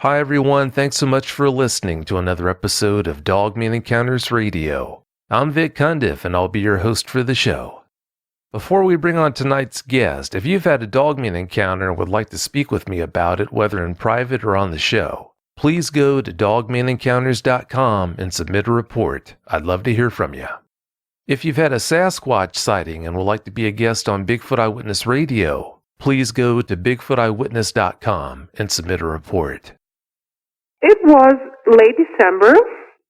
Hi everyone, thanks so much for listening to another episode of Dogman Encounters Radio. I'm Vic Cundiff and I'll be your host for the show. Before we bring on tonight's guest, if you've had a Dogman encounter and would like to speak with me about it, whether in private or on the show, please go to dogmanencounters.com and submit a report. I'd love to hear from you. If you've had a Sasquatch sighting and would like to be a guest on Bigfoot Eyewitness Radio, please go to bigfooteyewitness.com and submit a report. It was late December.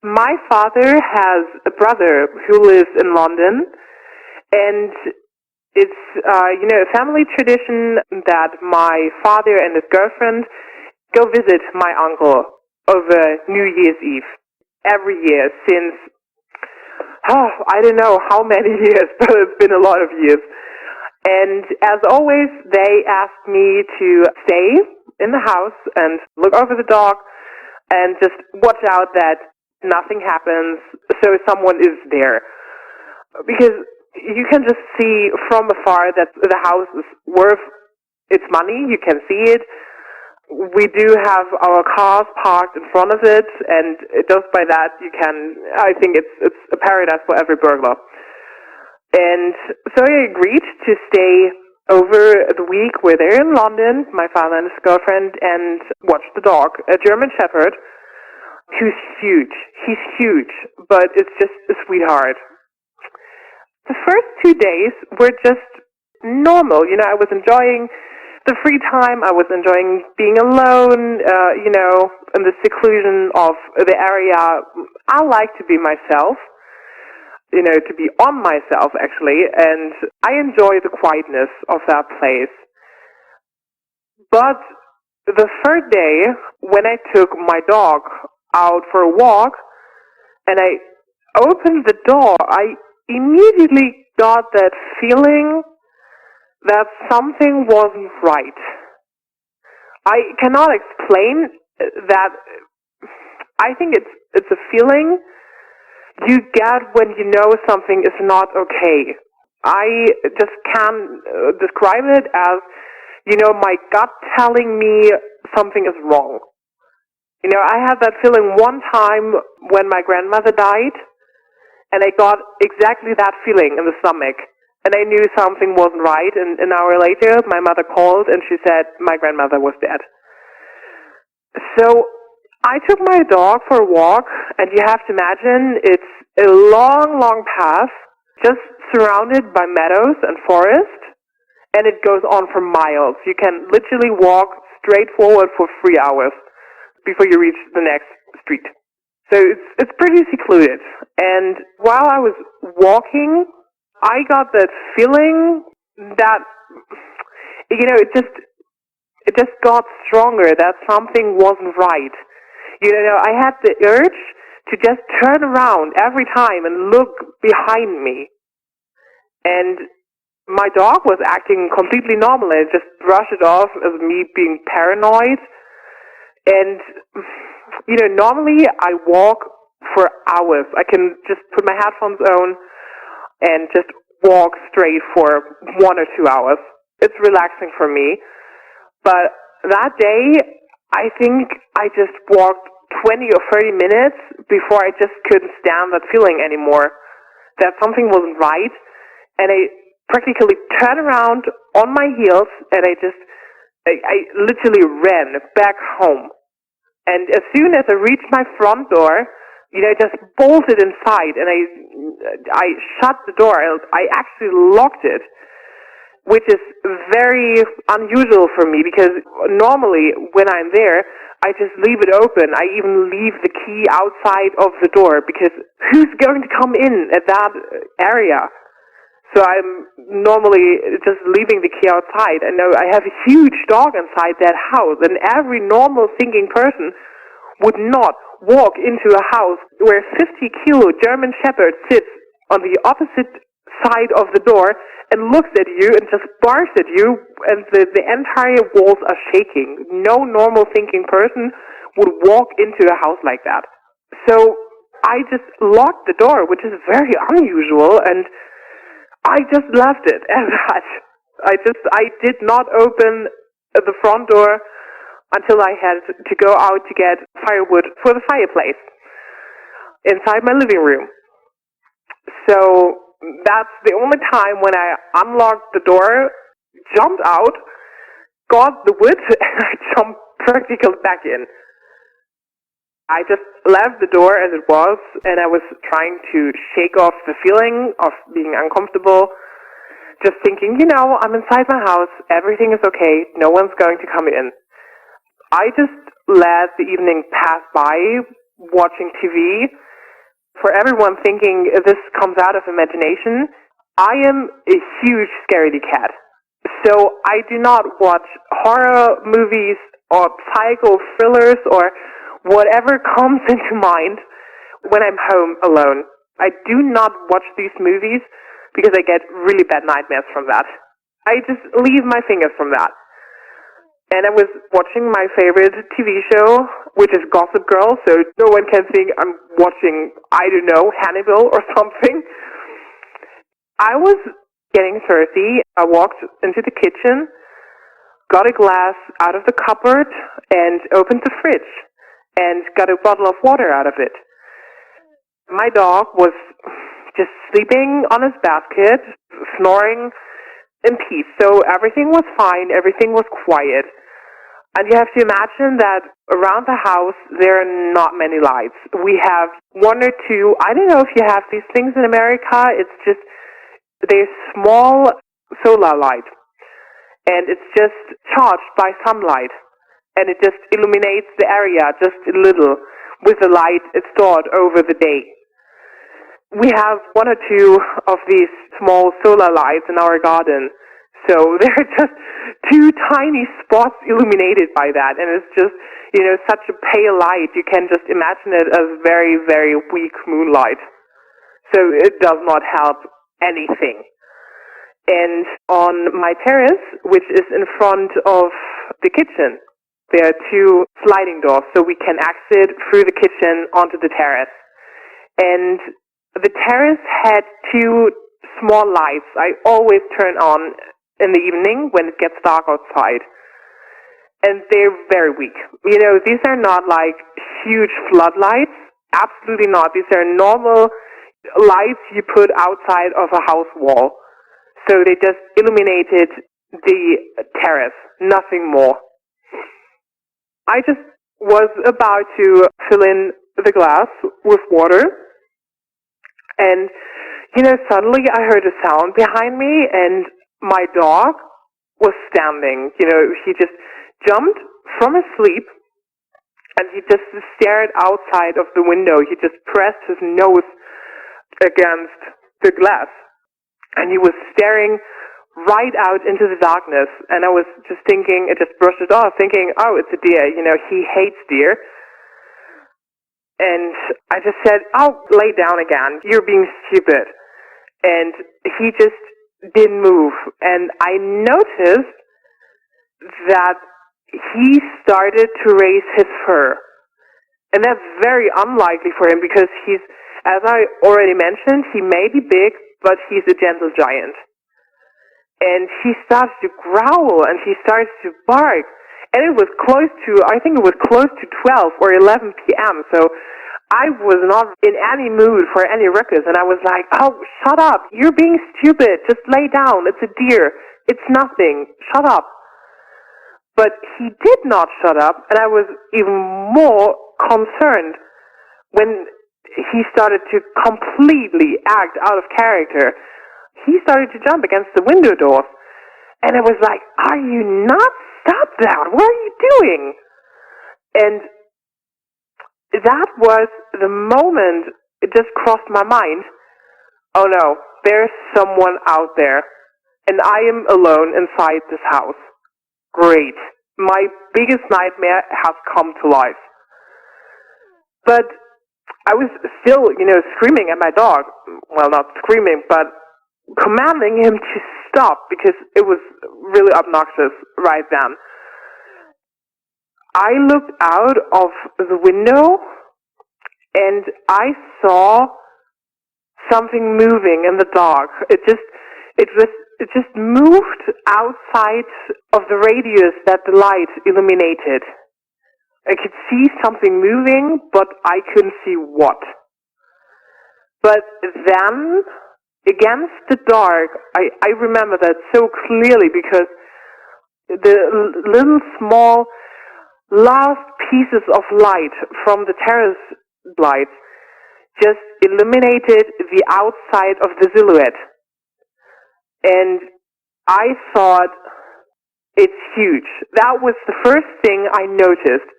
My father has a brother who lives in London, and it's a family tradition that my father and his girlfriend go visit my uncle over New Year's Eve every year since, I don't know how many years, but it's been a lot of years. And as always, they asked me to stay in the house and look over the dog and just watch out that nothing happens so someone is there. Because you can just see from afar that the house is worth its money. You can see it. We do have our cars parked in front of it, and just by that I think it's a paradise for every burglar. And so I agreed to stay over the week. We're there in London, my father and his girlfriend, and watch the dog, a German Shepherd, who's huge. He's huge, but it's just a sweetheart. The first 2 days were just normal. I was enjoying the free time. I was enjoying being alone, in the seclusion of the area. I like to be myself. To be on myself, actually, and I enjoy the quietness of that place. But the third day, when I took my dog out for a walk, and I opened the door, I immediately got that feeling that something wasn't right. I cannot explain that. I think it's a feeling you get when you know something is not okay. I just can describe it as, my gut telling me something is wrong. I had that feeling one time when my grandmother died, and I got exactly that feeling in the stomach. And I knew something wasn't right, and an hour later, my mother called, and she said my grandmother was dead. So I took my dog for a walk, and you have to imagine it's a long, long path, just surrounded by meadows and forest, and it goes on for miles. You can literally walk straight forward for 3 hours before you reach the next street. So it's pretty secluded. And while I was walking, I got that feeling that, it just got stronger, that something wasn't right. I had the urge to just turn around every time and look behind me. And my dog was acting completely normal. I just brushed it off as me being paranoid. And, normally I walk for hours. I can just put my headphones on and just walk straight for 1 or 2 hours. It's relaxing for me. But that day, I think I just walked 20 or 30 minutes before I just couldn't stand that feeling anymore, that something wasn't right. And I practically turned around on my heels, and I literally ran back home. And as soon as I reached my front door, I just bolted inside, and I shut the door. I actually locked it, which is very unusual for me, because normally when I'm there, I just leave it open. I even leave the key outside of the door, because who's going to come in at that area? So I'm normally just leaving the key outside. I know I have a huge dog inside that house, and every normal thinking person would not walk into a house where a 50-kilo German Shepherd sits on the opposite side of the door and looks at you and just barks at you, and the entire walls are shaking. No normal thinking person would walk into a house like that. So I just locked the door, which is very unusual, and I just left it as that. I did not open the front door. until I had to go out to get firewood for the fireplace inside my living room. So that's the only time when I unlocked the door, jumped out, got the wood, and I jumped practically back in. I just left the door as it was, and I was trying to shake off the feeling of being uncomfortable, just thinking, I'm inside my house, everything is okay, no one's going to come in. I just let the evening pass by, watching TV. For everyone thinking this comes out of imagination, I am a huge scaredy cat. So I do not watch horror movies or psycho thrillers or whatever comes into mind when I'm home alone. I do not watch these movies because I get really bad nightmares from that. I just leave my fingers from that. And I was watching my favorite TV show, which is Gossip Girl, so no one can think I'm watching, I don't know, Hannibal or something. I was getting thirsty. I walked into the kitchen, got a glass out of the cupboard, and opened the fridge, and got a bottle of water out of it. My dog was just sleeping on his basket, snoring in peace. So everything was fine, everything was quiet. And you have to imagine that around the house there are not many lights. We have one or two, I don't know if you have these things in America, it's just, they're small solar light. And it's just charged by sunlight. And it just illuminates the area just a little with the light it's stored over the day. We have one or two of these small solar lights in our garden. So there are just two tiny spots illuminated by that. And it's just, such a pale light. You can just imagine it as very, very weak moonlight. So it does not help anything. And on my terrace, which is in front of the kitchen, there are two sliding doors, so we can exit through the kitchen onto the terrace. And the terrace had two small lights I always turn on in the evening when it gets dark outside. And they're very weak. These are not like huge floodlights. Absolutely not. These are normal lights you put outside of a house wall. So they just illuminated the terrace, nothing more. I just was about to fill in the glass with water, and, suddenly I heard a sound behind me, and my dog was standing. He just jumped from his sleep, and he just stared outside of the window. He just pressed his nose against the glass, and he was staring right out into the darkness. And I was just thinking, I just brushed it off, thinking, oh, it's a deer. He hates deer. And I just said, oh, lay down again. You're being stupid. And he just didn't move. And I noticed that he started to raise his fur. And that's very unlikely for him because he's, as I already mentioned, he may be big, but he's a gentle giant. And he starts to growl and he starts to bark. And it was close to, I think it was close to 12 or 11 p.m. So I was not in any mood for any ruckus. And I was like, oh, shut up. You're being stupid. Just lay down. It's a deer. It's nothing. Shut up. But he did not shut up. And I was even more concerned when he started to completely act out of character. He started to jump against the window doors. And I was like, are you nuts? Stop that. What are you doing? And that was the moment it just crossed my mind. Oh no, there's someone out there. And I am alone inside this house. Great. My biggest nightmare has come to life. But I was still, screaming at my dog. Well, not screaming, but commanding him to stop because it was really obnoxious right then. I looked out of the window and I saw something moving in the dark. It just moved outside of the radius that the light illuminated. I could see something moving, but I couldn't see what. But then, against the dark, I remember that so clearly because the little small last pieces of light from the terrace lights just illuminated the outside of the silhouette. And I thought, it's huge. That was the first thing I noticed.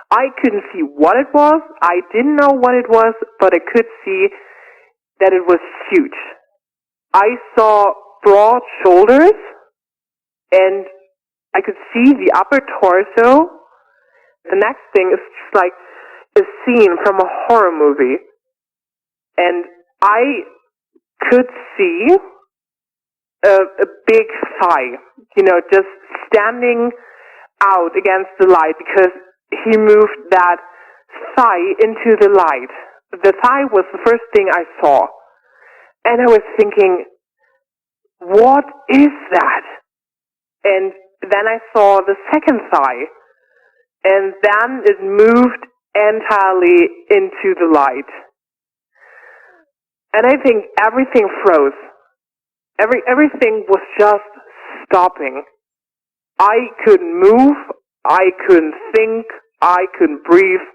I couldn't see what it was. I didn't know what it was, but I could see that it was huge. I saw broad shoulders, and I could see the upper torso. The next thing is just like a scene from a horror movie. And I could see a big thigh, just standing out against the light because he moved that thigh into the light. The thigh was the first thing I saw. And I was thinking, what is that? And then I saw the second thigh. And then it moved entirely into the light. And I think everything froze. Everything was just stopping. I couldn't move. I couldn't think. I couldn't breathe.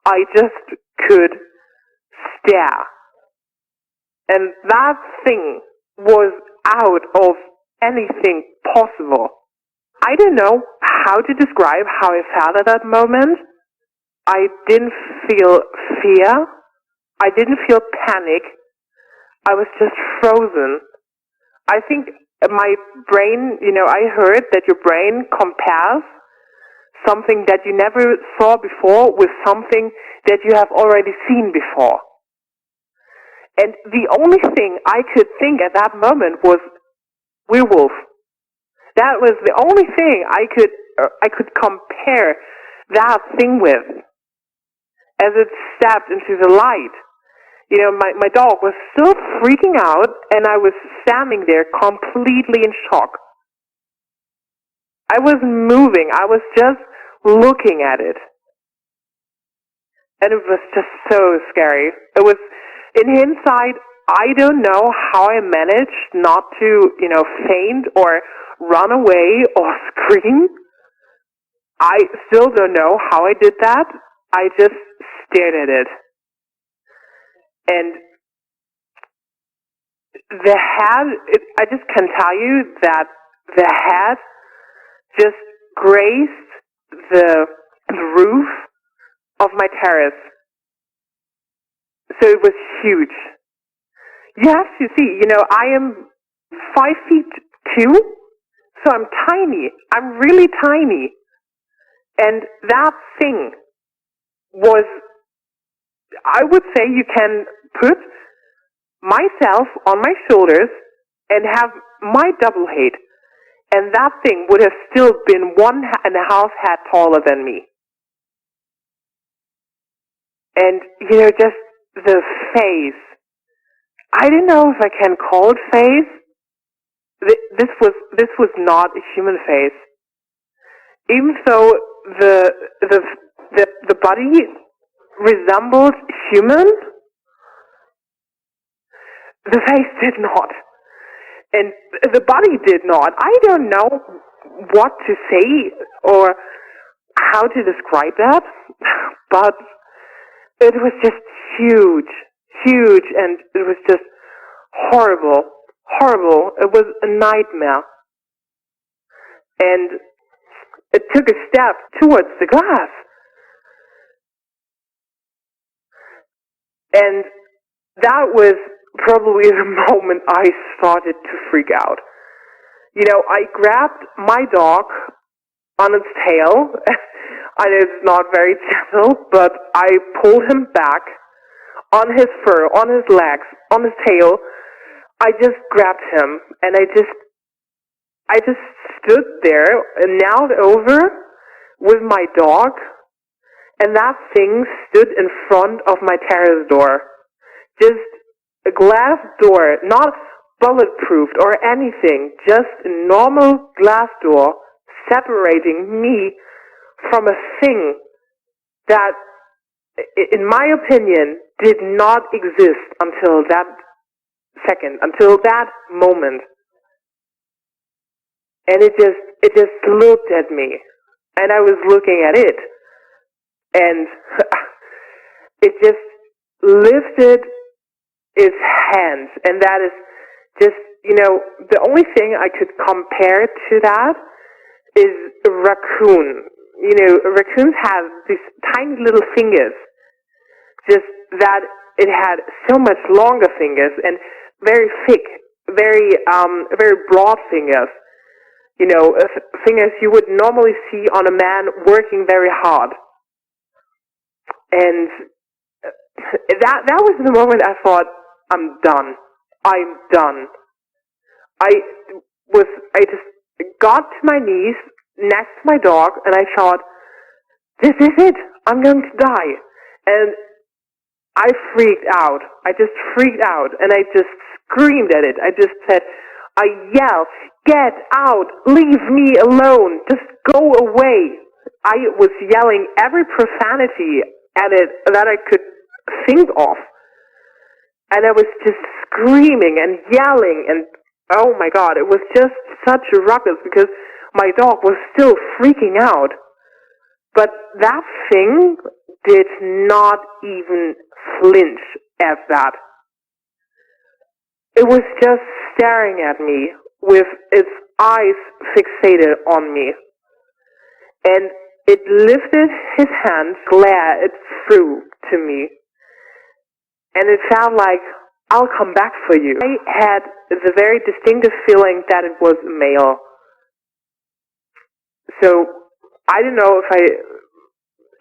I just could stare. And that thing was out of anything possible. I don't know how to describe how I felt at that moment. I didn't feel fear. I didn't feel panic. I was just frozen. I think my brain, I heard that your brain compares something that you never saw before with something that you have already seen before. And the only thing I could think at that moment was werewolf. That was the only thing I could compare that thing with as it stepped into the light. My dog was still freaking out, and I was standing there completely in shock. I wasn't moving. I was just looking at it. And it was just so scary. It was, in hindsight, I don't know how I managed not to, faint or run away or scream. I still don't know how I did that. I just stared at it. And the head, I just can tell you that the head just grazed the roof of my terrace. So it was huge. You have to see, I am 5'2", so I'm tiny. I'm really tiny. And that thing was, I would say you can put myself on my shoulders and have my double height, and that thing would have still been 1.5 head taller than me. And, just the face. I don't know if I can call it face. This was not a human face. Even though the body resembled human, the face did not. And the body did not. I don't know what to say or how to describe that, but it was just huge, and it was just horrible. It was a nightmare. And it took a step towards the glass. And that was probably the moment I started to freak out. I grabbed my dog on its tail. I know it's not very gentle, but I pulled him back on his fur, on his legs, on his tail. I just grabbed him, and I just stood there and knelt over with my dog, and that thing stood in front of my terrace door. Just a glass door, not bulletproof or anything, just a normal glass door separating me from a thing that, in my opinion, did not exist until that second, until that moment. And it just looked at me, and I was looking at it, and it just lifted its hands, and that is just, the only thing I could compare to that is a raccoon. Raccoons have these tiny little fingers, just that it had so much longer fingers and very thick, very broad fingers. Fingers you would normally see on a man working very hard. And that was the moment I thought, I'm done. I'm done. I just got to my knees next to my dog, and I thought, this is it. I'm going to die. And I freaked out. I just freaked out, and I just screamed at it. I yelled, get out, leave me alone, just go away. I was yelling every profanity at it that I could think of. And I was just screaming and yelling, and oh my God, it was just such a ruckus because my dog was still freaking out. But that thing did not even flinch at that. It was just staring at me with its eyes fixated on me. And it lifted his hand, glared it through to me. And it felt like, I'll come back for you. I had the very distinctive feeling that it was a male. So, I don't know if I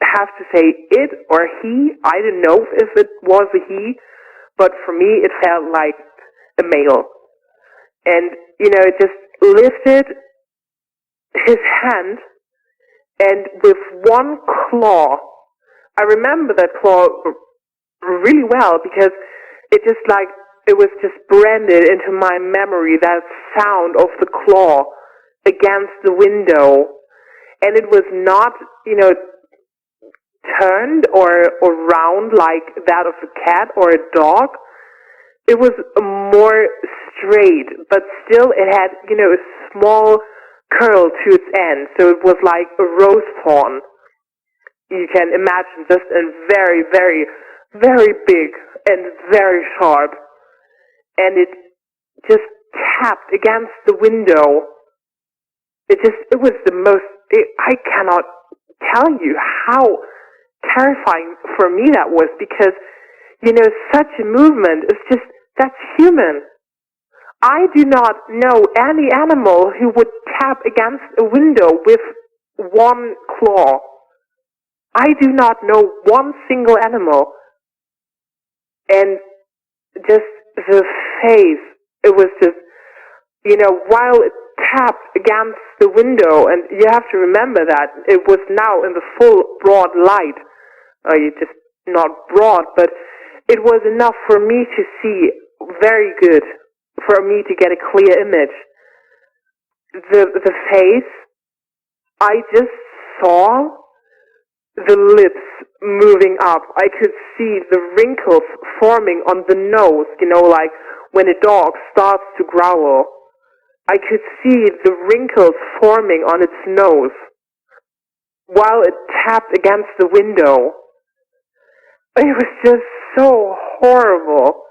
have to say it or he. I didn't know if it was a he. But for me, it felt like a male. And, it just lifted his hand, and with one claw, I remember that claw really well because it was just branded into my memory, that sound of the claw against the window. And it was not, turned or round like that of a cat or a dog. It was more straight, but still it had, a small curl to its end. So it was like a rose thorn. You can imagine, just very, very, very big and very sharp. And it just tapped against the window. It was the most, I cannot tell you how terrifying for me that was, because, such a movement is just, that's human. I do not know any animal who would tap against a window with one claw. I do not know one single animal. And just the face, it was just, while it tapped against the window, and you have to remember that it was now in the full broad light. Just not broad, but it was enough for me to see very good, for me to get a clear image. The face, I just saw the lips moving up. I could see the wrinkles forming on the nose, like when a dog starts to growl. I could see the wrinkles forming on its nose while it tapped against the window. It was just so horrible.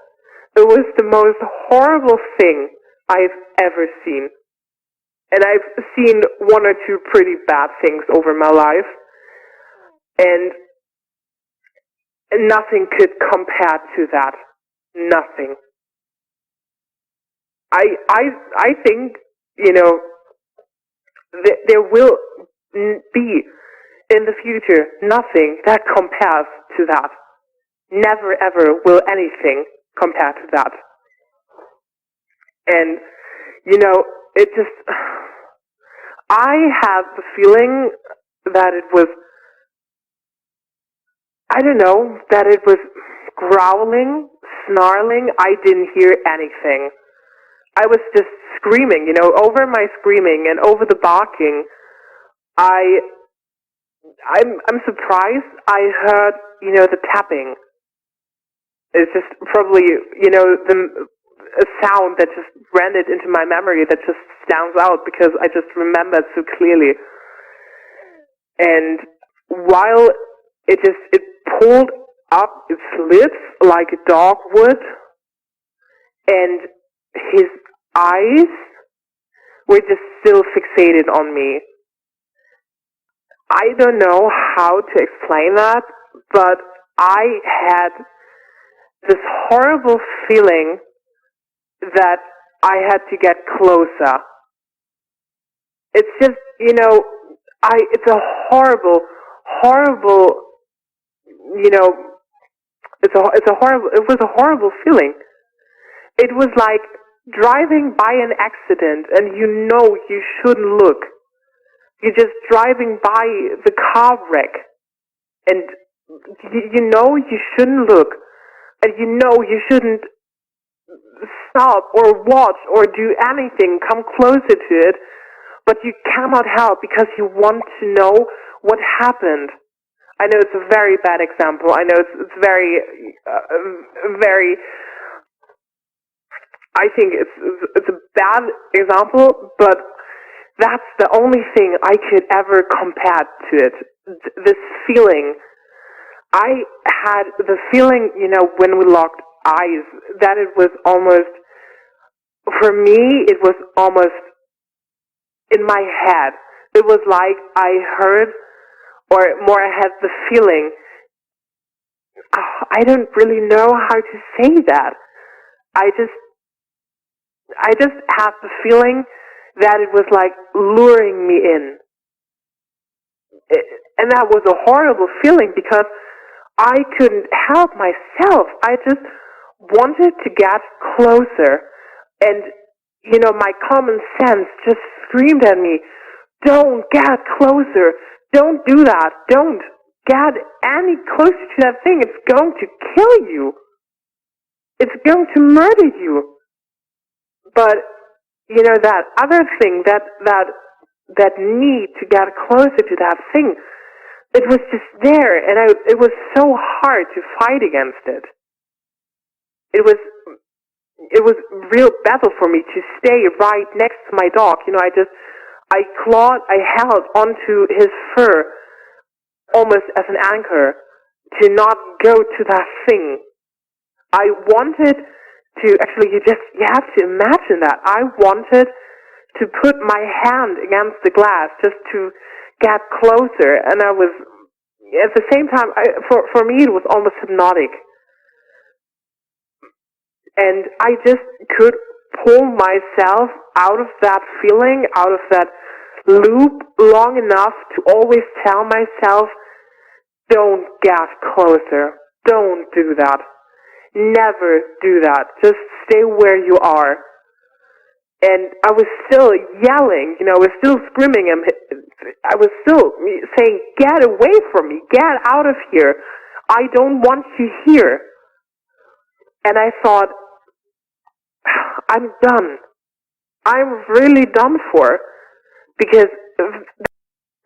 It was the most horrible thing I've ever seen. And I've seen one or two pretty bad things over my life. And nothing could compare to that. Nothing. I think, there will be in the future nothing that compares to that. Never ever will anything compare to that. And, it just, I have the feeling that it was, that it was growling, snarling. I didn't hear anything. I was just screaming, over my screaming and over the barking. I I'm surprised I heard, the tapping. It's just probably, a sound that just rendered into my memory that just stands out because I just remember it so clearly. And while it pulled up its lips like a dog would, and his eyes were just still fixated on me. I don't know how to explain that, but I had this horrible feeling that I had to get closer. It's just, it's a horrible, it was a horrible feeling. It was like driving by an accident and you shouldn't look. You're just driving by the car wreck and you shouldn't look and you shouldn't stop or watch or do anything, come closer to it, but you cannot help because you want to know what happened. I know it's a very bad example. I know it's very, very. I think it's a bad example, but that's the only thing I could ever compare to it. This feeling. I had the feeling, when we locked eyes, that it was almost, for me, it was almost in my head. It was like I heard, or more I had the feeling, I don't really know how to say that. I just had the feeling that it was like luring me in. And that was a horrible feeling because I couldn't help myself. I just wanted to get closer. And, my common sense just screamed at me, don't get closer. Don't do that. Don't get any closer to that thing. It's going to kill you. It's going to murder you. But, that other thing, that need to get closer to that thing, it was just there, and it was so hard to fight against it. It was real battle for me to stay right next to my dog. I held onto his fur almost as an anchor to not go to that thing. I wanted to, actually, you have to imagine that. I wanted to put my hand against the glass just to get closer, and I was, at the same time, for me it was almost hypnotic. And I just could pull myself out of that feeling, out of that loop long enough to always tell myself, don't get closer. Don't do that. Never do that. Just stay where you are. And I was still yelling, I was still screaming. I was still saying, get away from me. Get out of here. I don't want you here. And I thought, I'm done. I'm really done for. Because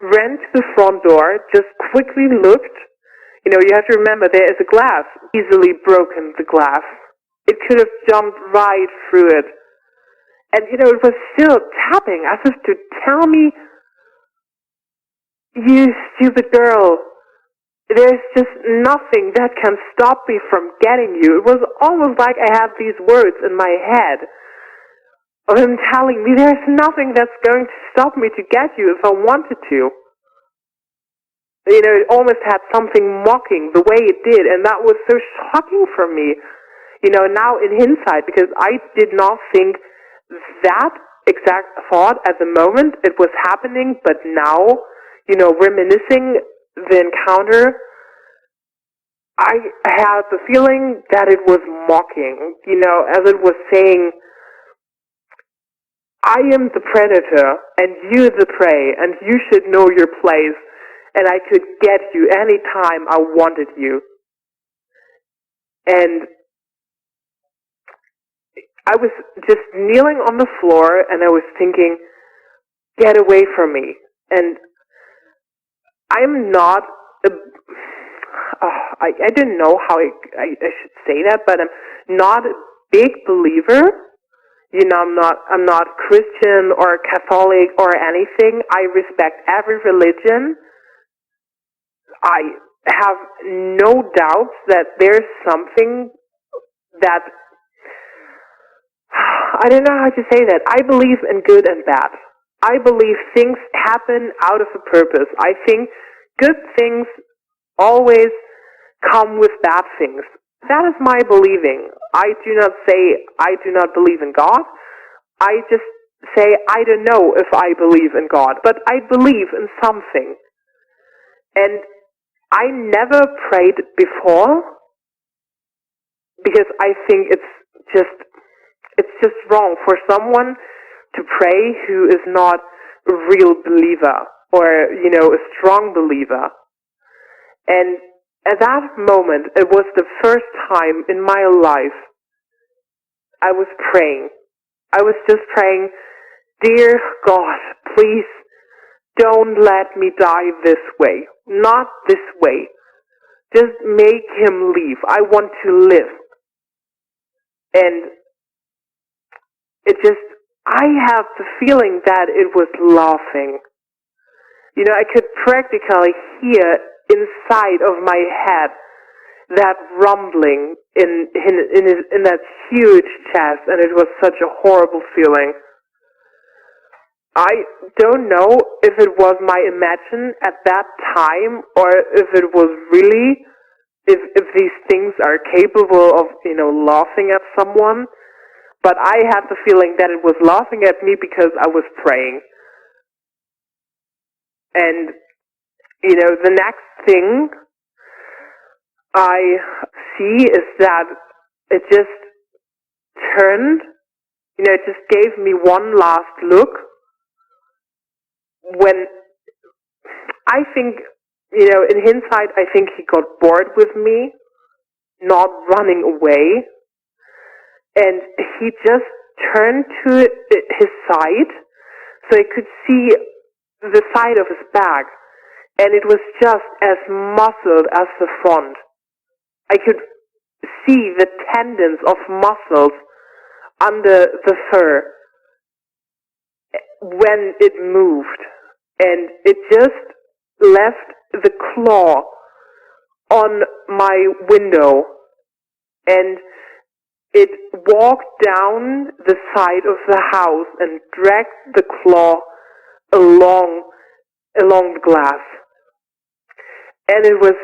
ran to the front door, just quickly looked. You have to remember, there is a glass. Easily broken, the glass. It could have jumped right through it. And, it was still tapping as if to tell me, you stupid girl, there's just nothing that can stop me from getting you. It was almost like I had these words in my head of him telling me there's nothing that's going to stop me to get you if I wanted to. It almost had something mocking the way it did, and that was so shocking for me. Now in hindsight, because I did not think that exact thought at the moment it was happening, but now, reminiscing the encounter, I had the feeling that it was mocking, as it was saying, I am the predator, and you the prey, and you should know your place, and I could get you any time I wanted you. And I was just kneeling on the floor, and I was thinking, get away from me. And I'm not a, I didn't know how I should say that, but I'm not a big believer. I'm not Christian or Catholic or anything. I respect every religion. I have no doubts that there's something that, I don't know how to say that. I believe in good and bad. I believe things happen out of a purpose. I think good things always come with bad things. That is my believing. I do not say I do not believe in God. I just say I don't know if I believe in God, but I believe in something. And I never prayed before because I think it's just wrong for someone to pray who is not a real believer or, a strong believer. And at that moment, it was the first time in my life I was praying. I was just praying, dear God, please don't let me die this way. Not this way. Just make him leave. I want to live. And I have the feeling that it was laughing. I could practically hear inside of my head that rumbling in that huge chest, and it was such a horrible feeling. I don't know if it was my imagination at that time or if it was really, if these things are capable of, laughing at someone. But I had the feeling that it was laughing at me because I was praying. And, the next thing I see is that it just turned, it just gave me one last look. When I think, in hindsight, I think he got bored with me, not running away. And he just turned to his side so I could see the side of his back. And it was just as muscled as the front. I could see the tendons of muscles under the fur when it moved. And it just left the claw on my window. And it walked down the side of the house and dragged the claw along the glass. And it was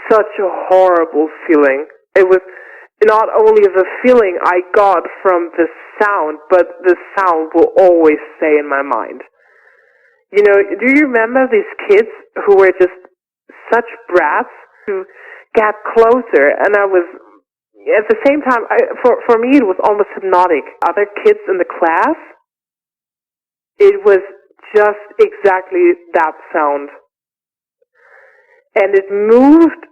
such a horrible feeling. It was not only the feeling I got from the sound, but the sound will always stay in my mind. Do you remember these kids who were just such brats who got closer? And I was, at the same time, for me it was almost hypnotic. Other kids in the class, it was just exactly that sound. And it moved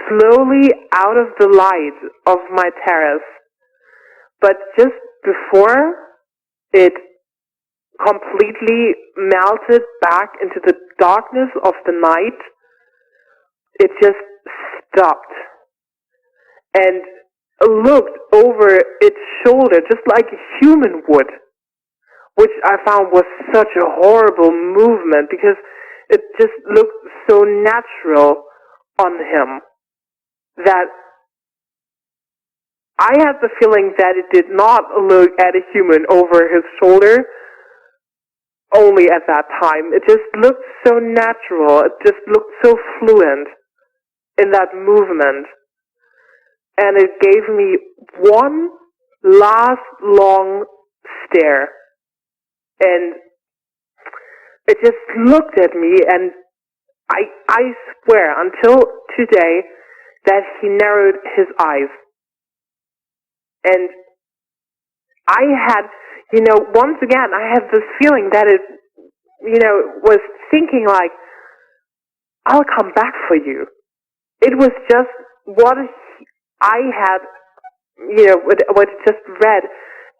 slowly out of the light of my terrace. But just before it completely melted back into the darkness of the night, it just stopped and looked over its shoulder just like a human would, which I found was such a horrible movement because it just looked so natural on him that I had the feeling that it did not look at a human over his shoulder only at that time. It just looked so natural. It just looked so fluent in that movement. And it gave me one last long stare. And it just looked at me, and I swear until today that he narrowed his eyes. And I had, once again, I had this feeling that it, was thinking like, I'll come back for you. It was just what I had, what it just read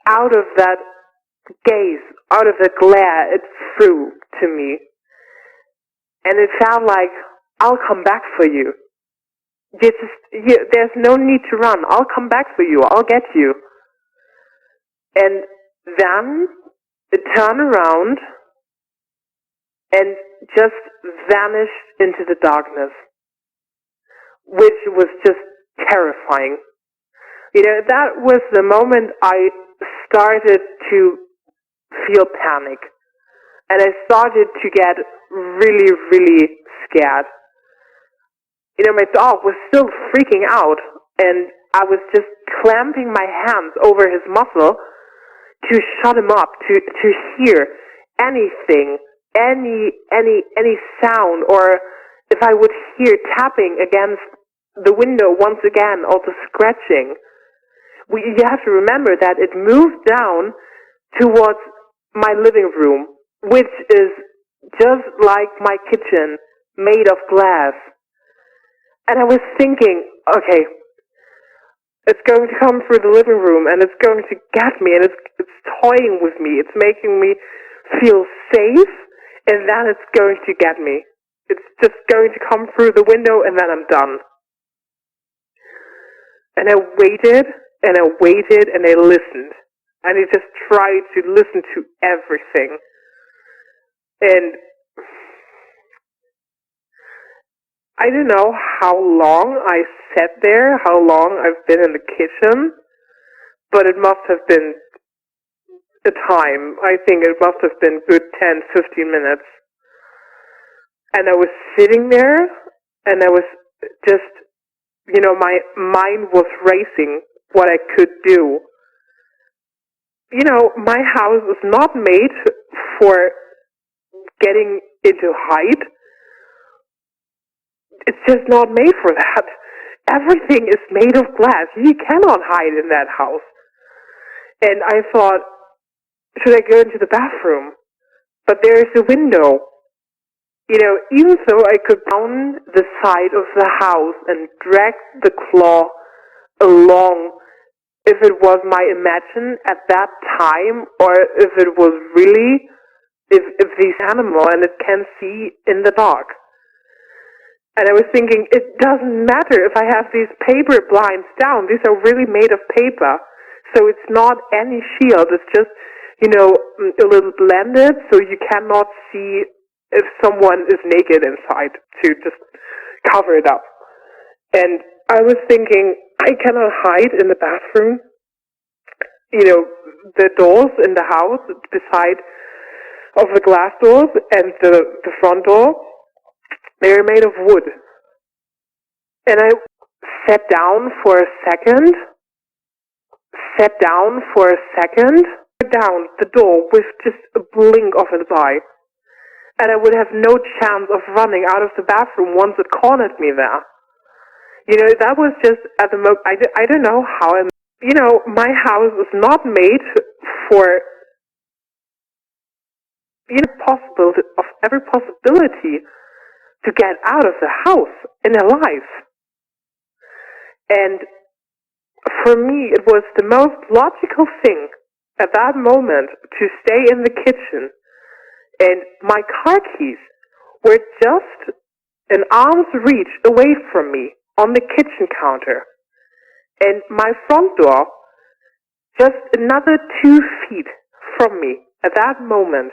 out of that gaze, out of the glare it threw to me. And it felt like, I'll come back for you. There's no need to run. I'll come back for you. I'll get you. And then it turned around and just vanished into the darkness, which was just terrifying. That was the moment I started to feel panic. And I started to get really, really scared. My dog was still freaking out, and I was just clamping my hands over his muzzle to shut him up, to hear anything, any sound, or if I would hear tapping against the window once again, or the scratching. You have to remember that it moved down towards my living room, which is just like my kitchen, made of glass. And I was thinking, okay, it's going to come through the living room, and it's going to get me, and it's toying with me. It's making me feel safe, and then it's going to get me. It's just going to come through the window, and then I'm done. And I waited, and I waited, and I listened. And I just tried to listen to everything. And I don't know how long I sat there, how long I've been in the kitchen, but it must have been a time. I think it must have been good 10, 15 minutes. And I was sitting there, and I was just, my mind was racing what I could do. My house is not made for getting into height. It's just not made for that. Everything is made of glass. You cannot hide in that house. And I thought, should I go into the bathroom? But there is a window. Even though I could down the side of the house and drag the claw along, if it was my imagination at that time, or if it was really, if this animal and it can see in the dark. And I was thinking, it doesn't matter if I have these paper blinds down. These are really made of paper. So it's not any shield. It's just, a little blended, so you cannot see if someone is naked inside, to just cover it up. And I was thinking, I cannot hide in the bathroom. The doors in the house beside of the glass doors and the front door, they're made of wood. And I sat down for a second, down the door with just a blink of an eye. And I would have no chance of running out of the bathroom once it cornered me there. That was just at the moment, I don't know how my house is not made for, of every possibility to get out of the house in a life. And for me, it was the most logical thing at that moment to stay in the kitchen. And my car keys were just an arm's reach away from me on the kitchen counter. And my front door just another 2 feet from me at that moment.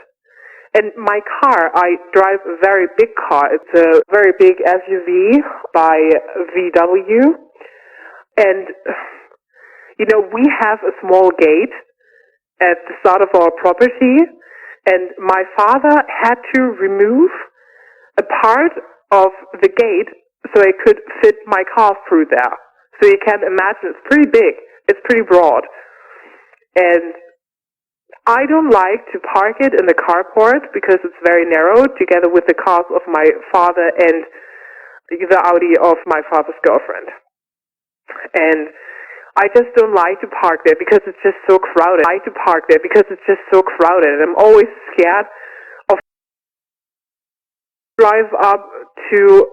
And my car, I drive a very big car. It's a very big SUV by VW. And, we have a small gate at the start of our property. And my father had to remove a part of the gate so I could fit my car through there. So you can imagine it's pretty big. It's pretty broad. And I don't like to park it in the carport because it's very narrow, together with the cars of my father and the Audi of my father's girlfriend. And I just don't like to park there because it's just so crowded. And I'm always scared of drive up to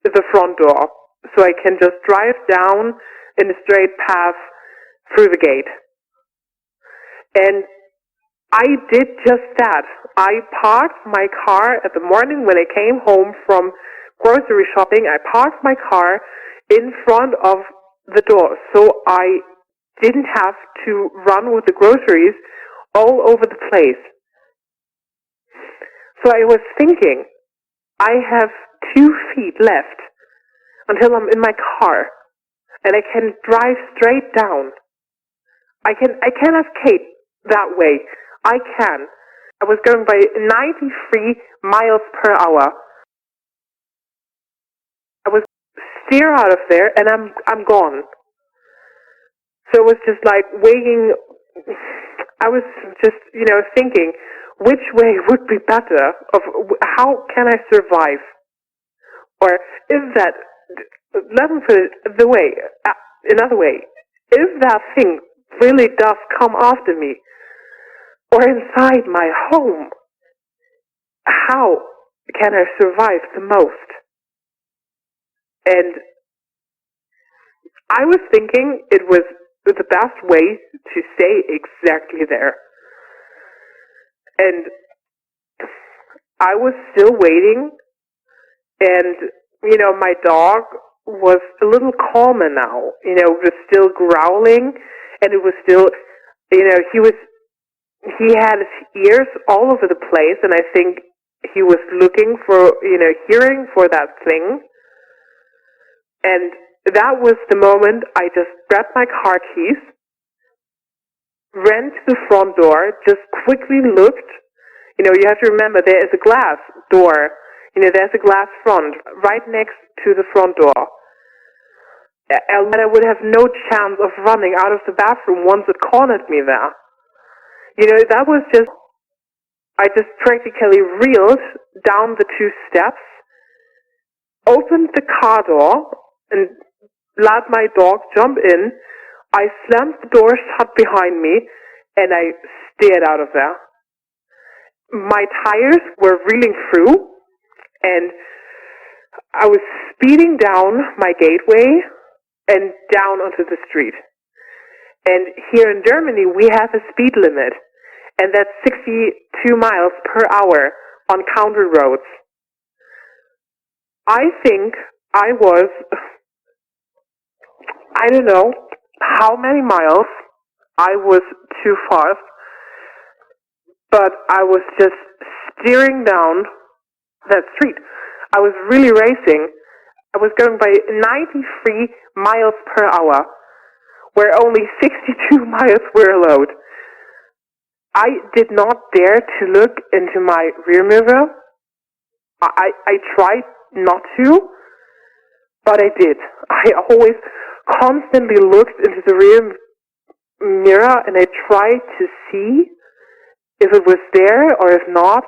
the front door so I can just drive down in a straight path through the gate. And I did just that. I parked my car at the morning when I came home from grocery shopping. I parked my car in front of the door, so I didn't have to run with the groceries all over the place. So I was thinking, I have 2 feet left until I'm in my car, and I can drive straight down. I can escape that way. I can. I was going by 93 miles per hour. I was steer out of there, and I'm gone. So it was just like waiting. I was just, thinking, which way would be better? Of how can I survive? Or is that, let me put it another way, if that thing really does come after me, or inside my home, how can I survive the most? And I was thinking it was the best way to stay exactly there. And I was still waiting, and, my dog was a little calmer now. Was still growling, and it was still, he had his ears all over the place, and I think he was looking for, hearing for that thing. And that was the moment I just grabbed my car keys, ran to the front door, just quickly looked. You have to remember, there is a glass door. There's a glass front right next to the front door. And I would have no chance of running out of the bathroom once it cornered me there. That was just, I just practically reeled down the 2 steps, opened the car door, and let my dog jump in. I slammed the door shut behind me, and I stared out of there. My tires were reeling through, and I was speeding down my gateway and down onto the street. And here in Germany, we have a speed limit, and that's 62 miles per hour on county roads. I think I was, I don't know how many miles I was too fast, but I was just steering down that street. I was really racing. I was going by 93 miles per hour, where only 62 miles were allowed. I did not dare to look into my rear mirror. I tried not to, but I did. I always constantly looked into the rear mirror, and I tried to see if it was there or if not.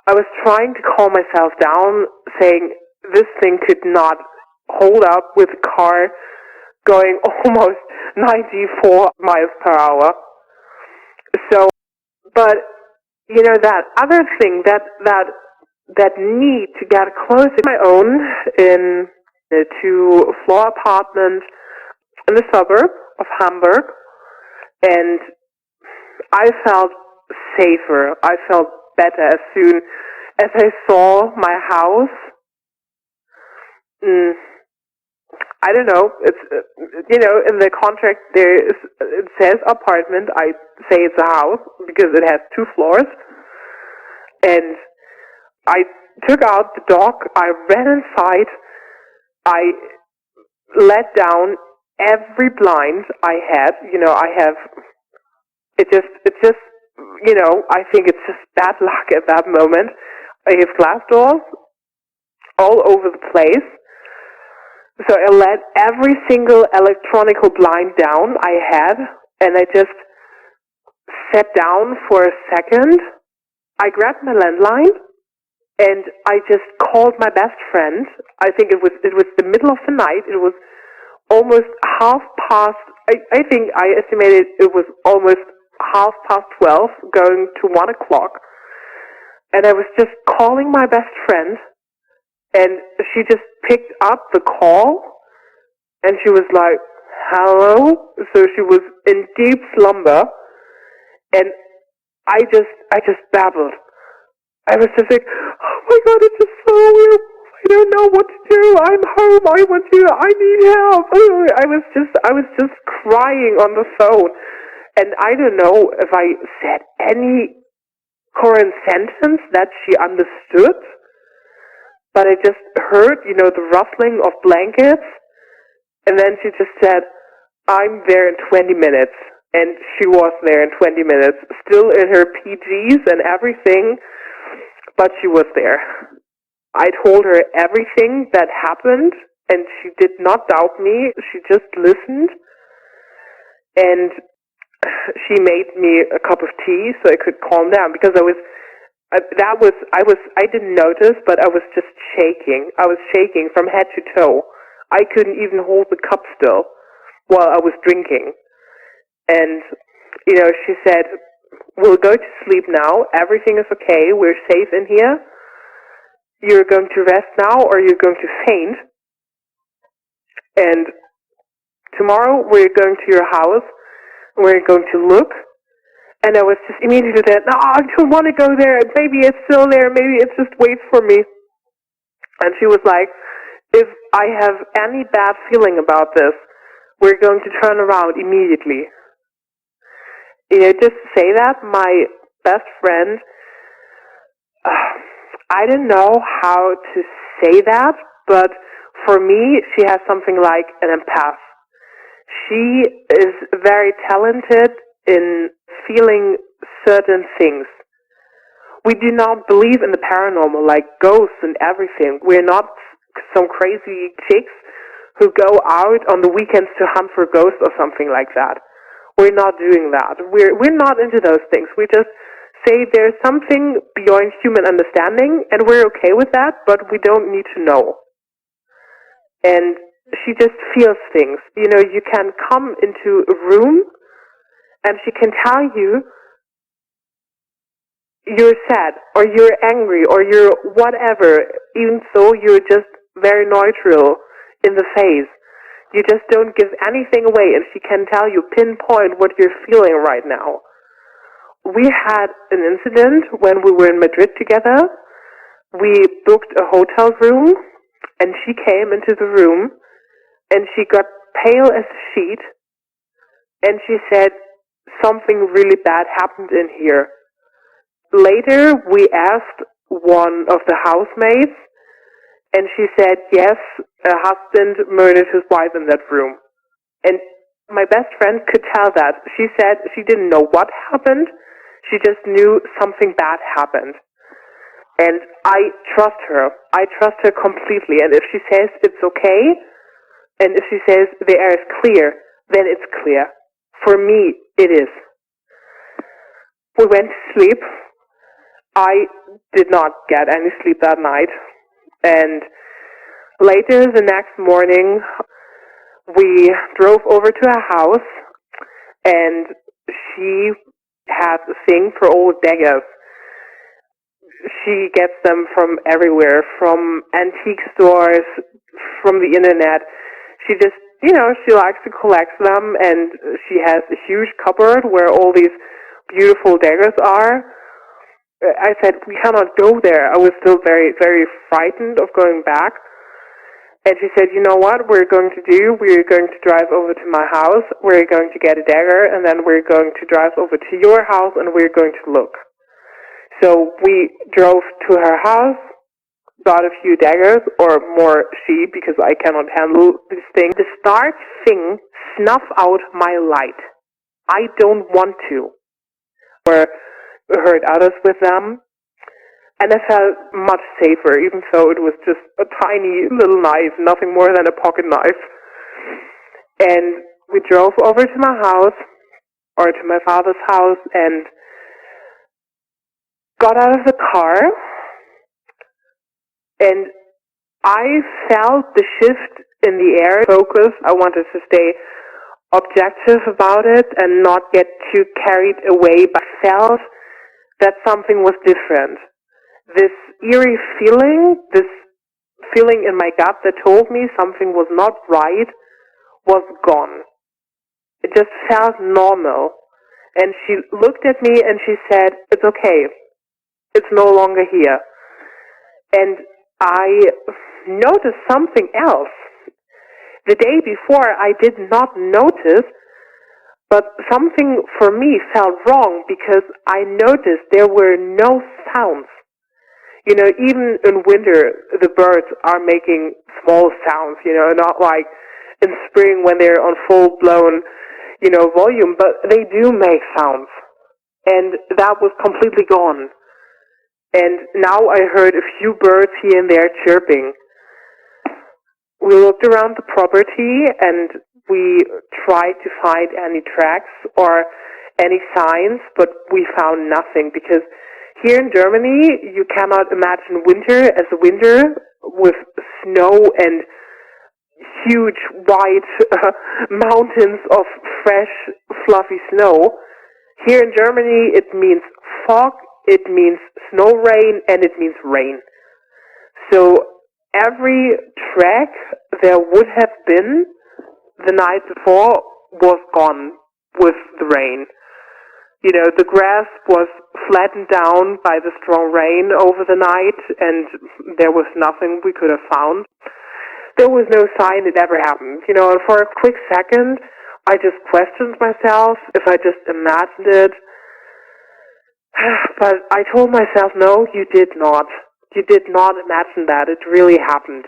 I was trying to calm myself down, saying this thing could not hold up with a car going almost 94 miles per hour. So, but, that other thing, that need to get close to my own in a 2-floor apartment in the suburb of Hamburg, and I felt safer. I felt better as soon as I saw my house. I don't know. It's in the contract it says apartment. I say it's a house because it has 2 floors. And I took out the dog. I ran inside. I let down every blind I had. I have. It's just. I think it's just bad luck at that moment. I have glass doors all over the place. So I let every single electronical blind down I had, and I just sat down for a second. I grabbed my landline, and I just called my best friend. I think it was the middle of the night. It was almost 12:30. I think I estimated it was almost 12:30, going to 1 o'clock. And I was just calling my best friend, and she just picked up the call, and she was like, hello? So she was in deep slumber, and I just babbled. I was just like, oh my God, it's just so weird. My don't know what to do. I'm home. I need help. I was just crying on the phone. And I don't know if I said any current sentence that she understood, but I just heard, the rustling of blankets, and then she just said, I'm there in 20 minutes. And she was there in 20 minutes, still in her PGs and everything, but she was there. I told her everything that happened, and she did not doubt me. She just listened, and she made me a cup of tea so I could calm down, because I didn't notice, but I was just shaking. I was shaking from head to toe. I couldn't even hold the cup still while I was drinking. And, she said, we'll go to sleep now. Everything is okay. We're safe in here. You're going to rest now or you're going to faint. And tomorrow we're going to your house. We're going to look. And I was just immediately there, no, I don't want to go there. Maybe it's still there. Maybe it just waits for me. And she was like, if I have any bad feeling about this, we're going to turn around immediately. Just to say that, my best friend, I don't know how to say that, but for me, she has something like an empath. She is very talented in feeling certain things. We do not believe in the paranormal, like ghosts and everything. We're not some crazy chicks who go out on the weekends to hunt for ghosts or something like that. We're not doing that. We're not into those things. We just say there's something beyond human understanding, and we're okay with that, but we don't need to know. And she just feels things. You can come into a room, and she can tell you you're sad, or you're angry, or you're whatever, even though you're just very neutral in the face. You just don't give anything away, and she can tell you, pinpoint what you're feeling right now. We had an incident when we were in Madrid together. We booked a hotel room, and she came into the room, and she got pale as a sheet, and she said, something really bad happened in here. Later, we asked one of the housemates, and she said, yes, a husband murdered his wife in that room. And my best friend could tell that. She said she didn't know what happened. She just knew something bad happened. And I trust her. I trust her completely. And if she says it's okay, and if she says the air is clear, then it's clear. For me, it is. We went to sleep. I did not get any sleep that night. And later the next morning, we drove over to her house, and she had a thing for old daggers. She gets them from everywhere, from antique stores, from the internet. She just, she likes to collect them, and she has a huge cupboard where all these beautiful daggers are. I said, we cannot go there. I was still very, very frightened of going back. And she said, you know what we're going to do? We're going to drive over to my house. We're going to get a dagger, and then we're going to drive over to your house, and we're going to look. So we drove to her house, got a few daggers, or more she, because I cannot handle this thing. The dark thing snuff out my light. I don't want to. Or heard others with them, and I felt much safer, even though it was just a tiny little knife, nothing more than a pocket knife. And we drove over to my house, or to my father's house, and got out of the car, and I felt the shift in the air, focus. I wanted to stay objective about it and not get too carried away, but I felt that something was different. This eerie feeling, this feeling in my gut that told me something was not right, was gone. It just felt normal. And she looked at me and she said, it's okay. It's no longer here. And I noticed something else. The day before, I did not notice, but something for me felt wrong because I noticed there were no sounds. You know, even in winter, the birds are making small sounds, you know, not like in spring when they're on full-blown, you know, volume, but they do make sounds. And that was completely gone. And now I heard a few birds here and there chirping. We looked around the property and we tried to find any tracks or any signs, but we found nothing because here in Germany you cannot imagine winter as a winter with snow and huge white mountains of fresh fluffy snow. Here in Germany it means fog, it means snow rain, and it means rain. So every track there would have been the night before was gone with the rain. You know, the grass was flattened down by the strong rain over the night, and there was nothing we could have found. There was no sign it ever happened. You know, and for a quick second, I just questioned myself if I just imagined it. But I told myself, no, you did not. You did not imagine that. It really happened.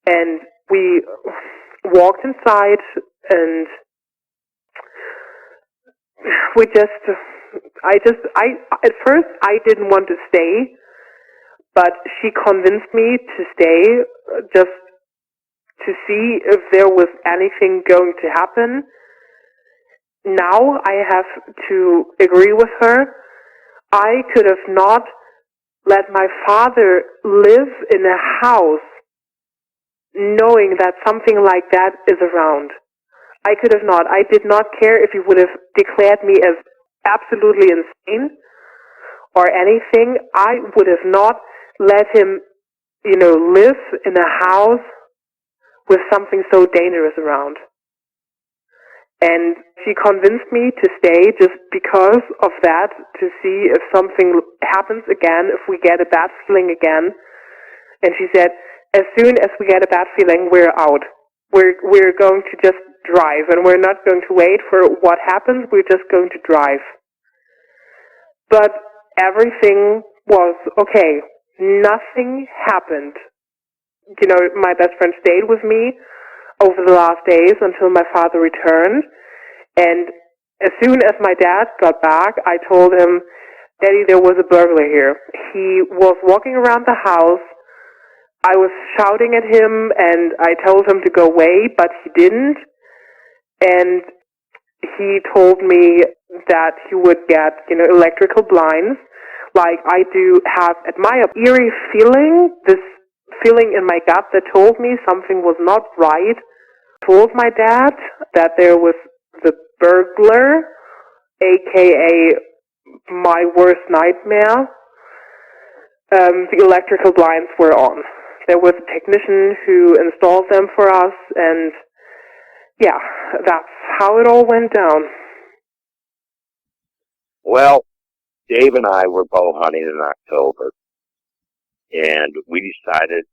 And we walked inside, and at first I didn't want to stay, but she convinced me to stay just to see if there was anything going to happen. Now I have to agree with her. I could have not let my father live in a house knowing that something like that is around. I could have not. I did not care if he would have declared me as absolutely insane or anything. I would have not let him, you know, live in a house with something so dangerous around. And she convinced me to stay just because of that, to see if something happens again, if we get a bad feeling again. And she said, as soon as we get a bad feeling, we're out. We're going to just drive, and we're not going to wait for what happens. We're just going to drive. But everything was okay. Nothing happened. You know, my best friend stayed with me over the last days until my father returned. And as soon as my dad got back, I told him, Daddy, there was a burglar here. He was walking around the house. I was shouting at him, and I told him to go away, but he didn't. And he told me that he would get, you know, electrical blinds, like I do have at my eerie feeling, this feeling in my gut that told me something was not right. Told my dad that there was the burglar, aka my worst nightmare. The electrical blinds were on. There was a technician who installed them for us, and yeah, that's how it all went down. Well, Dave and I were bow hunting in October, and we decided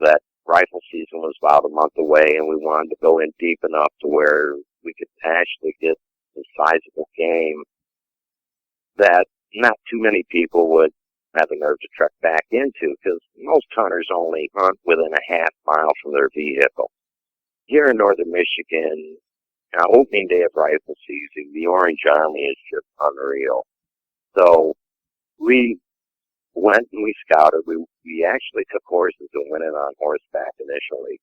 that rifle season was about a month away, and we wanted to go in deep enough to where we could actually get some sizable game that not too many people would have the nerve to trek back into, because most hunters only hunt within a half mile from their vehicle. Here in northern Michigan, opening day of rifle season, the Orange Army is just unreal. So we went and we scouted. We actually took horses and went in on horseback initially.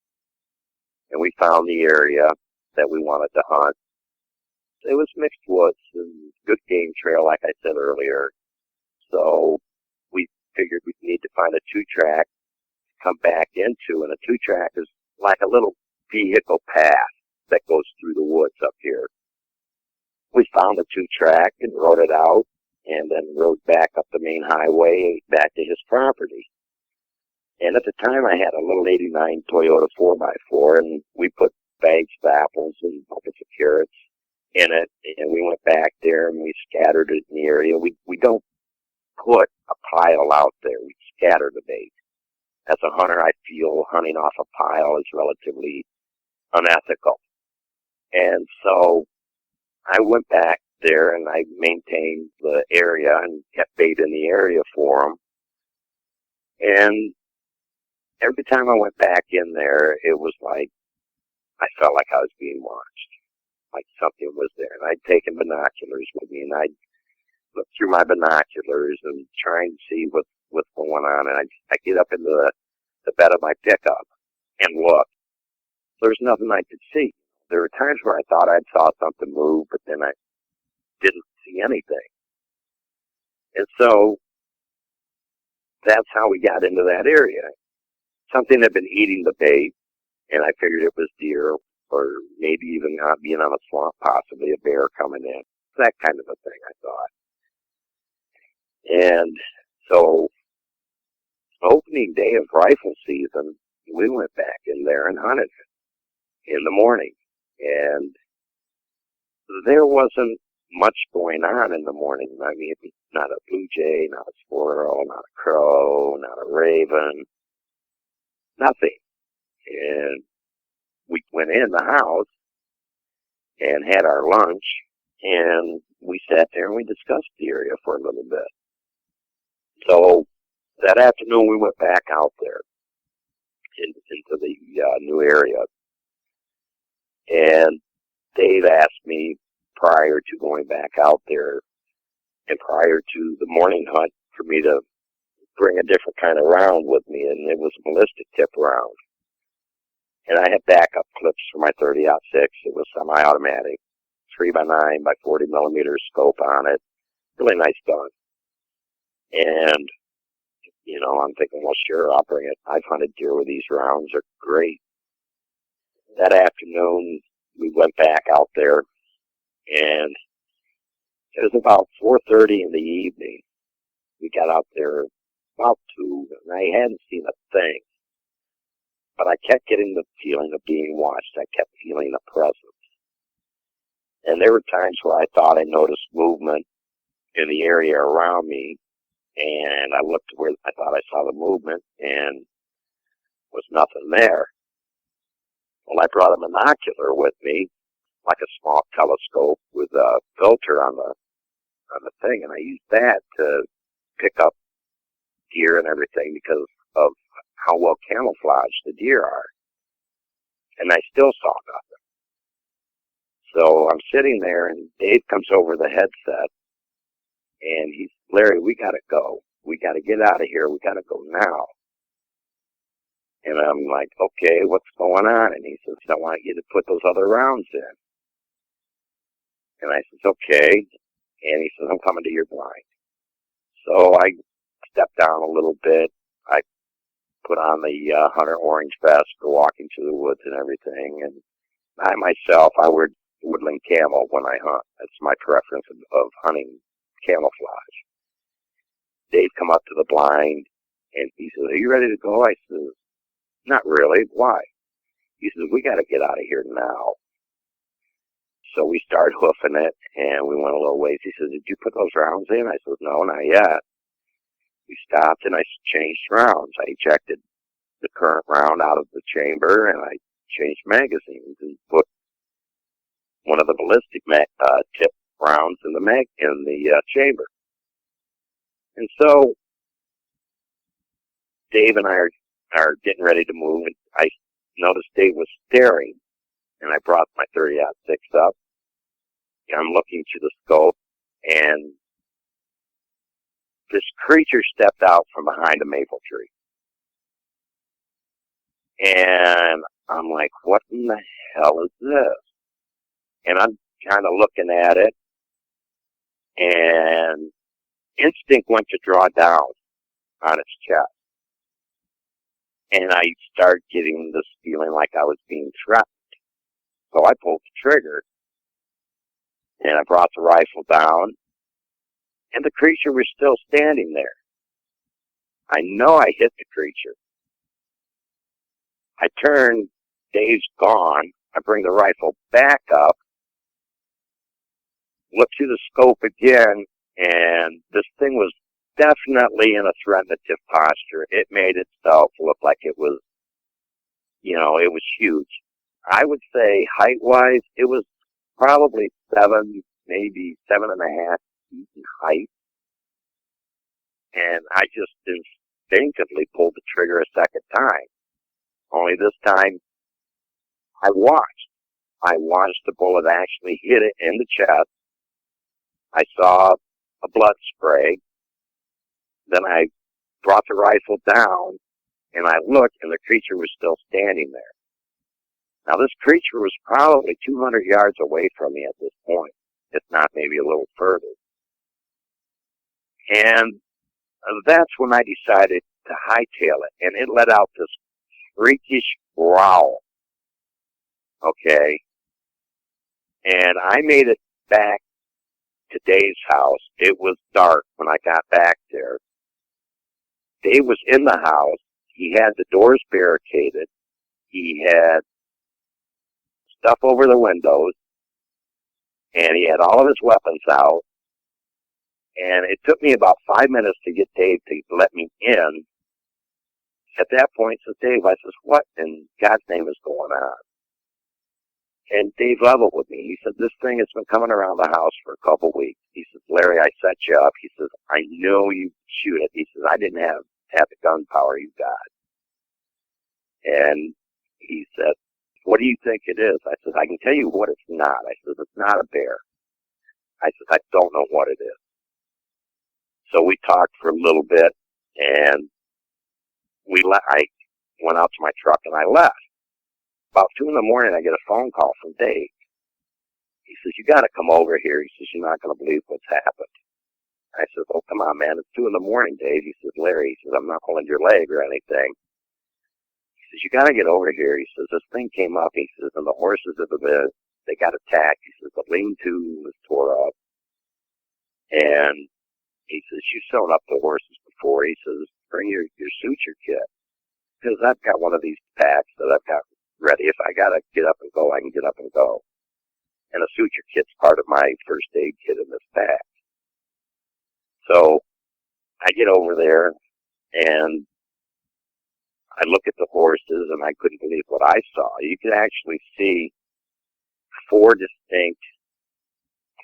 And we found the area that we wanted to hunt. It was mixed woods and good game trail, like I said earlier. So we figured we'd need to find a two-track to come back into. And a two-track is like a little vehicle path that goes through the woods up here. We found a two-track and rode it out, and then rode back up the main highway back to his property. And at the time, I had a little 89 Toyota 4x4, and we put bags of apples and buckets of carrots in it, and we went back there and we scattered it in the area. We don't put a pile out there. We scatter the bait. As a hunter, I hunting off a pile is relatively unethical. And so I went back there and I maintained the area and kept bait in the area for them. And every time I went back in there, it was like I felt like I was being watched, like something was there. And I'd taken binoculars with me, and I'd look through my binoculars and try and see what's going on. And I'd get up into the bed of my pickup and look. There's nothing I could see. There were times where I thought I saw something move, but then I didn't see anything. And so that's how we got into that area. Something had been eating the bait, and I figured it was deer, or maybe even not being on a swamp, possibly a bear coming in. That kind of a thing, I thought. And so, opening day of rifle season, we went back in there and hunted in the morning. And there wasn't much going on in the morning. I mean, not a blue jay, not a squirrel, not a crow, not a raven, nothing. And we went in the house and had our lunch, and we sat there and we discussed the area for a little bit. So that afternoon we went back out there into the new area. And Dave asked me prior to going back out there and prior to the morning hunt for me to bring a different kind of round with me, and it was a ballistic tip round. And I had backup clips for my 30-06. It was semi-automatic, 3x9 by 40 millimeter scope on it. Really nice gun. And, you know, I'm thinking, well, sure, I'll bring it. I've hunted deer with these rounds. They're great. That afternoon, we went back out there, and it was about 4:30 in the evening. We got out there about 2, and I hadn't seen a thing. But I kept getting the feeling of being watched. I kept feeling a presence. And there were times where I thought I noticed movement in the area around me, and I looked where I thought I saw the movement, and was nothing there. Well, I brought a binocular with me, like a small telescope with a filter on the thing, and I used that to pick up deer and everything because of how well camouflaged the deer are. And I still saw nothing. So I'm sitting there, and Dave comes over the headset, and he's, Larry, we got to go. We got to get out of here. We got to go now. And I'm like, okay, what's going on? And he says, I want you to put those other rounds in. And I says, okay. And he says, I'm coming to your blind. So I stepped down a little bit. I put on the hunter orange vest for walking through the woods and everything. And I myself, I wear woodland camo when I hunt. That's my preference of hunting camouflage. Dave come up to the blind, and he says, are you ready to go? I says, not really. Why? He says, we got to get out of here now. So we started hoofing it, and we went a little ways. He says, did you put those rounds in? I said, no, not yet. We stopped, and I changed rounds. I ejected the current round out of the chamber, and I changed magazines and put one of the ballistic tip rounds in the chamber. And so Dave and I are getting ready to move, and I noticed Dave was staring, and I brought my 30-06 up. I'm looking through the scope, and this creature stepped out from behind a maple tree. And I'm like, what in the hell is this? And I'm kind of looking at it, and instinct went to draw down on its chest. And I started getting this feeling like I was being threatened. So I pulled the trigger, and I brought the rifle down, and the creature was still standing there. I know I hit the creature. I turn, Dave's gone. I bring the rifle back up, look through the scope again, and this thing was definitely in a threatenative posture. It made itself look like it was it was huge. I would say height-wise, it was probably 7, maybe 7.5 feet in height. And I just instinctively pulled the trigger a second time. Only this time, I watched. I watched the bullet actually hit it in the chest. I saw a blood spray. Then I brought the rifle down, and I looked, and the creature was still standing there. Now, this creature was probably 200 yards away from me at this point, if not maybe a little further. And that's when I decided to hightail it, and it let out this freakish growl. Okay? And I made it back to Dave's house. It was dark when I got back there. Dave was in the house. He had the doors barricaded. He had stuff over the windows. And he had all of his weapons out. And it took me about 5 minutes to get Dave to let me in. At that point, says Dave, I says, what in God's name is going on? And Dave leveled with me. He said, this thing has been coming around the house for a couple weeks. He says, Larry, I set you up. He says, I know you shoot it. He says, I didn't have the gun power you got. And he said, what do you think it is? I said, I can tell you what it's not. I said, it's not a bear. I said, I don't know what it is. So we talked for a little bit, and I went out to my truck, and I left. About 2 in the morning, I get a phone call from Dave. He says, you got to come over here. He says, you're not going to believe what's happened. I said, oh, come on, man. It's 2 in the morning, Dave. He says, Larry, he says, I'm not pulling your leg or anything. He says, you got to get over here. He says, this thing came up. He says, and the horses they got attacked. He says, the lean-to was tore up. And he says, you've sewn up the horses before. He says, bring your suture kit. Because I've got one of these packs that I've got ready. If I got to get up and go, I can get up and go. And a suture kit's part of my first aid kit in this pack. So I get over there, and I look at the horses, and I couldn't believe what I saw. You could actually see 4 distinct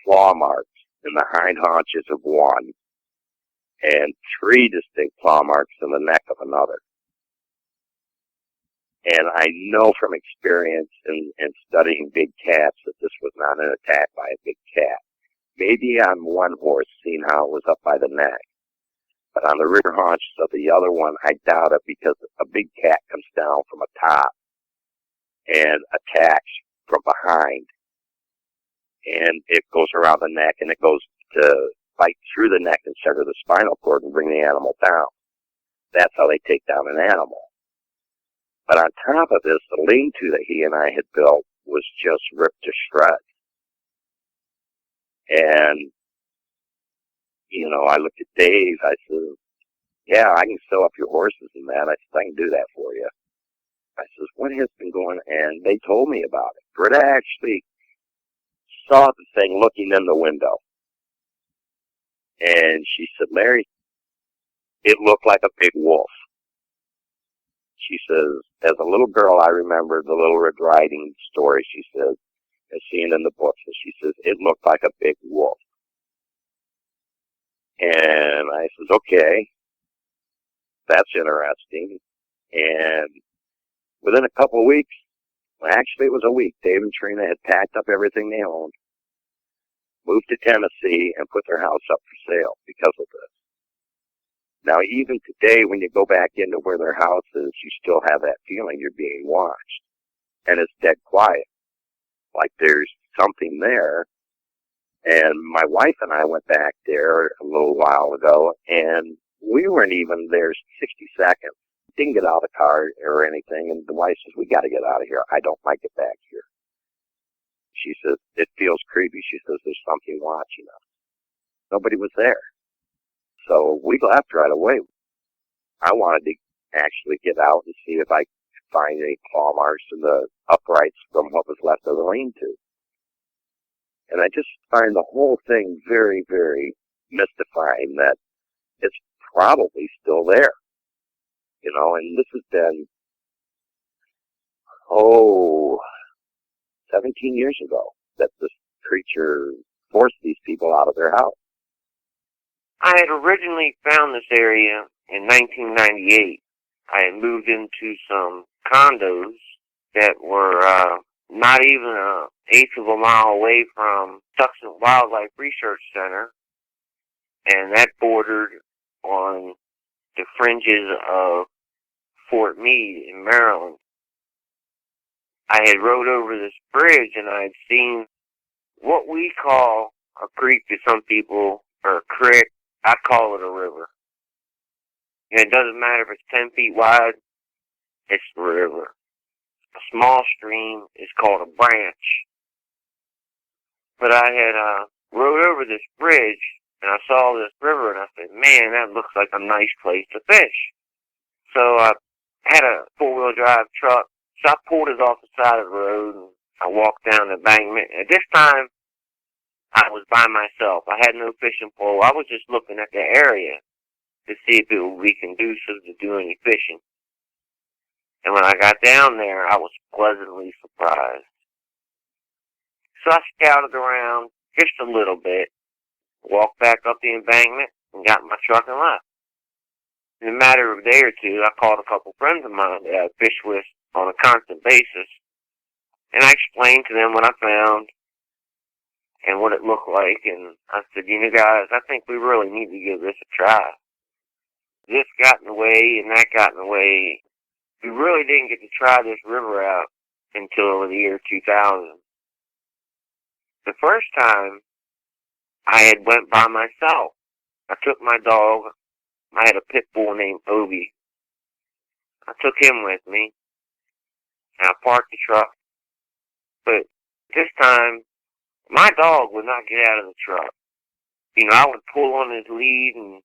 claw marks in the hind haunches of one, and 3 distinct claw marks in the neck of another. And I know from experience in studying big cats that this was not an attack by a big cat. Maybe on one horse, seeing how it was up by the neck. But on the rear haunches of the other one, I doubt it, because a big cat comes down from a top and attacks from behind. And it goes around the neck, and it goes to bite through the neck and sever the spinal cord and bring the animal down. That's how they take down an animal. But on top of this, the lean-to that he and I had built was just ripped to shreds. And, I looked at Dave. I said, yeah, I can sew up your horses and that. I said, I can do that for you. I said, what has been going on? And they told me about it. Britta actually saw the thing looking in the window. And she said, Larry, it looked like a big wolf. She says, as a little girl, I remember the Little Red Riding story, she says, as seen in the books. And she says, it looked like a big wolf. And I says, okay, that's interesting. And within a couple of weeks, actually it was a week, Dave and Trina had packed up everything they owned, moved to Tennessee, and put their house up for sale because of this. Now, even today, when you go back into where their house is, you still have that feeling you're being watched. And it's dead quiet. Like there's something there. And my wife and I went back there a little while ago, and we weren't even there 60 seconds. Didn't get out of the car or anything, and the wife says, we got to get out of here. I don't like it back here. She says, it feels creepy. She says, there's something watching us. Nobody was there. So we left right away. I wanted to actually get out and see if I could find any claw marks in the uprights from what was left of the lean-to. And I just find the whole thing very, very mystifying that it's probably still there. And this has been 17 years ago that this creature forced these people out of their house. I had originally found this area in 1998. I had moved into some condos that were not even an eighth of a mile away from Tucson Wildlife Research Center, and that bordered on the fringes of Fort Meade in Maryland. I had rode over this bridge and I had seen what we call a creek to some people, or a creek. I call it a river. And it doesn't matter if it's 10 feet wide, it's a river. A small stream is called a branch. But I had rode over this bridge and I saw this river and I said, man, that looks like a nice place to fish. So I had a four-wheel drive truck, so I pulled it off the side of the road and I walked down the embankment. At this time, I was by myself. I had no fishing pole. I was just looking at the area to see if it would be conducive to do any fishing. And when I got down there, I was pleasantly surprised. So I scouted around, fished a little bit, walked back up the embankment, and got in my truck and left. In a matter of a day or two, I called a couple friends of mine that I fish with on a constant basis, and I explained to them what I found and what it looked like, and I said, you know, guys, I think we really need to give this a try. This got in the way, and that got in the way. We really didn't get to try this river out until the year 2000. The first time, I had went by myself. I took my dog. I had a pit bull named Obi. I took him with me, and I parked the truck. But this time, my dog would not get out of the truck. You know, I would pull on his lead, and,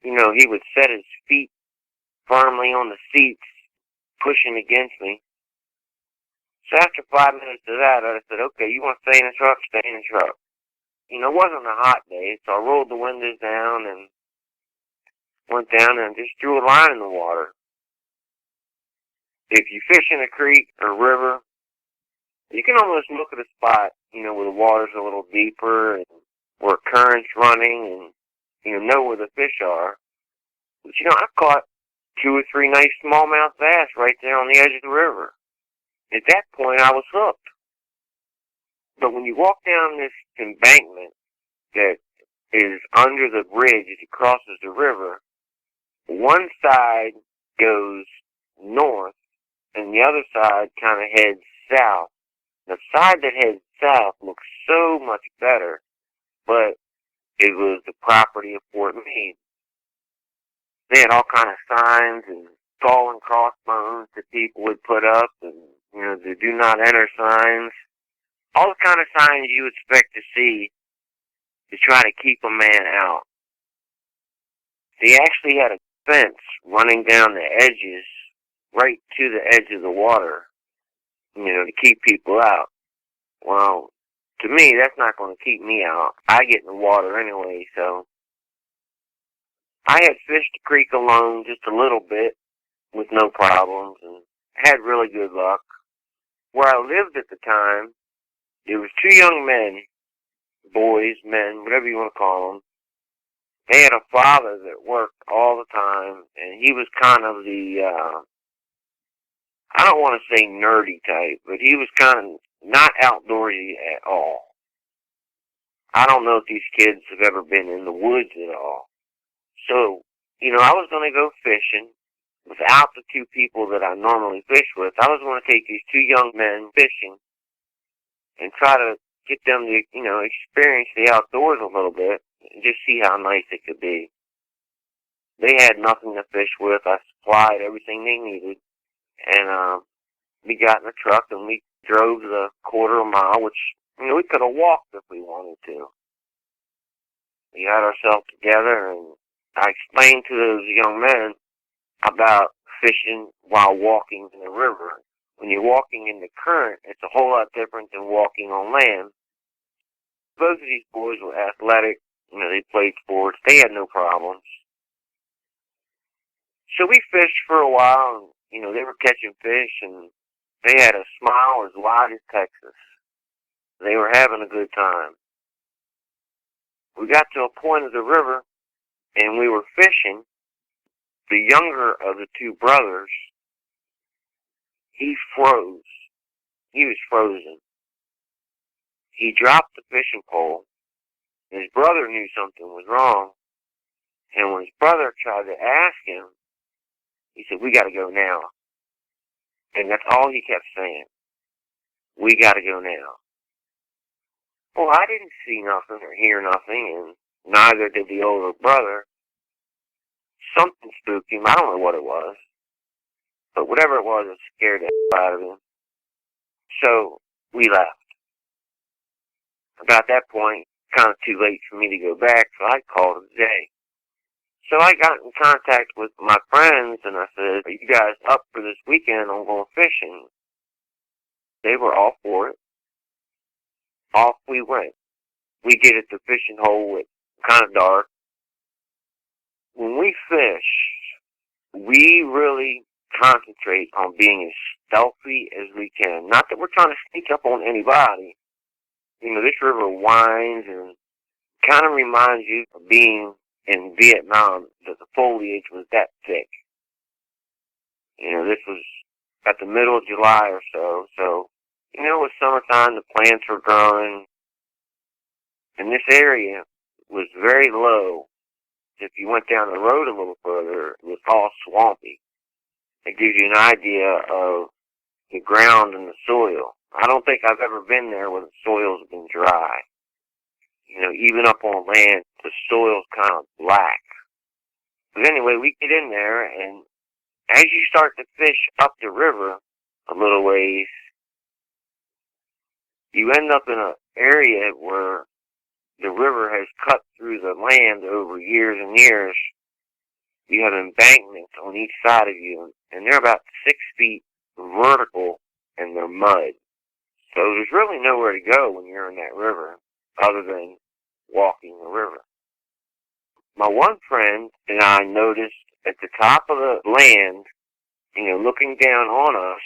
you know, he would set his feet firmly on the seats, pushing against me. So after 5 minutes of that, I said, okay, you want to stay in the truck? Stay in the truck. You know, it wasn't a hot day, so I rolled the windows down and went down and just threw a line in the water. If you fish in a creek or river, you can almost look at a spot, you know, where the water's a little deeper and where current's running and, you know where the fish are. But, you know, I caught 2 or 3 nice smallmouth bass right there on the edge of the river. At that point, I was hooked. But when you walk down this embankment that is under the bridge as it crosses the river, one side goes north and the other side kind of heads south. The side that heads south looks so much better, but it was the property of Fort Meade. They had all kind of signs and skull and crossbones that people would put up, and, you know, the do not enter signs. All the kind of signs you expect to see to try to keep a man out. They actually had a fence running down the edges, right to the edge of the water, you know, to keep people out. Well, to me, that's not going to keep me out. I get in the water anyway, so I had fished the creek alone just a little bit with no problems and had really good luck. Where I lived at the time, there was 2 young men, boys, men, whatever you want to call them. They had a father that worked all the time, and he was kind of the, I don't want to say nerdy type, but he was kind of not outdoorsy at all. I don't know if these kids have ever been in the woods at all. So, you know, I was going to go fishing without the 2 people that I normally fish with. I was going to take these 2 young men fishing and try to get them to, you know, experience the outdoors a little bit and just see how nice it could be. They had nothing to fish with. I supplied everything they needed. And we got in the truck and we drove the quarter of a mile, which, you know, we could have walked if we wanted to. We got ourselves together and I explained to those young men about fishing while walking in the river. When you're walking in the current, it's a whole lot different than walking on land. Both of these boys were athletic. You know, they played sports. They had no problems. So we fished for a while, and, you know, they were catching fish, and They had a smile as wide as Texas. They were having a good time. We got to a point of the river, and we were fishing. The younger of the two brothers, he froze. He was frozen. He dropped the fishing pole. His brother knew something was wrong, and when his brother tried to ask him, he said, "We got to go now." And that's all he kept saying. "We got to go now." Well, I didn't see nothing or hear nothing, and neither did the older brother. Something spooked him. I don't know what it was. But whatever it was, it scared the hell out of him. So we left. About that point, kind of too late for me to go back, so I called it a day. So I got in contact with my friends, and I said, "Are you guys up for this weekend? I'm going fishing." They were all for it. Off we went. We get at the fishing hole. It's kind of dark. When we fish, we really concentrate on being as stealthy as we can. Not that we're trying to sneak up on anybody. You know, this river winds and kind of reminds you of being in Vietnam, that the foliage was that thick. You know, this was at the middle of July or so, so, you know, it was summertime, the plants were growing, and this area was very low. If you went down the road a little further, it was all swampy. It gives you an idea of the ground and the soil. I don't think I've ever been there where the soil's been dry. You know, even up on land, the soil's kind of black. But anyway, we get in there, and as you start to fish up the river a little ways, you end up in an area where the river has cut through the land over years and years. You have embankments on each side of you, and they're about 6 feet vertical, and they're mud. So there's really nowhere to go when you're in that river other than walking the river. My one friend and I noticed at the top of the land, you know, looking down on us,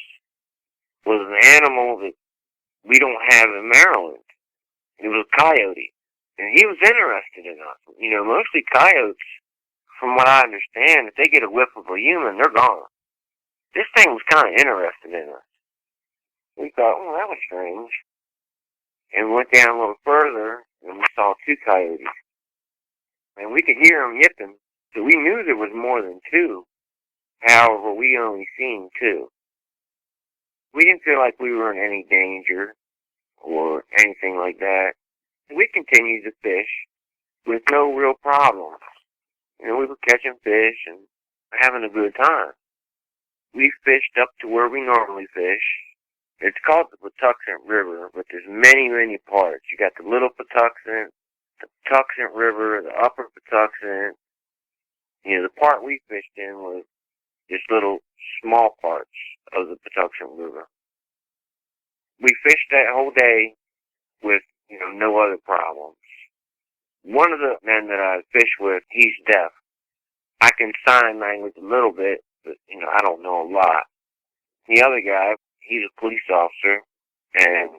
was an animal that we don't have in Maryland. It was a coyote. And he was interested in us. You know, mostly coyotes, from what I understand, if they get a whiff of a human, they're gone. This thing was kind of interested in us. We thought, oh, that was strange. And we went down a little further, and we saw 2 coyotes. And we could hear them yipping, so we knew there was more than 2. However, we only seen 2. We didn't feel like we were in any danger or anything like that. We continued to fish with no real problems. You know, we were catching fish and having a good time. We fished up to where we normally fish. It's called the Patuxent River, but there's many, many parts. You got the Little Patuxent, the Patuxent River, the Upper Patuxent. You know, the part we fished in was just little small parts of the Patuxent River. We fished that whole day with, you know, no other problems. One of the men that I fish with, he's deaf. I can sign language a little bit, but, you know, I don't know a lot. The other guy, he's a police officer, and,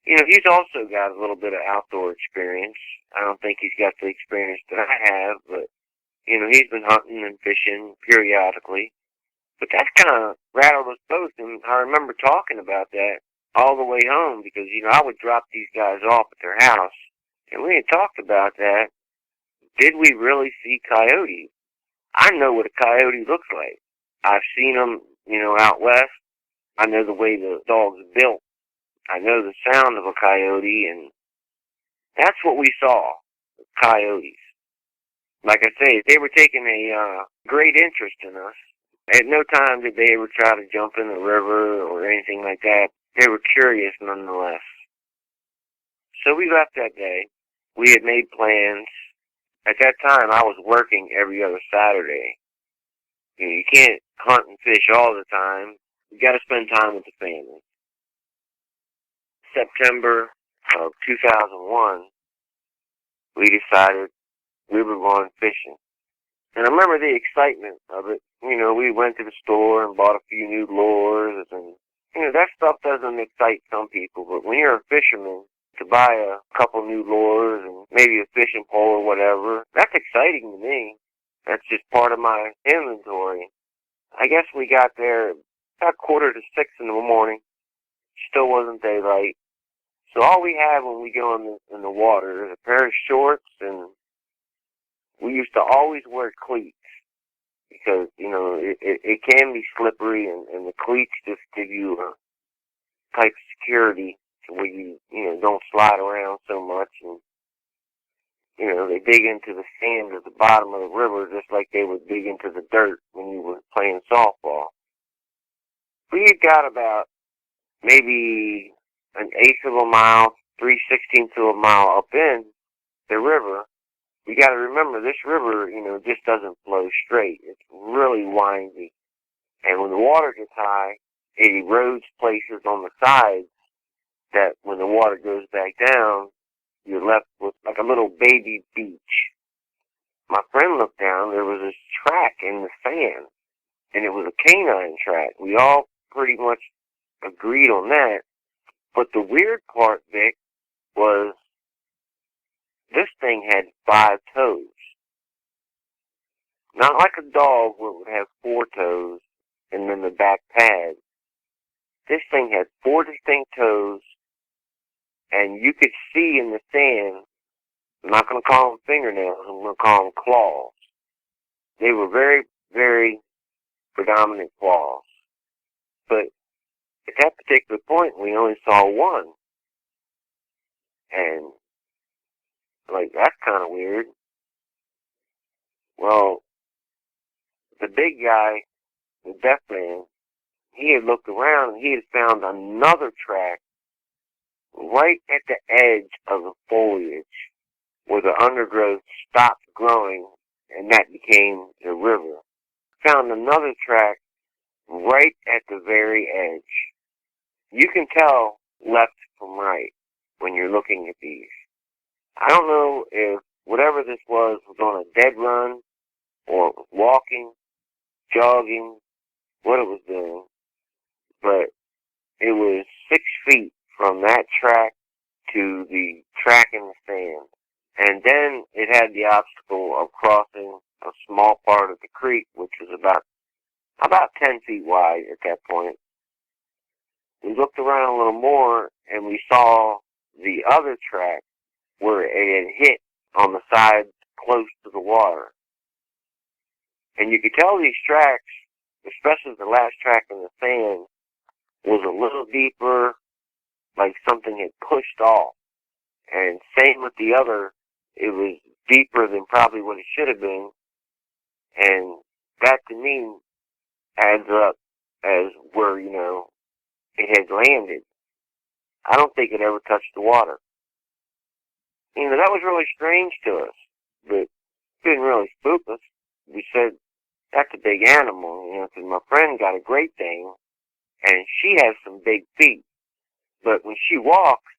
you know, he's also got a little bit of outdoor experience. I don't think he's got the experience that I have, but, you know, he's been hunting and fishing periodically. But that kind of rattled us both, and I remember talking about that all the way home, because, you know, I would drop these guys off at their house, and we had talked about that. Did we really see coyotes? I know what a coyote looks like. I've seen them, you know, out west. I know the way the dog's built. I know the sound of a coyote, and that's what we saw, coyotes. Like I say, they were taking a great interest in us. At no time did they ever try to jump in the river or anything like that. They were curious nonetheless. So we left that day. We had made plans. At that time, I was working every other Saturday. You know, you can't hunt and fish all the time. You got to spend time with the family. September of 2001, we decided we were going fishing. And I remember the excitement of it. You know, we went to the store and bought a few new lures and That stuff doesn't excite some people, but when you're a fisherman, to buy a couple new lures and maybe a fishing pole or whatever, that's exciting to me. That's just part of my inventory. I guess we got there about 5:45 in the morning. Still wasn't daylight. So all we have when we go in the water is a pair of shorts, and we used to always wear cleats because, it can be slippery, and the cleats just give you a type of security to where you don't slide around so much, and, they dig into the sand at the bottom of the river just like they would dig into the dirt when you were playing softball. We had got about maybe an eighth of a mile, 3/16 of a mile up in the river. You got to remember, this river, just doesn't flow straight. It's really windy. And when the water gets high, it erodes places on the sides that when the water goes back down, you're left with like a little baby beach. My friend looked down, there was this track in the sand, and it was a canine track. We all pretty much agreed on that. But the weird part, Vic, was this thing had 5 toes. Not like a dog where it would have 4 toes and then the back pad. This thing had 4 distinct toes, and you could see in the sand, I'm not going to call them fingernails, I'm going to call them claws. They were very, very predominant claws. But at that particular point, we only saw one. And, that's kind of weird. Well, the big guy, the deaf man, he had looked around and he had found another track right at the edge of the foliage where the undergrowth stopped growing, and that became the river. Found another track right at the very edge. You can tell left from right when you're looking at these. I don't know if whatever this was on a dead run or walking, jogging, what it was doing, but it was 6 feet from that track to the track in the sand. And then it had the obstacle of crossing a small part of the creek, which was about 10 feet wide at that point. We looked around a little more, and we saw the other track where it had hit on the side close to the water. And you could tell these tracks, especially the last track in the sand, was a little deeper, like something had pushed off. And same with the other, it was deeper than probably what it should have been. And that to me adds up as where, it had landed. I don't think it ever touched the water. That was really strange to us, but it didn't really spook us. We said, that's a big animal, because my friend got a Great Dane, and she has some big feet. But when she walks,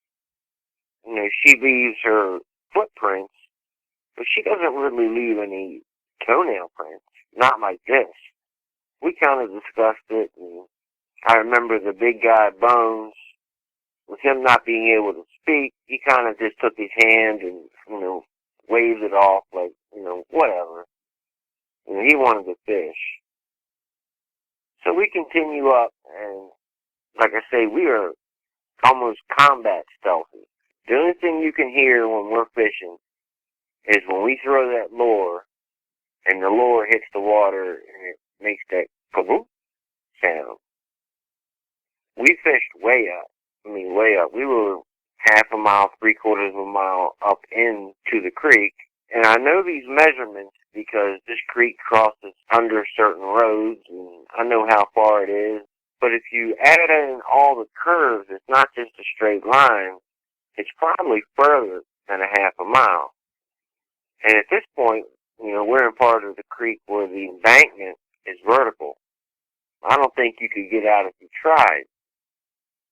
she leaves her footprints, but she doesn't really leave any toenail prints. Not like this. We kind of discussed it, and I remember the big guy, Bones, with him not being able to speak, he kind of just took his hand and, waved it off like, whatever. He wanted to fish. So we continue up, and like I say, we are almost combat stealthy. The only thing you can hear when we're fishing is when we throw that lure, and the lure hits the water, and it makes that kaboom sound. We fished way up. Way up. We were half a mile, 3/4 of a mile up into the creek. And I know these measurements because this creek crosses under certain roads, and I know how far it is. But if you add in all the curves, it's not just a straight line. It's probably further than a half a mile. And at this point, we're in part of the creek where the embankment is vertical. I don't think you could get out if you tried.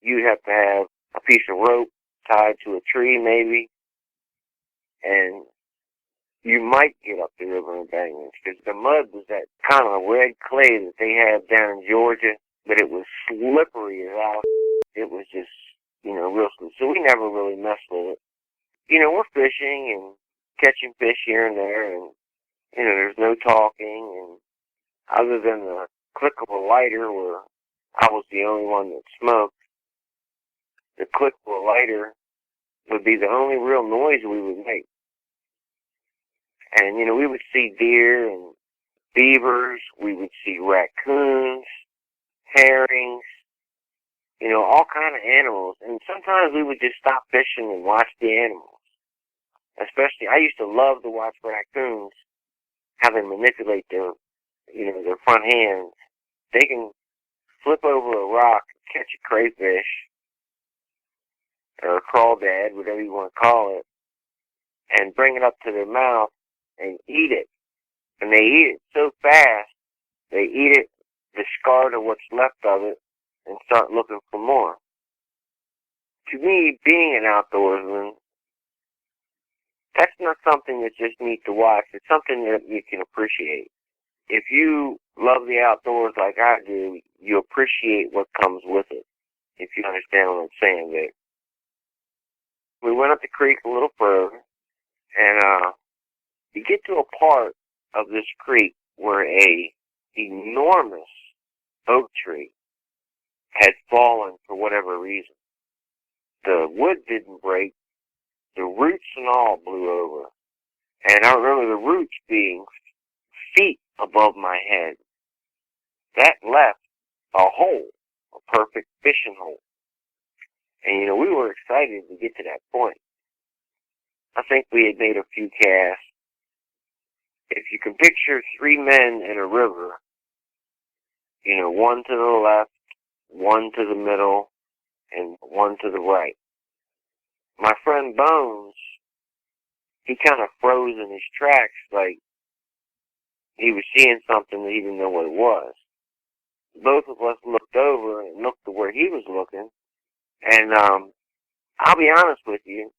You'd have to have a piece of rope tied to a tree, maybe, and you might get up the river embankments, because the mud was that kind of red clay that they have down in Georgia. but it was slippery as hell. It was just, real smooth. So we never really messed with it. We're fishing and catching fish here and there, and, there's no talking, and other than the click of a lighter where I was the only one that smoked, the click of a lighter would be the only real noise we would make. And, we would see deer and beavers, we would see raccoons, herrings, all kind of animals. And sometimes we would just stop fishing and watch the animals. Especially, I used to love to watch raccoons, how they manipulate their front hands. They can flip over a rock, catch a crayfish, or a crawdad, whatever you want to call it, and bring it up to their mouth and eat it. And they eat it so fast, they eat it, discard of what's left of it, and start looking for more. To me, being an outdoorsman, that's not something that's just neat to watch. It's something that you can appreciate. If you love the outdoors like I do, you appreciate what comes with it, if you understand what I'm saying there. We went up the creek a little further, and you get to a part of this creek where a enormous oak tree had fallen for whatever reason. The wood didn't break, the roots and all blew over. And I remember the roots being feet above my head. That left a hole, a perfect fishing hole. And, we were excited to get to that point. I think we had made a few casts. If you can picture three men in a river, one to the left, one to the middle, and one to the right. My friend Bones, he kind of froze in his tracks like he was seeing something that he didn't know what it was. Both of us looked over and looked to where he was looking, and I'll be honest with you,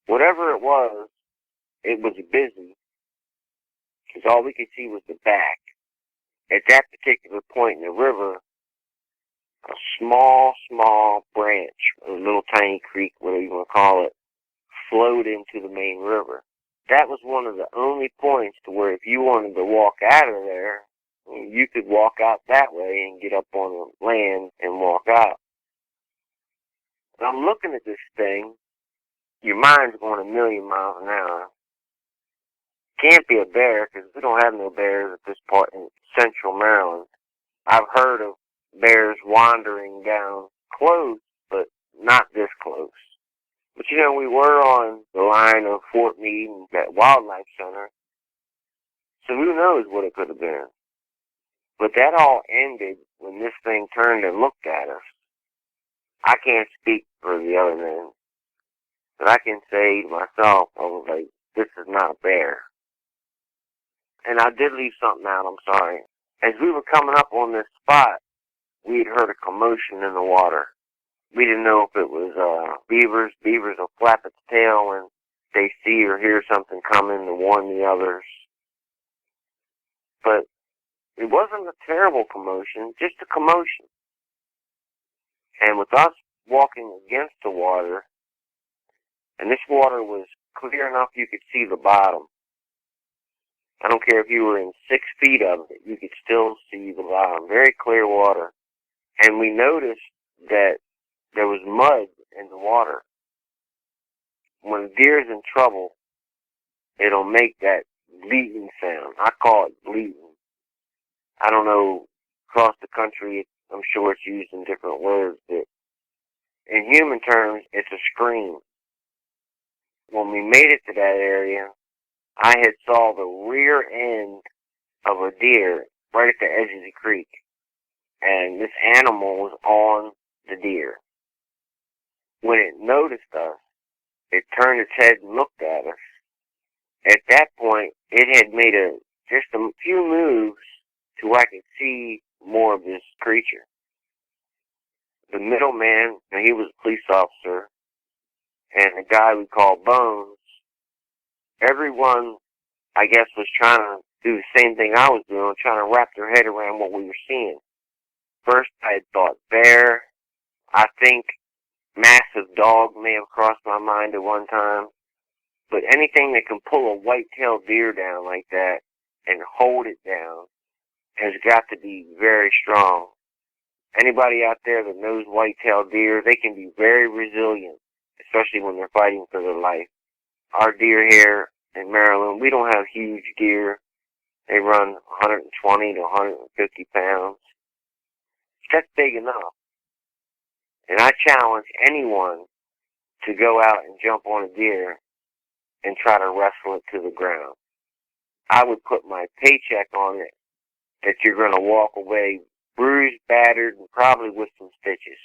whatever it was busy, because all we could see was the back. At that particular point in the river, a small branch, a little tiny creek, whatever you want to call it, flowed into the main river. That was one of the only points to where if you wanted to walk out of there, you could walk out that way and get up on the land and walk out. And I'm looking at this thing, your mind's going a million miles an hour. Can't be a bear, because we don't have no bears at this part in central Maryland. I've heard of bears wandering down close, but not this close. But we were on the line of Fort Meade and that wildlife center, so who knows what it could have been. But that all ended when this thing turned and looked at us. I can't speak for the other men, but I can say myself, I was like, this is not a bear. And I did leave something out, I'm sorry. As we were coming up on this spot, we had heard a commotion in the water. We didn't know if it was beavers. Beavers will flap its tail when they see or hear something coming to warn the others. But it wasn't a terrible commotion, just a commotion. And with us walking against the water, and this water was clear enough you could see the bottom. I don't care if you were in 6 feet of it, you could still see the bottom. Very clear water. And we noticed that there was mud in the water. When a deer's in trouble, it'll make that bleating sound. I call it bleating. I don't know, across the country, I'm sure it's used in different words, but in human terms, it's a scream. When we made it to that area, I had saw the rear end of a deer right at the edge of the creek. And this animal was on the deer. When it noticed us, it turned its head and looked at us. At that point, it had made just a few moves to where I could see more of this creature. The middleman, he was a police officer, and the guy we call Bones, everyone, I guess, was trying to do the same thing I was doing, trying to wrap their head around what we were seeing. First I had thought bear. I think massive dog may have crossed my mind at one time. But anything that can pull a white-tailed deer down like that and hold it down has got to be very strong. Anybody out there that knows white-tailed deer, they can be very resilient, especially when they're fighting for their life. Our deer here in Maryland, we don't have huge deer. They run 120 to 150 pounds. That's big enough. And I challenge anyone to go out and jump on a deer and try to wrestle it to the ground. I would put my paycheck on it that you're going to walk away bruised, battered, and probably with some stitches.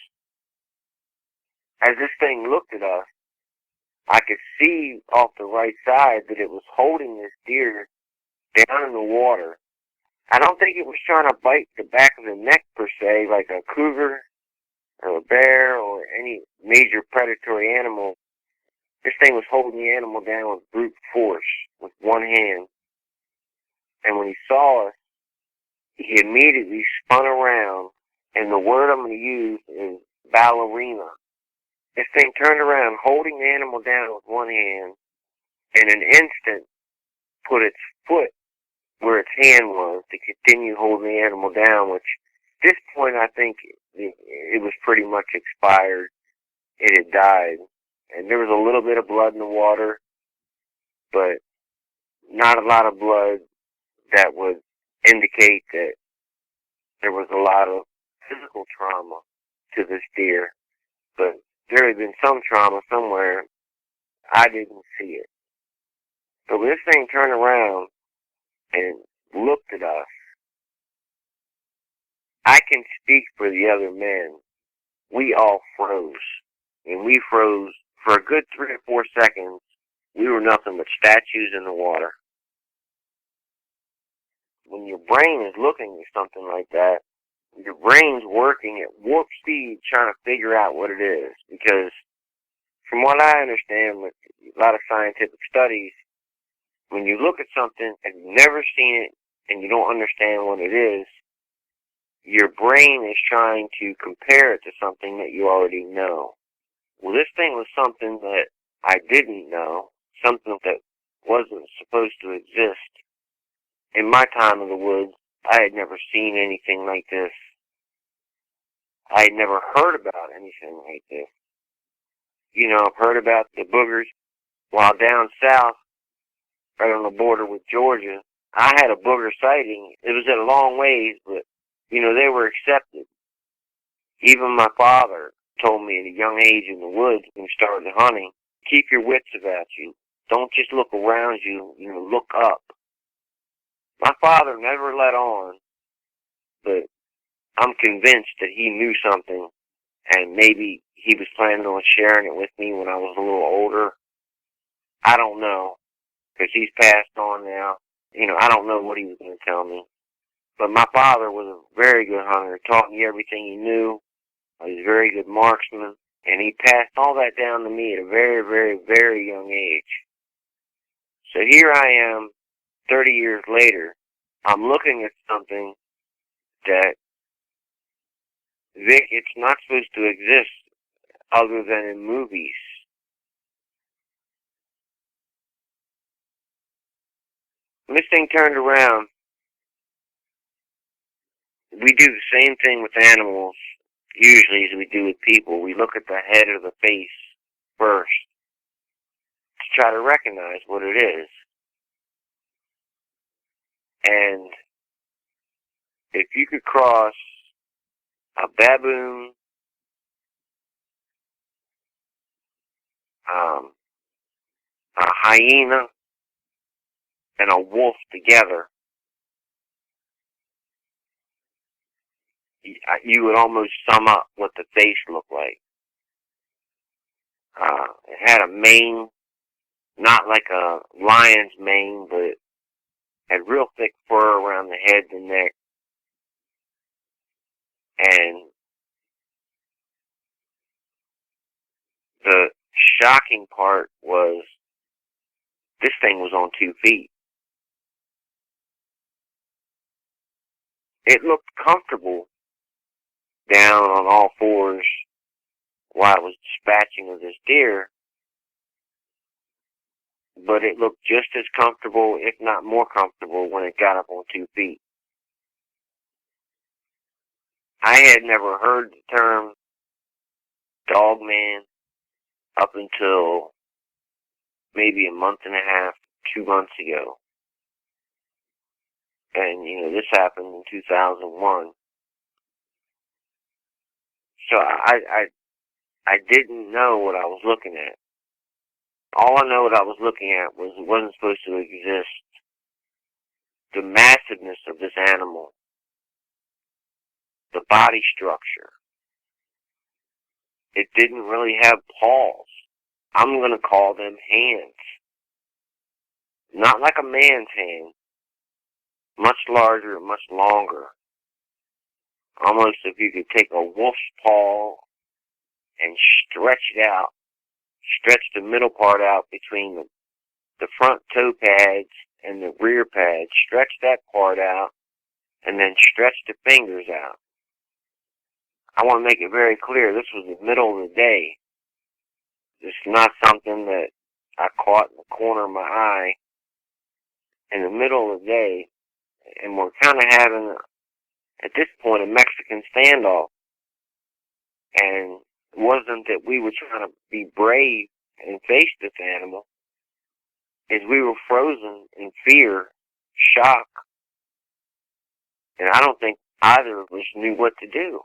As this thing looked at us, I could see off the right side that it was holding this deer down in the water. I don't think it was trying to bite the back of the neck per se, like a cougar or a bear or any major predatory animal. This thing was holding the animal down with brute force, with one hand. And when he saw us, he immediately spun around, and the word I'm going to use is ballerina. This thing turned around, holding the animal down with one hand, in an instant put its foot where its hand was to continue holding the animal down, which at this point I think it was pretty much expired. It had died. And there was a little bit of blood in the water, but not a lot of blood that would indicate that there was a lot of physical trauma to this deer. But there had been some trauma somewhere. I didn't see it. So when this thing turned around and looked at us, I can speak for the other men. We all froze. And we froze for a good 3 or 4 seconds. We were nothing but statues in the water. When your brain is looking at something like that, your brain's working at warp speed trying to figure out what it is. Because from what I understand with a lot of scientific studies, when you look at something and you've never seen it and you don't understand what it is, your brain is trying to compare it to something that you already know. Well, this thing was something that I didn't know, something that wasn't supposed to exist. In my time in the woods, I had never seen anything like this. I had never heard about anything like this. You know, I've heard about the boogers. While down south, right on the border with Georgia, I had a booger sighting. It was at a long ways, but, you know, they were accepted. Even my father told me at a young age in the woods when we started hunting, keep your wits about you. Don't just look around you, you know, look up. My father never let on, but I'm convinced that he knew something, and maybe he was planning on sharing it with me when I was a little older. I don't know, because he's passed on now. You know, I don't know what he was going to tell me. But my father was a very good hunter, taught me everything he knew. He was a very good marksman, and he passed all that down to me at a very, very, very young age. So here I am, 30 years later. I'm looking at something that, Vic, it's not supposed to exist other than in movies. When this thing turned around, we do the same thing with animals, usually, as we do with people. We look at the head or the face first to try to recognize what it is. And if you could cross a baboon, a hyena, and a wolf together, you would almost sum up what the face looked like. It had a mane, not like a lion's mane, but had real thick fur around the head and neck. And the shocking part was this thing was on 2 feet. It looked comfortable down on all fours while I was dispatching of this deer, but it looked just as comfortable, if not more comfortable, when it got up on 2 feet. I had never heard the term Dogman up until maybe a month and a half, 2 months ago. And, this happened in 2001. So I didn't know what I was looking at. All I know what I was looking at was it wasn't supposed to exist. The massiveness of this animal, the body structure. It didn't really have paws. I'm going to call them hands. Not like a man's hand. Much larger, much longer. Almost if you could take a wolf's paw and stretch it out. Stretch the middle part out between the front toe pads and the rear pads. Stretch that part out and then stretch the fingers out. I want to make it very clear, this was the middle of the day. This is not something that I caught in the corner of my eye in the middle of the day, and we're kind of having, at this point, a Mexican standoff. And it wasn't that we were trying to be brave and face this animal, as we were frozen in fear, shock, and I don't think either of us knew what to do.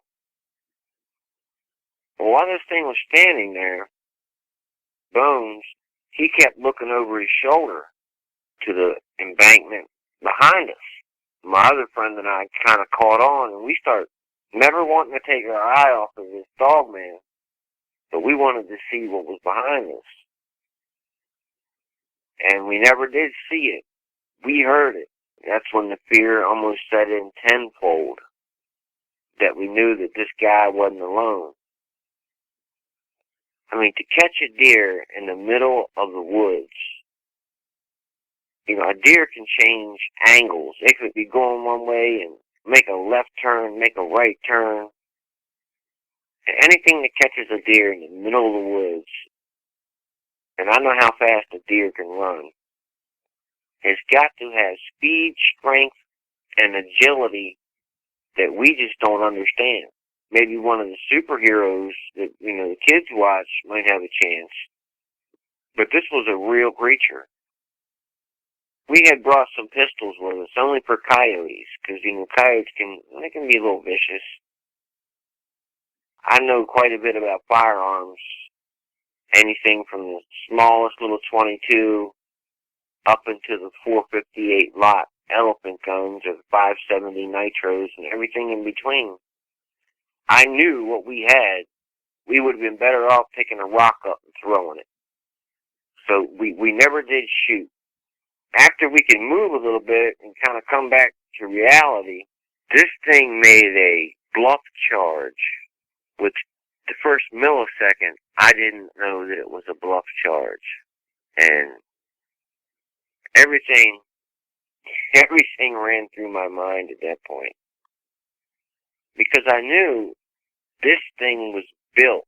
Well, while this thing was standing there, Bones, he kept looking over his shoulder to the embankment behind us. My other friend and I kind of caught on, and we started never wanting to take our eye off of this Dogman, but we wanted to see what was behind us. And we never did see it. We heard it. That's when the fear almost set in tenfold, that we knew that this guy wasn't alone. I mean, to catch a deer in the middle of the woods, a deer can change angles. It could be going one way and make a left turn, make a right turn. And anything that catches a deer in the middle of the woods, and I know how fast a deer can run, has got to have speed, strength, and agility that we just don't understand. Maybe one of the superheroes that, the kids watch might have a chance. But this was a real creature. We had brought some pistols with us, only for coyotes, because, coyotes can be a little vicious. I know quite a bit about firearms. Anything from the smallest little .22 up into the .458 lot elephant guns or the .570 nitros and everything in between. I knew what we had. We would have been better off picking a rock up and throwing it. So we never did shoot. After we could move a little bit and kind of come back to reality, this thing made a bluff charge. With the first millisecond, I didn't know that it was a bluff charge. And everything ran through my mind at that point. Because I knew this thing was built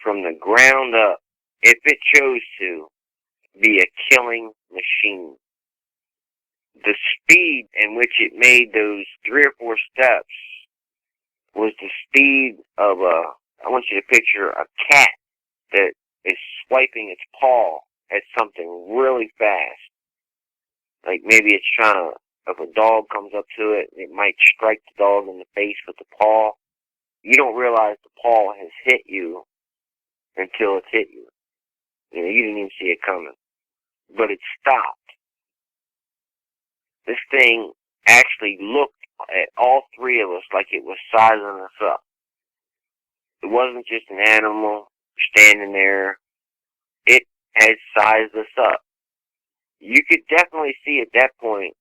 from the ground up, if it chose to, be a killing machine. The speed in which it made those 3 or 4 steps was the speed of I want you to picture a cat that is swiping its paw at something really fast. Like maybe it's trying to, if a dog comes up to it, it might strike the dog in the face with the paw. You don't realize the paw has hit you until it's hit you. You didn't even see it coming. But it stopped. This thing actually looked at all 3 of us like it was sizing us up. It wasn't just an animal standing there. It had sized us up. You could definitely see at that point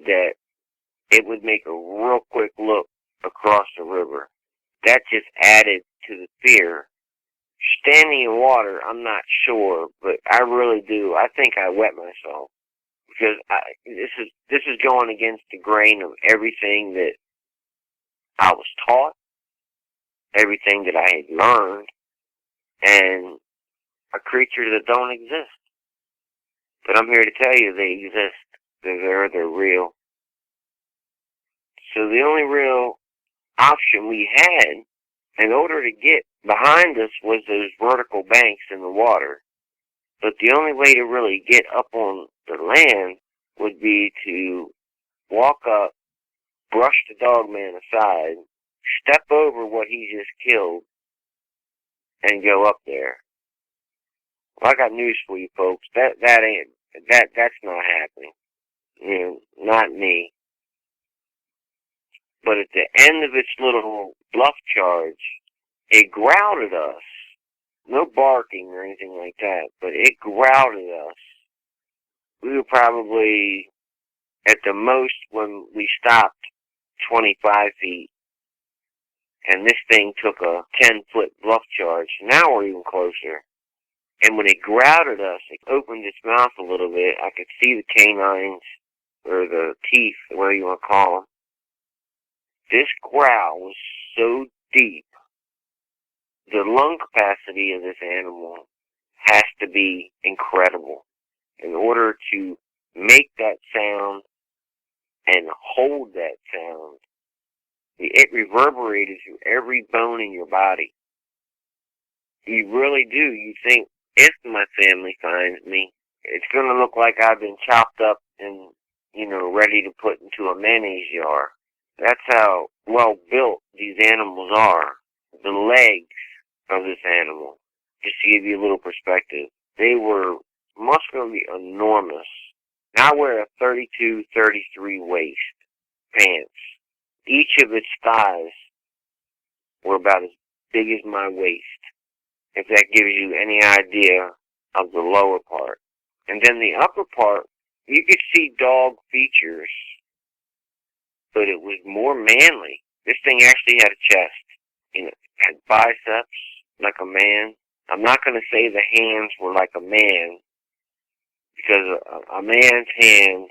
that it would make a real quick look across the river. That just added to the fear. Standing in water, I'm not sure, but I really do. I think I wet myself. Because this is going against the grain of everything that I was taught, everything that I had learned, and a creature that don't exist. But I'm here to tell you they exist. They're real. So the only real option we had in order to get behind us was those vertical banks in the water. But the only way to really get up on the land would be to walk up, brush the Dogman aside, step over what he just killed, and go up there. Well, I got news for you folks. That's not happening. Not me. But at the end of its little bluff charge, it growled at us. No barking or anything like that, but it growled at us. We were probably, at the most, when we stopped, 25 feet. And this thing took a 10-foot bluff charge. Now we're even closer. And when it growled at us, it opened its mouth a little bit. I could see the canines, or the teeth, whatever you want to call them. This growl was so deep. The lung capacity of this animal has to be incredible. In order to make that sound and hold that sound, it reverberated through every bone in your body. You really do. You think, if my family finds me, it's going to look like I've been chopped up and, ready to put into a mayonnaise jar. That's how well built these animals are. The legs of this animal, just to give you a little perspective, they were muscularly enormous. Now I wear a 32, 33 waist pants. Each of its thighs were about as big as my waist, if that gives you any idea of the lower part. And then the upper part, you could see dog features, but it was more manly. This thing actually had a chest. It had biceps like a man. I'm not going to say the hands were like a man, because a man's hand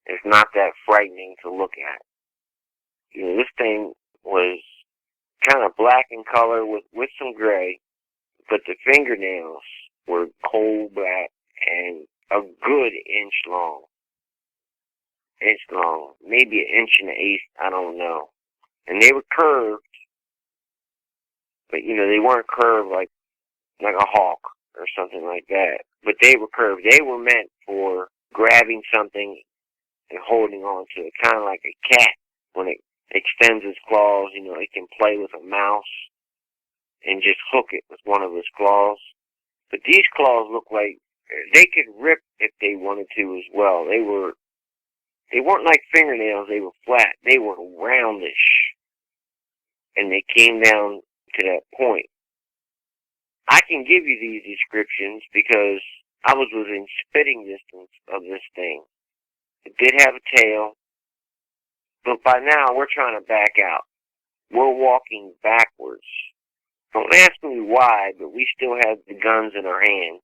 is not that frightening to look at. This thing was kind of black in color with some gray, but the fingernails were coal black and a good inch long. Maybe an inch and an eighth, I don't know. And they were curved, but they weren't curved like a hawk or something like that. But they were curved. They were meant for grabbing something and holding on to it, kind of like a cat. When it extends its claws, it can play with a mouse and just hook it with one of its claws. But these claws look like they could rip if they wanted to as well. They weren't like fingernails. They were flat. They were roundish. And they came down to that point. I can give you these descriptions because I was within spitting distance of this thing. It did have a tail, but by now we're trying to back out. We're walking backwards. Don't ask me why, but we still had the guns in our hand.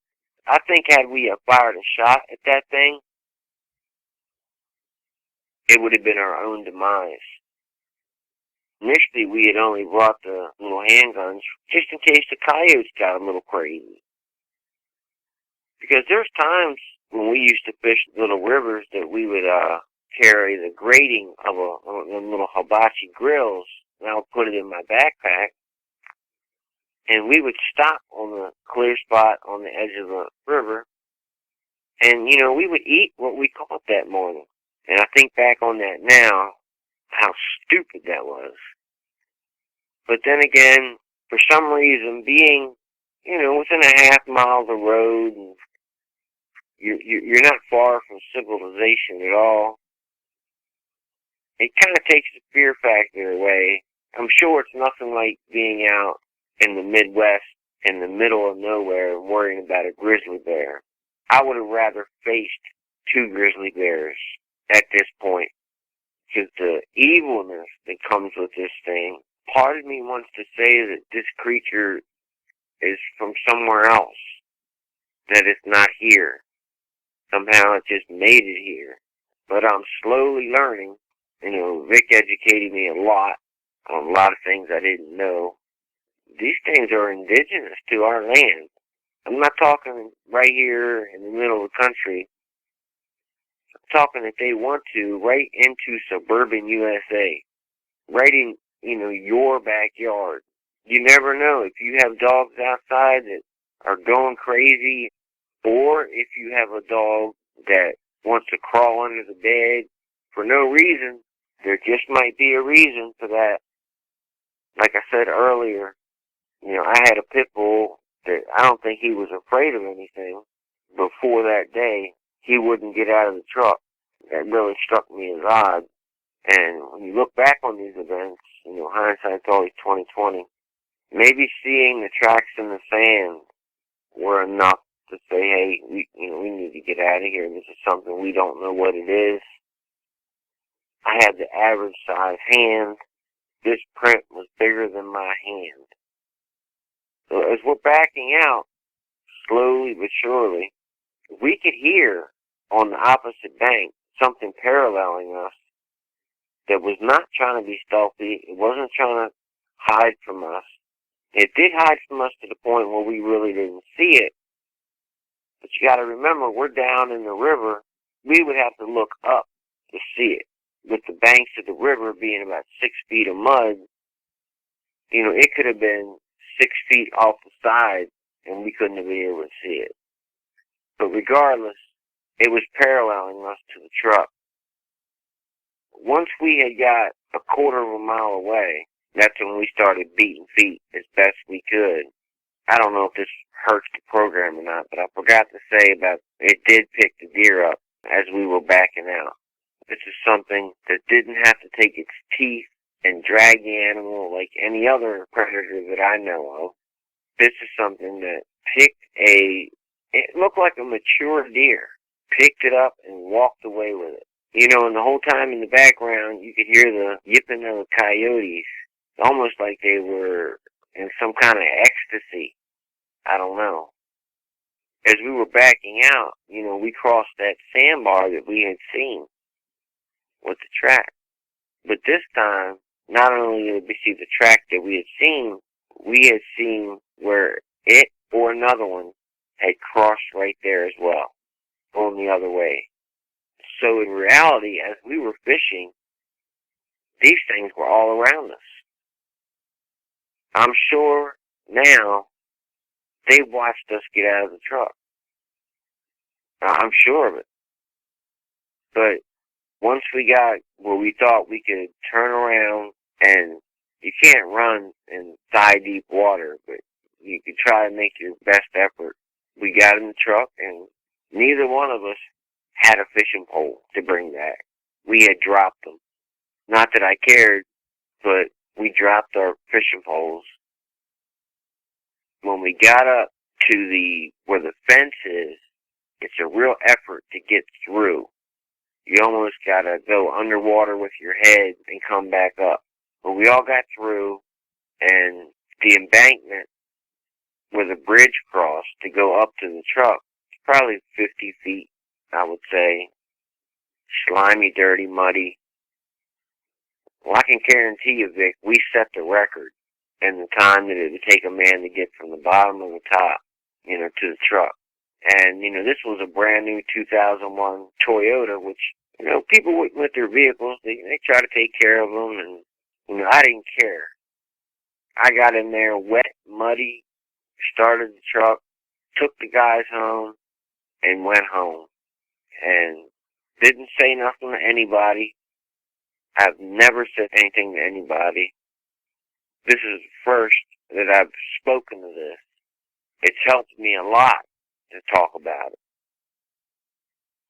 I think had we fired a shot at that thing, it would have been our own demise. Initially, we had only brought the little handguns just in case the coyotes got a little crazy. Because there's times when we used to fish little rivers that we would carry the grating of a little hibachi grills, and I would put it in my backpack, and we would stop on the clear spot on the edge of the river, and, we would eat what we caught that morning. And I think back on that now, how stupid that was. But then again, for some reason, being, within a half mile of the road, and you're not far from civilization at all, it kind of takes the fear factor away. I'm sure it's nothing like being out in the Midwest, in the middle of nowhere, and worrying about a grizzly bear. I would have rather faced 2 grizzly bears at this point, because the evilness that comes with this thing, part of me wants to say that this creature is from somewhere else, that it's not here. Somehow it just made it here. But I'm slowly learning. Vic educated me a lot on a lot of things I didn't know. these things are indigenous to our land. I'm not talking right here in the middle of the country. I'm talking that they want to right into suburban USA, right in, your backyard. You never know if you have dogs outside that are going crazy, or if you have a dog that wants to crawl under the bed for no reason. There just might be a reason for that. Like I said earlier, I had a pit bull that I don't think he was afraid of anything. Before that day, he wouldn't get out of the truck. That really struck me as odd. And when you look back on these events, hindsight's always 20/20. Maybe seeing the tracks in the sand were enough to say, hey, we need to get out of here. This is something we don't know what it is. I had the average size hand. This print was bigger than my hand. So as we're backing out, slowly but surely, we could hear on the opposite bank something paralleling us that was not trying to be stealthy. It wasn't trying to hide from us. It did hide from us to the point where we really didn't see it. But you got to remember, we're down in the river. We would have to look up to see it. With the banks of the river being about 6 feet of mud, it could have been 6 feet off the side and we couldn't have been able to see it. But regardless, it was paralleling us to the truck. Once we had got a quarter of a mile away, that's when we started beating feet as best we could. I don't know if this hurts the program or not, but I forgot to say about it did pick the deer up as we were backing out. This is something that didn't have to take its teeth and drag the animal like any other predator that I know of. This is something that it looked like a mature deer, picked it up and walked away with it. And the whole time in the background, you could hear the yipping of the coyotes, almost like they were in some kind of ecstasy. I don't know. As we were backing out, we crossed that sandbar that we had seen with the track. But this time, not only did we see the track that we had seen where it or another one had crossed right there as well, going the other way. So in reality, as we were fishing, these things were all around us. I'm sure now they watched us get out of the truck. I'm sure of it. But once we got where we thought we could turn around, and you can't run in thigh-deep water, but you could try to make your best effort. We got in the truck, and neither one of us had a fishing pole to bring back. We had dropped them. Not that I cared, but we dropped our fishing poles. When we got up to where the fence is, it's a real effort to get through. You almost gotta go underwater with your head and come back up. But we all got through, and the embankment where the bridge crossed to go up to the truck, it's probably 50 feet, I would say. Slimy, dirty, muddy. Well, I can guarantee you, Vic, we set the record in the time that it would take a man to get from the bottom of the top, to the truck. And, this was a brand new 2001 Toyota, which, people with their vehicles, they try to take care of them, and, I didn't care. I got in there wet, muddy, started the truck, took the guys home, and went home. And didn't say nothing to anybody. I've never said anything to anybody. This is the first that I've spoken to this. It's helped me a lot to talk about it.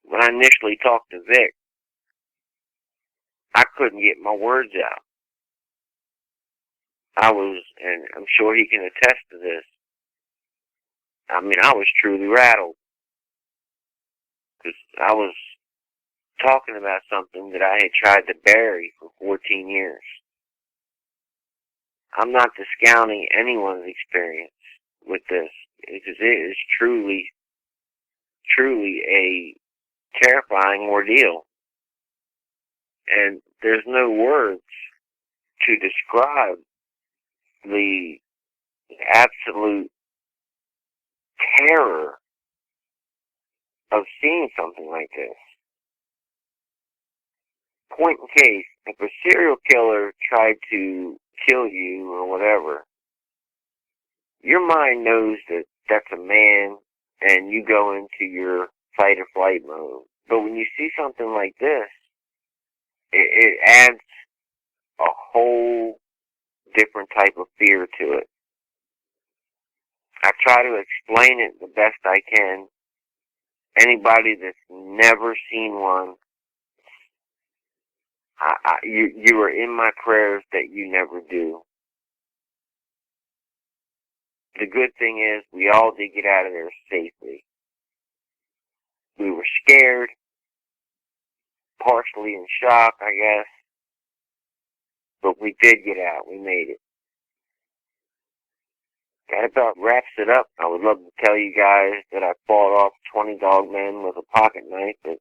When I initially talked to Vic, I couldn't get my words out. And I'm sure he can attest to this, I was truly rattled. Because I was talking about something that I had tried to bury for 14 years. I'm not discounting anyone's experience with this, because it is truly a terrifying ordeal. And there's no words to describe the absolute terror of seeing something like this. Point in case, if a serial killer tried to kill you or whatever, your mind knows that that's a man and you go into your fight or flight mode. But when you see something like this, it adds a whole different type of fear to it. I try to explain it the best I can. Anybody that's never seen one, you are in my prayers that you never do. The good thing is we all did get out of there safely. We were scared, partially in shock, I guess, but we did get out. We made it. That about wraps it up. I would love to tell you guys that I fought off 20 dogmen with a pocket knife, but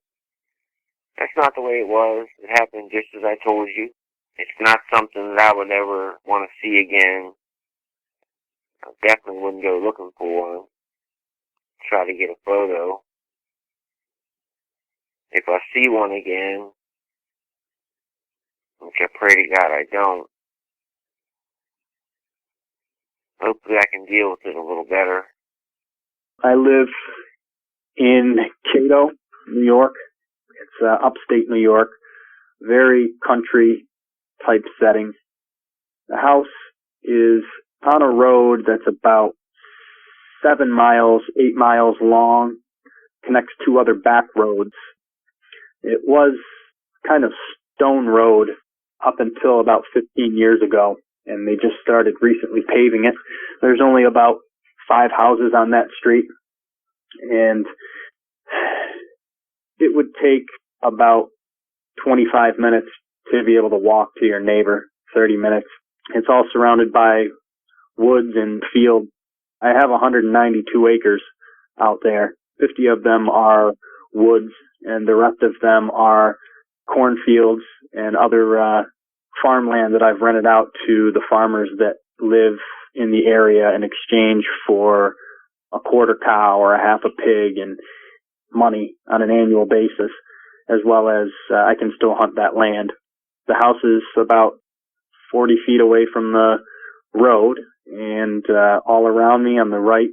that's not the way it was. It happened just as I told you. It's not something that I would ever want to see again. I definitely wouldn't go looking for one. Try to get a photo. If I see one again, which I pray to God I don't, hopefully I can deal with it a little better. I live in Cato, New York. It's upstate New York. Very country type setting. The house is on a road that's about 8 miles long, connects 2 other back roads. It was kind of stone road up until about 15 years ago, and they just started recently paving it. There's only about 5 houses on that street, and it would take about 25 minutes to be able to walk to your neighbor, 30 minutes. It's all surrounded by woods and fields. I have 192 acres out there. 50 of them are woods, and the rest of them are cornfields and other farmland that I've rented out to the farmers that live in the area in exchange for a quarter cow or a half a pig and money on an annual basis, as well as I can still hunt that land. The house is about 40 feet away from the road, and all around me on the right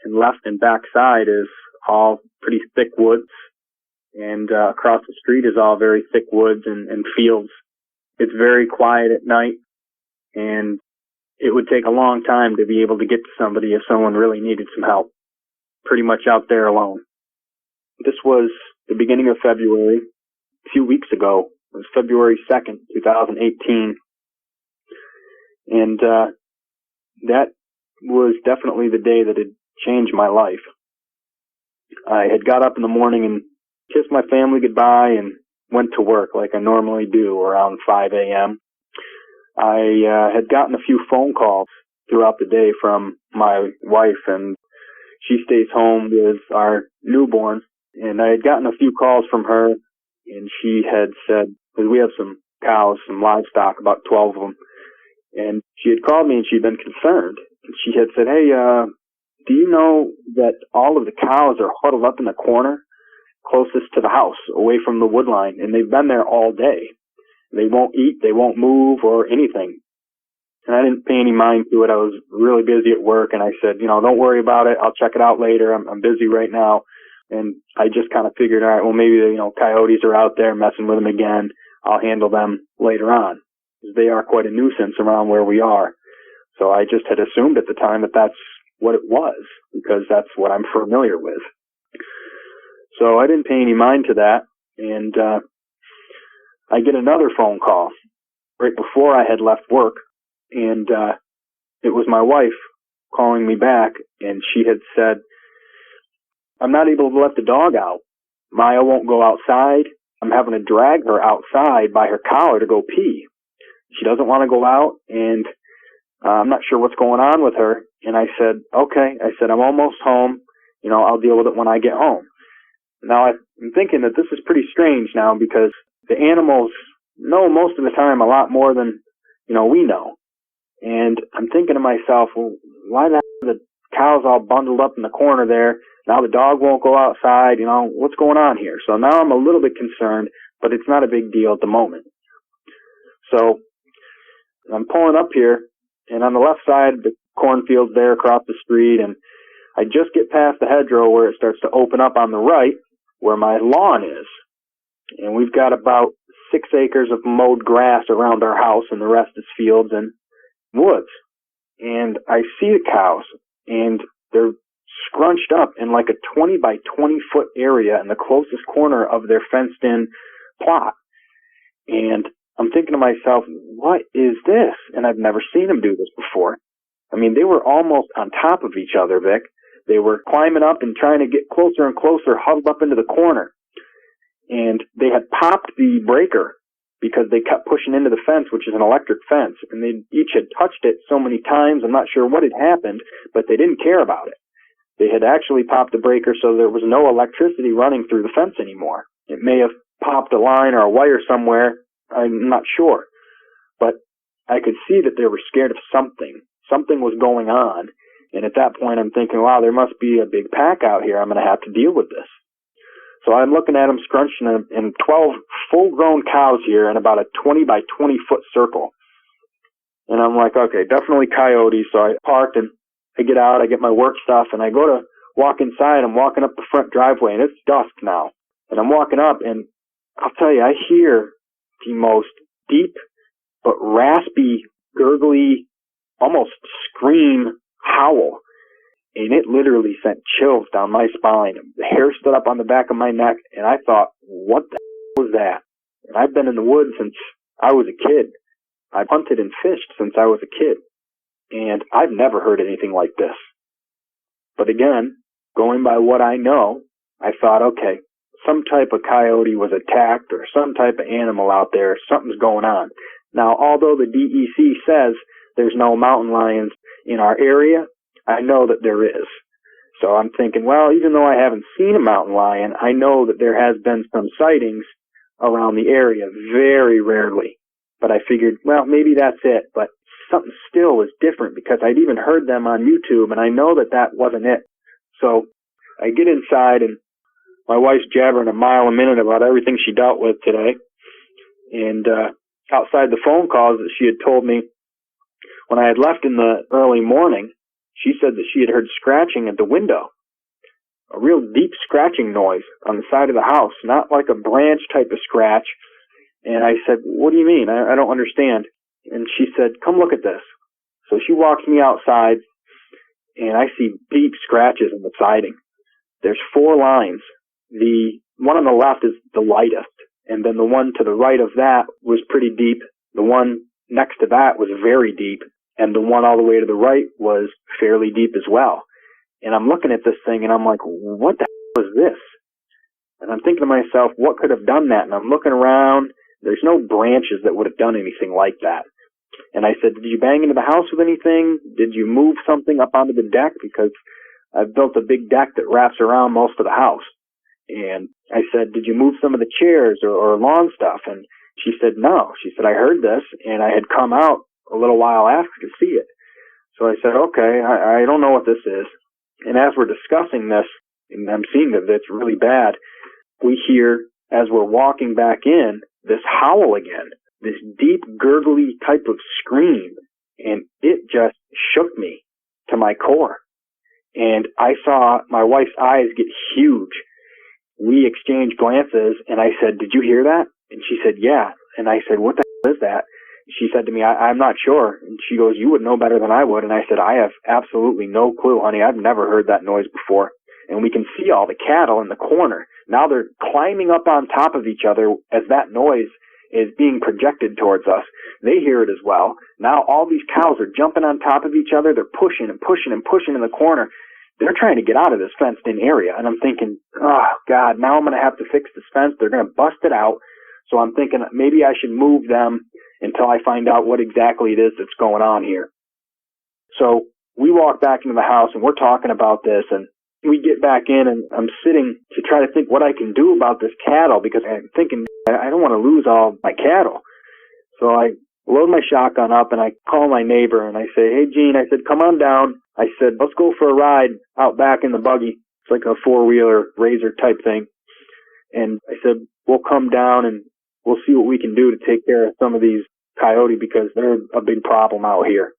and left and back side is all pretty thick woods, and across the street is all very thick woods and fields. It's very quiet at night, and it would take a long time to be able to get to somebody if someone really needed some help. Pretty much out there alone. This was the beginning of February, a few weeks ago. It was February 2nd, 2018. And that was definitely the day that had changed my life. I had got up in the morning and kissed my family goodbye and went to work like I normally do around 5 a.m. I had gotten a few phone calls throughout the day from my wife, and she stays home with our newborn. And I had gotten a few calls from her, and she had said, because we have some cows, some livestock, about 12 of them, and she had called me and she'd been concerned. And she had said, hey, do you know that all of the cows are huddled up in the corner closest to the house, away from the wood line, and they've been there all day. They won't eat, they won't move or anything. And I didn't pay any mind to it. I was really busy at work, and I said, don't worry about it. I'll check it out later. I'm busy right now. And I just kind of figured, all right, well, maybe coyotes are out there messing with them again. I'll handle them later on. They are quite a nuisance around where we are. So I just had assumed at the time that that's what it was, because that's what I'm familiar with. So I didn't pay any mind to that, and I get another phone call right before I had left work, and it was my wife calling me back, and she had said, I'm not able to let the dog out. Maya won't go outside. I'm having to drag her outside by her collar to go pee. She doesn't want to go out, and I'm not sure what's going on with her. And I said, okay. I said, I'm almost home. I'll deal with it when I get home. Now, I'm thinking that this is pretty strange now, because the animals know most of the time a lot more than, we know. And I'm thinking to myself, well, why the cows all bundled up in the corner there? Now the dog won't go outside, what's going on here? So now I'm a little bit concerned, but it's not a big deal at the moment. So I'm pulling up here, and on the left side, the cornfield's there across the street, and I just get past the hedgerow where it starts to open up on the right, where my lawn is. And we've got about 6 acres of mowed grass around our house, and the rest is fields and woods. And I see the cows, and they're scrunched up in like a 20 by 20 foot area in the closest corner of their fenced in plot. And I'm thinking to myself, what is this? And I've never seen them do this before. I mean, they were almost on top of each other, Vic. They were climbing up and trying to get closer and closer, huddled up into the corner. And they had popped the breaker because they kept pushing into the fence, which is an electric fence. And they each had touched it so many times, I'm not sure what had happened, but they didn't care about it. They had actually popped the breaker so there was no electricity running through the fence anymore. It may have popped a line or a wire somewhere, I'm not sure. But I could see that they were scared of something. Something was going on. And at that point, I'm thinking, wow, there must be a big pack out here. I'm going to have to deal with this. So I'm looking at them scrunched in 12 full-grown cows here in about a 20 by 20 foot circle. And I'm like, okay, definitely coyotes. So I parked and I get out, I get my work stuff, and I go to walk inside. I'm walking up the front driveway, and it's dusk now. And I'm walking up, and I'll tell you, I hear the most deep but raspy, gurgly, almost scream howl. And it literally sent chills down my spine. The hair stood up on the back of my neck, and I thought, what the was that? And I've been in the woods since I was a kid. I've hunted and fished since I was a kid. And I've never heard anything like this. But again, going by what I know, I thought, okay, some type of coyote was attacked or some type of animal out there. Something's going on. Now, although the DEC says there's no mountain lions in our area, I know that there is. So I'm thinking, well, even though I haven't seen a mountain lion, I know that there has been some sightings around the area, very rarely. But I figured, well, maybe that's it. But something still was different because I'd even heard them on YouTube, and I know that that wasn't it. So I get inside, and my wife's jabbering a mile a minute about everything she dealt with today. And outside the phone calls that she had told me when I had left in the early morning, she said that she had heard scratching at the window, a real deep scratching noise on the side of the house, not like a branch type of scratch. And I said, what do you mean? I don't understand. And she said, come look at this. So she walks me outside, and I see deep scratches in the siding. There's 4 lines. The one on the left is the lightest, and then the one to the right of that was pretty deep. The one next to that was very deep, and the one all the way to the right was fairly deep as well. And I'm looking at this thing, and I'm like, what the hell is this? And I'm thinking to myself, what could have done that? And I'm looking around. There's no branches that would have done anything like that. And I said, did you bang into the house with anything? Did you move something up onto the deck? Because I've built a big deck that wraps around most of the house. And I said, did you move some of the chairs or lawn stuff? And she said, no. She said, I heard this, and I had come out a little while after to see it. So I said, okay, I don't know what this is. And as we're discussing this, and I'm seeing that it's really bad, we hear, as we're walking back in, this howl again, this deep, gurgly type of scream. And it just shook me to my core. And I saw my wife's eyes get huge. We exchanged glances, and I said, did you hear that? And she said, yeah. And I said, what the hell is that? She said to me, I'm not sure. And she goes, you would know better than I would. And I said, I have absolutely no clue, honey. I've never heard that noise before. And we can see all the cattle in the corner. Now they're climbing up on top of each other as that noise is being projected towards us. They hear it as well. Now all these cows are jumping on top of each other. They're pushing and pushing and pushing in the corner. They're trying to get out of this fenced-in area. And I'm thinking, oh, God, now I'm going to have to fix this fence. They're going to bust it out. So I'm thinking maybe I should move them until I find out what exactly it is that's going on here. So we walk back into the house, and we're talking about this, and we get back in, and I'm sitting to try to think what I can do about this cattle, because I'm thinking I don't want to lose all my cattle. So I load my shotgun up, and I call my neighbor, and I say, hey, Gene, I said, come on down. I said, let's go for a ride out back in the buggy. It's like a four-wheeler razor type thing. And I said, we'll come down and we'll see what we can do to take care of some of these coyote because they're a big problem out here.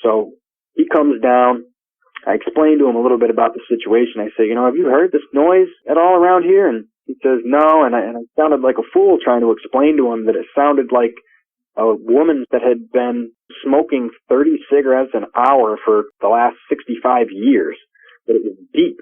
So he comes down. I explained to him a little bit about the situation. I say, have you heard this noise at all around here? And he says, no. And I sounded like a fool trying to explain to him that it sounded like a woman that had been smoking 30 cigarettes an hour for the last 65 years. But it was deep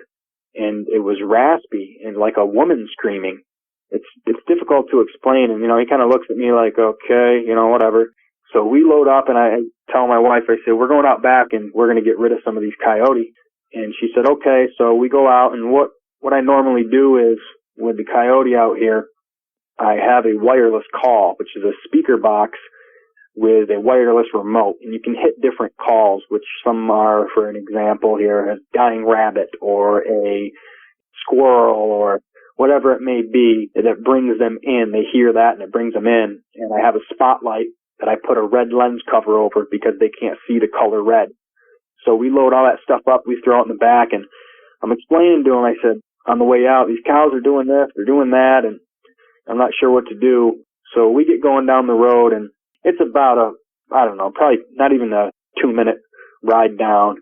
and it was raspy and like a woman screaming. It's difficult to explain. And, he kind of looks at me like, okay, whatever. So we load up and I tell my wife, I say, we're going out back and we're going to get rid of some of these coyote. And she said, okay. So we go out and what I normally do is with the coyote out here, I have a wireless call, which is a speaker box with a wireless remote. And you can hit different calls, which some are, for an example here, a dying rabbit or a squirrel or whatever it may be, that brings them in. They hear that and it brings them in. And I have a spotlight that I put a red lens cover over because they can't see the color red. So we load all that stuff up, we throw it in the back, and I'm explaining to him, I said, on the way out, these cows are doing this, they're doing that, and I'm not sure what to do. So we get going down the road, and it's about probably not even a 2-minute ride down,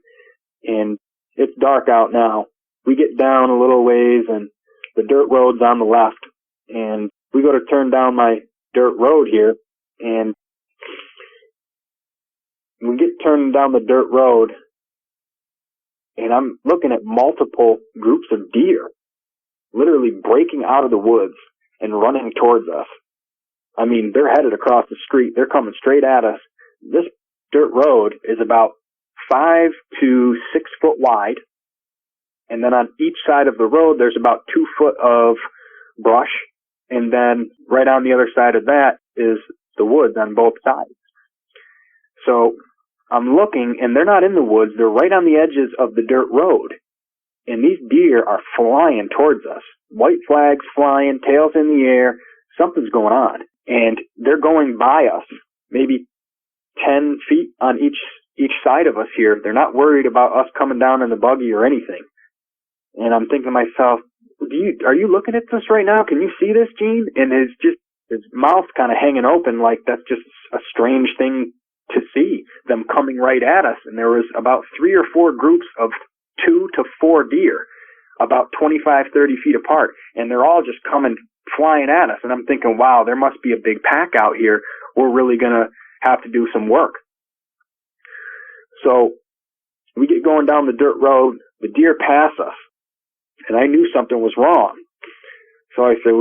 and it's dark out now. We get down a little ways, and the dirt road's on the left, and we go to turn down my dirt road here, and we get turned down the dirt road, and I'm looking at multiple groups of deer literally breaking out of the woods and running towards us. I mean, they're headed across the street. They're coming straight at us. This dirt road is about 5 to 6 foot wide, and then on each side of the road, there's about 2 foot of brush, and then right on the other side of that is the woods on both sides. So I'm looking, and they're not in the woods. They're right on the edges of the dirt road. And these deer are flying towards us. White flags flying, tails in the air. Something's going on. And they're going by us, maybe 10 feet on each side of us here. They're not worried about us coming down in the buggy or anything. And I'm thinking to myself, are you looking at this right now? Can you see this, Gene? And his mouth's kind of hanging open like that's just a strange thing to see, them coming right at us. And there was about 3 or 4 groups of 2 to 4 deer, about 25, 30 feet apart. And they're all just coming flying at us. And I'm thinking, wow, there must be a big pack out here. We're really going to have to do some work. So we get going down the dirt road. The deer pass us. And I knew something was wrong. So I said,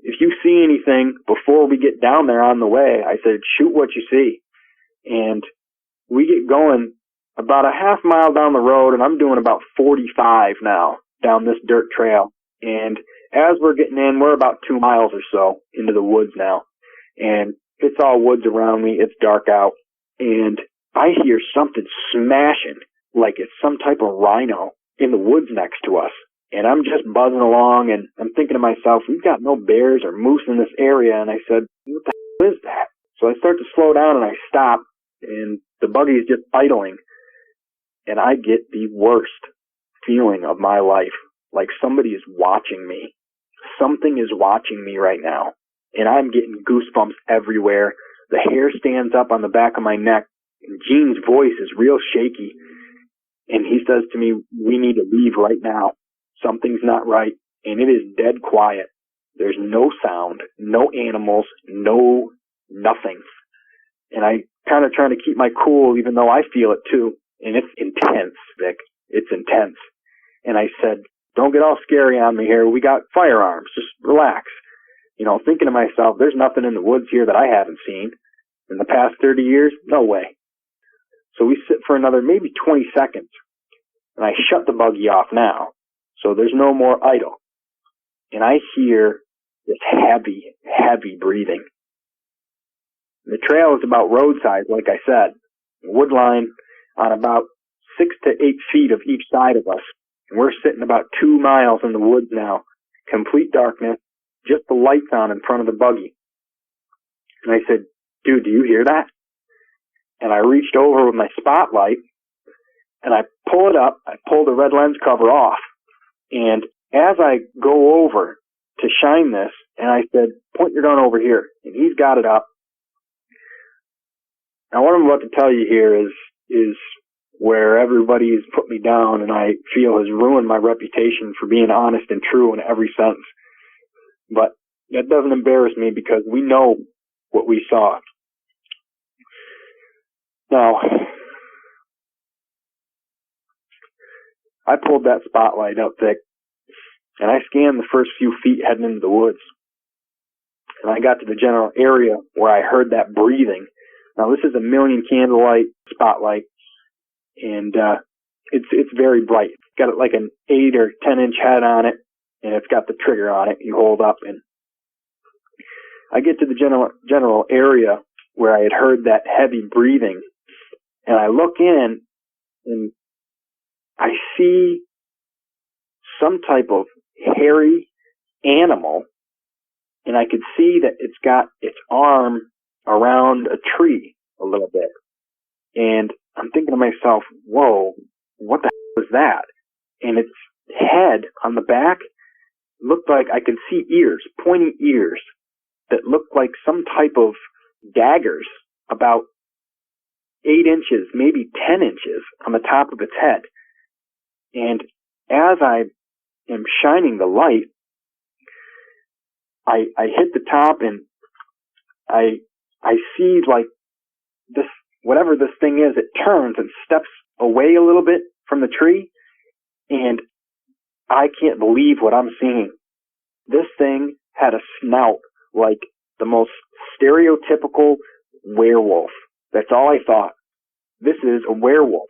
if you see anything before we get down there on the way, I said, shoot what you see. And we get going about a half mile down the road, and I'm doing about 45 now down this dirt trail. And as we're getting in, we're about 2 miles or so into the woods now. And it's all woods around me. It's dark out. And I hear something smashing like it's some type of rhino in the woods next to us. And I'm just buzzing along, and I'm thinking to myself, we've got no bears or moose in this area. And I said, what the hell is that? So I start to slow down, and I stop, and the buggy is just idling. And I get the worst feeling of my life, like somebody is watching me. Something is watching me right now. And I'm getting goosebumps everywhere. The hair stands up on the back of my neck. And Gene's voice is real shaky. And he says to me, we need to leave right now. Something's not right. And it is dead quiet. There's no sound, no animals, no nothing. And I kind of trying to keep my cool, even though I feel it too. And it's intense, Vic. It's intense. And I said, don't get all scary on me here. We got firearms. Just relax. Thinking to myself, there's nothing in the woods here that I haven't seen. In the past 30 years, no way. So we sit for another maybe 20 seconds. And I shut the buggy off now. So there's no more idle. And I hear this heavy, heavy breathing. The trail is about roadside, like I said. Wood line on about 6 to 8 feet of each side of us. And we're sitting about 2 miles in the woods now. Complete darkness. Just the lights on in front of the buggy. And I said, dude, do you hear that? And I reached over with my spotlight, and I pull it up. I pull the red lens cover off. And as I go over to shine this, and I said, point your gun over here. And he's got it up. Now, what I'm about to tell you here is where everybody's put me down and I feel has ruined my reputation for being honest and true in every sense. But that doesn't embarrass me because we know what we saw. Now, I pulled that spotlight up thick and I scanned the first few feet heading into the woods. And I got to the general area where I heard that breathing. Now, this is a 1,000,000 candlelight spotlight, and it's very bright. It's got like an 8 or 10 inch head on it, and it's got the trigger on it. You hold up, and I get to the general area where I had heard that heavy breathing, and I look in, and I see some type of hairy animal, and I could see that it's got its arm around a tree a little bit. And I'm thinking to myself, whoa, what the hell is that? And its head on the back looked like I could see ears, pointy ears, that looked like some type of daggers about 8 inches, maybe 10 inches on the top of its head. And as I am shining the light, I hit the top and I see like this, whatever this thing is, it turns and steps away a little bit from the tree, and I can't believe what I'm seeing. This thing had a snout like the most stereotypical werewolf. That's all I thought. This is a werewolf.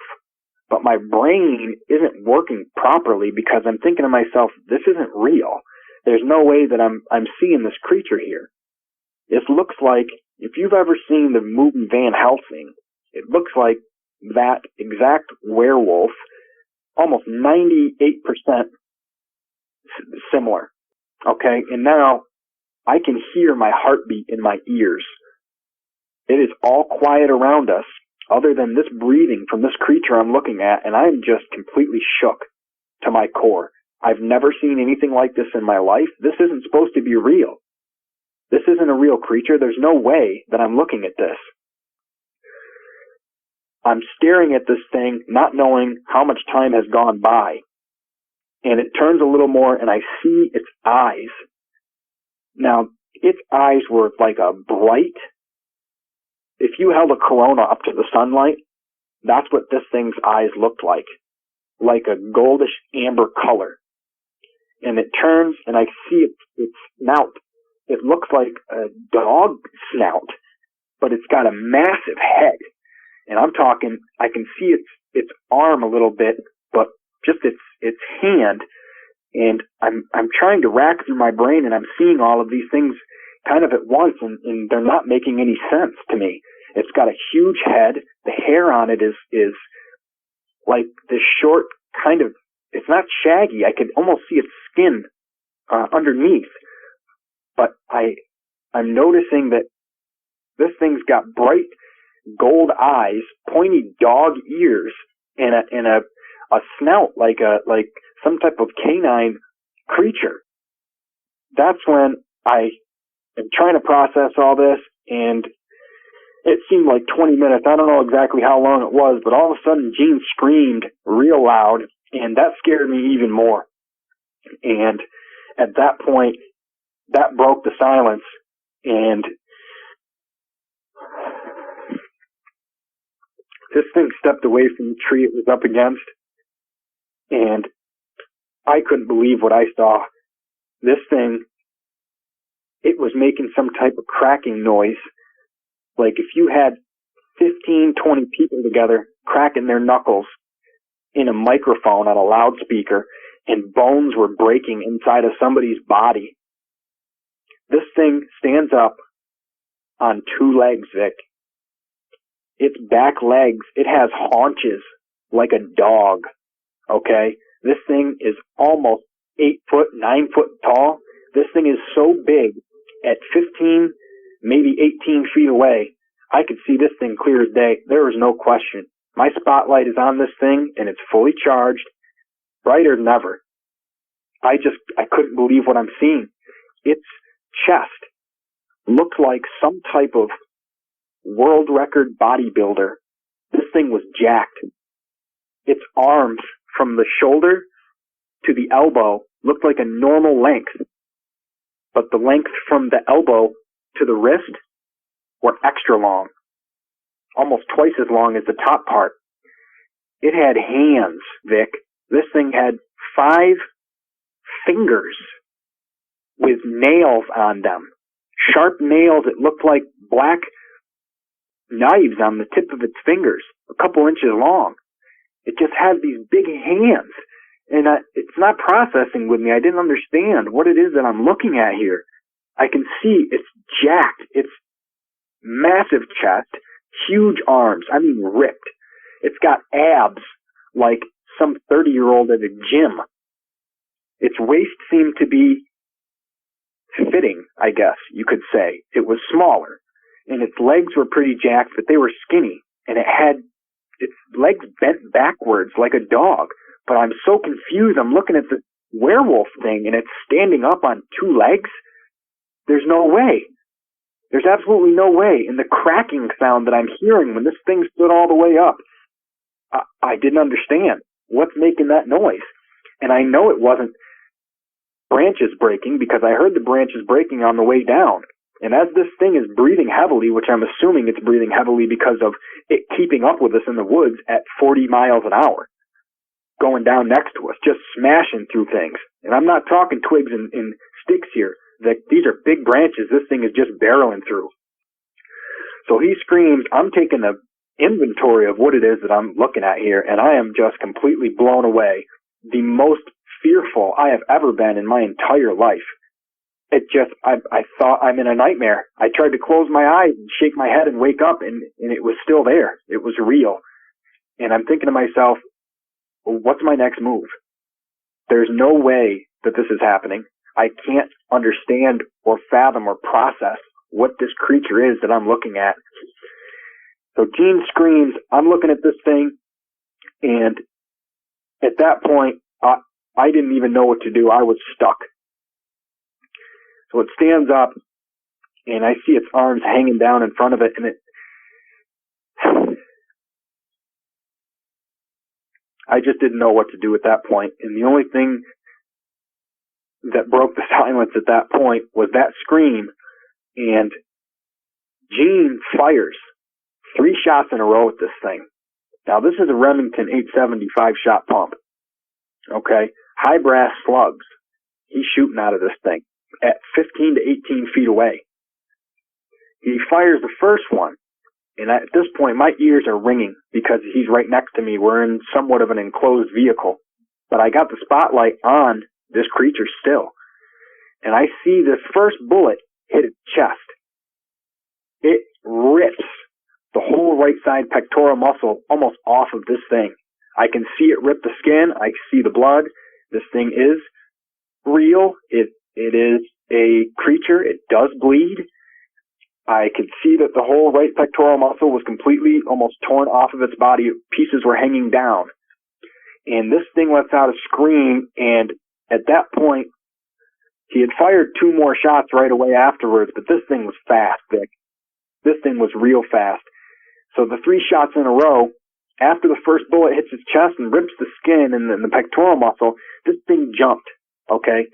But my brain isn't working properly because I'm thinking to myself, this isn't real. There's no way that I'm seeing this creature here. This looks like, if you've ever seen the movie Van Helsing, it looks like that exact werewolf, almost 98% similar. Okay, and now I can hear my heartbeat in my ears. It is all quiet around us, other than this breathing from this creature I'm looking at, and I'm just completely shook to my core. I've never seen anything like this in my life. This isn't supposed to be real. This isn't a real creature. There's no way that I'm looking at this. I'm staring at this thing, not knowing how much time has gone by. And it turns a little more, and I see its eyes. Now, its eyes were like a bright, if you held a Corona up to the sunlight, that's what this thing's eyes looked like a goldish amber color. And it turns, and I see its snout. It looks like a dog snout, but it's got a massive head. And I'm talking, I can see its arm a little bit, but just its hand. And I'm trying to rack through my brain, and I'm seeing all of these things kind of at once, and they're not making any sense to me. It's got a huge head. The hair on it is like this short kind of, it's not shaggy. I could almost see its skin underneath. But I'm noticing that this thing's got bright gold eyes, pointy dog ears, and a snout like some type of canine creature. That's when I am trying to process all this, and it seemed like 20 minutes. I don't know exactly how long it was, but all of a sudden Gene screamed real loud, and that scared me even more. And at that point, that broke the silence, and this thing stepped away from the tree it was up against, and I couldn't believe what I saw. This thing, it was making some type of cracking noise, like if you had 15, 20 people together cracking their knuckles in a microphone on a loudspeaker, and bones were breaking inside of somebody's body. This thing stands up on 2 legs, Vic. Its back legs, it has haunches like a dog, okay? This thing is almost 8 foot, 9 foot tall. This thing is so big, at 15, maybe 18 feet away, I could see this thing clear as day. There was no question. My spotlight is on this thing, and it's fully charged, brighter than ever. I couldn't believe what I'm seeing. Its chest looked like some type of world record bodybuilder. This thing was jacked. Its arms from the shoulder to the elbow looked like a normal length, but the length from the elbow to the wrist were extra long, almost twice as long as the top part. It had hands, Vic. This thing had 5 fingers with nails on them. Sharp nails. It looked like black knives on the tip of its fingers, a couple inches long. It just had these big hands. And it's not processing with me. I didn't understand what it is that I'm looking at here. I can see it's jacked. It's massive chest, huge arms. I mean, ripped. It's got abs like some 30-year-old at a gym. Its waist seemed to be fitting, I guess you could say. It was smaller. And its legs were pretty jacked, but they were skinny. And it had its legs bent backwards like a dog. But I'm so confused. I'm looking at the werewolf thing, and it's standing up on 2 legs. There's no way. There's absolutely no way. And the cracking sound that I'm hearing when this thing stood all the way up, I didn't understand. What's making that noise? And I know it wasn't branches breaking, because I heard the branches breaking on the way down. And as this thing is breathing heavily, which I'm assuming it's breathing heavily because of it keeping up with us in the woods at 40 miles an hour, going down next to us, just smashing through things. And I'm not talking twigs and sticks here. These are big branches this thing is just barreling through. So he screams. I'm taking an inventory of what it is that I'm looking at here, and I am just completely blown away. The most fearful I have ever been in my entire life. I thought I'm in a nightmare. I tried to close my eyes and shake my head and wake up, and it was still there. It was real. And I'm thinking to myself, what's my next move? There's no way that this is happening. I can't understand or fathom or process what this creature is that I'm looking at. So Gene screams. I'm looking at this thing, and at that point, I didn't even know what to do. I was stuck. So it stands up, and I see its arms hanging down in front of it, and I just didn't know what to do at that point. And the only thing that broke the silence at that point was that scream, and Gene fires 3 shots in a row at this thing. Now, this is a Remington 875 shot pump. Okay? High brass slugs. He's shooting out of this thing at 15 to 18 feet away. He fires the first one, and at this point, my ears are ringing because he's right next to me. We're in somewhat of an enclosed vehicle, but I got the spotlight on this creature still, and I see this first bullet hit its chest. It rips the whole right side pectoral muscle almost off of this thing. I can see it rip the skin. I see the blood. This thing is real. It is a creature. It does bleed. I could see that the whole right pectoral muscle was completely almost torn off of its body. Pieces were hanging down. And this thing lets out a scream, and at that point, he had fired 2 more shots right away afterwards, but this thing was fast, Vic. This thing was real fast. So the 3 shots in a row, after the first bullet hits his chest and rips the skin and the pectoral muscle, this thing jumped, okay?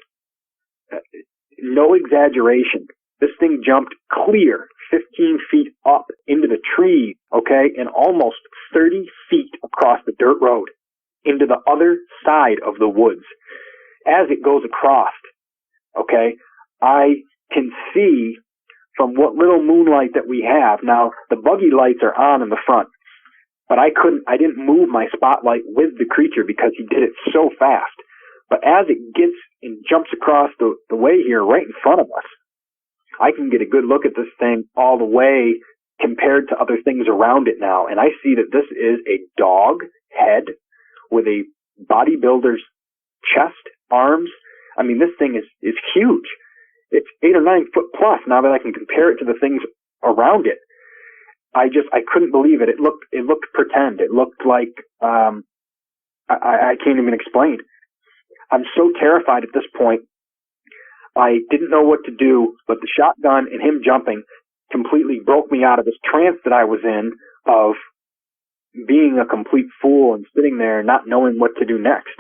No exaggeration. This thing jumped clear 15 feet up into the trees, okay, and almost 30 feet across the dirt road into the other side of the woods. As it goes across, okay, I can see from what little moonlight that we have. Now, the buggy lights are on in the front, but I didn't move my spotlight with the creature because he did it so fast. But as it gets and jumps across the way here right in front of us, I can get a good look at this thing all the way compared to other things around it now. And I see that this is a dog head with a bodybuilder's chest, arms. I mean, this thing is huge. It's 8 or 9 foot plus now that I can compare it to the things around it. I couldn't believe it. It looked pretend. It looked like, I can't even explain. I'm so terrified at this point. I didn't know what to do, but the shotgun and him jumping completely broke me out of this trance that I was in of being a complete fool and sitting there not knowing what to do next.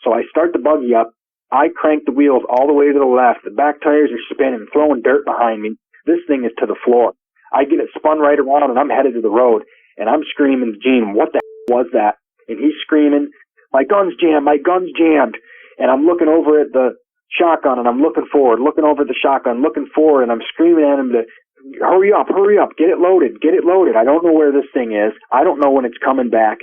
So I start the buggy up. I crank the wheels all the way to the left. The back tires are spinning, throwing dirt behind me. This thing is to the floor. I get it spun right around, and I'm headed to the road. And I'm screaming to Gene, what the was that? And he's screaming, my gun's jammed, my gun's jammed. And I'm looking over at the shotgun, and I'm looking forward, looking over at the shotgun, looking forward, and I'm screaming at him to hurry up, get it loaded, get it loaded. I don't know where this thing is. I don't know when it's coming back.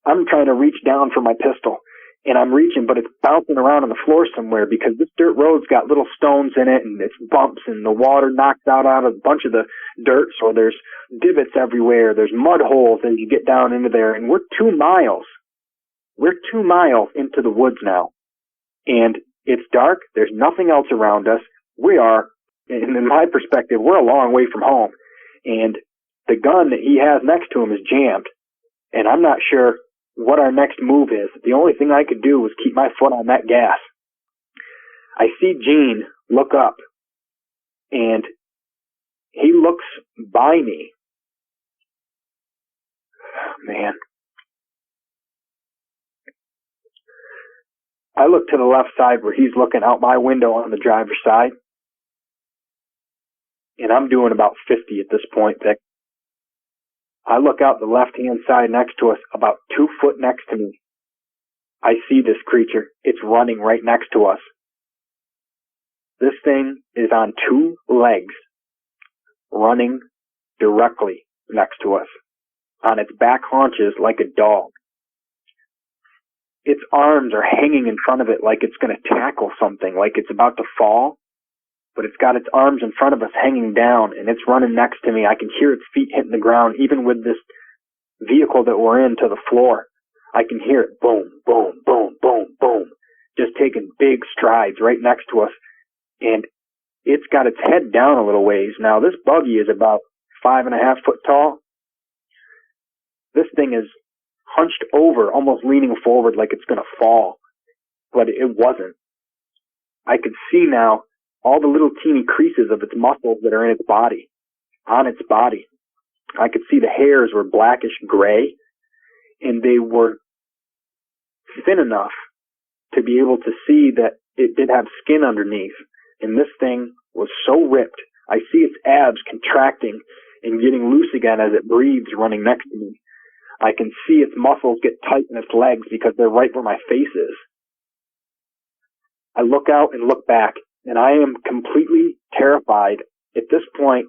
I'm trying to reach down for my pistol. And I'm reaching, but it's bouncing around on the floor somewhere because this dirt road's got little stones in it and it's bumps and the water knocks out a bunch of the dirt. So there's divots everywhere. There's mud holes as you get down into there. And we're 2 miles. We're 2 miles into the woods now. And it's dark. There's nothing else around us. We are, in my perspective, we're a long way from home. And the gun that he has next to him is jammed. And I'm not sure what our next move is. The only thing I could do was keep my foot on that gas. I see Gene look up, and he looks by me. Man. I look to the left side where he's looking out my window on the driver's side, and I'm doing about 50 at this point, Vic. I look out the left-hand side next to us, about 2 foot next to me. I see this creature. It's running right next to us. This thing is on 2 legs, running directly next to us, on its back haunches like a dog. Its arms are hanging in front of it like it's going to tackle something, like it's about to fall. But it's got its arms in front of us hanging down, and it's running next to me. I can hear its feet hitting the ground, even with this vehicle that we're in, to the floor. I can hear it boom, boom, boom, boom, boom, just taking big strides right next to us. And it's got its head down a little ways. Now, this buggy is about 5.5 foot tall. This thing is hunched over, almost leaning forward like it's going to fall. But it wasn't. I could see now all the little teeny creases of its muscles that are in its body, on its body. I could see the hairs were blackish gray, and they were thin enough to be able to see that it did have skin underneath. And this thing was so ripped. I see its abs contracting and getting loose again as it breathes running next to me. I can see its muscles get tight in its legs because they're right where my face is. I look out and look back, and I am completely terrified. At this point,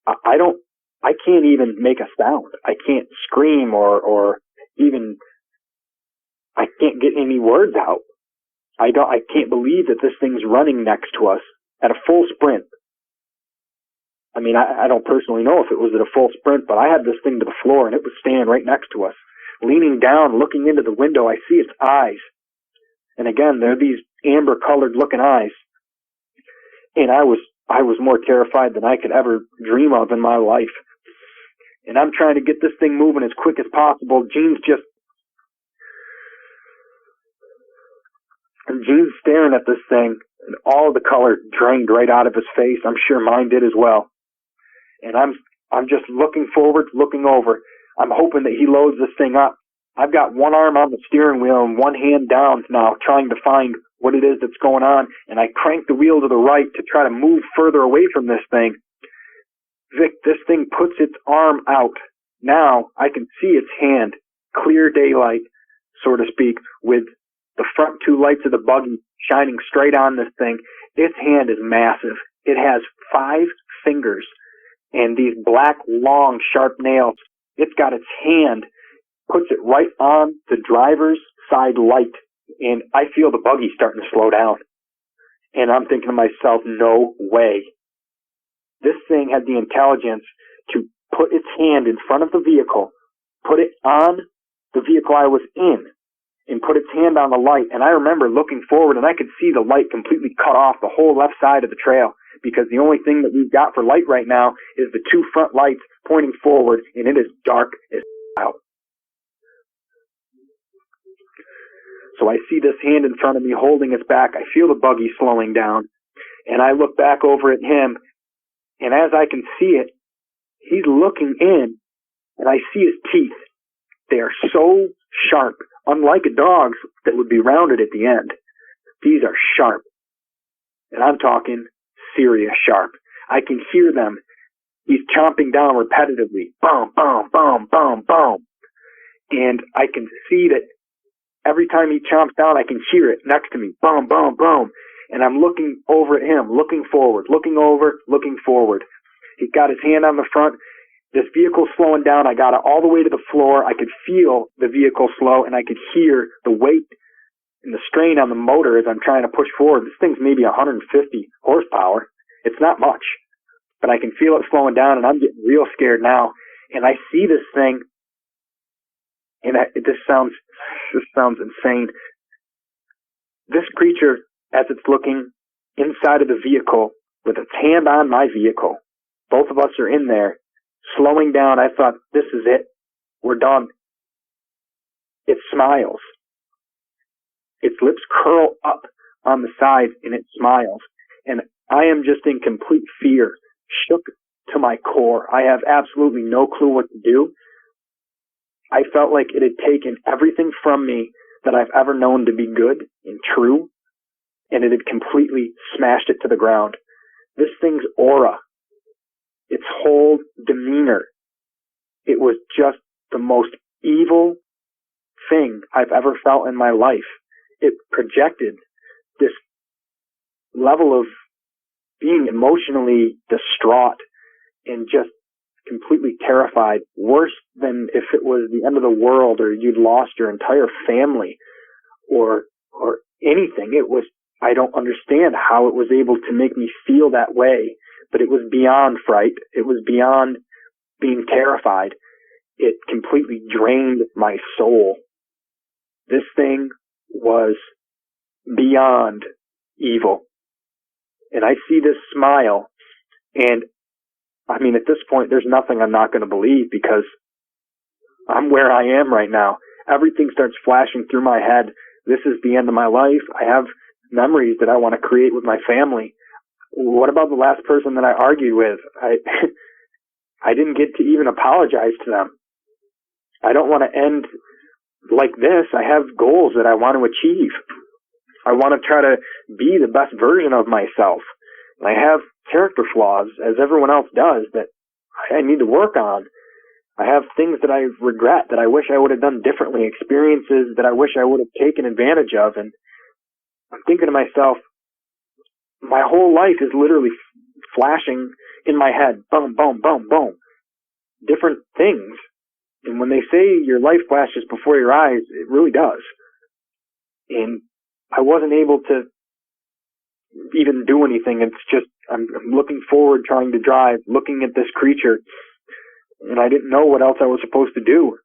I can't even make a sound. I can't scream or even, I can't get any words out. I can't believe that this thing's running next to us at a full sprint. I mean, I don't personally know if it was at a full sprint, but I had this thing to the floor, and it was standing right next to us. Leaning down, looking into the window, I see its eyes. And again, they're these amber-colored looking eyes. And I was more terrified than I could ever dream of in my life. And I'm trying to get this thing moving as quick as possible. Gene's staring at this thing, and all the color drained right out of his face. I'm sure mine did as well. And I'm just looking forward, looking over. I'm hoping that he loads this thing up. I've got one arm on the steering wheel and one hand down now, trying to find what it is that's going on. And I crank the wheel to the right to try to move further away from this thing. Vic, this thing puts its arm out. Now I can see its hand, clear daylight, so to speak, with the front 2 lights of the buggy shining straight on this thing. Its hand is massive. It has 5 fingers and these black, long, sharp nails. It's got its hand, puts it right on the driver's side light, and I feel the buggy starting to slow down. And I'm thinking to myself, no way. This thing had the intelligence to put its hand in front of the vehicle, put it on the vehicle I was in, and put its hand on the light. And I remember looking forward, and I could see the light completely cut off the whole left side of the trail. because the only thing that we've got for light right now is the two front lights pointing forward, and it is dark as out. So I see this hand in front of me holding its back. I feel the buggy slowing down, and I look back over at him, and as I can see it, he's looking in, and I see his teeth. They are so sharp, unlike a dog's that would be rounded at the end. These are sharp, and I'm talking serious sharp. I can hear them. He's chomping down repetitively. Boom, boom, boom, boom, boom. And I can see that every time he chomps down, I can hear it next to me. Boom, boom, boom. And I'm looking over at him, looking forward, looking over, looking forward. He's got his hand on the front. This vehicle's slowing down. I got it all the way to the floor. I could feel the vehicle slow, and I could hear the weight and the strain on the motor as I'm trying to push forward. This thing's maybe 150 horsepower. It's not much, but I can feel it slowing down, and I'm getting real scared now. And I see this thing, and this sounds insane. This creature, as it's looking inside of the vehicle with its hand on my vehicle, both of us are in there, slowing down. I thought, this is it. We're done. It smiles. Its lips curl up on the side, and it smiles. And I am just in complete fear, shook to my core. I have absolutely no clue what to do. I felt like it had taken everything from me that I've ever known to be good and true, and it had completely smashed it to the ground. This thing's aura, its whole demeanor, it was just the most evil thing I've ever felt in my life. It projected this level of being emotionally distraught and just completely terrified, worse than if it was the end of the world or you'd lost your entire family or anything. It was, I don't understand how it was able to make me feel that way, but it was beyond fright. It was beyond being terrified. It completely drained my soul. This thing was beyond evil. And I see this smile, and I mean, at this point, there's nothing I'm not going to believe, because I'm where I am right now. Everything starts flashing through my head. This is the end of my life. I have memories that I want to create with my family. What about the last person that I argued with? I didn't get to even apologize to them. I don't want to end like this. I have goals that I want to achieve. I want to try to be the best version of myself. I have character flaws, as everyone else does, that I need to work on. I have things that I regret, that I wish I would have done differently, experiences that I wish I would have taken advantage of. And I'm thinking to myself, my whole life is literally flashing in my head. Boom, boom, boom, boom. Different things. And when they say your life flashes before your eyes, it really does. And I wasn't able to even do anything. It's just, I'm looking forward, trying to drive, looking at this creature, and I didn't know what else I was supposed to do.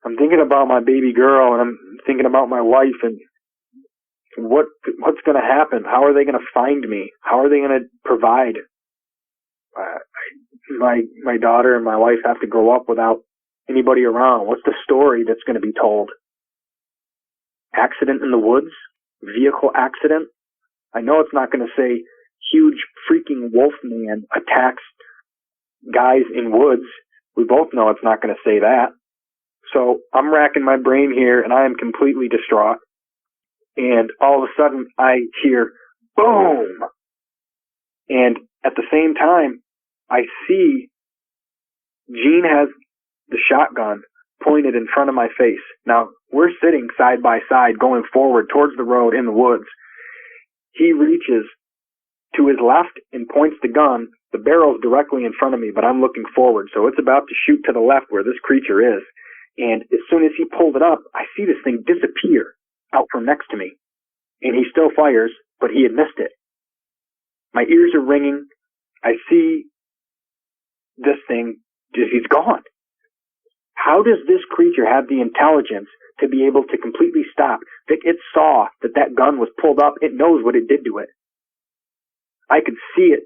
I'm thinking about my baby girl, and I'm thinking about my wife, and what's going to happen? How are they going to find me? How are they going to provide? My daughter and my wife have to grow up without anybody around. What's the story that's going to be told? Accident in the woods? Vehicle accident? I know it's not going to say huge freaking wolf man attacks guys in woods. We both know it's not going to say that. So I'm racking my brain here, and I am completely distraught. And all of a sudden, I hear boom! And at the same time, I see Gene has the shotgun pointed in front of my face. Now, we're sitting side by side going forward towards the road in the woods. He reaches to his left and points the gun. The barrel's directly in front of me, but I'm looking forward, so it's about to shoot to the left where this creature is. And as soon as he pulled it up, I see this thing disappear out from next to me. And he still fires, but he had missed it. My ears are ringing. I see this thing, he's gone. How does this creature have the intelligence to be able to completely stop? It saw that gun was pulled up. It knows what it did to it. I could see it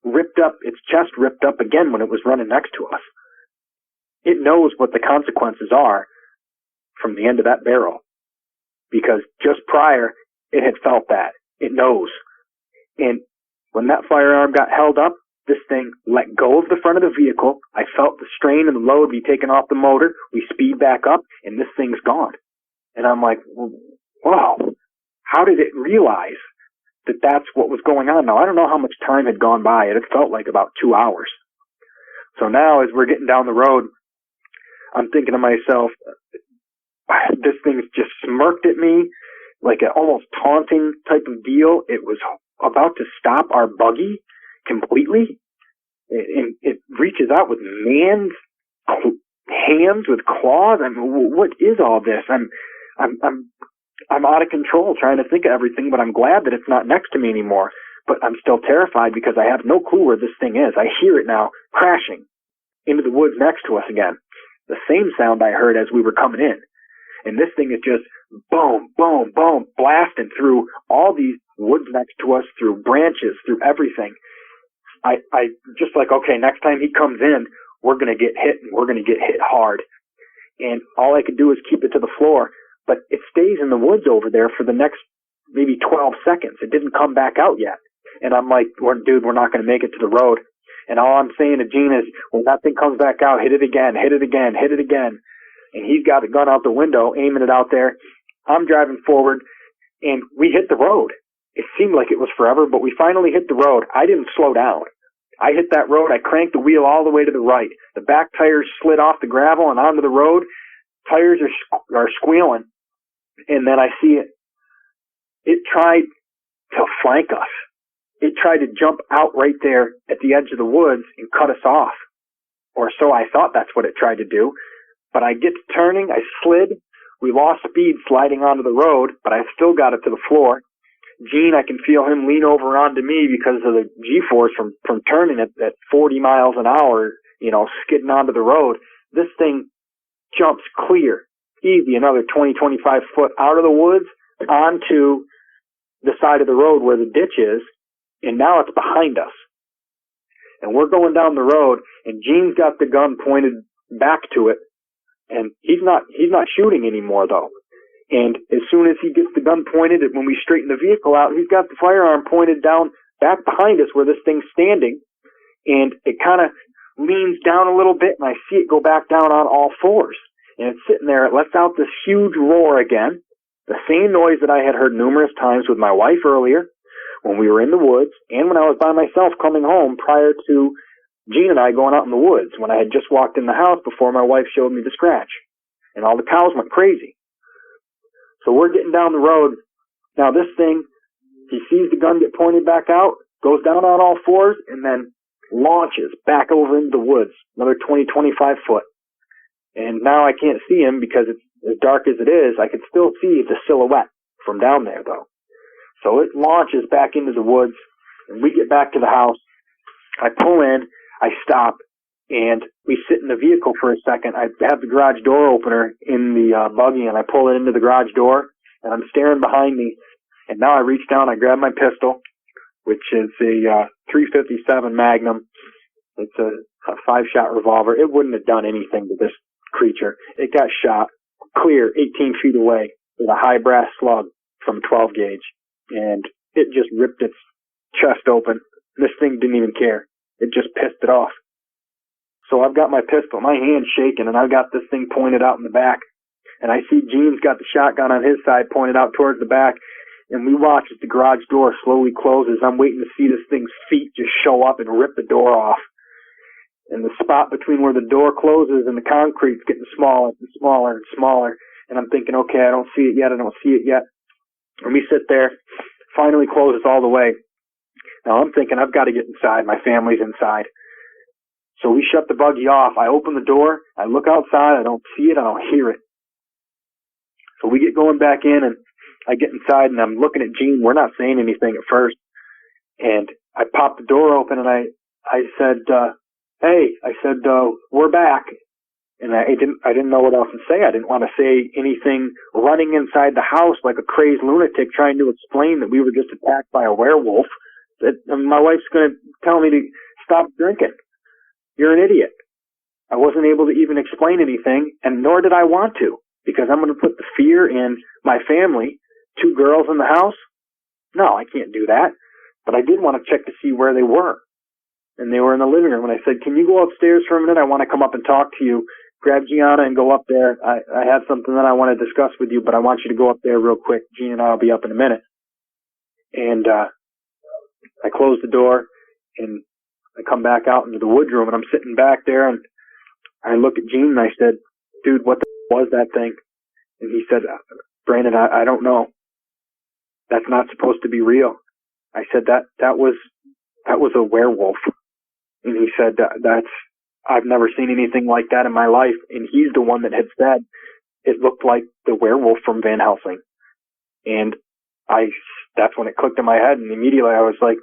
ripped up, its chest ripped up again when it was running next to us. It knows what the consequences are from the end of that barrel, because just prior, it had felt that. It knows. And when that firearm got held up, this thing let go of the front of the vehicle. I felt the strain and the load be taken off the motor. We speed back up, and this thing's gone. And I'm like, whoa, how did it realize that that's what was going on? Now, I don't know how much time had gone by. It had felt like about 2 hours. So now, as we're getting down the road, I'm thinking to myself, this thing's just smirked at me like an almost taunting type of deal. It was about to stop our buggy completely. And it reaches out with man's hands with claws. I mean, what is all this? I'm out of control trying to think of everything, but I'm glad that it's not next to me anymore. But I'm still terrified because I have no clue where this thing is. I hear it now crashing into the woods next to us again. The same sound I heard as we were coming in. And this thing is just boom, boom, boom, blasting through all these woods next to us, through branches, through everything. I just like, okay, next time he comes in, we're going to get hit, and we're going to get hit hard. And all I could do is keep it to the floor, but it stays in the woods over there for the next maybe 12 seconds. It didn't come back out yet. And I'm like, dude, we're not going to make it to the road. And all I'm saying to Gene is, when that thing comes back out, hit it again, hit it again, hit it again. And he's got the gun out the window, aiming it out there. I'm driving forward, and we hit the road. It seemed like it was forever, but we finally hit the road. I didn't slow down. I hit that road. I cranked the wheel all the way to the right. The back tires slid off the gravel and onto the road. Tires are squealing. And then I see it. It tried to flank us. It tried to jump out right there at the edge of the woods and cut us off. Or so I thought that's what it tried to do. But I get to turning. I slid. We lost speed sliding onto the road, but I still got it to the floor. Gene, I can feel him lean over onto me because of the G-force from turning at 40 miles an hour, skidding onto the road. This thing jumps clear, easy, another 20, 25 foot out of the woods onto the side of the road where the ditch is, and now it's behind us. And we're going down the road, and Gene's got the gun pointed back to it, and he's not shooting anymore, though. And as soon as he gets the gun pointed, when we straighten the vehicle out, he's got the firearm pointed down back behind us where this thing's standing. And it kind of leans down a little bit, and I see it go back down on all fours. And it's sitting there. It lets out this huge roar again, the same noise that I had heard numerous times with my wife earlier when we were in the woods, and when I was by myself coming home prior to Gene and I going out in the woods, when I had just walked in the house before my wife showed me the scratch. And all the cows went crazy. So we're getting down the road. Now this thing, he sees the gun get pointed back out, goes down on all fours, and then launches back over into the woods, another 20, 25 foot. And now I can't see him because it's as dark as it is. I can still see the silhouette from down there, though. So it launches back into the woods, and we get back to the house. I pull in, I stop, and we sit in the vehicle for a second. I have the garage door opener in the buggy, and I pull it into the garage door, and I'm staring behind me. And now I reach down, I grab my pistol, which is a .357 Magnum. It's a 5-shot revolver. It wouldn't have done anything to this creature. It got shot clear 18 feet away with a high brass slug from 12 gauge, and it just ripped its chest open. This thing didn't even care. It just pissed it off. So I've got my pistol, my hand's shaking, and I've got this thing pointed out in the back. And I see Gene's got the shotgun on his side pointed out towards the back. And we watch as the garage door slowly closes. I'm waiting to see this thing's feet just show up and rip the door off. And the spot between where the door closes and the concrete's getting smaller and smaller and smaller. And I'm thinking, okay, I don't see it yet. And we sit there, finally closes all the way. Now I'm thinking I've got to get inside. My family's inside. So we shut the buggy off. I open the door. I look outside. I don't see it. I don't hear it. So we get going back in, and I get inside, and I'm looking at Gene. We're not saying anything at first. And I popped the door open, and I said, hey, we're back. And I didn't know what else to say. I didn't want to say anything running inside the house like a crazed lunatic trying to explain that we were just attacked by a werewolf. My wife's going to tell me to stop drinking. You're an idiot. I wasn't able to even explain anything, and nor did I want to, because I'm going to put the fear in my family. 2 girls in the house? No, I can't do that. But I did want to check to see where they were. And they were in the living room. And I said, can you go upstairs for a minute? I want to come up and talk to you. Grab Gianna and go up there. I have something that I want to discuss with you, but I want you to go up there real quick. Gina and I will be up in a minute. And I closed the door, and I come back out into the wood room, and I'm sitting back there, and I look at Gene, and I said, dude, what the was that thing? And he said, Brandon, I don't know. That's not supposed to be real. I said, that was a werewolf. And he said, I've never seen anything like that in my life. And he's the one that had said it looked like the werewolf from Van Helsing. And that's when it clicked in my head. And immediately I was like,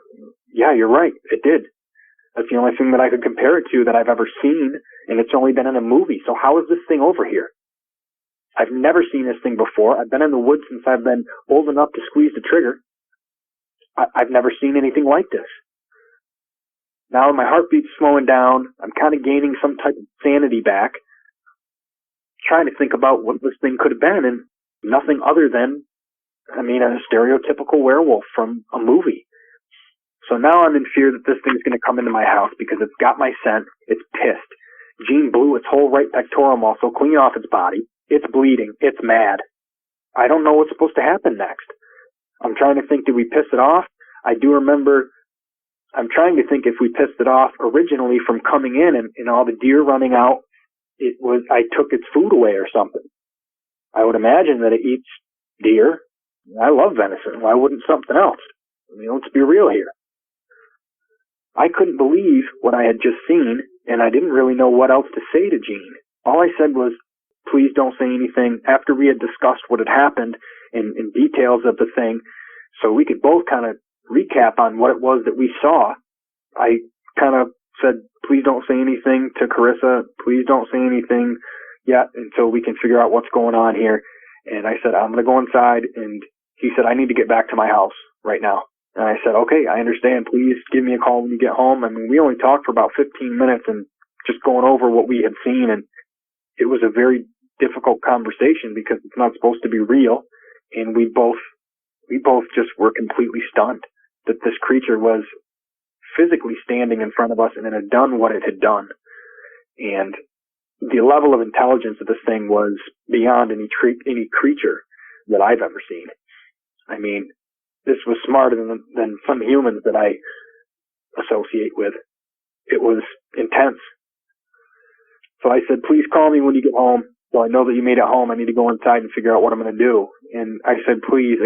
yeah, you're right. It did. That's the only thing that I could compare it to that I've ever seen. And it's only been in a movie. So how is this thing over here? I've never seen this thing before. I've been in the woods since I've been old enough to squeeze the trigger. I've never seen anything like this. Now my heartbeat's slowing down. I'm kind of gaining some type of sanity back. Trying to think about what this thing could have been, and nothing other than, a stereotypical werewolf from a movie. So now I'm in fear that this thing's going to come into my house because it's got my scent. It's pissed. Gene blew its whole right pectoral muscle clean off its body. It's bleeding. It's mad. I don't know what's supposed to happen next. I'm trying to think, did we piss it off? I do remember, I'm trying to think if we pissed it off originally from coming in and all the deer running out, I took its food away or something. I would imagine that it eats deer. I love venison. Why wouldn't something else? Let's be real here. I couldn't believe what I had just seen, and I didn't really know what else to say to Gene. All I said was, please don't say anything. After we had discussed what had happened in details of the thing, so we could both kind of recap on what it was that we saw, I kind of said, please don't say anything to Carissa. Please don't say anything yet until we can figure out what's going on here. And I said, I'm going to go inside. And he said, I need to get back to my house right now. And I said, okay, I understand. Please give me a call when you get home. We only talked for about 15 minutes and just going over what we had seen. And it was a very difficult conversation because it's not supposed to be real. And we both just were completely stunned that this creature was physically standing in front of us and it had done what it had done. And the level of intelligence of this thing was beyond any creature that I've ever seen. This was smarter than some humans that I associate with. It was intense. So I said, please call me when you get home. So I know that you made it home. I need to go inside and figure out what I'm going to do. And I said, please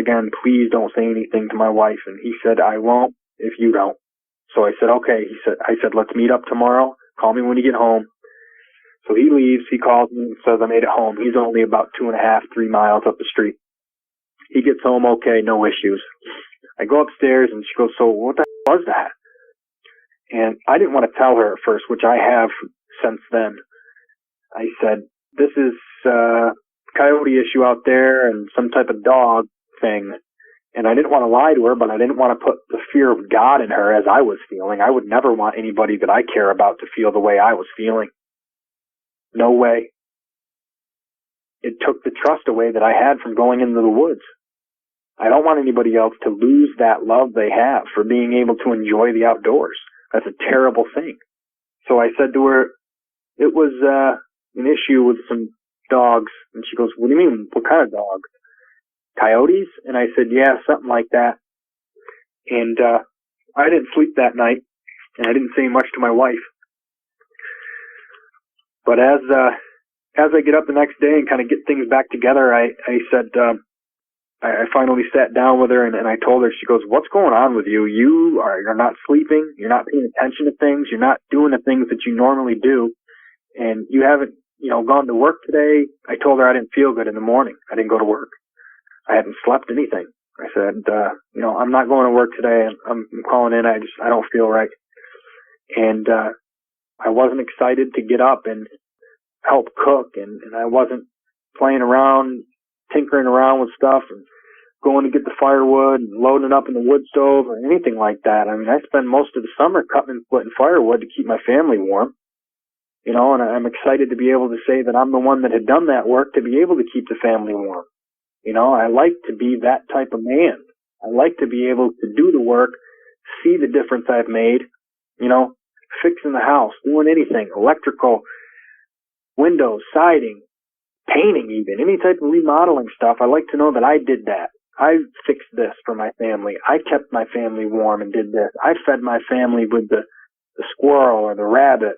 don't say anything to my wife. And he said, I won't if you don't. So I said, okay. I said, let's meet up tomorrow. Call me when you get home. So he leaves. He calls me and says I made it home. He's only about 2.5, 3 miles up the street. He gets home okay, no issues. I go upstairs and she goes, so what the hell was that? And I didn't want to tell her at first, which I have since then. I said, this is a coyote issue out there and some type of dog thing. And I didn't want to lie to her, but I didn't want to put the fear of God in her as I was feeling. I would never want anybody that I care about to feel the way I was feeling. No way. It took the trust away that I had from going into the woods. I don't want anybody else to lose that love they have for being able to enjoy the outdoors. That's a terrible thing. So I said to her, it was an issue with some dogs. And she goes, what do you mean? What kind of dogs? Coyotes? And I said, yeah, something like that. And I didn't sleep that night, and I didn't say much to my wife. But as I get up the next day and kind of get things back together, I said, I finally sat down with her and I told her, she goes, what's going on with you? You're not sleeping. You're not paying attention to things. You're not doing the things that you normally do. And you haven't, gone to work today. I told her I didn't feel good in the morning. I didn't go to work. I hadn't slept anything. I said, I'm not going to work today. I'm calling in. I don't feel right. And, I wasn't excited to get up and help cook, and I wasn't playing around, tinkering around with stuff. And going to get the firewood and loading it up in the wood stove or anything like that. I mean, I spend most of the summer cutting and splitting firewood to keep my family warm. You know, and I'm excited to be able to say that I'm the one that had done that work to be able to keep the family warm. You know, I like to be that type of man. I like to be able to do the work, see the difference I've made, you know, fixing the house, doing anything, electrical, windows, siding, painting even, any type of remodeling stuff. I like to know that I did that. I fixed this for my family. I kept my family warm and did this. I fed my family with the squirrel or the rabbit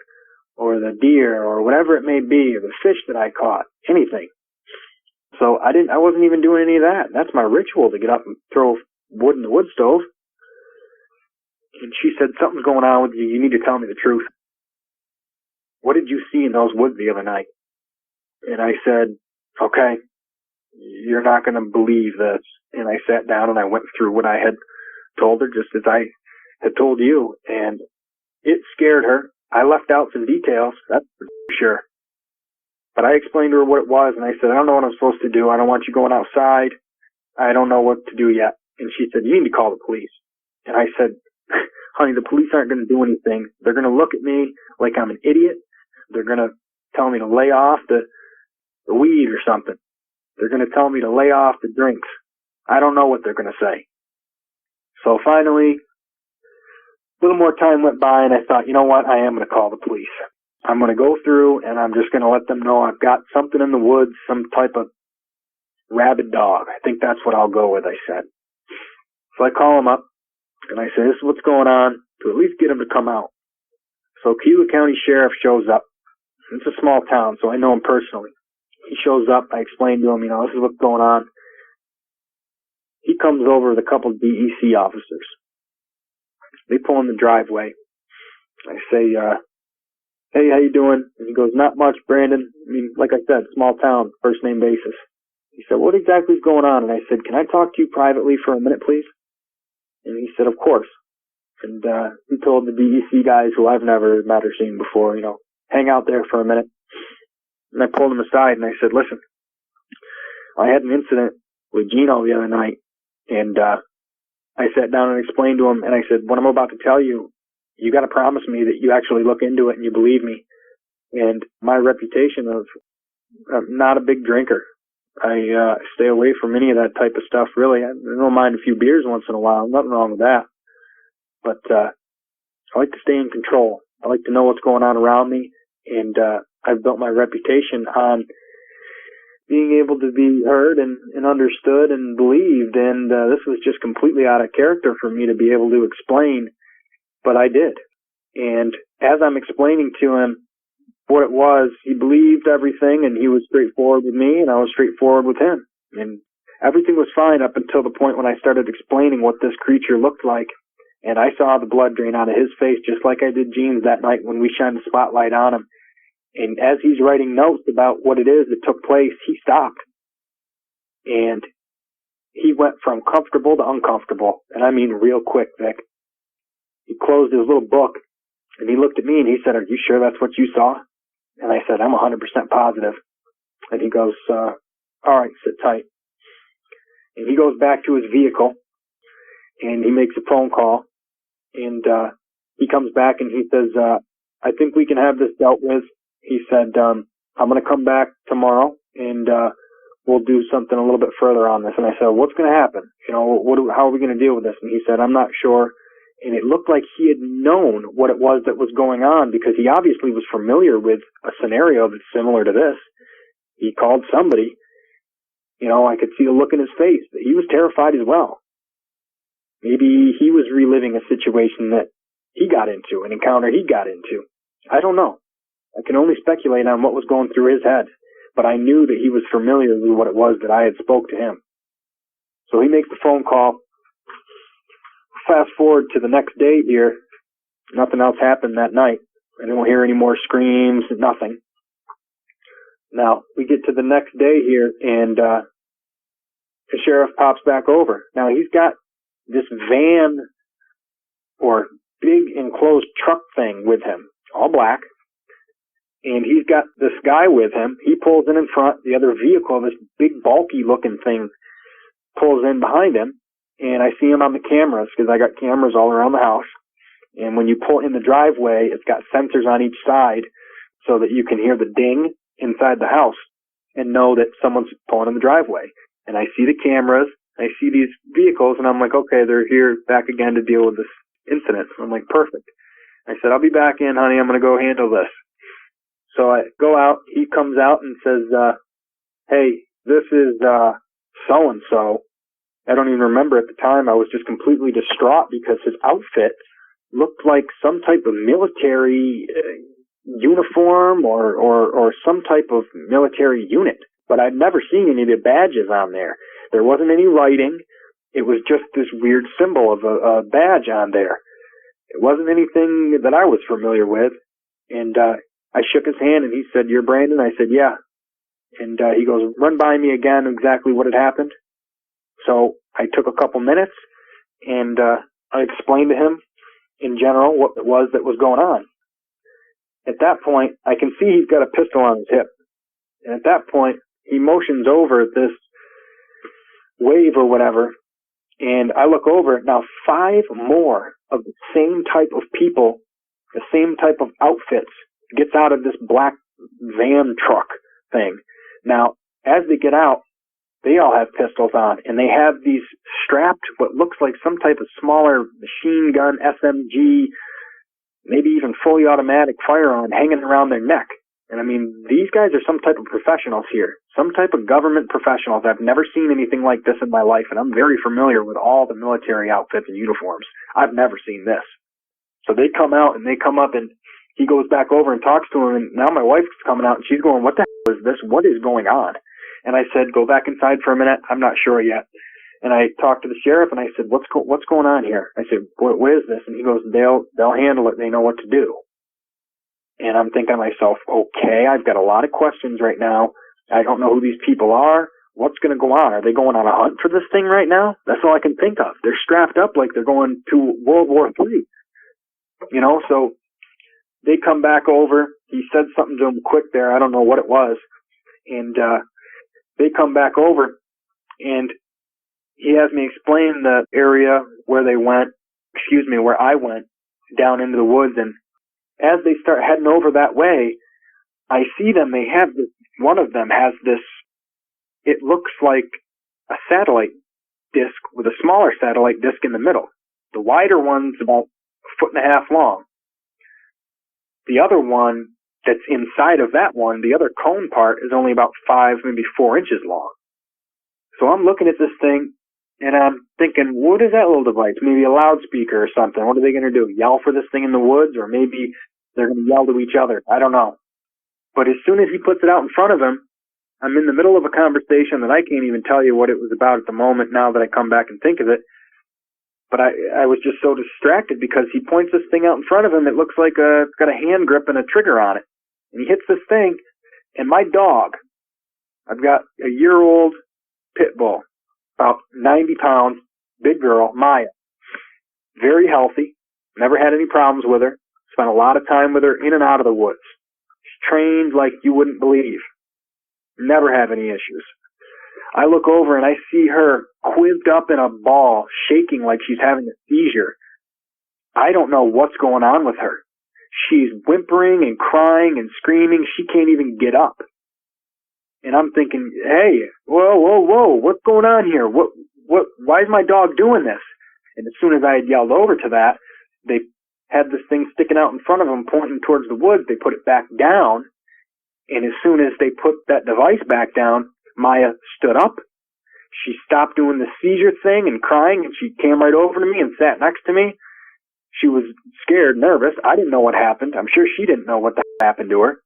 or the deer or whatever it may be, or the fish that I caught, anything. So I wasn't even doing any of that. That's my ritual, to get up and throw wood in the wood stove. And she said, something's going on with you. You need to tell me the truth. What did you see in those woods the other night? And I said, okay, you're not going to believe this. And I sat down and I went through what I had told her, just as I had told you. And it scared her. I left out some details, that's for sure. But I explained to her what it was, and I said, I don't know what I'm supposed to do. I don't want you going outside. I don't know what to do yet. And she said, you need to call the police. And I said, honey, the police aren't going to do anything. They're going to look at me like I'm an idiot. They're going to tell me to lay off the weed or something. They're going to tell me to lay off the drinks. I don't know what they're going to say. So finally, a little more time went by, and I thought, you know what, I am going to call the police. I'm going to go through, and I'm just going to let them know I've got something in the woods, some type of rabid dog. I think that's what I'll go with, I said. So I call them up, and I say, this is what's going on, to at least get them to come out. So Kiowa County Sheriff shows up. It's a small town, so I know him personally. He shows up. I explain to him, you know, this is what's going on. He comes over with a couple of DEC officers. They pull in the driveway. I say, hey, how you doing? And he goes, not much, Brandon. I mean, like I said, small town, first name basis. He said, what exactly is going on? And I said, can I talk to you privately for a minute, please? And he said, of course. And he told the DEC guys, who I've never met or seen before, you know, hang out there for a minute. And I pulled him aside and I said, listen, I had an incident with Gino the other night. And I sat down and explained to him, and I said, what I'm about to tell you, you got to promise me that you actually look into it and you believe me. And my reputation of not a big drinker. I stay away from any of that type of stuff, really. I don't mind a few beers once in a while. Nothing wrong with that. But I like to stay in control. I like to know what's going on around me. And I've built my reputation on being able to be heard and understood and believed. And this was just completely out of character for me to be able to explain. But I did. And as I'm explaining to him what it was, he believed everything, and he was straightforward with me, and I was straightforward with him. And everything was fine up until the point when I started explaining what this creature looked like. And I saw the blood drain out of his face, just like I did Gene's that night when we shined the spotlight on him. And as he's writing notes about what it is that took place, he stopped. And he went from comfortable to uncomfortable. And I mean real quick, Vic. He closed his little book, and he looked at me, and he said, are you sure that's what you saw? And I said, I'm 100% positive. And he goes, all right, sit tight. And he goes back to his vehicle, and he makes a phone call. And he comes back, and he says, I think we can have this dealt with. He said, I'm going to come back tomorrow, and we'll do something a little bit further on this. And I said, what's going to happen? You know, how are we going to deal with this? And he said, I'm not sure. And it looked like he had known what it was that was going on, because he obviously was familiar with a scenario that's similar to this. He called somebody. You know, I could see the look in his face. He was terrified as well. Maybe he was reliving a situation that he got into, an encounter he got into. I don't know. I can only speculate on what was going through his head. But I knew that he was familiar with what it was that I had spoke to him. So he makes the phone call. Fast forward to the next day here, nothing else happened that night. I don't hear any more screams, nothing. Now, we get to the next day here, and the sheriff pops back over. Now, he's got this van or big enclosed truck thing with him, all black. And he's got this guy with him. He pulls in front, the other vehicle, this big bulky looking thing pulls in behind him, and I see him on the cameras because I got cameras all around the house. And when you pull in the driveway, it's got sensors on each side so that you can hear the ding inside the house and know that someone's pulling in the driveway. And I see the cameras, I see these vehicles, and I'm like, okay, they're here back again to deal with this incident. I'm like, perfect. I said, I'll be back in, honey. I'm going to go handle this. So I go out. He comes out and says, hey, this is so-and-so. I don't even remember at the time. I was just completely distraught because his outfit looked like some type of military uniform or some type of military unit. But I'd never seen any of the badges on there. There wasn't any writing. It was just this weird symbol of a badge on there. It wasn't anything that I was familiar with. And I shook his hand and he said, "You're Brandon?" I said, "Yeah." And he goes, "Run by me again exactly what had happened." So I took a couple minutes and I explained to him in general what it was that was going on. At that point, I can see he's got a pistol on his hip. And at that point, he motions over this wave or whatever, and I look over it. Now 5 more of the same type of people, the same type of outfits, gets out of this black van truck thing. Now, as they get out, they all have pistols on, and they have these strapped, what looks like some type of smaller machine gun, SMG, maybe even fully automatic firearm hanging around their neck. And I mean, these guys are some type of professionals here, some type of government professionals. I've never seen anything like this in my life, and I'm very familiar with all the military outfits and uniforms. I've never seen this. So they come out, and they come up, and he goes back over and talks to him, and now my wife's coming out, and she's going, "What the hell is this? What is going on?" And I said, "Go back inside for a minute. I'm not sure yet." And I talked to the sheriff, and I said, what's going on here? I said, what is this? And he goes, they'll handle it. They know what to do. And I'm thinking to myself, okay, I've got a lot of questions right now. I don't know who these people are. What's going to go on? Are they going on a hunt for this thing right now? That's all I can think of. They're strapped up like they're going to World War III. You know, so they come back over. He said something to them quick there. I don't know what it was. And they come back over, and he has me explain the area where where I went down into the woods. And as they start heading over that way, I see them. They have this, one of them has this, it looks like a satellite disc with a smaller satellite disc in the middle. The wider one's about 1.5 feet long. The other one that's inside of that one, the other cone part, is only about 5, maybe 4 inches long. So I'm looking at this thing, and I'm thinking, what is that little device? Maybe a loudspeaker or something. What are they going to do? Yell for this thing in the woods? Or maybe they're going to yell to each other. I don't know. But as soon as he puts it out in front of him, I'm in the middle of a conversation that I can't even tell you what it was about at the moment now that I come back and think of it. But I was just so distracted because he points this thing out in front of him. It looks like it's got a hand grip and a trigger on it. And he hits this thing, and my dog, I've got a year-old pit bull, about 90 pounds, big girl, Maya. Very healthy, never had any problems with her, spent a lot of time with her in and out of the woods. She's trained like you wouldn't believe. Never have any issues. I look over and I see her quizzed up in a ball, shaking like she's having a seizure. I don't know what's going on with her. She's whimpering and crying and screaming. She can't even get up. And I'm thinking, hey, whoa, what's going on here? Why is my dog doing this? And as soon as I had yelled over to that, they had this thing sticking out in front of them, pointing towards the woods. They put it back down. And as soon as they put that device back down, Maya stood up. She stopped doing the seizure thing and crying, and she came right over to me and sat next to me. She was scared, nervous. I didn't know what happened. I'm sure she didn't know what happened to her.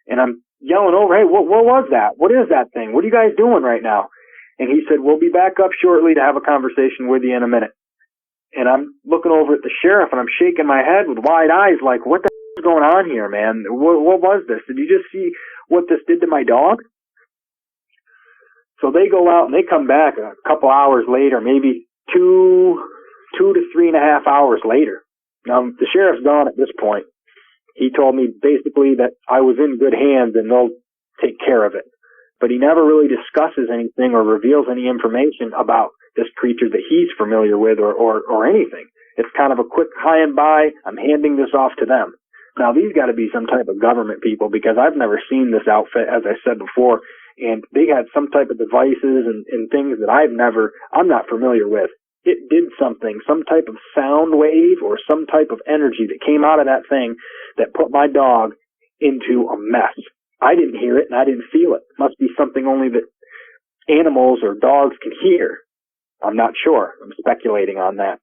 And I'm yelling over, hey, what was that? What is that thing? What are you guys doing right now? And he said, we'll be back up shortly to have a conversation with you in a minute. And I'm looking over at the sheriff, and I'm shaking my head with wide eyes like, what the hell is going on here, man? What was this? Did you just see what this did to my dog? So they go out, and they come back a couple hours later, maybe two to 3.5 hours later. Now, the sheriff's gone at this point. He told me basically that I was in good hands and they'll take care of it. but he never really discusses anything or reveals any information about this creature that he's familiar with or anything. It's kind of a quick hi and bye, I'm handing this off to them. Now, these got to be some type of government people, because I've never seen this outfit, as I said before, and they had some type of devices and things that I'm not familiar with. It did something, some type of sound wave or some type of energy that came out of that thing that put my dog into a mess. I didn't hear it and I didn't feel it. It must be something only that animals or dogs can hear. I'm not sure. I'm speculating on that.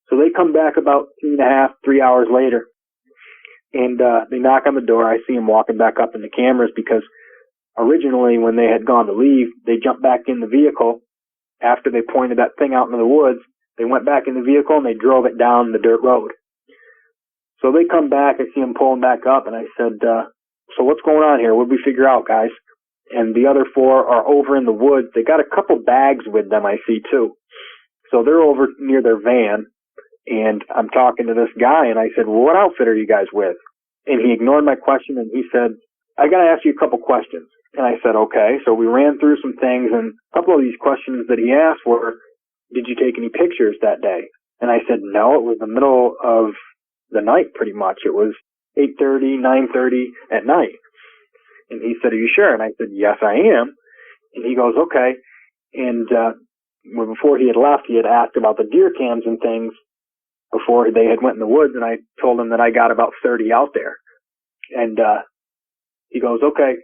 So they come back about 2.5, 3 hours later, and they knock on the door. I see them walking back up in the cameras, because originally when they had gone to leave, they jumped back in the vehicle. After they pointed that thing out into the woods, they went back in the vehicle and they drove it down the dirt road. So they come back, I see them pulling back up, and I said, so what's going on here? What did we figure out, guys? And the other 4 are over in the woods. They got a couple bags with them, I see, too. So they're over near their van, and I'm talking to this guy, and I said, well, what outfit are you guys with? And he ignored my question, and he said, I got to ask you a couple questions. And I said, okay. So we ran through some things, and a couple of these questions that he asked were, did you take any pictures that day? And I said, no, it was the middle of the night pretty much. It was 8:30, 9:30 at night. And he said, are you sure? And I said, yes, I am. And he goes, okay. And before he had left, he had asked about the deer cams and things before they had went in the woods, and I told him that I got about 30 out there. And he goes, okay.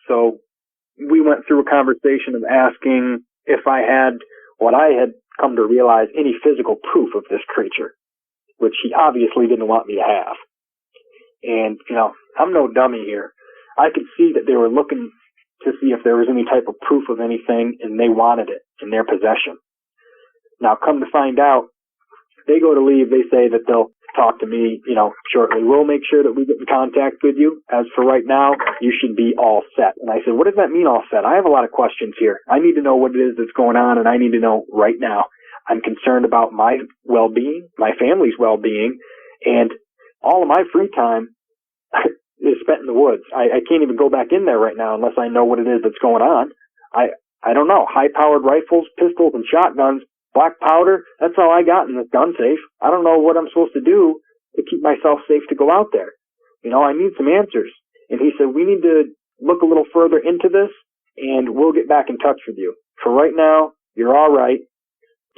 So we went through a conversation of asking if I had what I had come to realize, any physical proof of this creature, which he obviously didn't want me to have. And, I'm no dummy here. I could see that they were looking to see if there was any type of proof of anything, and they wanted it in their possession. Now, come to find out, they go to leave. They say that they'll talk to me, shortly. We'll make sure that we get in contact with you. As for right now, you should be all set. And I said, what does that mean, all set? I have a lot of questions here. I need to know what it is that's going on, and I need to know right now. I'm concerned about my well-being, my family's well-being, and all of my free time is spent in the woods. I can't even go back in there right now unless I know what it is that's going on. I don't know. High-powered rifles, pistols, and shotguns, black powder, that's all I got in this gun safe. I don't know what I'm supposed to do to keep myself safe to go out there. I need some answers. And he said, we need to look a little further into this, and we'll get back in touch with you. For right now, you're all right.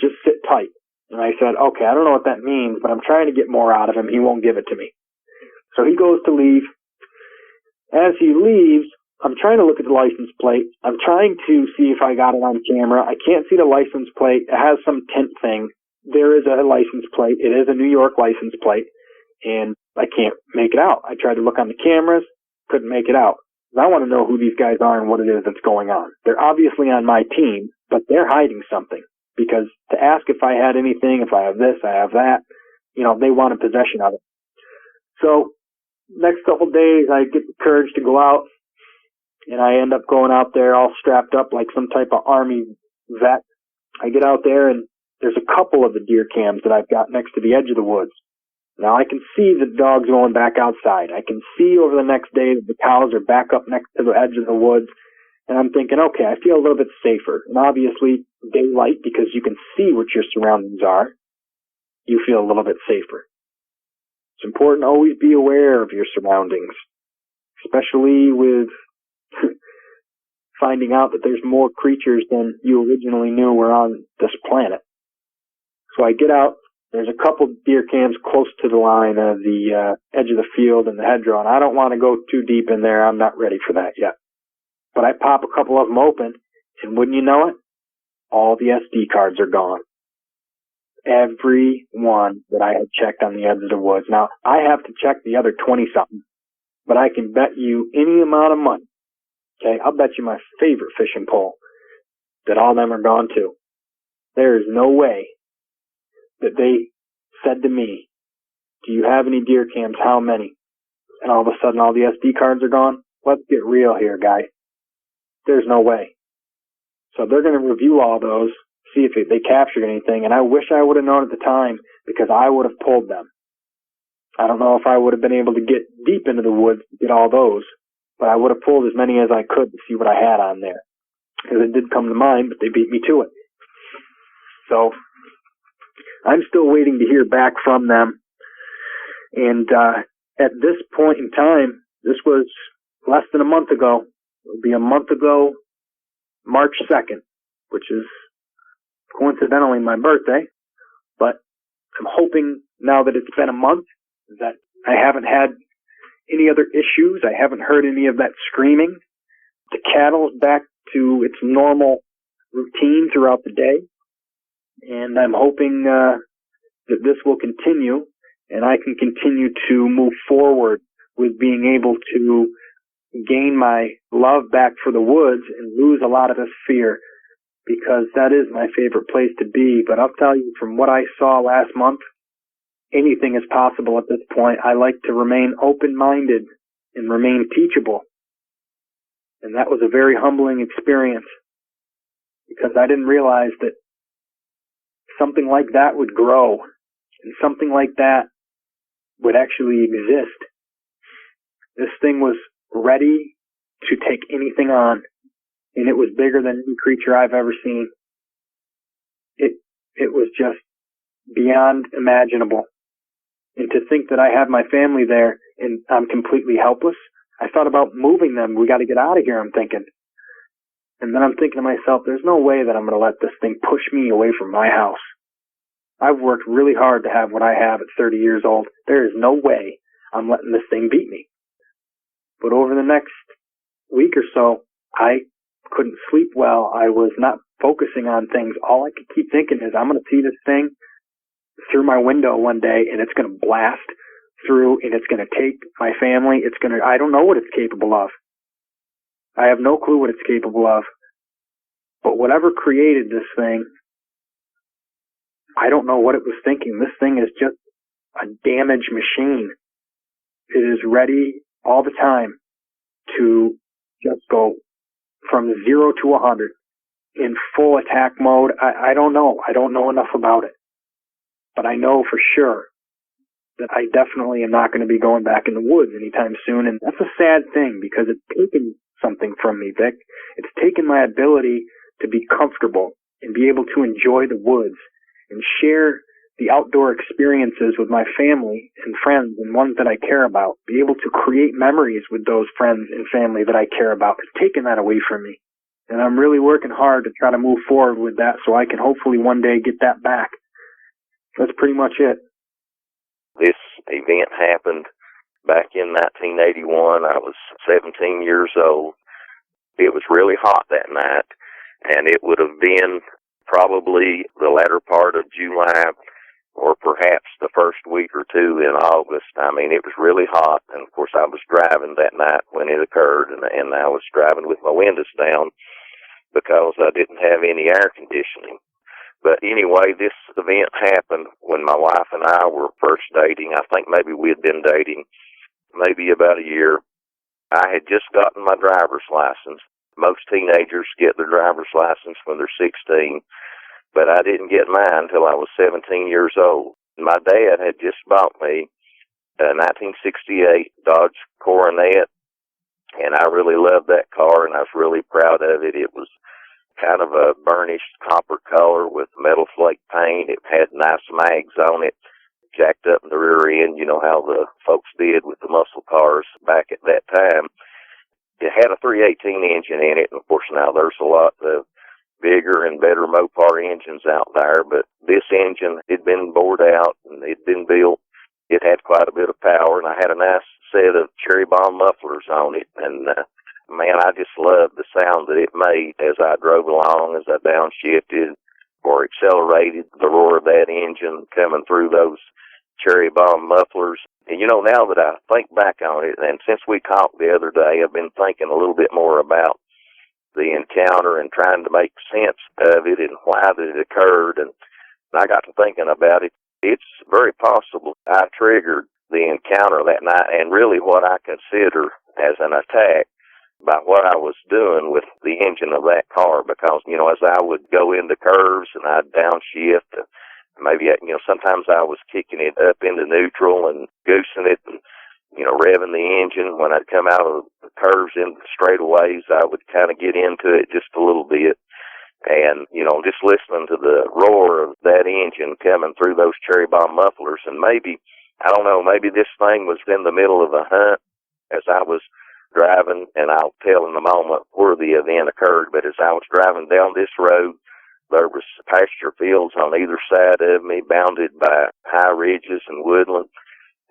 Just sit tight. And I said, okay, I don't know what that means, but I'm trying to get more out of him. He won't give it to me. So he goes to leave. As he leaves, I'm trying to look at the license plate. I'm trying to see if I got it on camera. I can't see the license plate. It has some tint thing. There is a license plate. It is a New York license plate, and I can't make it out. I tried to look on the cameras, couldn't make it out. I want to know who these guys are and what it is that's going on. They're obviously on my team, but they're hiding something, because to ask if I had anything, if I have this, I have that, they wanted possession of it. So next couple days, I get the courage to go out, and I end up going out there all strapped up like some type of army vet. I get out there, and there's a couple of the deer cams that I've got next to the edge of the woods. Now, I can see the dogs going back outside. I can see over the next day that the cows are back up next to the edge of the woods. And I'm thinking, okay, I feel a little bit safer. And obviously, daylight, because you can see what your surroundings are, you feel a little bit safer. It's important to always be aware of your surroundings, especially with finding out that there's more creatures than you originally knew were on this planet. So I get out. There's a couple deer cams close to the line of the edge of the field and the hedgerow, and I don't want to go too deep in there. I'm not ready for that yet. But I pop a couple of them open, and wouldn't you know it, all the SD cards are gone. Every one that I had checked on the edge of the woods. Now, I have to check the other 20-something, but I can bet you any amount of money. Okay, I'll bet you my favorite fishing pole that all of them are gone too. There is no way that they said to me, do you have any deer cams? How many? And all of a sudden all the SD cards are gone. Let's get real here, guy. There's no way. So they're going to review all those, see if they captured anything. And I wish I would have known at the time, because I would have pulled them. I don't know if I would have been able to get deep into the woods to get all those, but I would have pulled as many as I could to see what I had on there. Because it did come to mind, but they beat me to it. So I'm still waiting to hear back from them. And at this point in time, this was less than a month ago. It'll be a month ago, March 2nd, which is coincidentally my birthday. But I'm hoping now that it's been a month that I haven't had any other issues. I haven't heard any of that screaming. The cattle's back to its normal routine throughout the day. And I'm hoping that this will continue and I can continue to move forward with being able to gain my love back for the woods and lose a lot of this fear, because that is my favorite place to be. But I'll tell you, from what I saw last month, anything is possible at this point. I like to remain open-minded and remain teachable. And that was a very humbling experience, because I didn't realize that something like that would grow and something like that would actually exist. This thing was ready to take anything on, and it was bigger than any creature I've ever seen. It was just beyond imaginable. And to think that I have my family there and I'm completely helpless, I thought about moving them. We got to get out of here, I'm thinking. And then I'm thinking to myself, there's no way that I'm going to let this thing push me away from my house. I've worked really hard to have what I have at 30 years old. There is no way I'm letting this thing beat me. But over the next week or so, I couldn't sleep well. I was not focusing on things. All I could keep thinking is, I'm going to see this thing through my window one day, and it's going to blast through, and it's going to take my family. I don't know what it's capable of. I have no clue what it's capable of. But whatever created this thing, I don't know what it was thinking. This thing is just a damage machine. It is ready all the time to just go from 0 to 100 in full attack mode. I don't know. I don't know enough about it. But I know for sure that I definitely am not going to be going back in the woods anytime soon. And that's a sad thing, because it's taken something from me, Vic. It's taken my ability to be comfortable and be able to enjoy the woods and share the outdoor experiences with my family and friends and ones that I care about. Be able to create memories with those friends and family that I care about. It's taken that away from me. And I'm really working hard to try to move forward with that so I can hopefully one day get that back. That's pretty much it. This event happened back in 1981. I was 17 years old. It was really hot that night, and it would have been probably the latter part of July or perhaps the first week or two in August. I mean, it was really hot, and of course I was driving that night when it occurred, and I was driving with my windows down because I didn't have any air conditioning. But anyway, this event happened when my wife and I were first dating. I think maybe we had been dating maybe about a year. I had just gotten my driver's license. Most teenagers get their driver's license when they're 16, but I didn't get mine until I was 17 years old. My dad had just bought me a 1968 Dodge Coronet, and I really loved that car, and I was really proud of it. It was kind of a burnished copper color with metal flake paint. It had nice mags on it, jacked up in the rear end, you know how the folks did with the muscle cars back at that time. It had a 318 engine in it, and of course now there's a lot of bigger and better Mopar engines out there, but this engine had been bored out and it had been built. It had quite a bit of power, and I had a nice set of cherry bomb mufflers on it, and man, I just loved the sound that it made as I drove along, as I downshifted or accelerated, the roar of that engine coming through those cherry bomb mufflers. And, you know, now that I think back on it, and since we talked the other day, I've been thinking a little bit more about the encounter and trying to make sense of it and why that it occurred. And I got to thinking about it. It's very possible I triggered the encounter that night, and really what I consider as an attack, by what I was doing with the engine of that car, because, you know, as I would go into curves and I'd downshift, maybe, you know, sometimes I was kicking it up into neutral and goosing it and, you know, revving the engine when I'd come out of curves in straightaways, I would kind of get into it just a little bit. And, just listening to the roar of that engine coming through those cherry bomb mufflers, and maybe, I don't know, maybe this thing was in the middle of a hunt as I was driving, and I'll tell in a moment where the event occurred, but as I was driving down this road, there was pasture fields on either side of me, bounded by high ridges and woodland,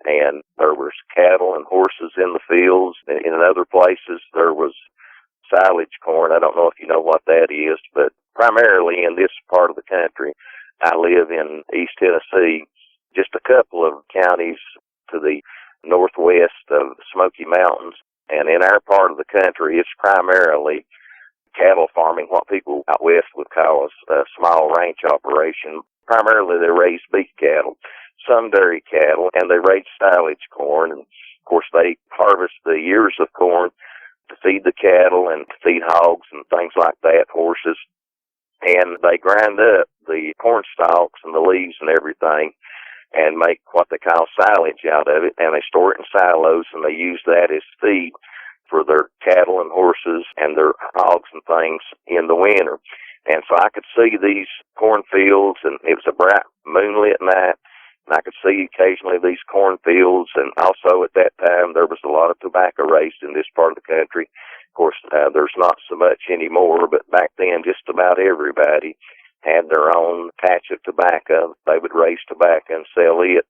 and there was cattle and horses in the fields. And in other places, there was silage corn. I don't know if you know what that is, but primarily in this part of the country, I live in East Tennessee, just a couple of counties to the northwest of the Smoky Mountains. And in our part of the country, it's primarily cattle farming, what people out west would call a small ranch operation. Primarily they raise beef cattle, some dairy cattle, and they raise silage corn. And of course they harvest the ears of corn to feed the cattle and to feed hogs and things like that, horses. And they grind up the corn stalks and the leaves and everything and make what they call silage out of it, and they store it in silos, and they use that as feed for their cattle and horses and their hogs and things in the winter. And so I could see these cornfields, and it was a bright moonlit night, and I could see occasionally these cornfields, and also at that time there was a lot of tobacco raised in this part of the country. Of course, there's not so much anymore, but back then just about everybody had their own patch of tobacco. They would raise tobacco and sell it.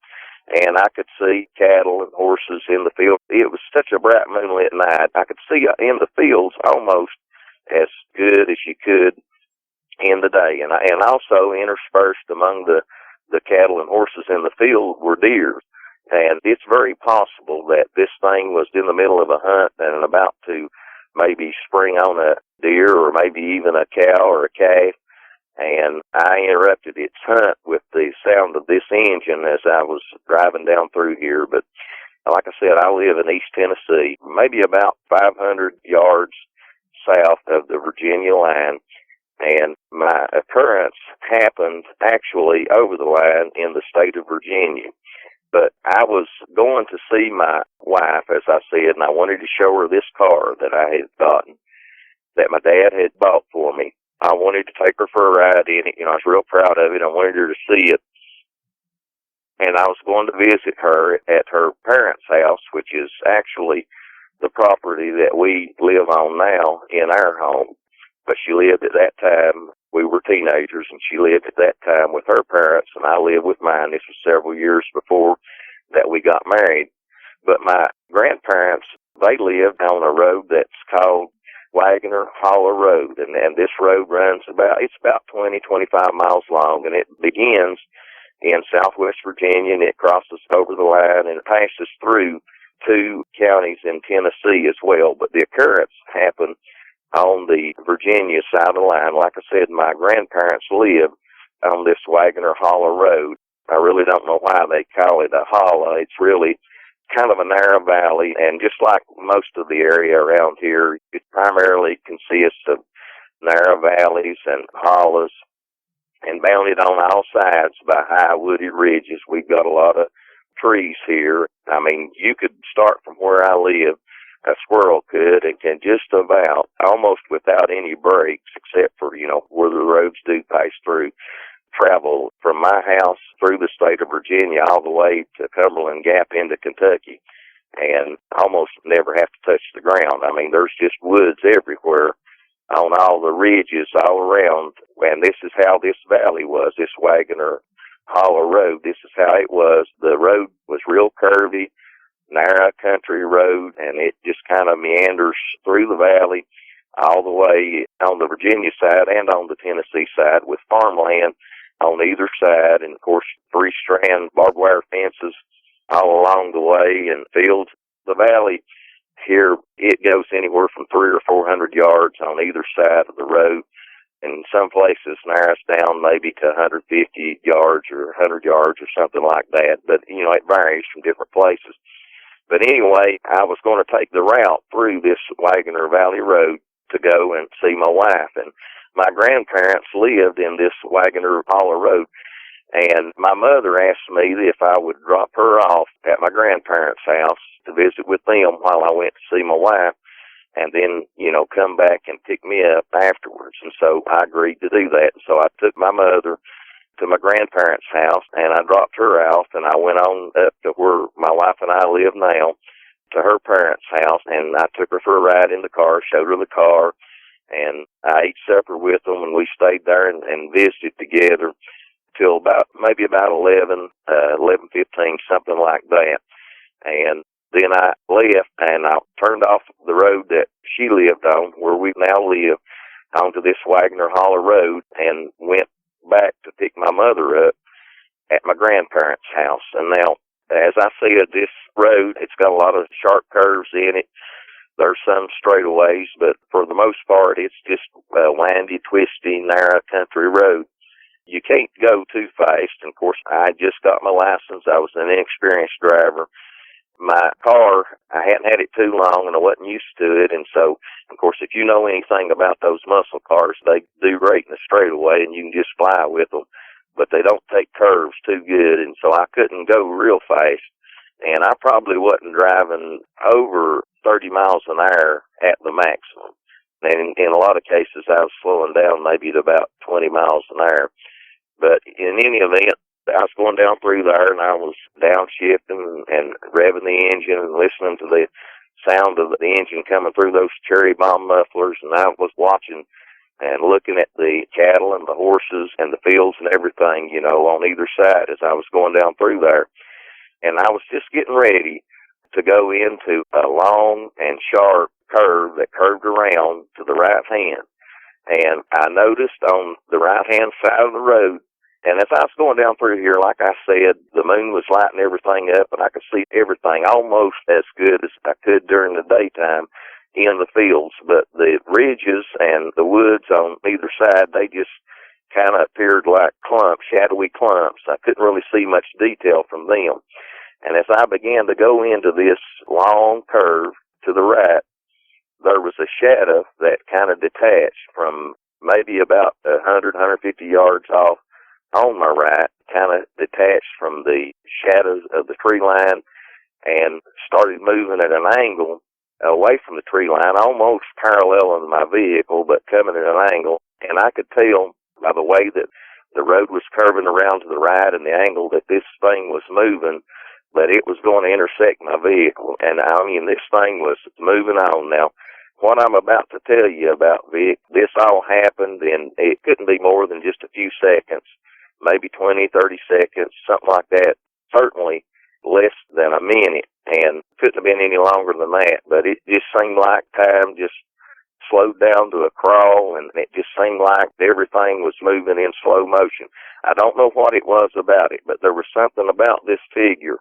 And I could see cattle and horses in the field. It was such a bright moonlit night. I could see in the fields almost as good as you could in the day. And also interspersed among the cattle and horses in the field were deer. And it's very possible that this thing was in the middle of a hunt and about to maybe spring on a deer or maybe even a cow or a calf. And I interrupted its hunt with the sound of this engine as I was driving down through here. But like I said, I live in East Tennessee, maybe about 500 yards south of the Virginia line. And my occurrence happened actually over the line in the state of Virginia. But I was going to see my wife, as I said, and I wanted to show her this car that I had gotten, that my dad had bought for me. I wanted to take her for a ride in it. I was real proud of it. I wanted her to see it. And I was going to visit her at her parents' house, which is actually the property that we live on now in our home. But she lived at that time, we were teenagers, and she lived at that time with her parents, and I lived with mine. This was several years before that we got married. But my grandparents, they lived on a road that's called Wagoner Hollow Road, and this road runs about 20, 25 miles long, and it begins in southwest Virginia, and it crosses over the line, and it passes through 2 counties in Tennessee as well. But the occurrence happened on the Virginia side of the line. Like I said, my grandparents lived on this Wagoner Hollow Road. I really don't know why they call it a hollow. It's really kind of a narrow valley, and just like most of the area around here, it primarily consists of narrow valleys and hollows, and bounded on all sides by high wooded ridges. We've got a lot of trees here. I mean, you could start from where I live, a squirrel could, and can just about, almost without any breaks, except for, where the roads do pass through, travel from my house through the state of Virginia all the way to Cumberland Gap into Kentucky, and almost never have to touch the ground. I mean, there's just woods everywhere on all the ridges all around, and this is how this valley was, this Wagoner Hollow Road. This is how it was. The road was real curvy, narrow country road, and it just kind of meanders through the valley all the way on the Virginia side and on the Tennessee side, with farmland on either side, and of course 3-strand barbed wire fences all along the way, and fields. The valley here, it goes anywhere from 300 or 400 yards on either side of the road, and some places narrows down maybe to 150 yards or 100 yards or something like that, but it varies from different places. But anyway, I was going to take the route through this Wagoner Valley Road to go and see my wife, and my grandparents lived in this Wagoner Hollow Road, and my mother asked me if I would drop her off at my grandparents' house to visit with them while I went to see my wife. and then, come back and pick me up afterwards. And so I agreed to do that. So I took my mother to my grandparents' house, and I dropped her off, and I went on up to where my wife and I live now, to her parents' house, and I took her for a ride in the car, showed her the car, and I ate supper with them, and we stayed there and visited together till maybe about 11:15, something like that. And then I left, and I turned off the road that she lived on, where we now live, onto this Wagner Holler Road, and went back to pick my mother up at my grandparents' house. And now, as I said, this road, it's got a lot of sharp curves in it. There's some straightaways, but for the most part, it's just a windy, twisty, narrow country road. You can't go too fast. And of course, I just got my license. I was an inexperienced driver. My car, I hadn't had it too long, and I wasn't used to it. And so, of course, if you know anything about those muscle cars, they do great in the straightaway, and you can just fly with them. But they don't take curves too good, and so I couldn't go real fast. And I probably wasn't driving over 30 miles an hour at the maximum. And in a lot of cases, I was slowing down maybe to about 20 miles an hour. But in any event, I was going down through there, and I was downshifting and revving the engine and listening to the sound of the engine coming through those cherry bomb mufflers, and I was watching and looking at the cattle and the horses and the fields and everything, on either side as I was going down through there. And I was just getting ready to go into a long and sharp curve that curved around to the right hand. And I noticed on the right-hand side of the road, and as I was going down through here, like I said, the moon was lighting everything up, and I could see everything almost as good as I could during the daytime in the fields. But the ridges and the woods on either side, they just kind of appeared like clumps, shadowy clumps. I couldn't really see much detail from them. And as I began to go into this long curve to the right, there was a shadow that kind of detached from maybe about 100, 150 yards off on my right, kind of detached from the shadows of the tree line and started moving at an angle away from the tree line, almost paralleling my vehicle, but coming at an angle. And I could tell by the way that the road was curving around to the right and the angle that this thing was moving, but it was going to intersect my vehicle. And I mean, this thing was moving on. Now, what I'm about to tell you about, Vic, this all happened, and it couldn't be more than just a few seconds, maybe 20, 30 seconds, something like that, certainly less than a minute, and couldn't have been any longer than that. But it just seemed like time just slowed down to a crawl, and it just seemed like everything was moving in slow motion. I don't know what it was about it, but there was something about this figure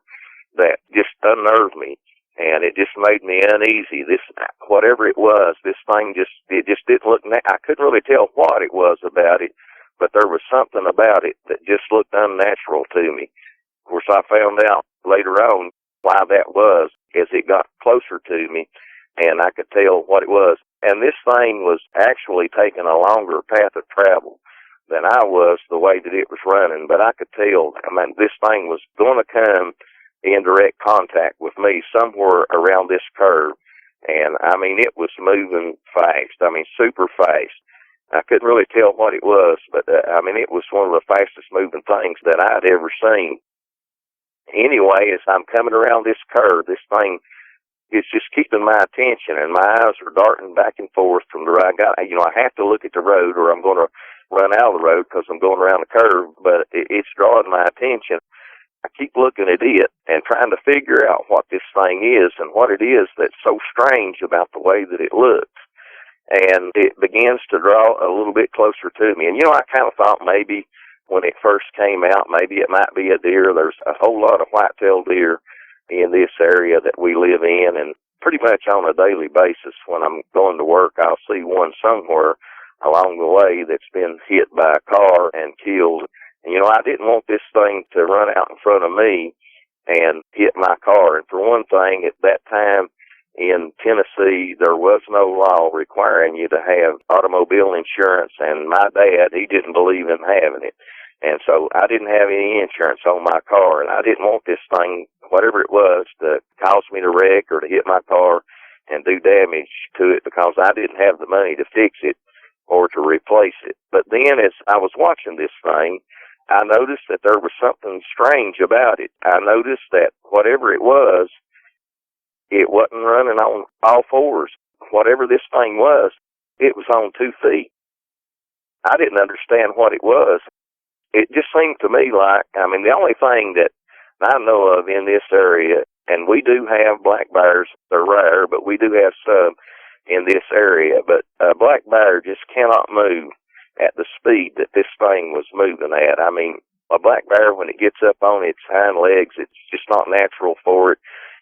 that just unnerved me, and it just made me uneasy. This, whatever it was, this thing it just didn't look, I couldn't really tell what it was about it, but there was something about it that just looked unnatural to me. Of course, I found out later on why that was as it got closer to me, and I could tell what it was. And this thing was actually taking a longer path of travel than I was the way that it was running, but I could tell, this thing was going to come in direct contact with me somewhere around this curve. And, it was moving fast, super fast. I couldn't really tell what it was, but, it was one of the fastest moving things that I'd ever seen. Anyway, as I'm coming around this curve, this thing is just keeping my attention, and my eyes are darting back and forth from the right. I have to look at the road, or I'm going to run out of the road because I'm going around the curve, but it's drawing my attention. I keep looking at it and trying to figure out what this thing is and what it is that's so strange about the way that it looks. And it begins to draw a little bit closer to me. And, I kind of thought maybe when it first came out, maybe it might be a deer. There's a whole lot of white-tailed deer in this area that we live in, and pretty much on a daily basis when I'm going to work, I'll see one somewhere along the way that's been hit by a car and killed. And, I didn't want this thing to run out in front of me and hit my car. And for one thing, at that time in Tennessee, there was no law requiring you to have automobile insurance, and my dad, he didn't believe in having it. And so I didn't have any insurance on my car, and I didn't want this thing, whatever it was, to cause me to wreck or to hit my car and do damage to it because I didn't have the money to fix it or to replace it. But then as I was watching this thing, I noticed that there was something strange about it. I noticed that whatever it wasn't running on all fours. Whatever this thing was, it was on 2 feet. I didn't understand what it was. It just seemed to me like, the only thing that I know of in this area, and we do have black bears, they're rare, but we do have some in this area, but a black bear just cannot move at the speed that this thing was moving at. A black bear, when it gets up on its hind legs, it's just not natural for it,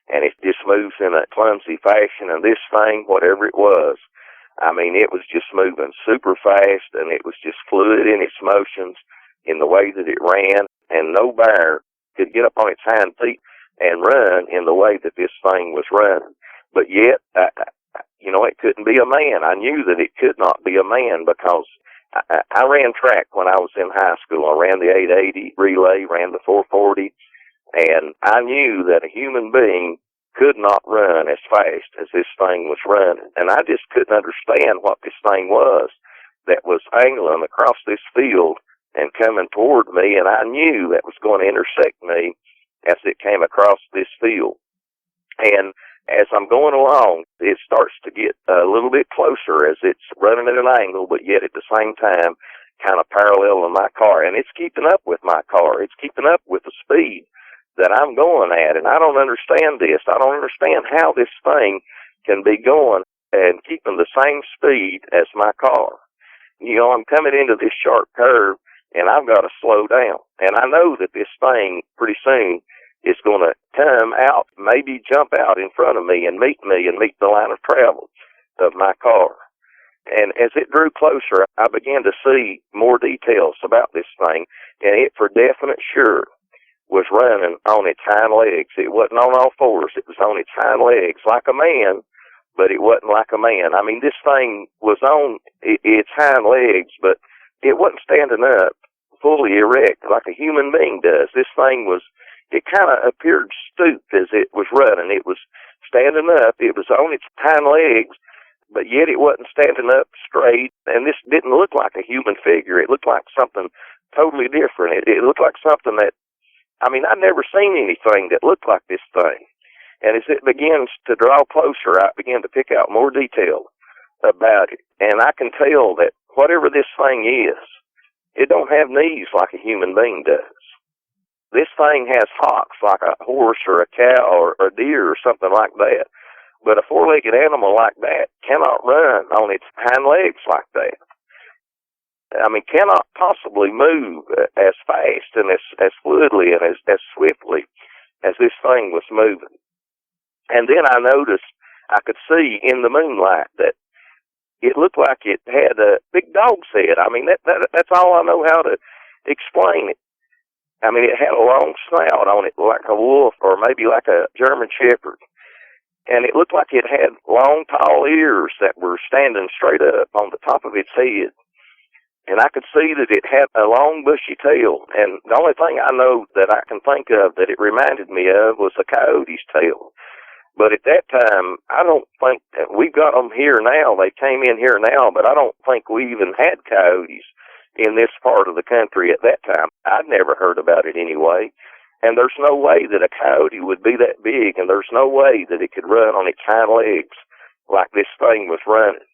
and it just moves in a clumsy fashion, and this thing, whatever it was just moving super fast, and it was just fluid in its motions in the way that it ran, and no bear could get up on its hind feet and run in the way that this thing was running. But yet, it couldn't be a man. I knew that it could not be a man because I ran track when I was in high school. I ran the 880 relay, ran the 440, and I knew that a human being could not run as fast as this thing was running. And I just couldn't understand what this thing was that was angling across this field and coming toward me, and I knew that was going to intersect me as it came across this field. And as I'm going along, it starts to get a little bit closer as it's running at an angle, but yet at the same time kind of paralleling my car. And it's keeping up with my car. It's keeping up with the speed that I'm going at. And I don't understand this. I don't understand how this thing can be going and keeping the same speed as my car. I'm coming into this sharp curve, and I've got to slow down. And I know that this thing pretty soon is going to come out, maybe jump out in front of me and meet the line of travel of my car. And as it drew closer, I began to see more details about this thing, and it for definite sure was running on its hind legs. It wasn't on all fours. It was on its hind legs like a man, but it wasn't like a man. This thing was on its hind legs, but it wasn't standing up fully erect like a human being does. This thing it kind of appeared stooped as it was running. It was standing up. It was on its hind legs, but yet it wasn't standing up straight. And this didn't look like a human figure. It looked like something totally different. It looked like something that, I'd never seen anything that looked like this thing. And as it begins to draw closer, I began to pick out more detail about it. And I can tell that whatever this thing is, it don't have knees like a human being does. This thing has hocks like a horse or a cow or a deer or something like that. But a four-legged animal like that cannot run on its hind legs like that. Cannot possibly move as fast and as fluidly and as swiftly as this thing was moving. And then I noticed, I could see in the moonlight that it looked like it had a big dog's head. That's all I know how to explain it. It had a long snout on it like a wolf or maybe like a German shepherd. And it looked like it had long, tall ears that were standing straight up on the top of its head. And I could see that it had a long, bushy tail. And the only thing I know that I can think of that it reminded me of was a coyote's tail. But at that time, I don't think that we've got them here now. They came in here now, but I don't think we even had coyotes in this part of the country at that time. I'd never heard about it anyway. And there's no way that a coyote would be that big, and there's no way that it could run on its hind legs like this thing was running.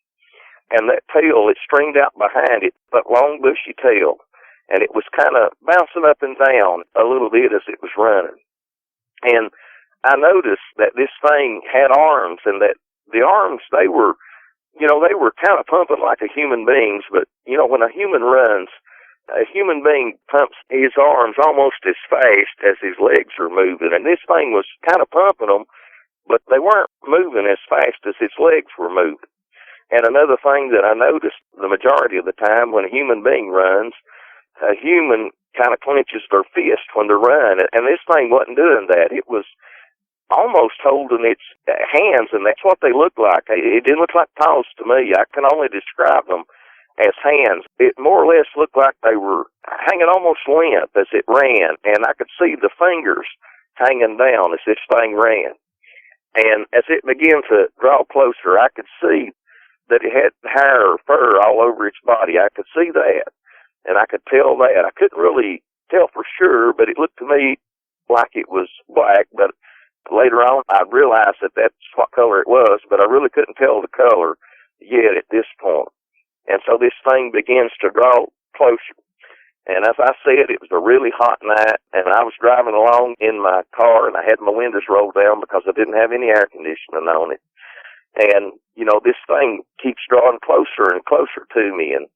And that tail, it stringed out behind it, that long bushy tail, and it was kind of bouncing up and down a little bit as it was running. And I noticed that this thing had arms, and that the arms, they were kind of pumping like a human being's, but, when a human runs, a human being pumps his arms almost as fast as his legs are moving, and this thing was kind of pumping them, but they weren't moving as fast as its legs were moving. And another thing that I noticed the majority of the time when a human being runs, a human kind of clenches their fist when they're running. And this thing wasn't doing that. It was almost holding its hands, and that's what they looked like. It didn't look like paws to me. I can only describe them as hands. It more or less looked like they were hanging almost limp as it ran, and I could see the fingers hanging down as this thing ran. And as it began to draw closer, I could see that it had hair or fur all over its body. I could see that, and I could tell that. I couldn't really tell for sure, but it looked to me like it was black. But later on, I realized that that's what color it was, but I really couldn't tell the color yet at this point. And so this thing begins to draw closer. And as I said, it was a really hot night, and I was driving along in my car, and I had my windows rolled down because I didn't have any air conditioning on it. And, you know, this thing keeps drawing closer and closer to me, and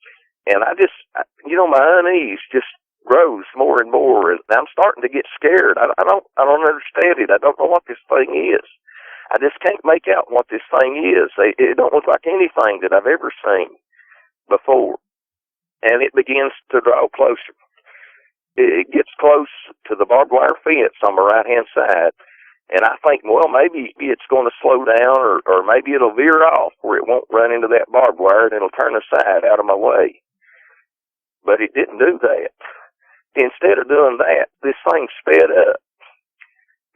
I just, you know, my unease just grows more and more, and I'm starting to get scared. I don't understand it. I don't know what this thing is. I just can't make out what this thing is. It don't look like anything that I've ever seen before. And it begins to draw closer. It gets close to the barbed wire fence on my right-hand side, and I think, well, maybe it's going to slow down, or maybe it'll veer off where it won't run into that barbed wire, and it'll turn aside out of my way. But it didn't do that. Instead of doing that, this thing sped up,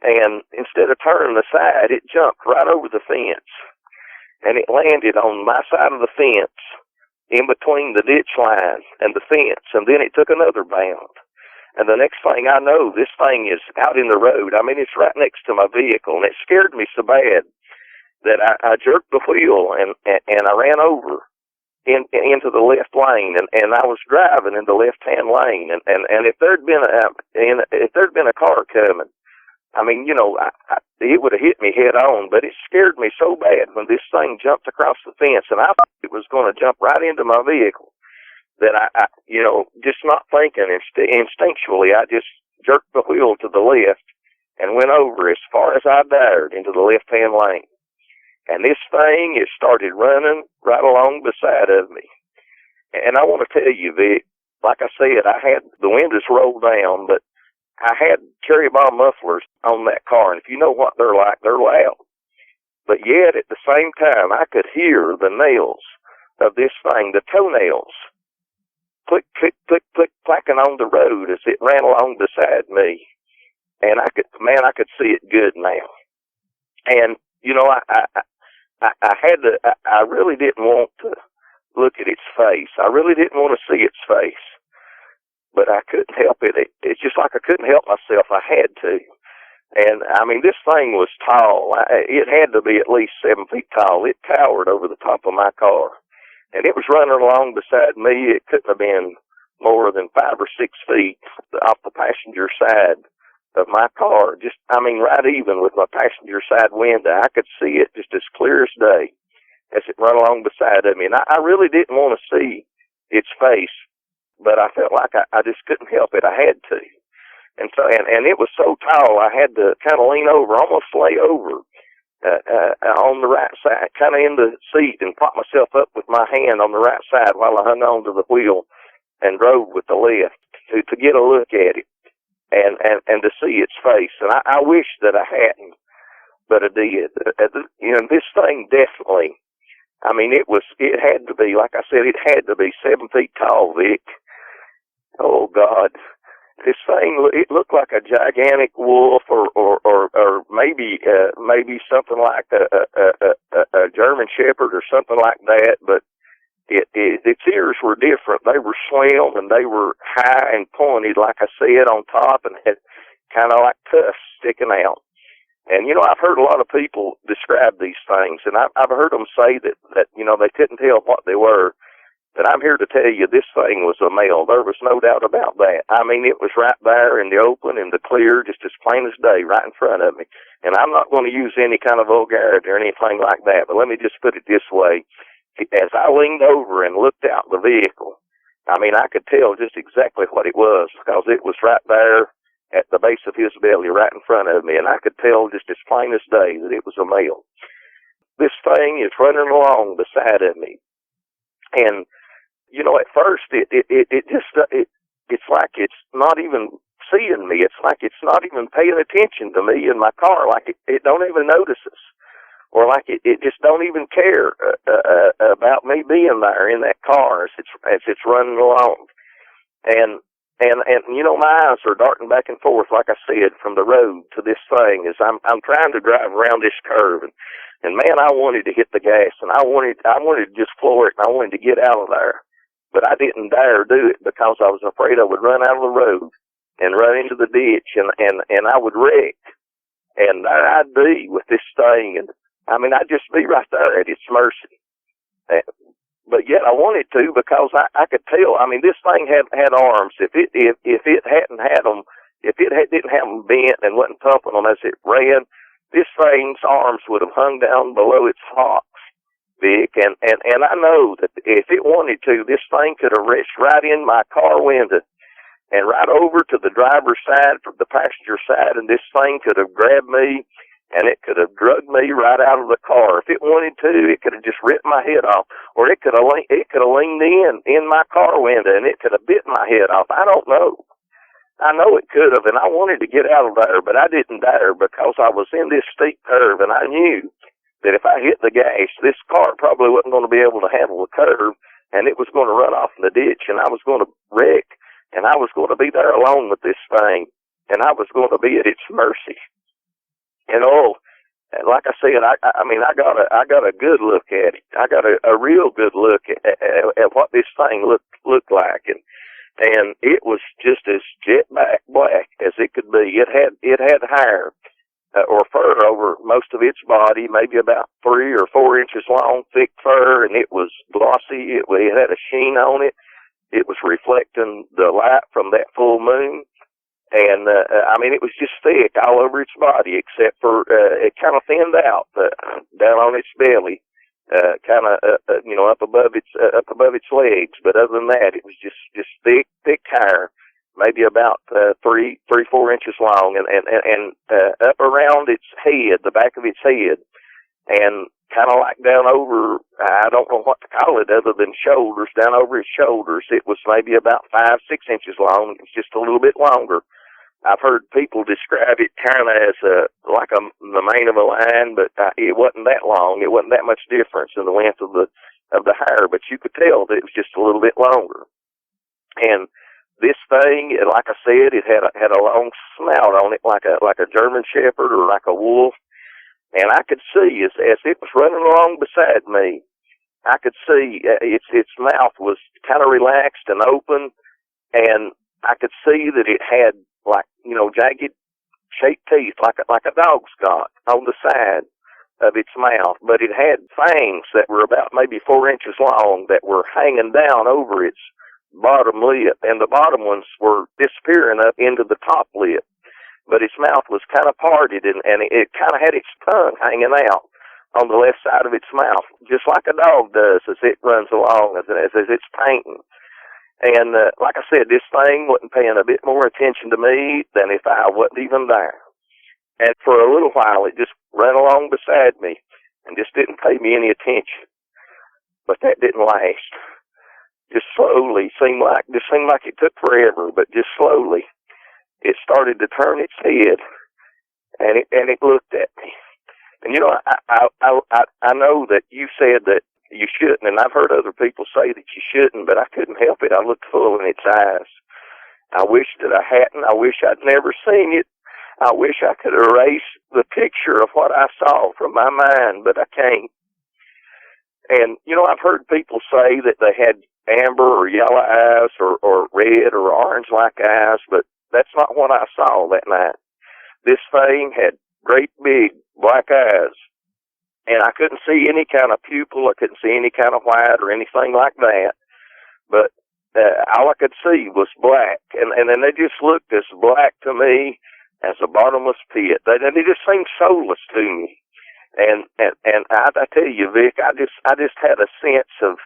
and instead of turning aside, it jumped right over the fence, and it landed on my side of the fence, in between the ditch line and the fence, and then it took another bound. And the next thing I know, this thing is out in the road. I mean, it's right next to my vehicle, and it scared me so bad that I jerked the wheel, and I ran over into the left lane, and I was driving in the left-hand lane, and if there'd been a car coming, I mean, you know, it would have hit me head on, but it scared me so bad when this thing jumped across the fence, and I thought it was going to jump right into my vehicle, that I you know, just not thinking, instinctually, I just jerked the wheel to the left and went over as far as I dared into the left-hand lane. And this thing has started running right along beside of me. And I want to tell you, Vic, like I said, I had the windows rolled down, but I had cherry bomb mufflers on that car, and if you know what they're like, they're loud. But yet, at the same time, I could hear the nails of this thing, the toenails, click, click, click, click, clacking on the road as it ran along beside me. And I could see it good now. And, you know, I really didn't want to look at its face. I really didn't want to see its face. But I couldn't help it. It's just like I couldn't help myself. I had to. And, I mean, this thing was tall. It had to be at least 7 feet tall. It towered over the top of my car. And it was running along beside me. It couldn't have been more than 5 or 6 feet off the passenger side of my car. Just, I mean, right even with my passenger side window. I could see it just as clear as day as it ran along beside of me. And I really didn't want to see its face. But I felt like I just couldn't help it. I had to. And so, and it was so tall, I had to kind of lean over, almost lay over on the right side, kind of in the seat, and prop myself up with my hand on the right side while I hung on to the wheel and drove with the left to get a look at it and to see its face. And I wish that I hadn't, but I did. You know, this thing definitely, I mean, it had to be, like I said, it had to be 7 feet tall, Vic. Oh, God. This thing, it looked like a gigantic wolf or maybe something like a German Shepherd or something like that, but its ears were different. They were slim, and they were high and pointed, like I said, on top, and had kind of like tusks sticking out. And, you know, I've heard a lot of people describe these things, and I've heard them say that, you know, they couldn't tell what they were. But I'm here to tell you this thing was a male. There was no doubt about that. I mean, it was right there in the open, in the clear, just as plain as day, right in front of me. And I'm not going to use any kind of vulgarity or anything like that, but let me just put it this way. As I leaned over and looked out the vehicle, I mean, I could tell just exactly what it was, because it was right there at the base of his belly, right in front of me, and I could tell just as plain as day that it was a male. This thing is running along beside of me, and you know, at first it's like it's not even seeing me. It's like it's not even paying attention to me in my car. Like it don't even notice us, or like it just don't even care about me being there in that car as it's running along. And And you know, my eyes are darting back and forth, like I said, from the road to this thing as I'm trying to drive around this curve. And man, I wanted to hit the gas, and I wanted to just floor it, and I wanted to get out of there. But I didn't dare do it because I was afraid I would run out of the road and run into the ditch, and I would wreck. And there I'd be with this thing, and I mean, I'd just be right there at its mercy. But yet I wanted to because I could tell. I mean, this thing had arms. If it hadn't had them, didn't have them bent and wasn't pumping them as it ran, this thing's arms would have hung down below its hocks, Vic. And I know that if it wanted to, this thing could have reached right in my car window and right over to the driver's side, from the passenger side, and this thing could have grabbed me. And it could have drugged me right out of the car. If it wanted to, it could have just ripped my head off. Or it could have leaned in my car window, and it could have bit my head off. I don't know. I know it could have, and I wanted to get out of there, but I didn't dare because I was in this steep curve, and I knew that if I hit the gas, this car probably wasn't going to be able to handle the curve, and it was going to run off in the ditch, and I was going to wreck, and I was going to be there alone with this thing, and I was going to be at its mercy. And like I said, I mean, I got a good look at it. I got a real good look at what this thing looked like, and it was just as jet black as it could be. It had hair or fur over most of its body, maybe about 3 or 4 inches long, thick fur, and it was glossy. It had a sheen on it. It was reflecting the light from that full moon. And, I mean, it was just thick all over its body, except for, it kind of thinned out, down on its belly, kind of, up above its legs. But other than that, it was just thick hair, maybe about, 3, 4 inches long, and up around its head, the back of its head, and kind of like down over, I don't know what to call it other than shoulders, down over its shoulders. It was maybe about 5, 6 inches long. It was just a little bit longer. I've heard people describe it kind of as like the mane of a lion, but it wasn't that long. It wasn't that much difference in the length of the hair, but you could tell that it was just a little bit longer. And this thing, like I said, it had a long snout on it, like a German Shepherd or like a wolf. And I could see as it was running along beside me, I could see its mouth was kind of relaxed and open, and I could see that it had jagged shaped teeth like a dog's got on the side of its mouth, but it had fangs that were about maybe 4 inches long that were hanging down over its bottom lip, and the bottom ones were disappearing up into the top lip. But its mouth was kind of parted, and it kind of had its tongue hanging out on the left side of its mouth, just like a dog does as it runs along, as it's painting. And like I said, this thing wasn't paying a bit more attention to me than if I wasn't even there. And for a little while, it just ran along beside me and just didn't pay me any attention. But that didn't last. Just slowly, seemed like it took forever, but just slowly, it started to turn its head, and it looked at me. And I know that you said that you shouldn't, and I've heard other people say that you shouldn't, but I couldn't help it. I looked full in its eyes. I wish that I hadn't. I wish I'd never seen it. I wish I could erase the picture of what I saw from my mind, but I can't. And, I've heard people say that they had amber or yellow eyes or red or orange-like eyes, but that's not what I saw that night. This thing had great big black eyes. And I couldn't see any kind of pupil. I couldn't see any kind of white or anything like that. But all I could see was black. And then they just looked as black to me as a bottomless pit. They just seemed soulless to me. And I tell you, Vic, I just had a sense of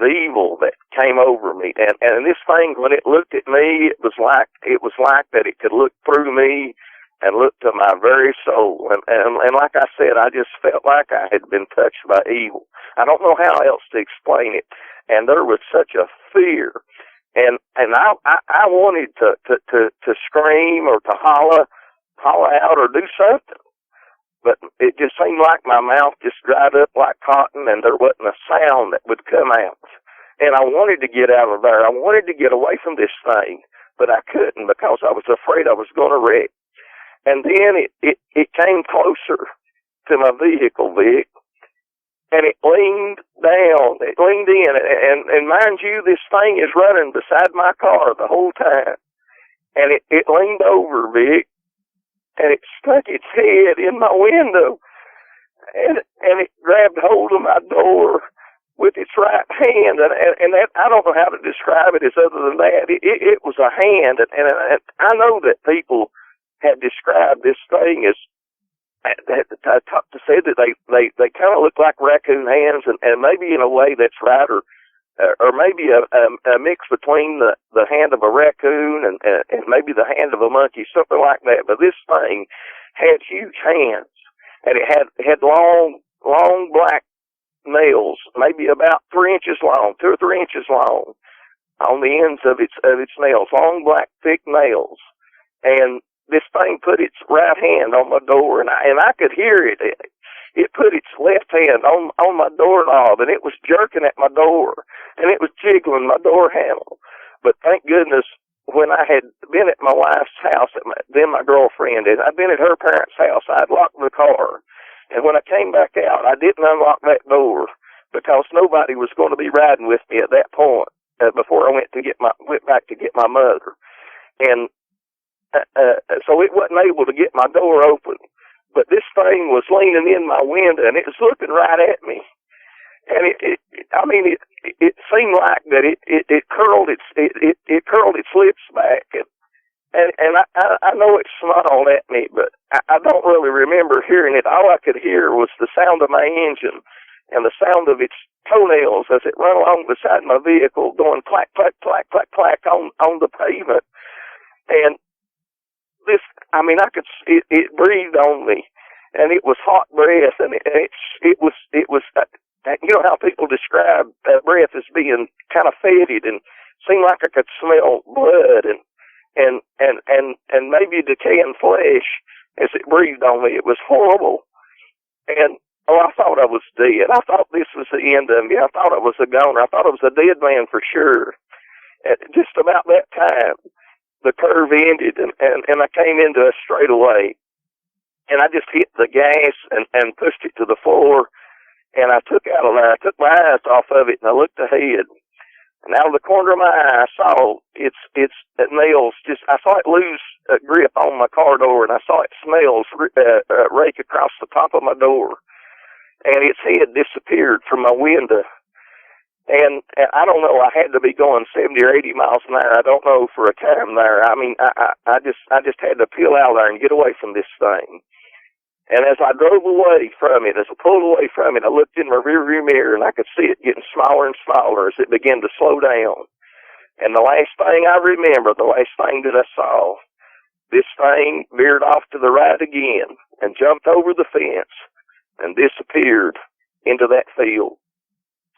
evil that came over me. And this thing, when it looked at me, it was like that it could look through me and look to my very soul. And like I said, I just felt like I had been touched by evil. I don't know how else to explain it. And there was such a fear. And I wanted to scream or to holler out or do something. But it just seemed like my mouth just dried up like cotton, and there wasn't a sound that would come out. And I wanted to get out of there. I wanted to get away from this thing, but I couldn't because I was afraid I was going to wreck. And then it came closer to my vehicle, Vic, and it leaned down. It leaned in, and mind you, this thing is running beside my car the whole time. And it leaned over, Vic, and it stuck its head in my window, and it grabbed hold of my door with its right hand, and that, I don't know how to describe it as other than that. It was a hand, and I know that people had described this thing as, to say that they kind of look like raccoon hands, and maybe in a way that's right, or maybe a mix between the hand of a raccoon and maybe the hand of a monkey, something like that. But this thing had huge hands, and it had long black nails, maybe about 3 inches long, 2 or 3 inches long, on the ends of its nails, long black thick nails. And this thing put its right hand on my door, and I could hear it. It put its left hand on my doorknob, and it was jerking at my door, and it was jiggling my door handle. But thank goodness, when I had been at my wife's house, then my girlfriend, and I'd been at her parents' house, I'd locked the car. And when I came back out, I didn't unlock that door because nobody was going to be riding with me at that point before I went back to get my mother. And so it wasn't able to get my door open. But this thing was leaning in my window, and it was looking right at me. And it seemed like that it curled its lips back, and I know it smiled at me, but I don't really remember hearing it. All I could hear was the sound of my engine and the sound of its toenails as it ran along beside my vehicle, going clack, clack, clack, clack, clack on the pavement. And this, it breathed on me, and it was hot breath, and it was, you know how people describe breath as being kind of fetid, and seemed like I could smell blood and maybe decaying flesh as it breathed on me. It was horrible, and I thought I was dead. I thought this was the end of me. I thought I was a goner. I thought I was a dead man for sure. At just about that time, the curve ended, and I came into a straightaway, and I just hit the gas and pushed it to the floor, and I took out of there. I took my eyes off of it, and I looked ahead, and out of the corner of my eye, I saw its nails. I saw it lose a grip on my car door, and I saw its nails rake across the top of my door, and its head disappeared from my window. And I don't know, I had to be going 70 or 80 miles an hour. I don't know for a time there. I just had to peel out there and get away from this thing. And as I drove away from it, as I pulled away from it, I looked in my rearview mirror, and I could see it getting smaller and smaller as it began to slow down. And the last thing I remember, the last thing that I saw, this thing veered off to the right again and jumped over the fence and disappeared into that field.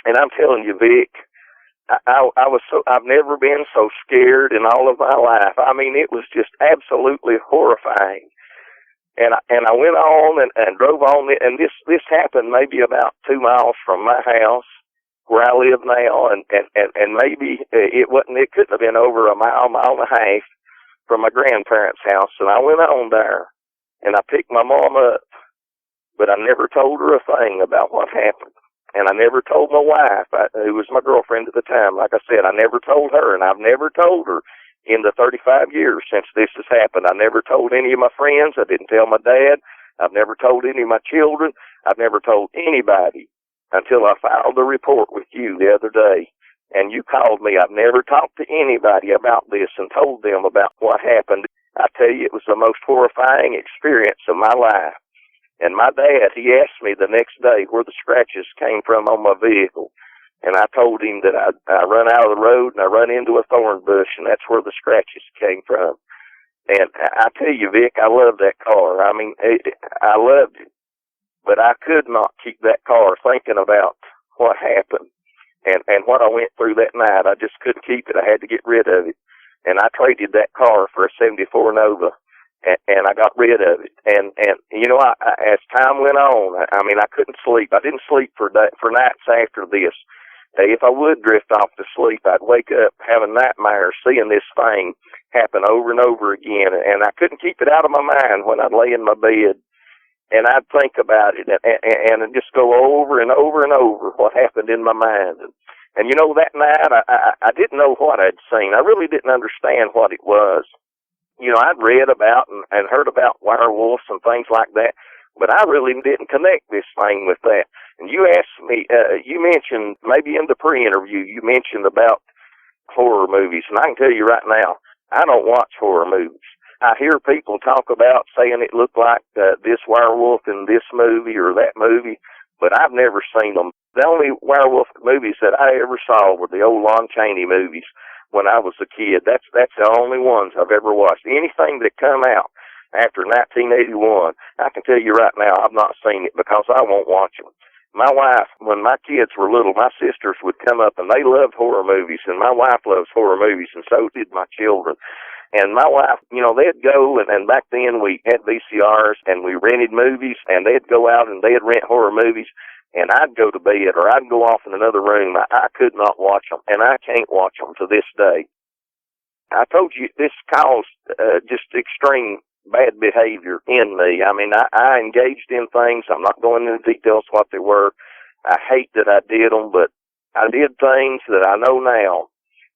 And I'm telling you, Vic, I've never been so scared in all of my life. It was just absolutely horrifying. And I went on and drove on, and this happened maybe about 2 miles from my house where I live now, and maybe it couldn't have been over a mile and a half from my grandparents' house. And I went on there, and I picked my mom up, but I never told her a thing about what happened. And I never told my wife, who was my girlfriend at the time. Like I said, I never told her, and I've never told her in the 35 years since this has happened. I never told any of my friends. I didn't tell my dad. I've never told any of my children. I've never told anybody until I filed a report with you the other day. And you called me. I've never talked to anybody about this and told them about what happened. I tell you, it was the most horrifying experience of my life. And my dad, he asked me the next day where the scratches came from on my vehicle. And I told him that I run out of the road and I run into a thorn bush, and that's where the scratches came from. And I tell you, Vic, I love that car. I loved it. But I could not keep that car thinking about what happened and what I went through that night. I just couldn't keep it. I had to get rid of it. And I traded that car for a 74 Nova. And I got rid of it. And you know, as time went on, I couldn't sleep. I didn't sleep for nights after this. if I would drift off to sleep, I'd wake up having nightmares, seeing this thing happen over and over again, and I couldn't keep it out of my mind when I'd lay in my bed, and I'd think about it, and just go over and over and over what happened in my mind. And you know, that night, I didn't know what I'd seen. I really didn't understand what it was. You know, I'd read about and heard about werewolves and things like that, but I really didn't connect this thing with that. And you asked me, you mentioned, maybe in the pre-interview, you mentioned about horror movies, and I can tell you right now, I don't watch horror movies. I hear people talk about saying it looked like this werewolf in this movie or that movie, but I've never seen them. The only werewolf movies that I ever saw were the old Lon Chaney movies when I was a kid. That's the only ones I've ever watched. Anything that come out after 1981, I can tell you right now, I've not seen it because I won't watch them. My wife, when my kids were little, my sisters would come up and they loved horror movies, and my wife loves horror movies, and so did my children. And my wife, you know, they'd go, and back then we had VCRs, and we rented movies, and they'd go out and they'd rent horror movies, and I'd go to bed, or I'd go off in another room. I could not watch them, and I can't watch them to this day. I told you this caused just extreme bad behavior in me. I mean, I engaged in things. I'm not going into details what they were. I hate that I did them, but I did things that I know now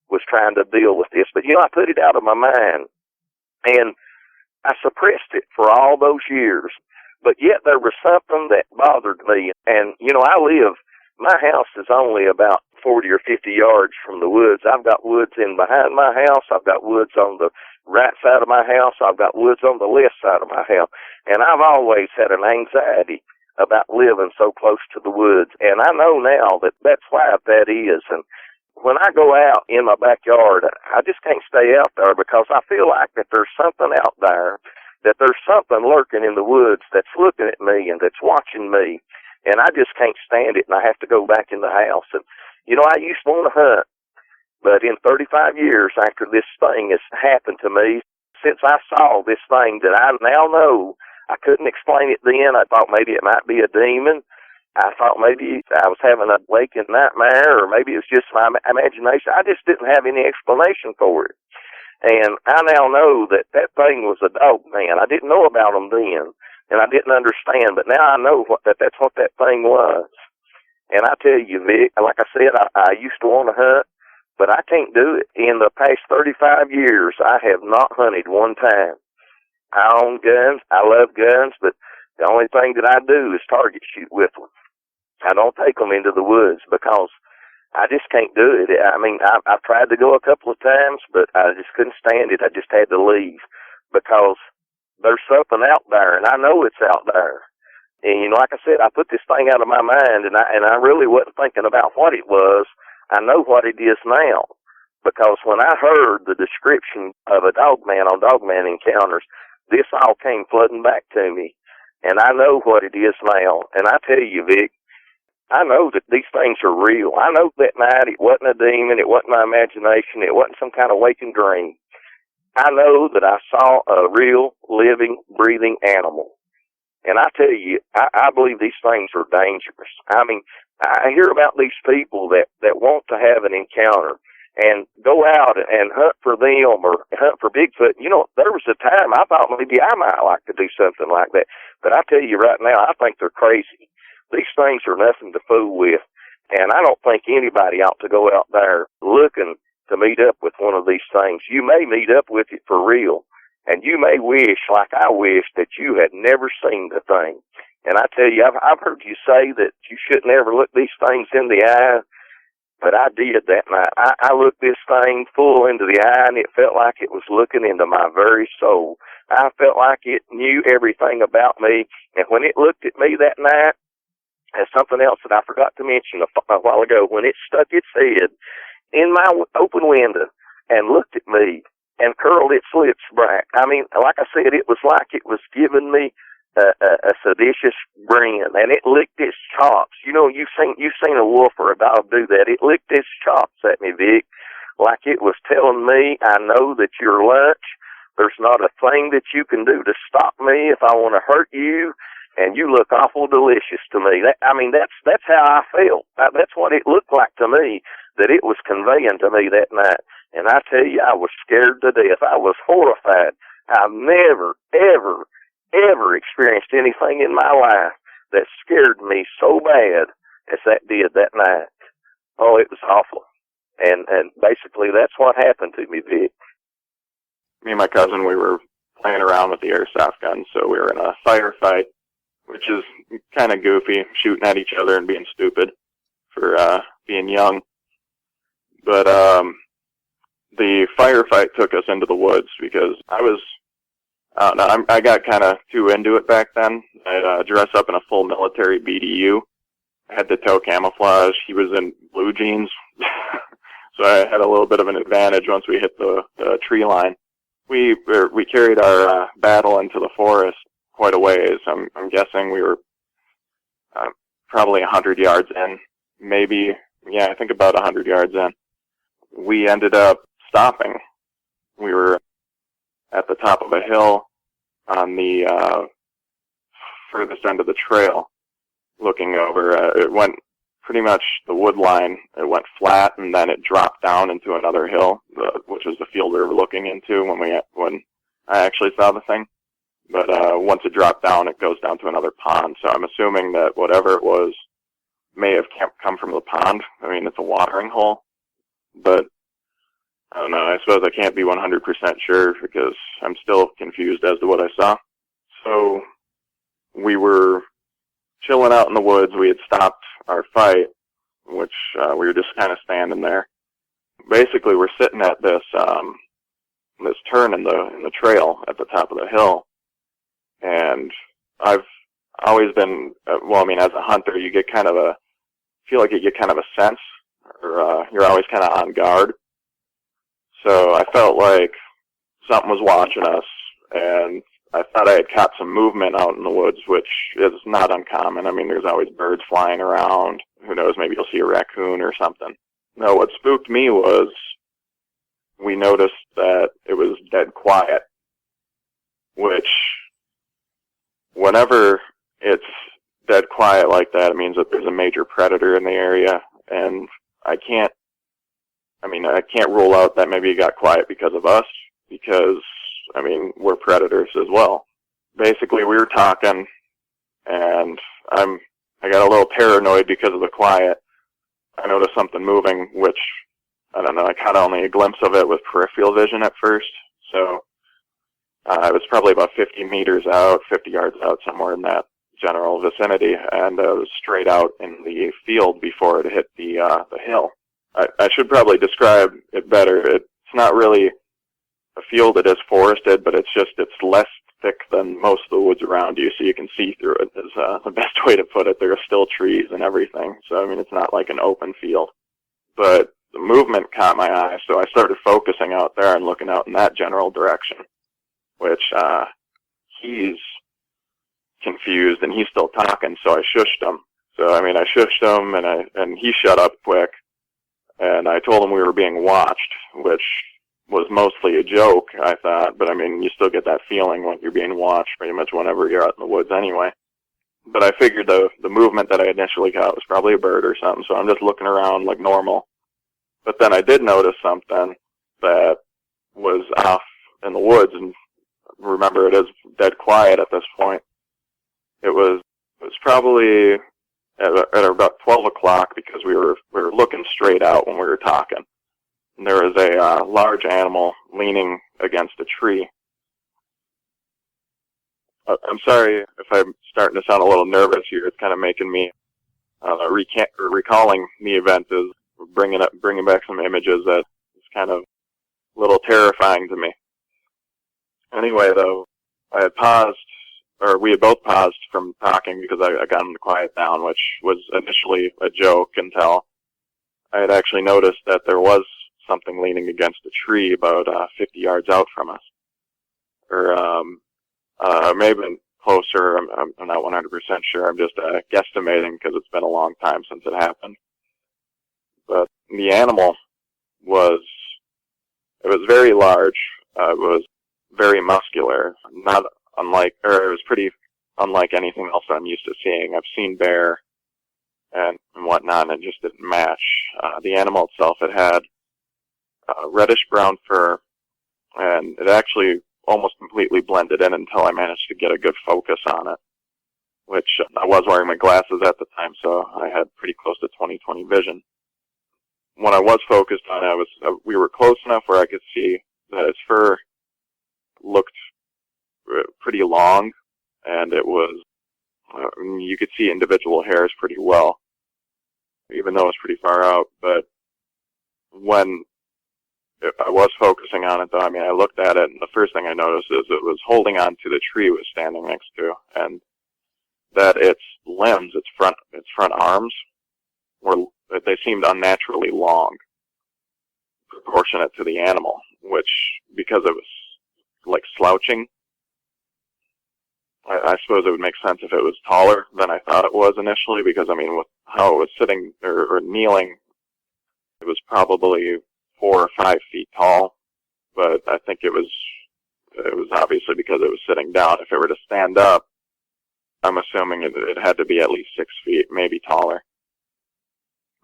was trying to deal with this. But, you know, I put it out of my mind, and I suppressed it for all those years. But yet there was something that bothered me. And, you know, my house is only about 40 or 50 yards from the woods. I've got woods in behind my house. I've got woods on the right side of my house. I've got woods on the left side of my house. And I've always had an anxiety about living so close to the woods. And I know now that that's why that is. And when I go out in my backyard, I just can't stay out there because I feel like that there's something out there, that there's something lurking in the woods that's looking at me and that's watching me. And I just can't stand it, and I have to go back in the house. And, you know, I used to want to hunt, but in 35 years after this thing has happened to me, since I saw this thing that I now know, I couldn't explain it then. I thought maybe it might be a demon. I thought maybe I was having a waking nightmare, or maybe it was just my imagination. I just didn't have any explanation for it. And I now know that that thing was a Dogman. I didn't know about them then, and I didn't understand, but now I know that's what that thing was. And I tell you, Vic, like I said, I used to want to hunt, but I can't do it. In the past 35 years, I have not hunted one time. I own guns. I love guns, but the only thing that I do is target shoot with them. I don't take them into the woods because I just can't do it. I mean, I've tried to go a couple of times, but I just couldn't stand it. I just had to leave because there's something out there, and I know it's out there. And, you know, like I said, I put this thing out of my mind, and I really wasn't thinking about what it was. I know what it is now because when I heard the description of a Dogman on Dogman Encounters, this all came flooding back to me, and I know what it is now. And I tell you, Vic, I know that these things are real. I know that night it wasn't a demon, it wasn't my imagination, it wasn't some kind of waking dream. I know that I saw a real, living, breathing animal. And I tell you, I believe these things are dangerous. I mean, I hear about these people that want to have an encounter and go out and hunt for them or hunt for Bigfoot. You know, there was a time I thought maybe I might like to do something like that. But I tell you right now, I think they're crazy. These things are nothing to fool with. And I don't think anybody ought to go out there looking to meet up with one of these things. You may meet up with it for real. And you may wish, like I wish, that you had never seen the thing. And I tell you, I've heard you say that you shouldn't ever look these things in the eye, but I did that night. I looked this thing full into the eye, and it felt like it was looking into my very soul. I felt like it knew everything about me. And when it looked at me that night, and something else that I forgot to mention a while ago, when it stuck its head in my open window and looked at me, and curled its lips back. I mean, like I said, it was like it was giving me a seditious grin, and it licked its chops. You know, you've seen a wolf or a dog do that. It licked its chops at me, Vic, like it was telling me, I know that you're lunch. There's not a thing that you can do to stop me if I want to hurt you. and you look awful delicious to me. That's how I felt. That's what it looked like to me, that it was conveying to me that night. And I tell you, I was scared to death. I was horrified. I've never, ever, ever experienced anything in my life that scared me so bad as that did that night. Oh, it was awful. And basically that's what happened to me, Vic. Me and my cousin, we were playing around with the airsoft gun, so we were in a firefight, which is kind of goofy, shooting at each other and being stupid for being young. But the firefight took us into the woods because I got kind of too into it back then. I'd dress up in a full military BDU. I had the toe camouflage. He was in blue jeans. So I had a little bit of an advantage once we hit the tree line. We carried our battle into the forest quite a ways. I'm guessing we were probably 100 yards in. Maybe, yeah, I think about 100 yards in. We ended up stopping. We were at the top of a hill on the furthest end of the trail, looking over. It went pretty much the wood line. It went flat, and then it dropped down into another hill, which is the field we were looking into when I actually saw the thing. But once it dropped down, it goes down to another pond. So I'm assuming that whatever it was may have come from the pond. I mean, it's a watering hole, but I don't know. I suppose I can't be 100% sure because I'm still confused as to what I saw. So we were chilling out in the woods. We had stopped our fight, which we were just kind of standing there. Basically, we're sitting at this turn in the trail at the top of the hill, and I've always been as a hunter, you get kind of feel like you get kind of a sense, or you're always kind of on guard. So I felt like something was watching us, and I thought I had caught some movement out in the woods, which is not uncommon. I mean, there's always birds flying around. Who knows, maybe you'll see a raccoon or something. No, what spooked me was we noticed that it was dead quiet, which whenever it's dead quiet like that, it means that there's a major predator in the area, and I can't rule out that maybe it got quiet because of us, because, I mean, we're predators as well. Basically, we were talking, and I got a little paranoid because of the quiet. I noticed something moving, which, I don't know, I caught only a glimpse of it with peripheral vision at first. So it was probably about 50 yards out, somewhere in that general vicinity, and it was straight out in the field before it hit the hill. I should probably describe it better. It's not really a field that is forested, but it's less thick than most of the woods around you, so you can see through it, is the best way to put it. There are still trees and everything, so I mean, it's not like an open field. But the movement caught my eye, so I started focusing out there and looking out in that general direction, which he's confused, and he's still talking, so I shushed him. So, I mean, I shushed him, and he shut up quick, and I told him we were being watched, which was mostly a joke, I thought, but I mean, you still get that feeling when you're being watched pretty much whenever you're out in the woods anyway. But I figured the movement that I initially got was probably a bird or something, so I'm just looking around like normal. But then I did notice something that was off in the woods, and remember, it is dead quiet at this point. It was probably at about 12 o'clock, because we were looking straight out when we were talking. And there was a large animal leaning against a tree. I'm sorry if I'm starting to sound a little nervous here. It's kind of making me recalling the event is bringing back some images that is kind of a little terrifying to me. Anyway, though, I had paused, or we had both paused from talking because I got him to quiet down, which was initially a joke until I had actually noticed that there was something leaning against a tree about 50 yards out from us. Or maybe closer, I'm not 100% sure. I'm just guesstimating because it's been a long time since it happened. But the animal was very large. It was very muscular, not unlike, or it was pretty unlike anything else I'm used to seeing. I've seen bear and whatnot, and it just didn't match. The animal itself, it had reddish-brown fur, and it actually almost completely blended in until I managed to get a good focus on it, which I was wearing my glasses at the time, so I had pretty close to 20/20 vision. When I was focused on it, we were close enough where I could see that its fur looked pretty long, and it was, you could see individual hairs pretty well, even though it was pretty far out. But when I was focusing on it, though, I mean, I looked at it, and the first thing I noticed is it was holding on to the tree it was standing next to, and that its limbs, its front arms, they seemed unnaturally long, proportionate to the animal, which, because it was like slouching, I suppose it would make sense if it was taller than I thought it was initially, because, I mean, with how it was sitting or kneeling, it was probably 4 or 5 feet tall, but I think it was obviously because it was sitting down. If it were to stand up, I'm assuming it had to be at least 6 feet, maybe taller.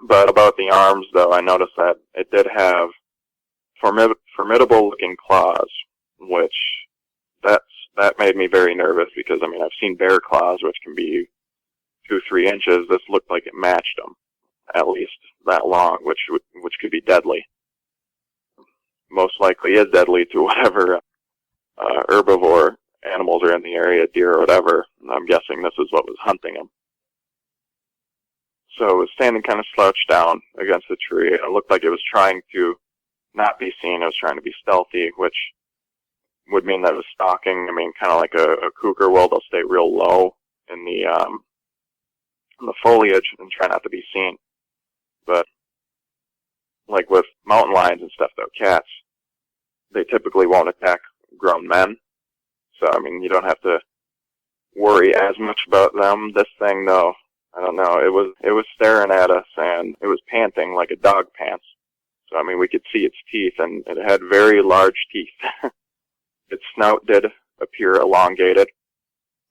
But about the arms, though, I noticed that it did have formidable-looking claws, which that made me very nervous because, I mean, I've seen bear claws, which can be 2-3 inches. This looked like it matched them, at least that long, which could be deadly. Most likely is deadly to whatever herbivore animals are in the area, deer or whatever. I'm guessing this is what was hunting them. So it was standing kind of slouched down against the tree. It looked like it was trying to not be seen. It was trying to be stealthy, which would mean that it was stalking. I mean, kind of like a cougar will. They'll stay real low in the foliage and try not to be seen. But like with mountain lions and stuff, though, cats, they typically won't attack grown men. So, I mean, you don't have to worry as much about them. This thing, though, I don't know. It was staring at us, and it was panting like a dog pants. So, I mean, we could see its teeth, and it had very large teeth. Its snout did appear elongated,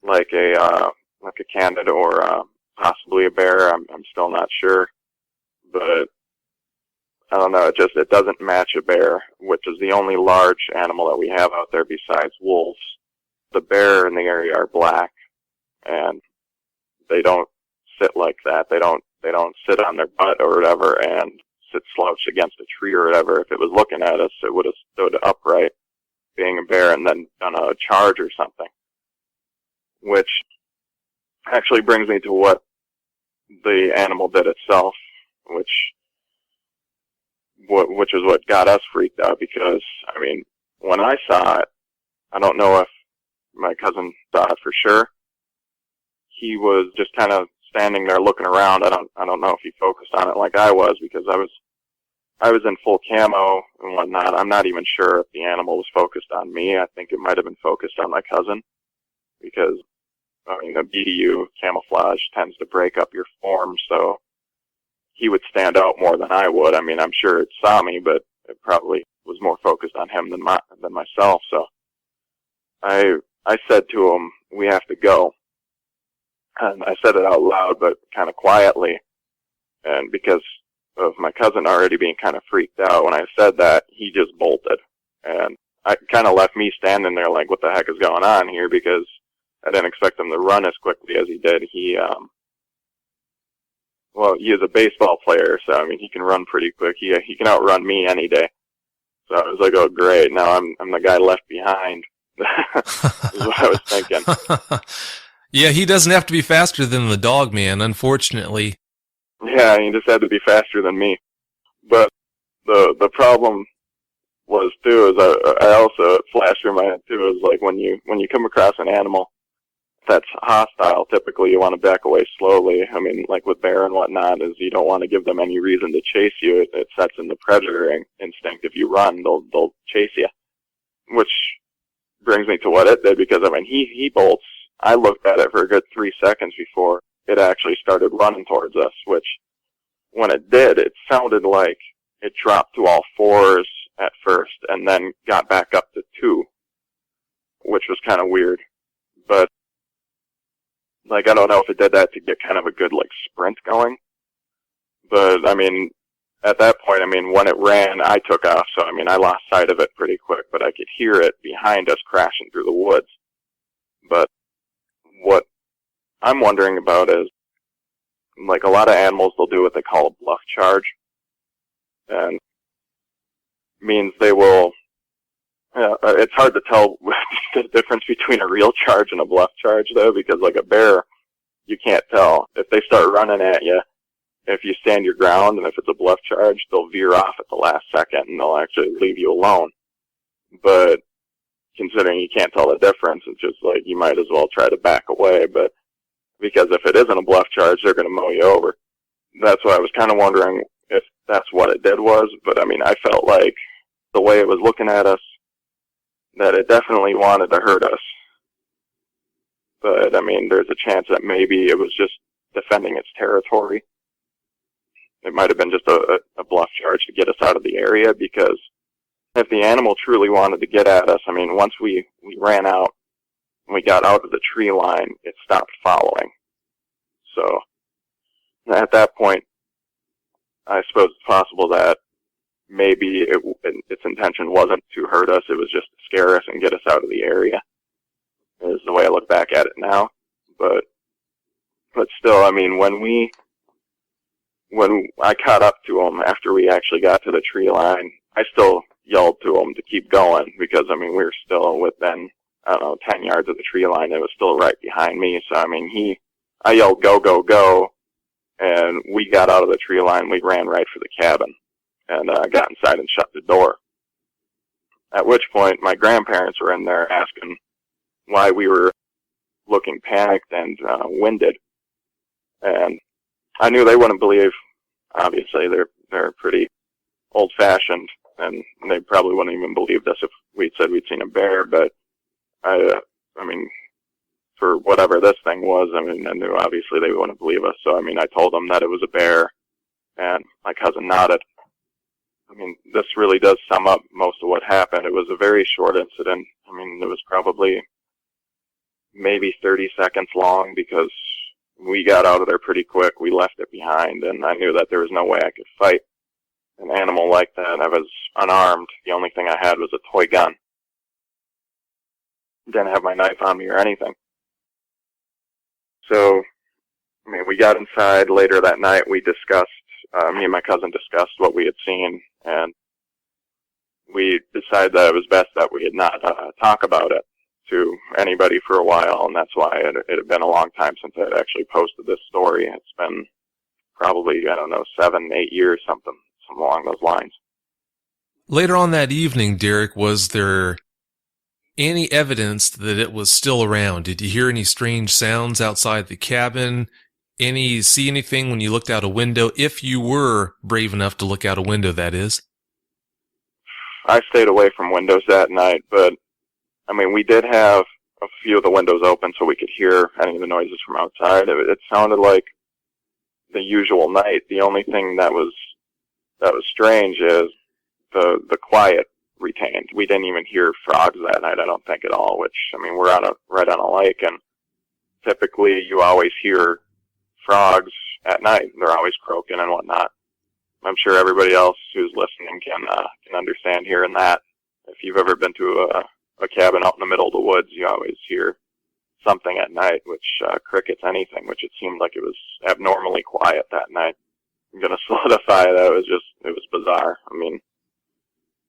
like a canid or possibly a bear. I'm still not sure, but I don't know. It doesn't match a bear, which is the only large animal that we have out there besides wolves. The bear in the area are black, and they don't sit like that. They don't sit on their butt or whatever and sit slouched against a tree or whatever. If it was looking at us, it would have stood upright, being a bear, and then done a charge or something. Which actually brings me to what the animal did itself, which is what got us freaked out, because, I mean, when I saw it, I don't know if my cousin saw it for sure. He was just kind of standing there looking around. I don't know if he focused on it like I was, because I was in full camo and whatnot. I'm not even sure if the animal was focused on me. I think it might have been focused on my cousin, because, I mean, the BDU camouflage tends to break up your form, so he would stand out more than I would. I mean, I'm sure it saw me, but it probably was more focused on him than myself. So I said to him, "We have to go." And I said it out loud, but kind of quietly. And because of my cousin already being kind of freaked out, when I said that, he just bolted. And it kind of left me standing there like, what the heck is going on here? Because I didn't expect him to run as quickly as he did. He is a baseball player, so, I mean, he can run pretty quick. He can outrun me any day. So I was like, oh, great, now I'm the guy left behind. Is what I was thinking. Yeah, he doesn't have to be faster than the Dogman, unfortunately. Yeah, he just had to be faster than me. But the problem was, too, is I also, it flashed through my head, too, is like when you come across an animal that's hostile, typically you want to back away slowly. I mean, like with bear and whatnot, is you don't want to give them any reason to chase you. It sets in the predator instinct. If you run, they'll chase you. Which brings me to what it did, because, I mean, he bolts. I looked at it for a good 3 seconds before it actually started running towards us, which, when it did, it sounded like it dropped to all fours at first and then got back up to 2, which was kind of weird. But like, I don't know if it did that to get kind of a good, like, sprint going. But, I mean, at that point, I mean, when it ran, I took off. So, I mean, I lost sight of it pretty quick, but I could hear it behind us crashing through the woods. But what I'm wondering about is, like, a lot of animals, they'll do what they call a bluff charge. And means they will, it's hard to tell the difference between a real charge and a bluff charge, though, because, like, a bear, you can't tell. If they start running at you, if you stand your ground, and if it's a bluff charge, they'll veer off at the last second, and they'll actually leave you alone. But considering you can't tell the difference, it's just like, you might as well try to back away. But because if it isn't a bluff charge, they're going to mow you over. That's why I was kind of wondering if that's what it did was. But, I mean, I felt like the way it was looking at us, that it definitely wanted to hurt us. But, I mean, there's a chance that maybe it was just defending its territory. It might have been just a bluff charge to get us out of the area, because if the animal truly wanted to get at us, I mean, once we ran out and we got out of the tree line, it stopped following. So at that point, I suppose it's possible that maybe its intention wasn't to hurt us, it was just to scare us and get us out of the area, is the way I look back at it now. But still, I mean, when I caught up to him after we actually got to the tree line, I still yelled to him to keep going, because, I mean, we were still within, 10 yards of the tree line. It was still right behind me. So, I mean, I yelled, go, go, go. And we got out of the tree line. We ran right for the cabin and got inside and shut the door. At which point, my grandparents were in there asking why we were looking panicked and winded. And I knew they wouldn't believe. Obviously, they're pretty old-fashioned, and they probably wouldn't even believe us if we'd said we'd seen a bear. But I mean, for whatever this thing was, I mean, I knew obviously they wouldn't believe us. So, I mean, I told them that it was a bear, and my cousin nodded. I mean, this really does sum up most of what happened. It was a very short incident. I mean, it was probably maybe 30 seconds long, because we got out of there pretty quick. We left it behind, and I knew that there was no way I could fight an animal like that. I was unarmed. The only thing I had was a toy gun. Didn't have my knife on me or anything. So, I mean, we got inside later that night. We discussed, me and my cousin discussed what we had seen, and we decided that it was best that we had not talk about it to anybody for a while, and that's why it had been a long time since I had actually posted this story. It's been probably, 7, 8 years, something along those lines. Later on that evening, Derek, was there any evidence that it was still around? Did you hear any strange sounds outside the cabin? See anything when you looked out a window? If you were brave enough to look out a window, that is. I stayed away from windows that night, but, I mean, we did have a few of the windows open so we could hear any of the noises from outside. It sounded like the usual night. The only thing that was strange is the quiet retained. We didn't even hear frogs that night, I don't think, at all, which, I mean, we're right on a lake, and typically you always hear frogs at night. They're always croaking and whatnot. I'm sure everybody else who's listening can understand hearing that. If you've ever been to a cabin out in the middle of the woods, you always hear something at night, which crickets, anything, which it seemed like it was abnormally quiet that night. I'm going to solidify that it was bizarre. I mean,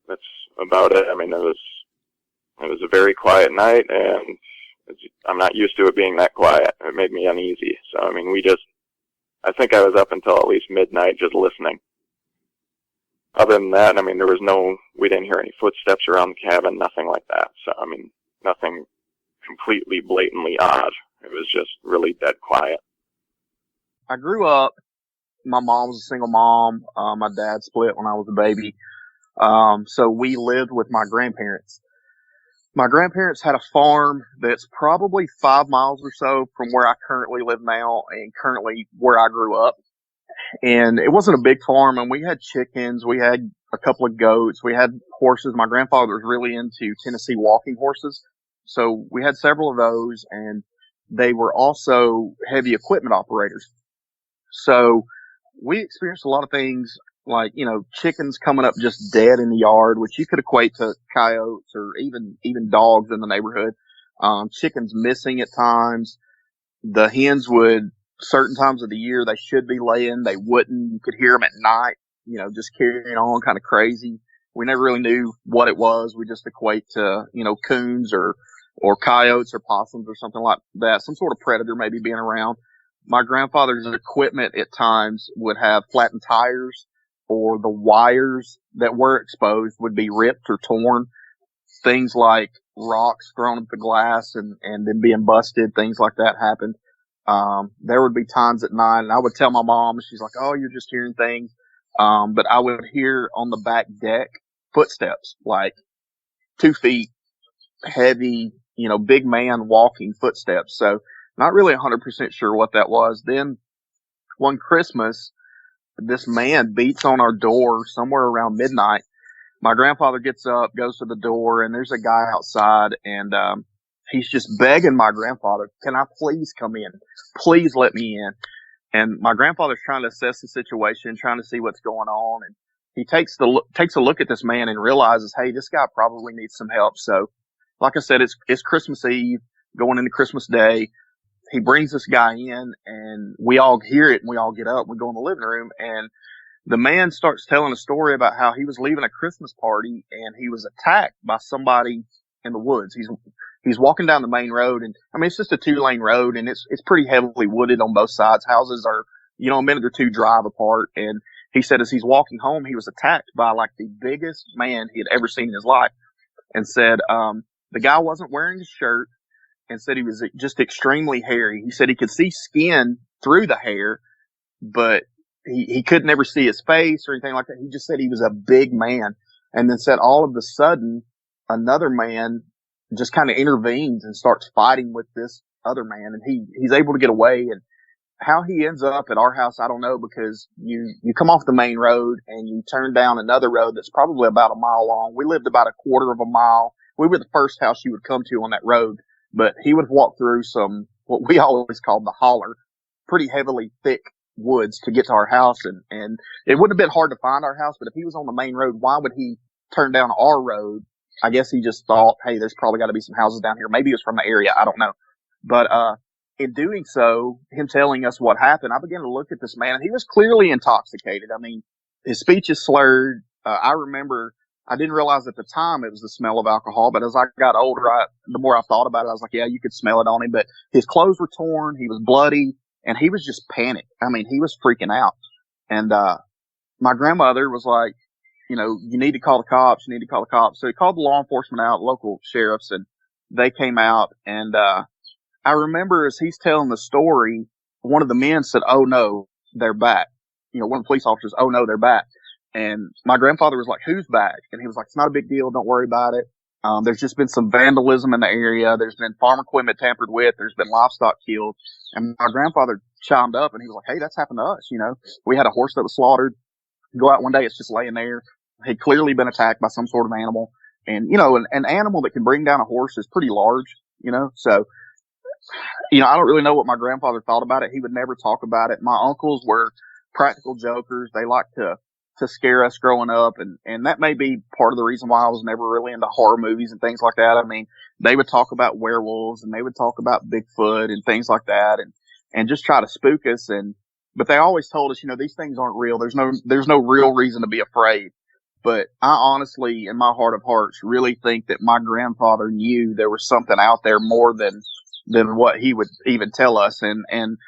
that's about it. I mean, it was a very quiet night, and I'm not used to it being that quiet. It made me uneasy. So, I mean, I think I was up until at least midnight just listening. Other than that, I mean, we didn't hear any footsteps around the cabin, nothing like that. So, I mean, nothing completely blatantly odd. It was just really dead quiet. I grew up, my mom was a single mom. My dad split when I was a baby. So we lived with my grandparents. My grandparents had a farm that's probably 5 miles or so from where I currently live now and currently where I grew up. And it wasn't a big farm, and we had chickens, we had a couple of goats, we had horses. My grandfather was really into Tennessee walking horses. So we had several of those, and they were also heavy equipment operators. So we experienced a lot of things like, chickens coming up just dead in the yard, which you could equate to coyotes or even dogs in the neighborhood. Chickens missing at times. The hens would, certain times of the year, they should be laying. They wouldn't. You could hear them at night, just carrying on kind of crazy. We never really knew what it was. We just equate to, coons or coyotes or possums or something like that. Some sort of predator maybe being around. My grandfather's equipment at times would have flattened tires, or the wires that were exposed would be ripped or torn. Things like rocks thrown at the glass and then being busted, things like that happened. There would be times at night, and I would tell my mom, and she's like, "Oh, you're just hearing things." But I would hear on the back deck footsteps, like 2 feet, heavy, big man walking footsteps. So not really 100% sure what that was. Then one Christmas, this man beats on our door somewhere around midnight. My grandfather gets up, goes to the door, and there's a guy outside, and he's just begging my grandfather, "Can I please come in? Please let me in." And my grandfather's trying to assess the situation, trying to see what's going on, and he takes a look at this man and realizes, hey, this guy probably needs some help. So, like I said, it's Christmas Eve, going into Christmas Day. He brings this guy in, and we all hear it, and we all get up. We go in the living room, and the man starts telling a story about how he was leaving a Christmas party and he was attacked by somebody in the woods. He's walking down the main road, and I mean, it's just a 2-lane road, and it's pretty heavily wooded on both sides. Houses are, a minute or two drive apart. And he said as he's walking home, he was attacked by like the biggest man he had ever seen in his life, and said, the guy wasn't wearing a shirt, and said he was just extremely hairy. He said he could see skin through the hair, but he could never see his face or anything like that. He just said he was a big man, and then said all of a sudden another man just kind of intervenes and starts fighting with this other man, and he's able to get away. And how he ends up at our house, I don't know, because you come off the main road and you turn down another road that's probably about a mile long. We lived about a quarter of a mile. We were the first house you would come to on that road, but he would walk through some, what we always called the holler, pretty heavily thick woods to get to our house. And it wouldn't have been hard to find our house, but if he was on the main road, why would he turn down our road? I guess he just thought, hey, there's probably got to be some houses down here. Maybe he was from the area. I don't know. But in doing so, him telling us what happened, I began to look at this man, and he was clearly intoxicated. I mean, his speech is slurred. I remember, I didn't realize at the time it was the smell of alcohol, but as I got older, the more I thought about it, I was like, yeah, you could smell it on him. But his clothes were torn. He was bloody, and he was just panicked. I mean, he was freaking out. And my grandmother was like, you need to call the cops. You need to call the cops. So he called the law enforcement out, local sheriffs, and they came out. And I remember as he's telling the story, one of the men said, "Oh no, they're back." One of the police officers, "Oh no, they're back." And my grandfather was like, "Who's back?" And he was like, "It's not a big deal. Don't worry about it. There's just been some vandalism in the area. There's been farm equipment tampered with. There's been livestock killed." And my grandfather chimed up, and he was like, "Hey, that's happened to us. We had a horse that was slaughtered. Go out one day, it's just laying there. Had clearly been attacked by some sort of animal. And, an animal that can bring down a horse is pretty large, so, I don't really know what my grandfather thought about it. He would never talk about it. My uncles were practical jokers. They liked to scare us growing up. And that may be part of the reason why I was never really into horror movies and things like that. I mean, they would talk about werewolves, and they would talk about Bigfoot and things like that, and just try to spook us. But they always told us, these things aren't real. There's no real reason to be afraid. But I honestly, in my heart of hearts, really think that my grandfather knew there was something out there more than what he would even tell us. And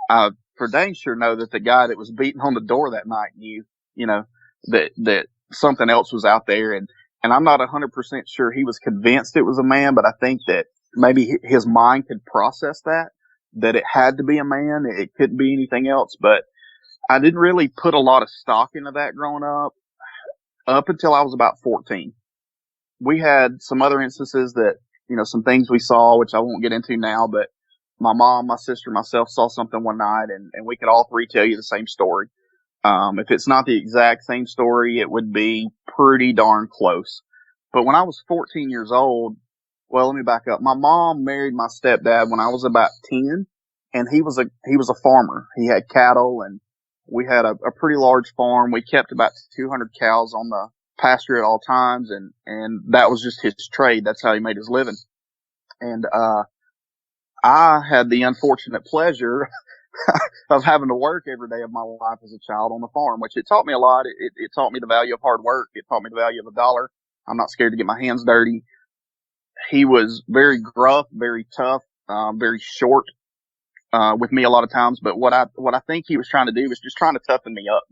I for dang sure know that the guy that was beating on the door that night knew, that something else was out there. And I'm not 100% sure he was convinced it was a man, but I think that maybe his mind could process that it had to be a man. It couldn't be anything else. But I didn't really put a lot of stock into that growing up until I was about 14. We had some other instances that, some things we saw, which I won't get into now, but my mom, my sister, myself saw something one night, and we could all three tell you the same story. If it's not the exact same story, it would be pretty darn close. But when I was 14 years old, Well, let me back up. My mom married my stepdad when I was about 10, and he was a farmer. He had cattle, and we had a pretty large farm. We kept about 200 cows on the pasture at all times, and that was just his trade. That's how he made his living. And I had the unfortunate pleasure of having to work every day of my life as a child on the farm, which it taught me a lot. It taught me the value of hard work. It taught me the value of a dollar. I'm not scared to get my hands dirty. He was very gruff, very tough, very short with me a lot of times. But what I think he was trying to do was just trying to toughen me up,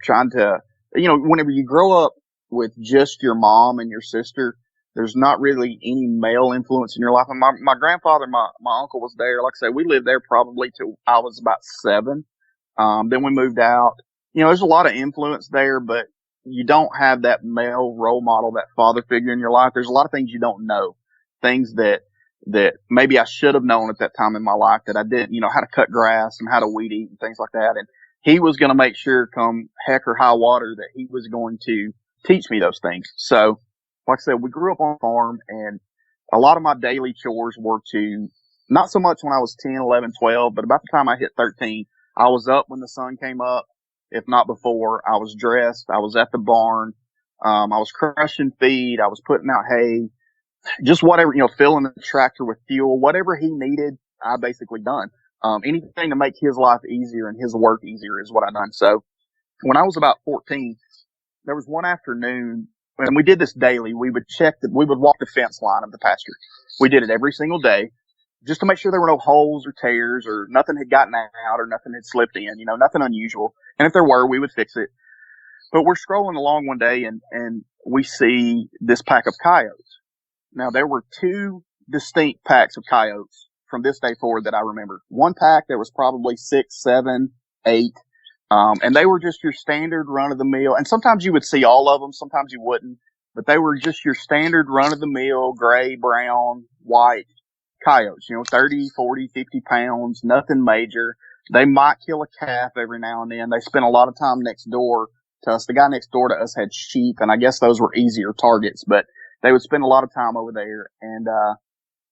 trying to, whenever you grow up with just your mom and your sister, there's not really any male influence in your life. And my grandfather, my uncle was there. Like I said, we lived there probably till I was about 7. Then we moved out. There's a lot of influence there, but you don't have that male role model, that father figure in your life. There's a lot of things you don't know, things that maybe I should have known at that time in my life that I didn't, how to cut grass and how to weed eat and things like that. And he was going to make sure come heck or high water that he was going to teach me those things. So, like I said, we grew up on a farm, and a lot of my daily chores were to, not so much when I was 10, 11, 12, but about the time I hit 13, I was up when the sun came up. If not before, I was dressed. I was at the barn. I was crushing feed. I was putting out hay, just whatever, filling the tractor with fuel, whatever he needed, I basically done. Anything to make his life easier and his work easier is what I done. So when I was about 14, there was one afternoon, and we did this daily. We would walk the fence line of the pasture. We did it every single day just to make sure there were no holes or tears or nothing had gotten out or nothing had slipped in, nothing unusual. And if there were, we would fix it. But we're scrolling along one day and we see this pack of coyotes. Now, there were 2 distinct packs of coyotes from this day forward that I remember. One pack, there was probably 6, 7, 8. And they were just your standard run of the mill. And sometimes you would see all of them, sometimes you wouldn't. But they were just your standard run of the mill, gray, brown, white coyotes, 30, 40, 50 pounds, nothing major. They might kill a calf every now and then. They spent a lot of time next door to us. The guy next door to us had sheep, and I guess those were easier targets, but they would spend a lot of time over there. And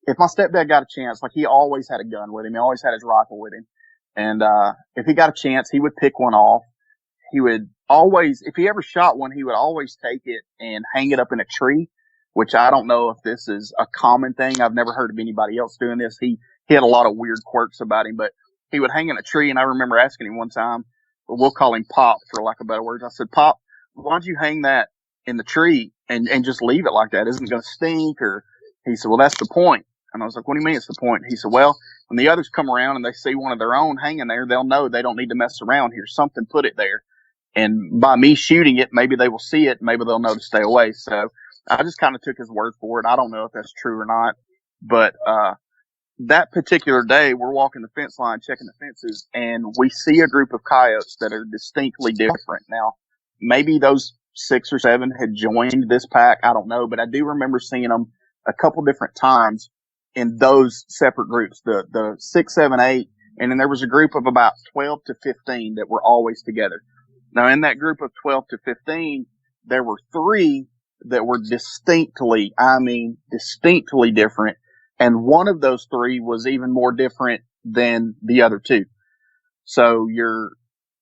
if my stepdad got a chance, like, he always had a gun with him. He always had his rifle with him. And if he got a chance, he would pick one off. He would always, if he ever shot one, he would always take it and hang it up in a tree, which I don't know if this is a common thing. I've never heard of anybody else doing this. He had a lot of weird quirks about him, but he would hang in a tree. And I remember asking him one time, we'll call him Pop for lack of better words. I said, Pop, why don't you hang that in the tree and just leave it like that? Isn't it going to stink? Or he said, well, that's the point. And I was like, what do you mean it's the point? He said, well, when the others come around and they see one of their own hanging there, they'll know they don't need to mess around here. Something put it there. And by me shooting it, maybe they will see it. Maybe they'll know to stay away. So I just kind of took his word for it. I don't know if that's true or not. But that particular day, we're walking the fence line, checking the fences, and we see a group of coyotes that are distinctly different. Now, maybe those 6 or 7 had joined this pack. I don't know. But I do remember seeing them a couple different times in those separate groups, the 6, 7, 8, and then there was a group of about 12 to 15 that were always together. Now, in that group of 12 to 15, there were 3 that were distinctly different, and one of those 3 was even more different than the other 2. So your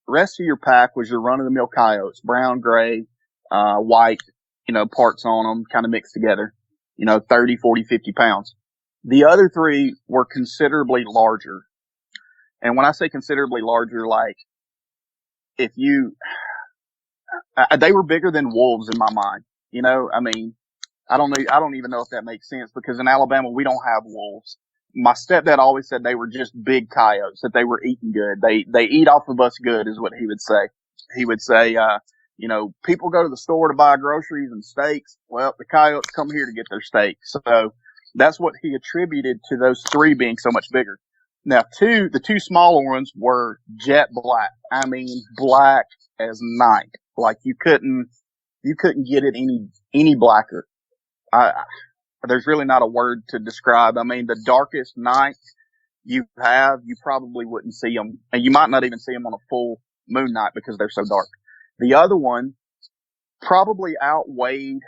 rest of your pack was your run-of-the-mill coyotes, brown, gray, white, parts on them, kind of mixed together, 30, 40, 50 pounds. The other 3 were considerably larger. And when I say considerably larger, like, they were bigger than wolves in my mind. I mean, I don't even know if that makes sense, because in Alabama, we don't have wolves. My stepdad always said they were just big coyotes, that they were eating good. They eat off of us good, is what he would say. He would say, people go to the store to buy groceries and steaks. Well, the coyotes come here to get their steaks. So that's what he attributed to those 3 being so much bigger. Now, the 2 smaller ones were jet black. I mean, black as night. Like, you couldn't get it any blacker. There's really not a word to describe. I mean, the darkest night you probably wouldn't see them, and you might not even see them on a full moon night because they're so dark. The other one probably outweighed,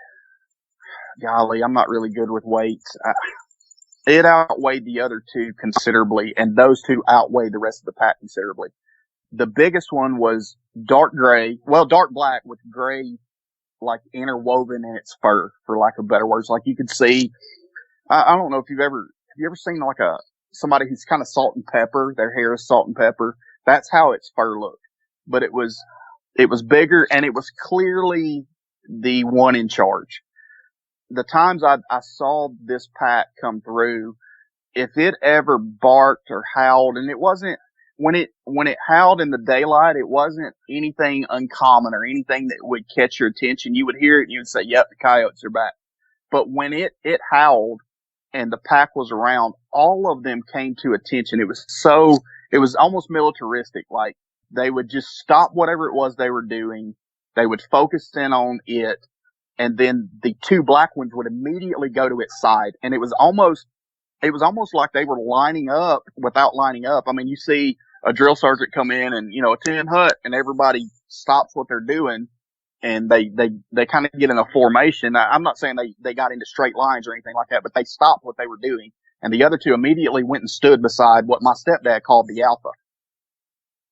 golly, I'm not really good with weights. It outweighed the other two considerably, and those two outweighed the rest of the pack considerably. The biggest one was dark black with gray, like interwoven in its fur, for lack of better words. Like you could see, I don't know if have you ever seen like somebody who's kind of salt and pepper, their hair is salt and pepper. That's how its fur looked. But it was bigger, and it was clearly the one in charge. The times I saw this pack come through, if it ever barked or howled, and it wasn't, when it howled in the daylight, it wasn't anything uncommon or anything that would catch your attention. You would hear it and you would say, yep, the coyotes are back. But when it howled and the pack was around, all of them came to attention. It was almost militaristic. Like they would just stop whatever it was they were doing. They would focus in on it. And then the two black ones would immediately go to its side. And it was almost like they were lining up without lining up. I mean, you see a drill sergeant come in and, a 10 hut, and everybody stops what they're doing and they kind of get in a formation. I'm not saying they got into straight lines or anything like that, but they stopped what they were doing. And the other two immediately went and stood beside what my stepdad called the alpha.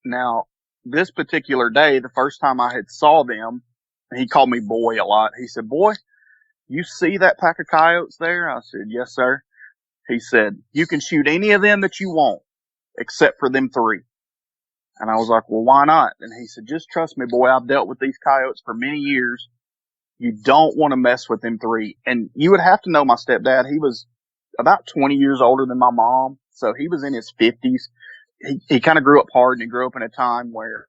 Now, this particular day, the first time I had saw them, he called me boy a lot. He said, boy, you see that pack of coyotes there? I said, yes, sir. He said, you can shoot any of them that you want, except for them three. And I was like, well, why not? And he said, just trust me, boy. I've dealt with these coyotes for many years. You don't want to mess with them three. And you would have to know my stepdad. He was about 20 years older than my mom. So he was in his 50s. He kind of grew up hard, and he grew up in a time where,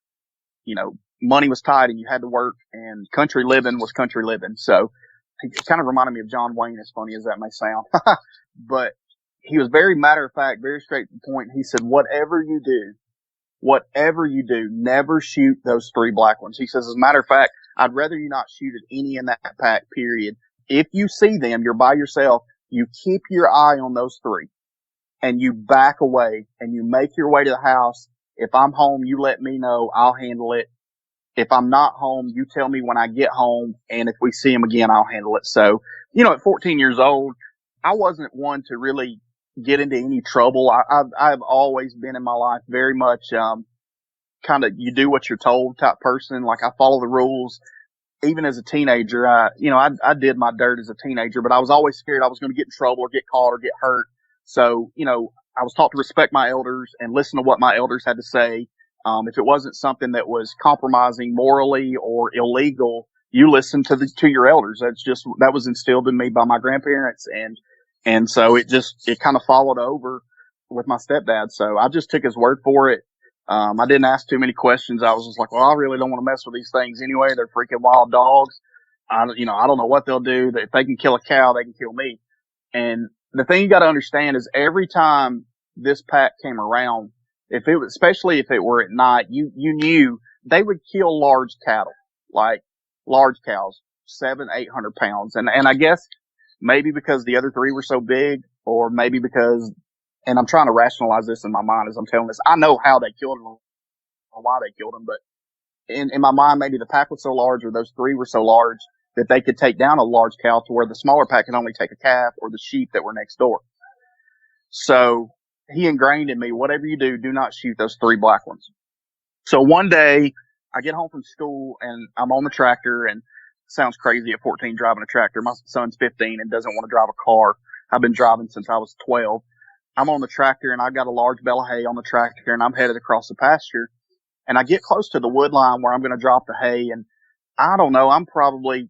money was tight and you had to work, and country living was country living. So he kind of reminded me of John Wayne, as funny as that may sound. But he was very matter of fact, very straight to the point. He said, whatever you do, never shoot those three black ones. He says, as a matter of fact, I'd rather you not shoot at any in that pack, period. If you see them, you're by yourself, you keep your eye on those three and you back away and you make your way to the house. If I'm home, you let me know. I'll handle it. If I'm not home, you tell me when I get home. And if we see them again, I'll handle it. So, at 14 years old, I wasn't one to really get into any trouble. I've always been in my life very much, kind of you do what you're told type person. Like I follow the rules. Even as a teenager, I did my dirt as a teenager, but I was always scared I was going to get in trouble or get caught or get hurt. So, I was taught to respect my elders and listen to what my elders had to say. If it wasn't something that was compromising morally or illegal, you listen to your elders. That was instilled in me by my grandparents. And so it kind of followed over with my stepdad. So I just took his word for it. I didn't ask too many questions. I was just like, well, I really don't want to mess with these things anyway. They're freaking wild dogs. I don't know what they'll do. If they can kill a cow, they can kill me. And the thing you got to understand is every time this pack came around, especially if it were at night, you knew they would kill large cattle, like large cows, 700-800 pounds. And I guess maybe because the other three were so big, or maybe because, and I'm trying to rationalize this in my mind as I'm telling this. I know how they killed them or why they killed them, but in my mind, maybe the pack was so large or those three were so large that they could take down a large cow to where the smaller pack could only take a calf or the sheep that were next door. So he ingrained in me, whatever you do, do not shoot those three black ones. So one day I get home from school and I'm on the tractor, and it sounds crazy at 14 driving a tractor. My son's 15 and doesn't want to drive a car. I've been driving since I was 12. I'm on the tractor and I've got a large bale of hay on the tractor and I'm headed across the pasture, and I get close to the wood line where I'm going to drop the hay. And I don't know, I'm probably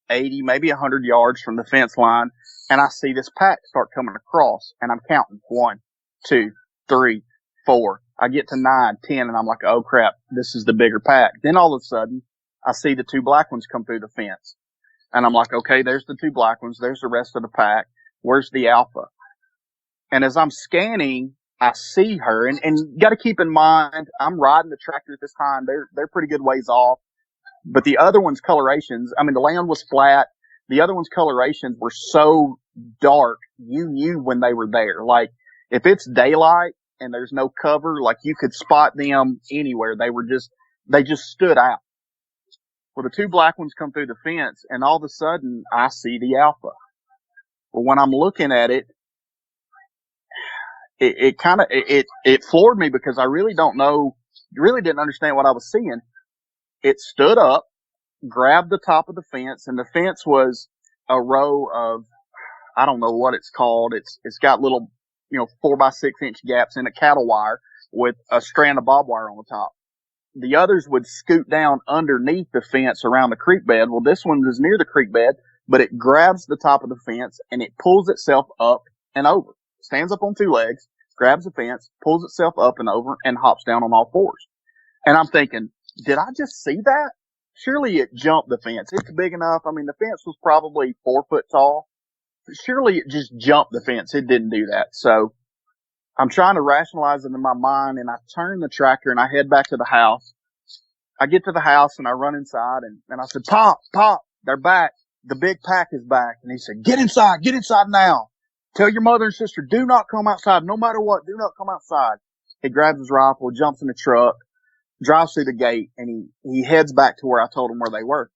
80, maybe 100 yards from the fence line. And I see this pack start coming across, and I'm counting 1, 2, 3, 4. I get to 9, 10, and I'm like, oh crap, this is the bigger pack. Then all of a sudden I see the two black ones come through the fence, and I'm like, okay, there's the two black ones. There's the rest of the pack. Where's the alpha? And as I'm scanning, I see her, and you got to keep in mind, I'm riding the tractor at this time. They're pretty good ways off, but the other one's colorations, I mean, the land was flat. The other one's colorations were so dark, you knew when they were there. Like, if it's daylight and there's no cover, like you could spot them anywhere. They just stood out. Well, the two black ones come through the fence, and all of a sudden I see the alpha. Well, when I'm looking at it, it floored me because I really didn't understand what I was seeing. It stood up, grabbed the top of the fence, and the fence was a row of, I don't know what it's called. It's got little, 4x6 inch gaps in a cattle wire with a strand of barbed wire on the top. The others would scoot down underneath the fence around the creek bed. Well, this one was near the creek bed, but it grabs the top of the fence and it pulls itself up and over. Stands up on two legs, grabs the fence, pulls itself up and over, and hops down on all fours. And I'm thinking, did I just see that? Surely it jumped the fence. It's big enough. I mean, the fence was probably 4 foot tall. Surely it just jumped the fence. It didn't do that. So I'm trying to rationalize it in my mind, and I turn the tractor and I head back to the house. I get to the house and I run inside and I said, Pop, they're back. The big pack is back. And he said, get inside now. Tell your mother and sister, do not come outside. No matter what, do not come outside. He grabs his rifle, jumps in the truck, drives through the gate, and he heads back to where I told him where they were.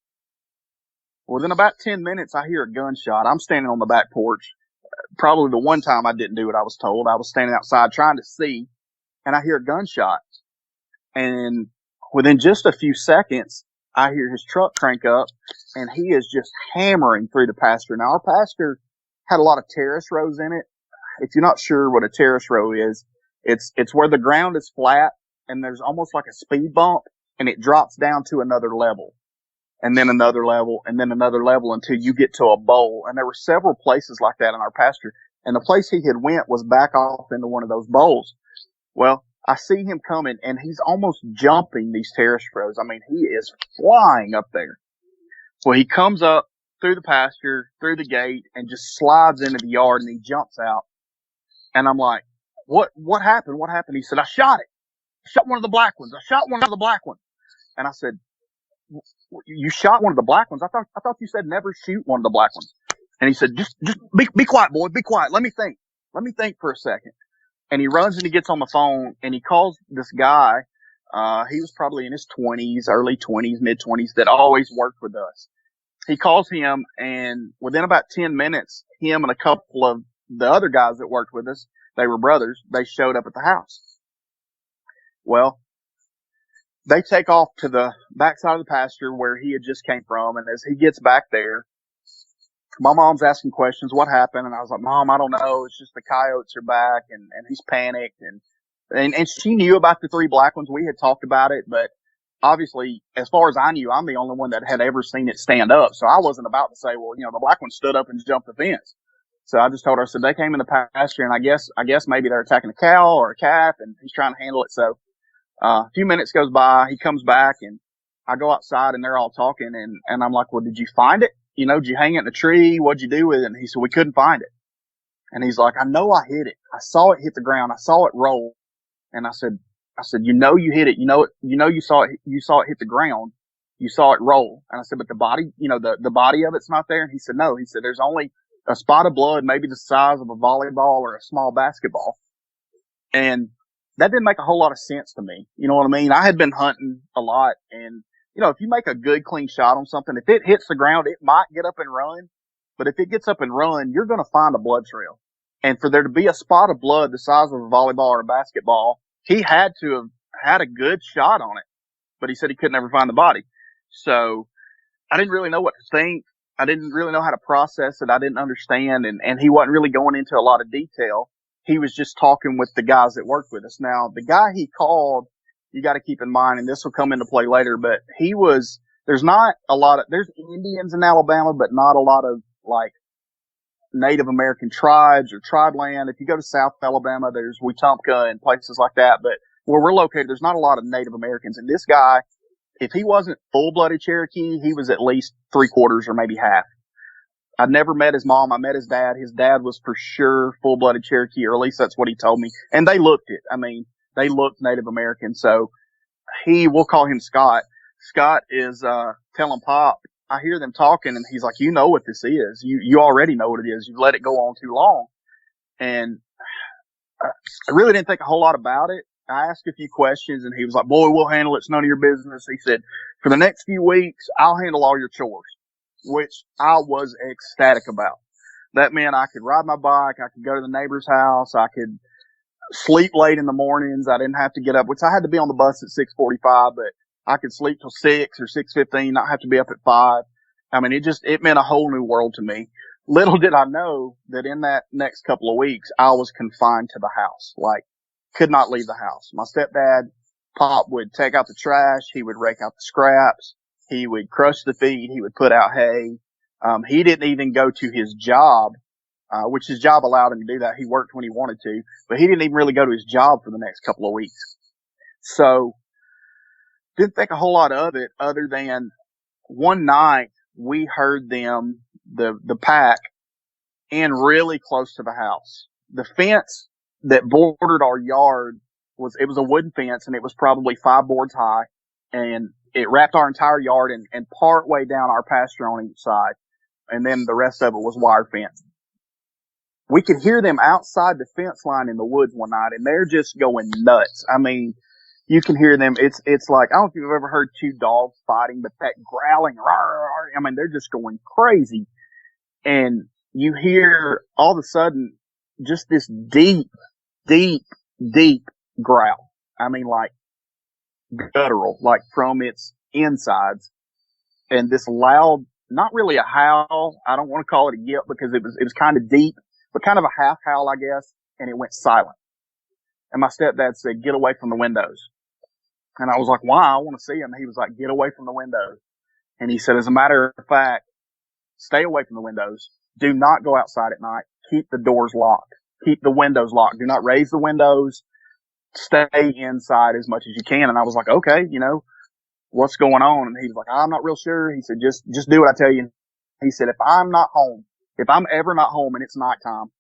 Within about 10 minutes, I hear a gunshot. I'm standing on the back porch. Probably the one time I didn't do what I was told. I was standing outside trying to see, and I hear a gunshot. And within just a few seconds, I hear his truck crank up, and he is just hammering through the pasture. Now, our pasture had a lot of terrace rows in it. If you're not sure what a terrace row is, it's where the ground is flat, and there's almost like a speed bump, and it drops down to another level, and then another level, and then another level until you get to a bowl. And there were several places like that in our pasture, and the place he had went was back off into one of those bowls. Well, I see him coming, and he's almost jumping these terrace rows. I mean, he is flying up there. Well, he comes up through the pasture, through the gate, and just slides into the yard, and he jumps out. And I'm like, what happened? What happened? He said, I shot it. I shot one of the black ones. And I said, you shot one of the black ones? I thought you said never shoot one of the black ones. And he said, just be quiet, boy. Be quiet. Let me think for a second. And he runs and he gets on the phone and he calls this guy. He was probably in his 20s, early 20s, mid 20s, that always worked with us. He calls him, and within about 10 minutes, him and a couple of the other guys that worked with us, they were brothers, they showed up at the house. Well, they take off to the backside of the pasture where he had just came from, and as he gets back there, my mom's asking questions, what happened? And I was like, Mom, I don't know. It's just the coyotes are back, and he's panicked. And she knew about the 3 black ones. We had talked about it, but obviously, as far as I knew, I'm the only one that had ever seen it stand up. So I wasn't about to say, well, the black one stood up and jumped the fence. So I just told her, I said, they came in the pasture, and I guess maybe they're attacking a cow or a calf, and he's trying to handle it. So a few minutes goes by, he comes back, and I go outside, and they're all talking, and I'm like, well, did you find it? Did you hang it in a tree? What'd you do with it? And he said, we couldn't find it. And he's like, I know I hit it. I saw it hit the ground. I saw it roll. And I said, you hit it. You saw it hit the ground. You saw it roll. And I said, but the body, the body of it's not there. And he said, no. He said, there's only a spot of blood, maybe the size of a volleyball or a small basketball. And that didn't make a whole lot of sense to me. You know what I mean? I had been hunting a lot, and if you make a good clean shot on something, if it hits the ground, it might get up and run. But if it gets up and run, you're going to find a blood trail. And for there to be a spot of blood the size of a volleyball or a basketball, he had to have had a good shot on it. But he said he could never find the body. So I didn't really know what to think. I didn't really know how to process it. I didn't understand. And he wasn't really going into a lot of detail. He was just talking with the guys that worked with us. Now, the guy he called, you got to keep in mind, and this will come into play later, but there's Indians in Alabama, but not a lot of like Native American tribes or tribe land. If you go to South Alabama, there's Wetumpka and places like that, but where we're located, there's not a lot of Native Americans. And this guy, if he wasn't full-blooded Cherokee, he was at least 3/4 or maybe half. I'd never met his mom. I met his dad. His dad was for sure full-blooded Cherokee, or at least that's what he told me. And they looked it. I mean, they looked Native American. So we'll call him Scott. Scott is telling Pop, I hear them talking, and he's like, you know what this is. You already know what it is. You've let it go on too long. And I really didn't think a whole lot about it. I asked a few questions, and he was like, boy, we'll handle it. It's none of your business. He said, for the next few weeks, I'll handle all your chores, which I was ecstatic about. That meant I could ride my bike. I could go to the neighbor's house. I could sleep late in the mornings. I didn't have to get up, which I had to be on the bus at 6:45, but I could sleep till 6 or 6:15, not have to be up at 5. I mean, it meant a whole new world to me. Little did I know that in that next couple of weeks, I was confined to the house. Like, could not leave the house. My stepdad, Pop, would take out the trash. He would rake out the scraps. He would crush the feed. He would put out hay. He didn't even go to his job, which his job allowed him to do that. He worked when he wanted to, but he didn't even really go to his job for the next couple of weeks. So didn't think a whole lot of it other than one night we heard them, the pack, in really close to the house. The fence that bordered our yard was a wooden fence, and it was probably 5 boards high, and it wrapped our entire yard and part way down our pasture on each side. And then the rest of it was wire fence. We could hear them outside the fence line in the woods one night, and they're just going nuts. I mean, you can hear them. It's like, I don't know if you've ever heard 2 dogs fighting, but that growling, I mean, they're just going crazy. And you hear all of a sudden just this deep, deep, deep growl. I mean, like guttural, like from its insides. And this loud, not really a howl. I don't want to call it a yelp because it was kind of deep, but kind of a half howl, I guess. And it went silent. And my stepdad said, "Get away from the windows." And I was like, "Why? I want to see him." He was like, "Get away from the windows." And he said, "As a matter of fact, stay away from the windows. Do not go outside at night. Keep the doors locked. Keep the windows locked. Do not raise the windows. Stay inside as much as you can." And I was like, "Okay, what's going on?" And he was like, "I'm not real sure." He said, just do what I tell you. He said, if I'm ever not home and it's nighttime,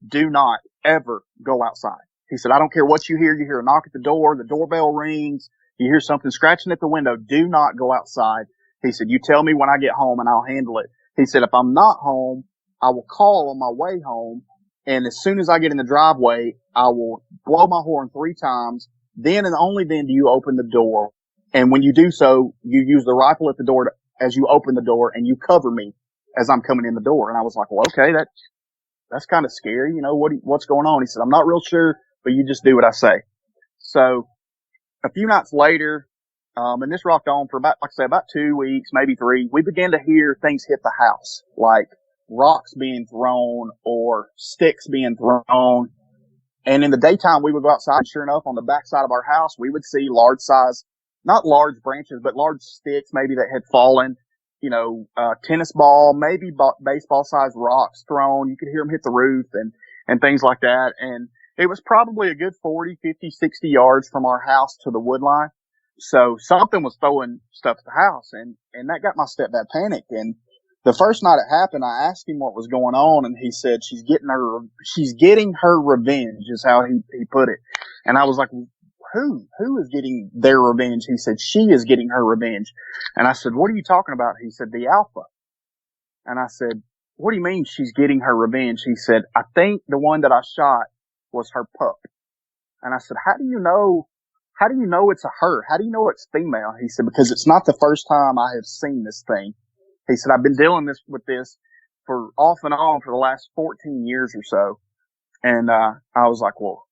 do not ever go outside. He said, "I don't care what you hear. You hear a knock at the doorbell rings, you hear something scratching at the window. Do not go outside." He said, "You tell me when I get home and I'll handle it." He said, "If I'm not home, I will call on my way home. And as soon as I get in the driveway, I will blow my horn 3 times. Then and only then do you open the door. And when you do so, you use the rifle at the door as you open the door, and you cover me as I'm coming in the door." And I was like, "Well, okay, that's kind of scary. What's going on?" He said, "I'm not real sure, but you just do what I say." So a few nights later, and this rocked on for about 2 weeks, maybe 3, we began to hear things hit the house, like rocks being thrown or sticks being thrown. And in the daytime, we would go outside. Sure enough, on the back side of our house, we would see not large branches, but large sticks maybe that had fallen, tennis ball, maybe baseball sized rocks thrown. You could hear them hit the roof and things like that. And it was probably a good 40, 50, 60 yards from our house to the wood line. So something was throwing stuff at the house, and that got my stepdad panicked. And the first night it happened, I asked him what was going on, and he said, she's getting her revenge, is how he put it. And I was like, who is getting their revenge? He said, she is getting her revenge. And I said, what are you talking about? He said, the alpha. And I said, what do you mean she's getting her revenge? He said, I think the one that I shot was her pup. And I said, how do you know it's a her? How do you know it's female? He said, because it's not the first time I have seen this thing. He said, I've been dealing with this for off and on for the last 14 years or so. And I was like, well,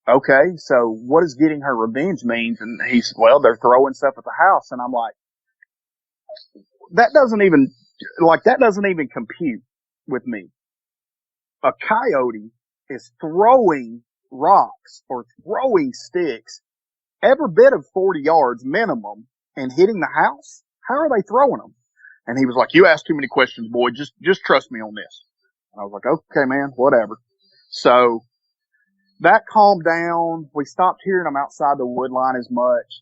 okay, so what does getting her revenge means? And he said, well, they're throwing stuff at the house. And I'm like, that doesn't even compute with me. A coyote is throwing rocks or throwing sticks every bit of 40 yards minimum and hitting the house. How are they throwing them? And he was like, you asked too many questions, boy. Just trust me on this. And I was like, okay, man, whatever. So that calmed down. We stopped hearing him outside the wood line as much.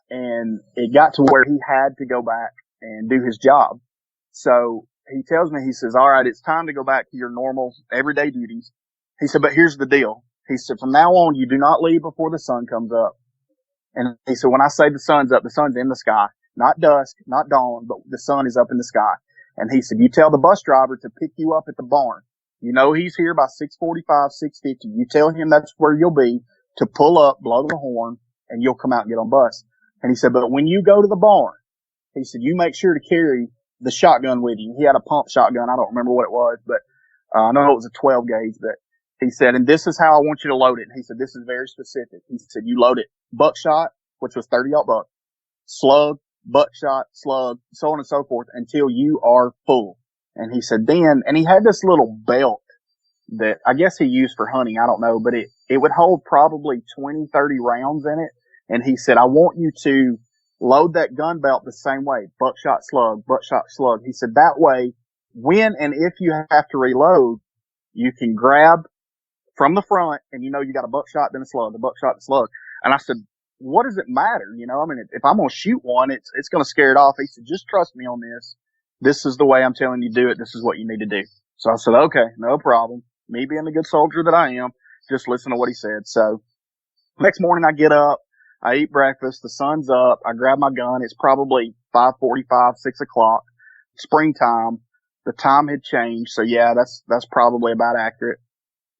And it got to where he had to go back and do his job. So he tells me, he says, all right, it's time to go back to your normal everyday duties. He said, but here's the deal. He said, from now on, you do not leave before the sun comes up. And he said, when I say the sun's up, the sun's in the sky. Not dusk, not dawn, but the sun is up in the sky. And he said, you tell the bus driver to pick you up at the barn. You know he's here by 6:45, 6:50. You tell him that's where you'll be to pull up, blow the horn, and you'll come out and get on bus. And he said, but when you go to the barn, he said, you make sure to carry the shotgun with you. He had a pump shotgun. I don't remember what it was, but I know it was a 12 gauge, but he said, and this is how I want you to load it. And he said, this is very specific. He said, you load it buckshot, which was 30-aught buck, slug, buckshot, slug, so on and so forth until you are full. And he said, then, and he had this little belt that I guess he used for hunting. I don't know, but it would hold probably 20, 30 rounds in it. And he said, I want you to load that gun belt the same way. Buckshot, slug, buckshot, slug. He said, that way, when and if you have to reload, you can grab from the front and you know you got a buckshot, then a slug, a buckshot, a slug. And I said, what does it matter? You know, I mean, if I'm going to shoot one, it's going to scare it off. He said, just trust me on this. This is the way I'm telling you to do it. This is what you need to do. So I said, okay, no problem. Me being the good soldier that I am, just listen to what he said. So next morning I get up, I eat breakfast, the sun's up, I grab my gun. It's probably 5:45, 6 o'clock, springtime. The time had changed. So yeah, that's probably about accurate.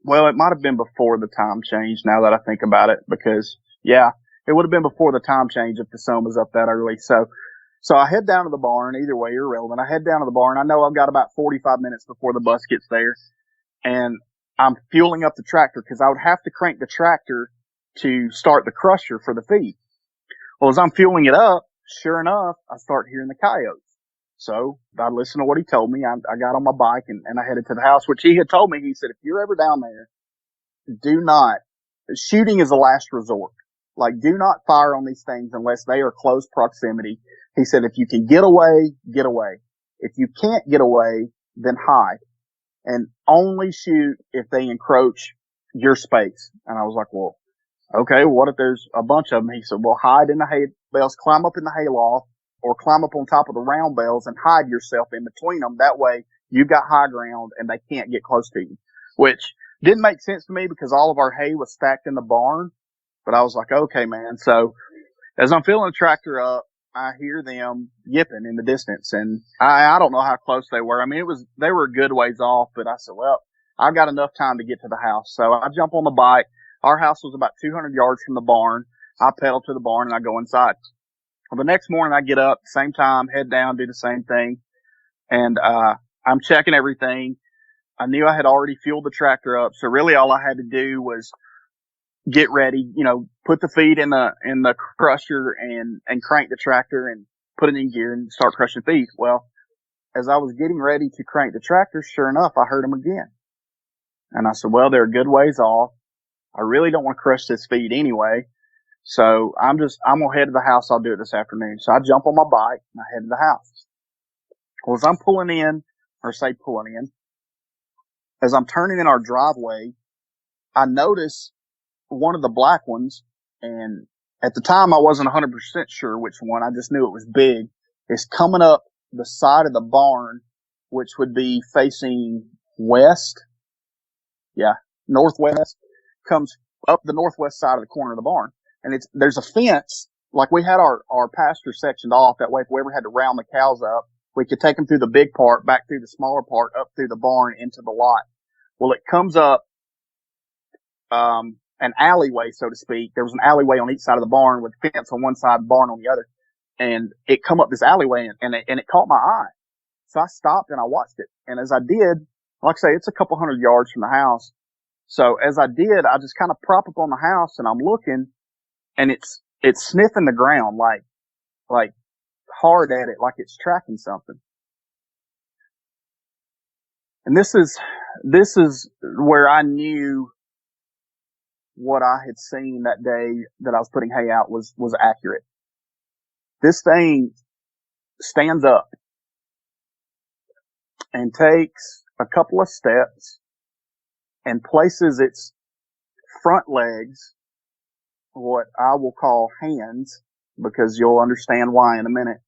Well, it might have been before the time change now that I think about it, because yeah, it would have been before the time change if the sun was up that early. So I head down to the barn, either way, irrelevant. I head down to the barn. I know I've got about 45 minutes before the bus gets there, and I'm fueling up the tractor because I would have to crank the tractor to start the crusher for the feed. Well, as I'm fueling it up, sure enough, I start hearing the coyotes. So I listened to what he told me. I got on my bike and I headed to the house, which he had told me. He said, if you're ever down there, do not, shooting is a last resort. Like, do not fire on these things unless they are close proximity. He said, if you can get away, get away. If you can't get away, then hide. And only shoot if they encroach your space. And I was like, well, okay, what if there's a bunch of them? He said, well, hide in the hay bales, climb up in the hayloft, or climb up on top of the round bales and hide yourself in between them. That way you've got high ground and they can't get close to you, which didn't make sense to me because all of our hay was stacked in the barn. But I was like, okay, man. So as I'm filling the tractor up, I hear them yipping in the distance, and I don't know how close they were. I mean, they were a good ways off, but I said, well, I've got enough time to get to the house. So I jump on the bike. Our house was about 200 yards from the barn. I pedal to the barn and I go inside. Well, the next morning I get up, same time, head down, do the same thing. And, I'm checking everything. I knew I had already fueled the tractor up. So really all I had to do was get ready, you know, put the feed in the crusher and crank the tractor and put it in gear and start crushing feed. Well, as I was getting ready to crank the tractor, sure enough, I heard them again. And I said, well, they're a good ways off. I really don't want to crush this feed anyway. So I'm going to head to the house. I'll do it this afternoon. So I jump on my bike and I head to the house. Well, as I'm pulling in, as I'm turning in our driveway, I notice one of the black ones, and at the time I wasn't 100% sure which one. I just knew it was big. It's coming up the side of the barn, which would be facing west. Yeah, northwest. Comes up the northwest side of the corner of the barn. And there's a fence. Like, we had our pasture sectioned off. That way, if we ever had to round the cows up, we could take them through the big part, back through the smaller part, up through the barn into the lot. Well, it comes up, an alleyway, so to speak. There was an alleyway on each side of the barn with fence on one side, barn on the other. And it come up this alleyway and it caught my eye. So I stopped and I watched it. And as I did, like I say, it's a couple hundred yards from the house. So as I did, I just kind of prop up on the house and I'm looking, and it's sniffing the ground like hard at it, like it's tracking something. And this is where I knew what I had seen that day that I was putting hay out was accurate. This thing stands up and takes a couple of steps and places its front legs, what I will call hands, because you'll understand why in a minute,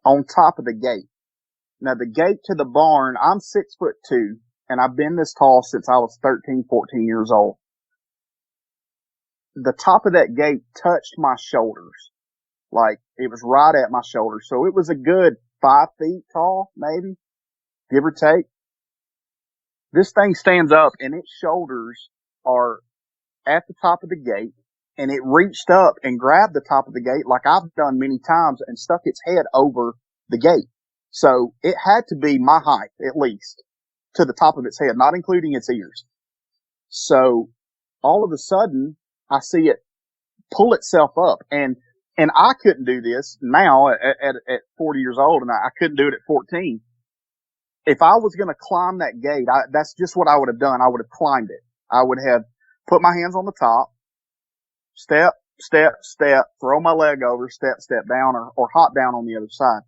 on top of the gate. Now, the gate to the barn, I'm 6'2", and I've been this tall since I was 13, 14 years old. The top of that gate touched my shoulders. Like, it was right at my shoulders. So it was a good 5 feet tall, maybe, give or take. This thing stands up and its shoulders are at the top of the gate, and it reached up and grabbed the top of the gate like I've done many times and stuck its head over the gate. So it had to be my height, at least. to the top of its head, not including its ears. So all of a sudden, I see it pull itself up, and I couldn't do this now at 40 years old, and I couldn't do it at 14. If I was going to climb that gate, that's just what I would have done. I would have climbed it. I would have put my hands on the top, step, step, step, throw my leg over, step, step down, or hop down on the other side.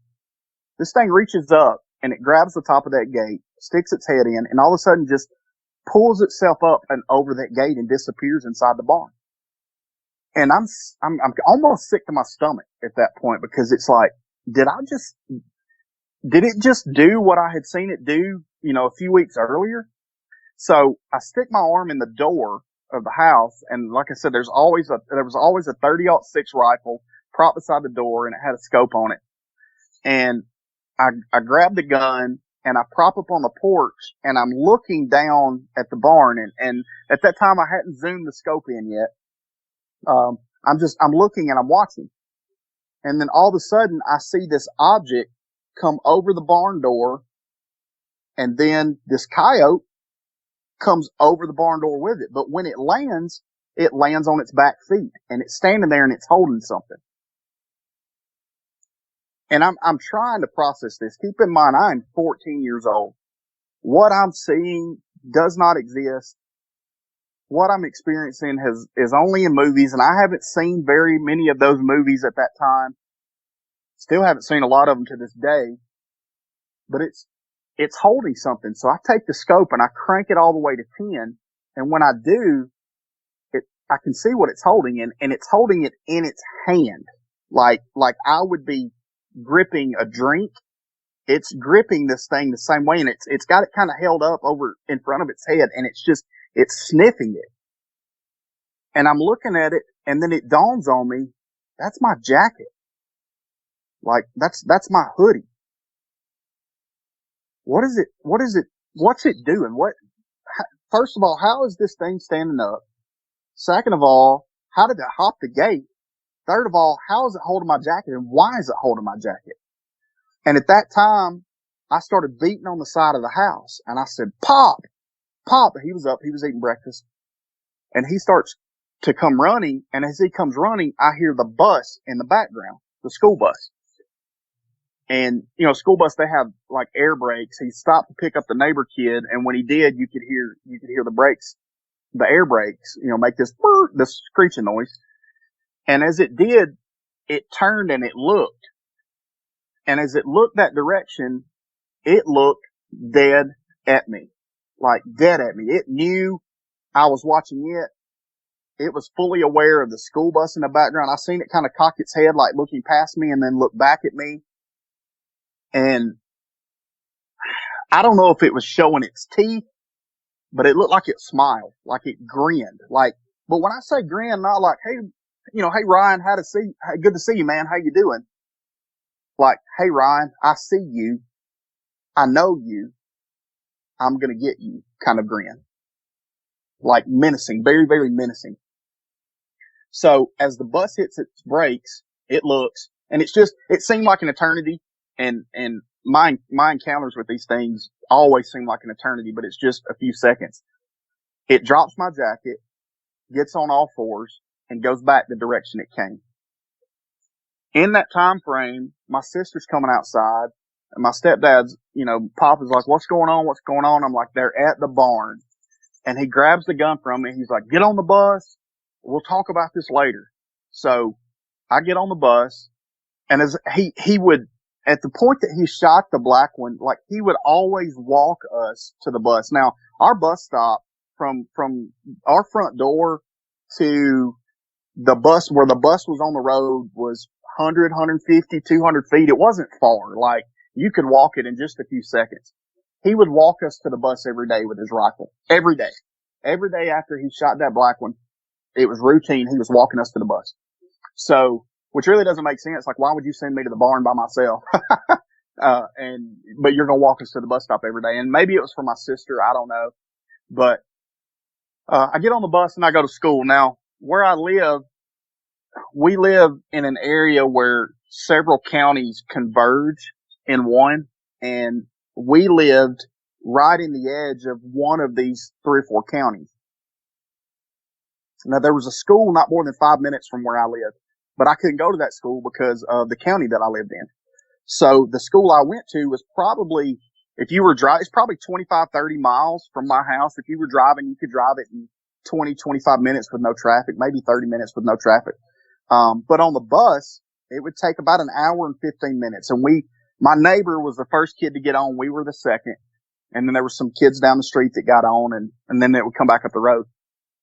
This thing reaches up and it grabs the top of that gate, sticks its head in, and all of a sudden just pulls itself up and over that gate and disappears inside the barn. And I'm almost sick to my stomach at that point, because it's like, did it just do what I had seen it do, a few weeks earlier? So I stick my arm in the door of the house, and like I said, there was always a 30-06 rifle propped beside the door, and it had a scope on it. And I grab the gun and I prop up on the porch, and I'm looking down at the barn, and at that time I hadn't zoomed the scope in yet. I'm looking and I'm watching. And then all of a sudden I see this object come over the barn door, and then this coyote comes over the barn door with it. But when it lands on its back feet, and it's standing there and it's holding something. And I'm trying to process this. Keep in mind, I'm 14 years old. What I'm seeing does not exist. What I'm experiencing is only in movies, and I haven't seen very many of those movies at that time. Still haven't seen a lot of them to this day. But it's holding something. So I take the scope and I crank it all the way to 10. And when I do, I can see what it's holding, and it's holding it in its hand. Like I would be gripping a drink. It's gripping this thing the same way, and it's got it kind of held up over in front of its head, and it's sniffing it. And I'm looking at it, and then it dawns on me, that's my jacket. Like, that's my hoodie. What's it doing? First of all, how is this thing standing up? Second of all, how did it hop the gate? Third of all, how is it holding my jacket, and why is it holding my jacket? And at that time, I started beating on the side of the house, and I said, Pop, Pop. He was up, he was eating breakfast, and he starts to come running, and as he comes running, I hear the bus in the background, the school bus. And, school bus, they have like air brakes. He stopped to pick up the neighbor kid, and when he did, you could hear the brakes, the air brakes, make this screeching noise. And as it did, it turned and it looked. And as it looked that direction, it looked dead at me. Like dead at me. It knew I was watching it. It was fully aware of the school bus in the background. I seen it kind of cock its head, like looking past me, and then look back at me. And I don't know if it was showing its teeth, but it looked like it smiled, like it grinned. But when I say grin, not like, hey, hey Ryan, good to see you, man. How you doing? Like, hey Ryan, I see you. I know you. I'm going to get you kind of grin. Like menacing, very, very menacing. So as the bus hits its brakes, it looks, and it seemed like an eternity. And my encounters with these things always seem like an eternity, but it's just a few seconds. It drops my jacket, gets on all fours, and goes back the direction it came. In that time frame, my sister's coming outside, and my stepdad's, Pop is like, what's going on? What's going on? I'm like, they're at the barn. And he grabs the gun from me. He's like, get on the bus. We'll talk about this later. So I get on the bus, and as he would, at the point that he shot the black one, like he would always walk us to the bus. Now, our bus stop from our front door to the bus, where the bus was on the road, was 100, 150, 200 feet. It wasn't far. Like, you could walk it in just a few seconds. He would walk us to the bus every day with his rifle. Every day. Every day after he shot that black one, it was routine. He was walking us to the bus. So, which really doesn't make sense. Like, why would you send me to the barn by myself? But you're going to walk us to the bus stop every day. And maybe it was for my sister. I don't know. But, I get on the bus and I go to school. Now, where I live, we live in an area where several counties converge in one, and we lived right in the edge of one of these 3 or 4 counties. Now, there was a school not more than 5 minutes from where I lived, but I couldn't go to that school because of the county that I lived in. So the school I went to was probably, if you were driving, it's probably 25, 30 miles from my house. If you were driving, you could drive it in 20, 25 minutes with no traffic, maybe 30 minutes with no traffic. But on the bus, it would take about an hour and 15 minutes. And my neighbor was the first kid to get on. We were the second. And then there were some kids down the street that got on, and then it would come back up the road.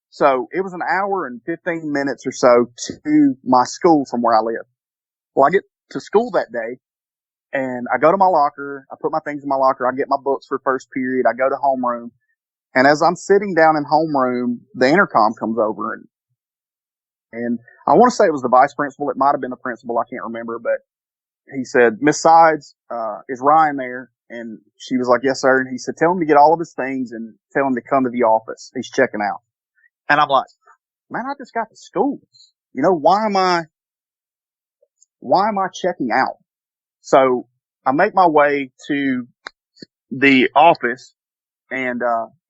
So it was an hour and 15 minutes or so to my school from where I live. Well, I get to school that day and I go to my locker. I put my things in my locker. I get my books for first period. I go to homeroom. And as I'm sitting down in homeroom, the intercom comes over and I want to say it was the vice principal. It might have been the principal. I can't remember, but he said, "Miss Sides, is Ryan there?" And she was like, "Yes, sir." And he said, "Tell him to get all of his things and tell him to come to the office. He's checking out." And I'm like, man, I just got to school. You know, why am I checking out? So I make my way to the office, and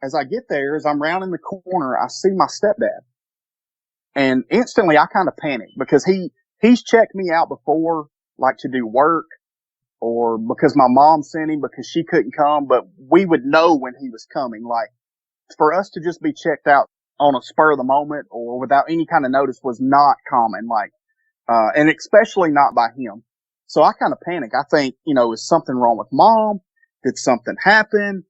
as I get there, as I'm rounding the corner, I see my stepdad. And instantly I kind of panic because he's checked me out before, like to do work or because my mom sent him because she couldn't come, but we would know when he was coming. Like, for us to just be checked out on a spur of the moment or without any kind of notice was not common, like, and especially not by him. So I kind of panic. I think, you know, is something wrong with mom? Did something happen?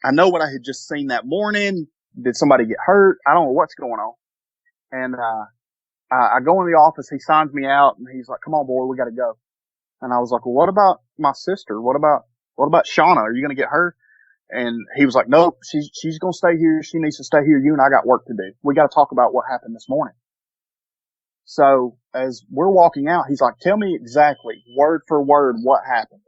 I know what I had just seen that morning. Did somebody get hurt? I don't know what's going on. And, I go in the office. He signs me out and he's like, "Come on, boy, we got to go." And I was like, "Well, what about my sister? What about Shauna? Are you going to get her?" And he was like, "Nope, she's going to stay here. She needs to stay here. You and I got work to do. We got to talk about what happened this morning." So as we're walking out, he's like, "Tell me exactly, word for word, what happened."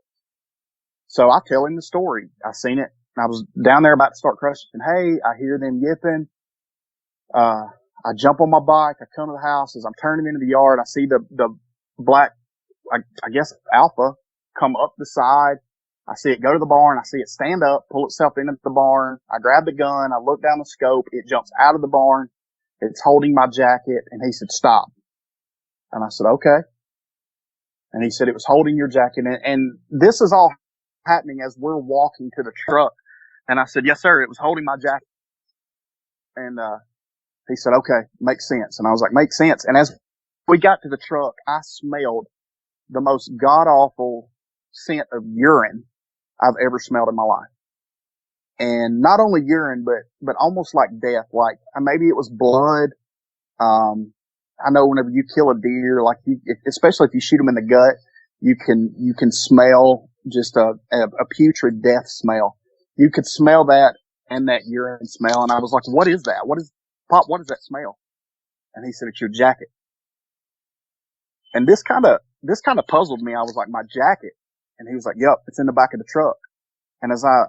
So I tell him the story. I seen it. I was down there about to start crushing hay. I hear them yipping. I jump on my bike. I come to the house. As I'm turning into the yard, I see the black, I guess, Alpha come up the side. I see it go to the barn. I see it stand up, pull itself into the barn. I grab the gun. I look down the scope. It jumps out of the barn. It's holding my jacket. And he said, "Stop." And I said, "Okay." And he said, "It was holding your jacket." And this is all happening as we're walking to the truck. And I said, "Yes, sir. It was holding my jacket." And, he said, "Okay, makes sense." And I was like, "Makes sense." And as we got to the truck, I smelled the most god-awful scent of urine I've ever smelled in my life. And not only urine, but almost like death. Like, maybe it was blood. I know whenever you kill a deer, like especially if you shoot them in the gut, you can smell just a putrid death smell. You could smell that and that urine smell. And I was like, "What is that? Pop, what is that smell?" And he said, "It's your jacket." And this kind of puzzled me. I was like, "My jacket?" And he was like, "Yep, it's in the back of the truck." And as I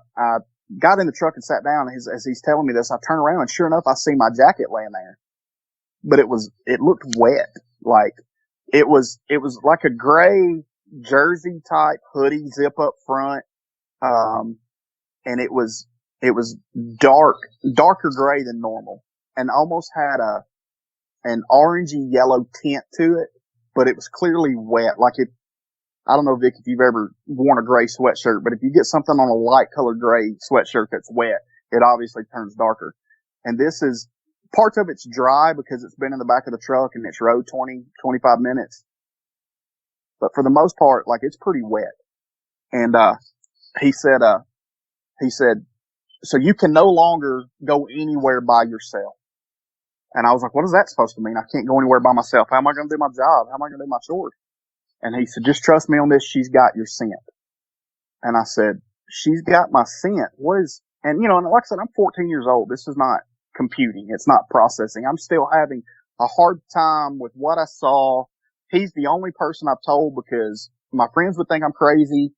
got in the truck and sat down, as he's telling me this, I turn around and sure enough, I see my jacket laying there. But it looked wet. Like, it was like a gray jersey type hoodie, zip up front. And it was darker gray than normal and almost had an orangey yellow tint to it, but it was clearly wet. Like I don't know, Vic, if you've ever worn a gray sweatshirt, but if you get something on a light colored gray sweatshirt that's wet, it obviously turns darker. And this is, parts of it's dry because it's been in the back of the truck and it's rode 20, 25 minutes. But for the most part, like, it's pretty wet. And, he said, "So you can no longer go anywhere by yourself." And I was like, "What is that supposed to mean? I can't go anywhere by myself. How am I going to do my job? How am I going to do my chores?" And he said, "Just trust me on this. She's got your scent." And I said, "She's got my scent? What is," and you know, and like I said, I'm 14 years old. This is not computing. It's not processing. I'm still having a hard time with what I saw. He's the only person I've told because my friends would think I'm crazy.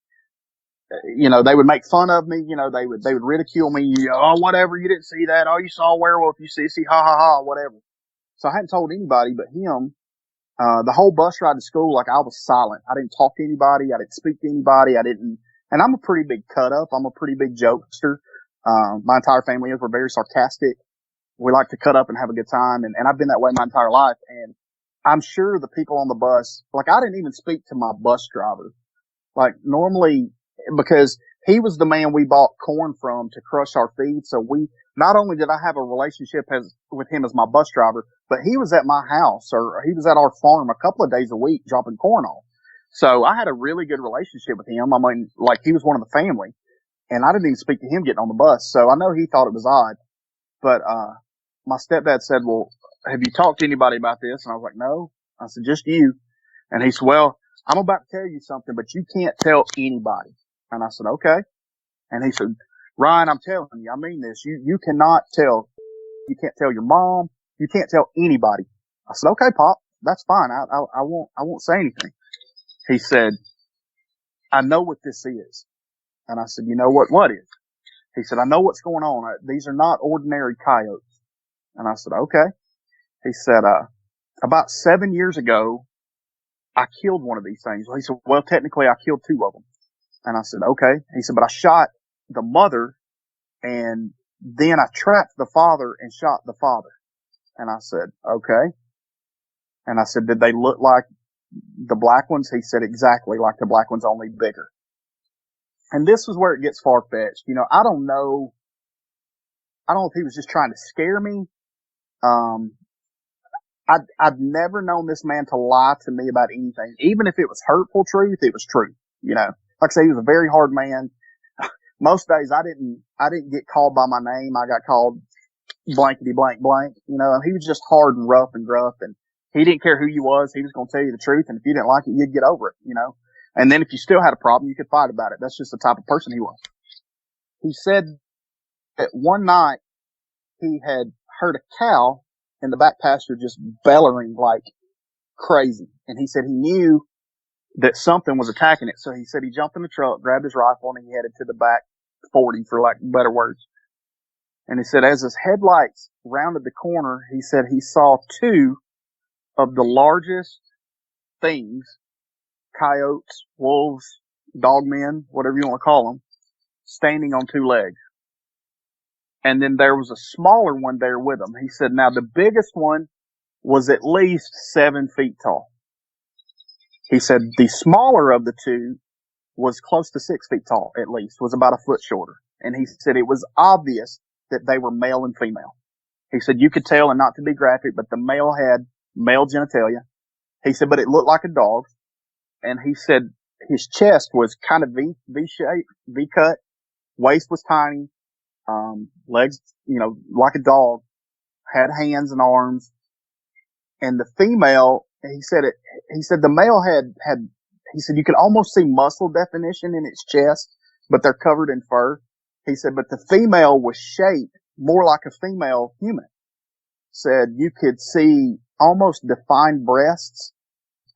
You know, they would make fun of me. You know, they would ridicule me. "Oh, whatever. You didn't see that. Oh, you saw a werewolf. You see, ha ha ha, whatever." So I hadn't told anybody but him. The whole bus ride to school, like, I was silent. I didn't talk to anybody. I didn't speak to anybody. And I'm a pretty big cut up. I'm a pretty big jokester. My entire family is. We're very sarcastic. We like to cut up and have a good time. And I've been that way my entire life. And I'm sure the people on the bus, like I didn't even speak to my bus driver. Like normally, because he was the man we bought corn from to crush our feed. So not only did I have a relationship with him as my bus driver, but he was at my house or he was at our farm a couple of days a week dropping corn off. So I had a really good relationship with him. I mean, like he was one of the family, and I didn't even speak to him getting on the bus. So I know he thought it was odd, but, my stepdad said, well, have you talked to anybody about this? And I was like, no. I said, just you. And he said, well, I'm about to tell you something, but you can't tell anybody. And I said, okay. And he said, Ryan, I'm telling you, I mean this. You can't tell your mom. You can't tell anybody. I said, okay, Pop, that's fine. I won't say anything. He said, I know what this is. And I said, you know what is? He said, I know what's going on. These are not ordinary coyotes. And I said, okay. He said, about 7 years ago, I killed one of these things. He said, well, technically I killed 2 of them. And I said, okay. He said, but I shot the mother and then I trapped the father and shot the father. And I said, okay. And I said, did they look like the black ones? He said, exactly like the black ones, only bigger. And this is where it gets far-fetched. You know, I don't know if he was just trying to scare me. I've never known this man to lie to me about anything. Even if it was hurtful truth, it was true. You know, like I say, he was a very hard man. Most days I didn't get called by my name. I got called blankety blank blank, you know, and he was just hard and rough and gruff, and he didn't care who you was. He was going to tell you the truth. And if you didn't like it, you'd get over it, you know, and then if you still had a problem, you could fight about it. That's just the type of person he was. He said that one night he had heard a cow in the back pasture just bellowing like crazy. And he said he knew that something was attacking it. So he said he jumped in the truck, grabbed his rifle, and he headed to the back 40, for lack of better words. And he said as his headlights rounded the corner, he said he saw 2 of the largest things, coyotes, wolves, dogmen, whatever you want to call them, standing on 2 legs. And then there was a smaller one there with him. He said, now the biggest one was at least 7 feet tall. He said the smaller of the 2 was close to 6 feet tall, at least, was about a foot shorter. And he said it was obvious that they were male and female. He said you could tell, and not to be graphic, but the male had male genitalia. He said, but it looked like a dog. And he said his chest was kind of V-shaped, V-cut. Waist was tiny. Legs, you know, like a dog. Had hands and arms. And the female, he said the male had, he said you could almost see muscle definition in its chest, but they're covered in fur. He said, but the female was shaped more like a female human. Said you could see almost defined breasts,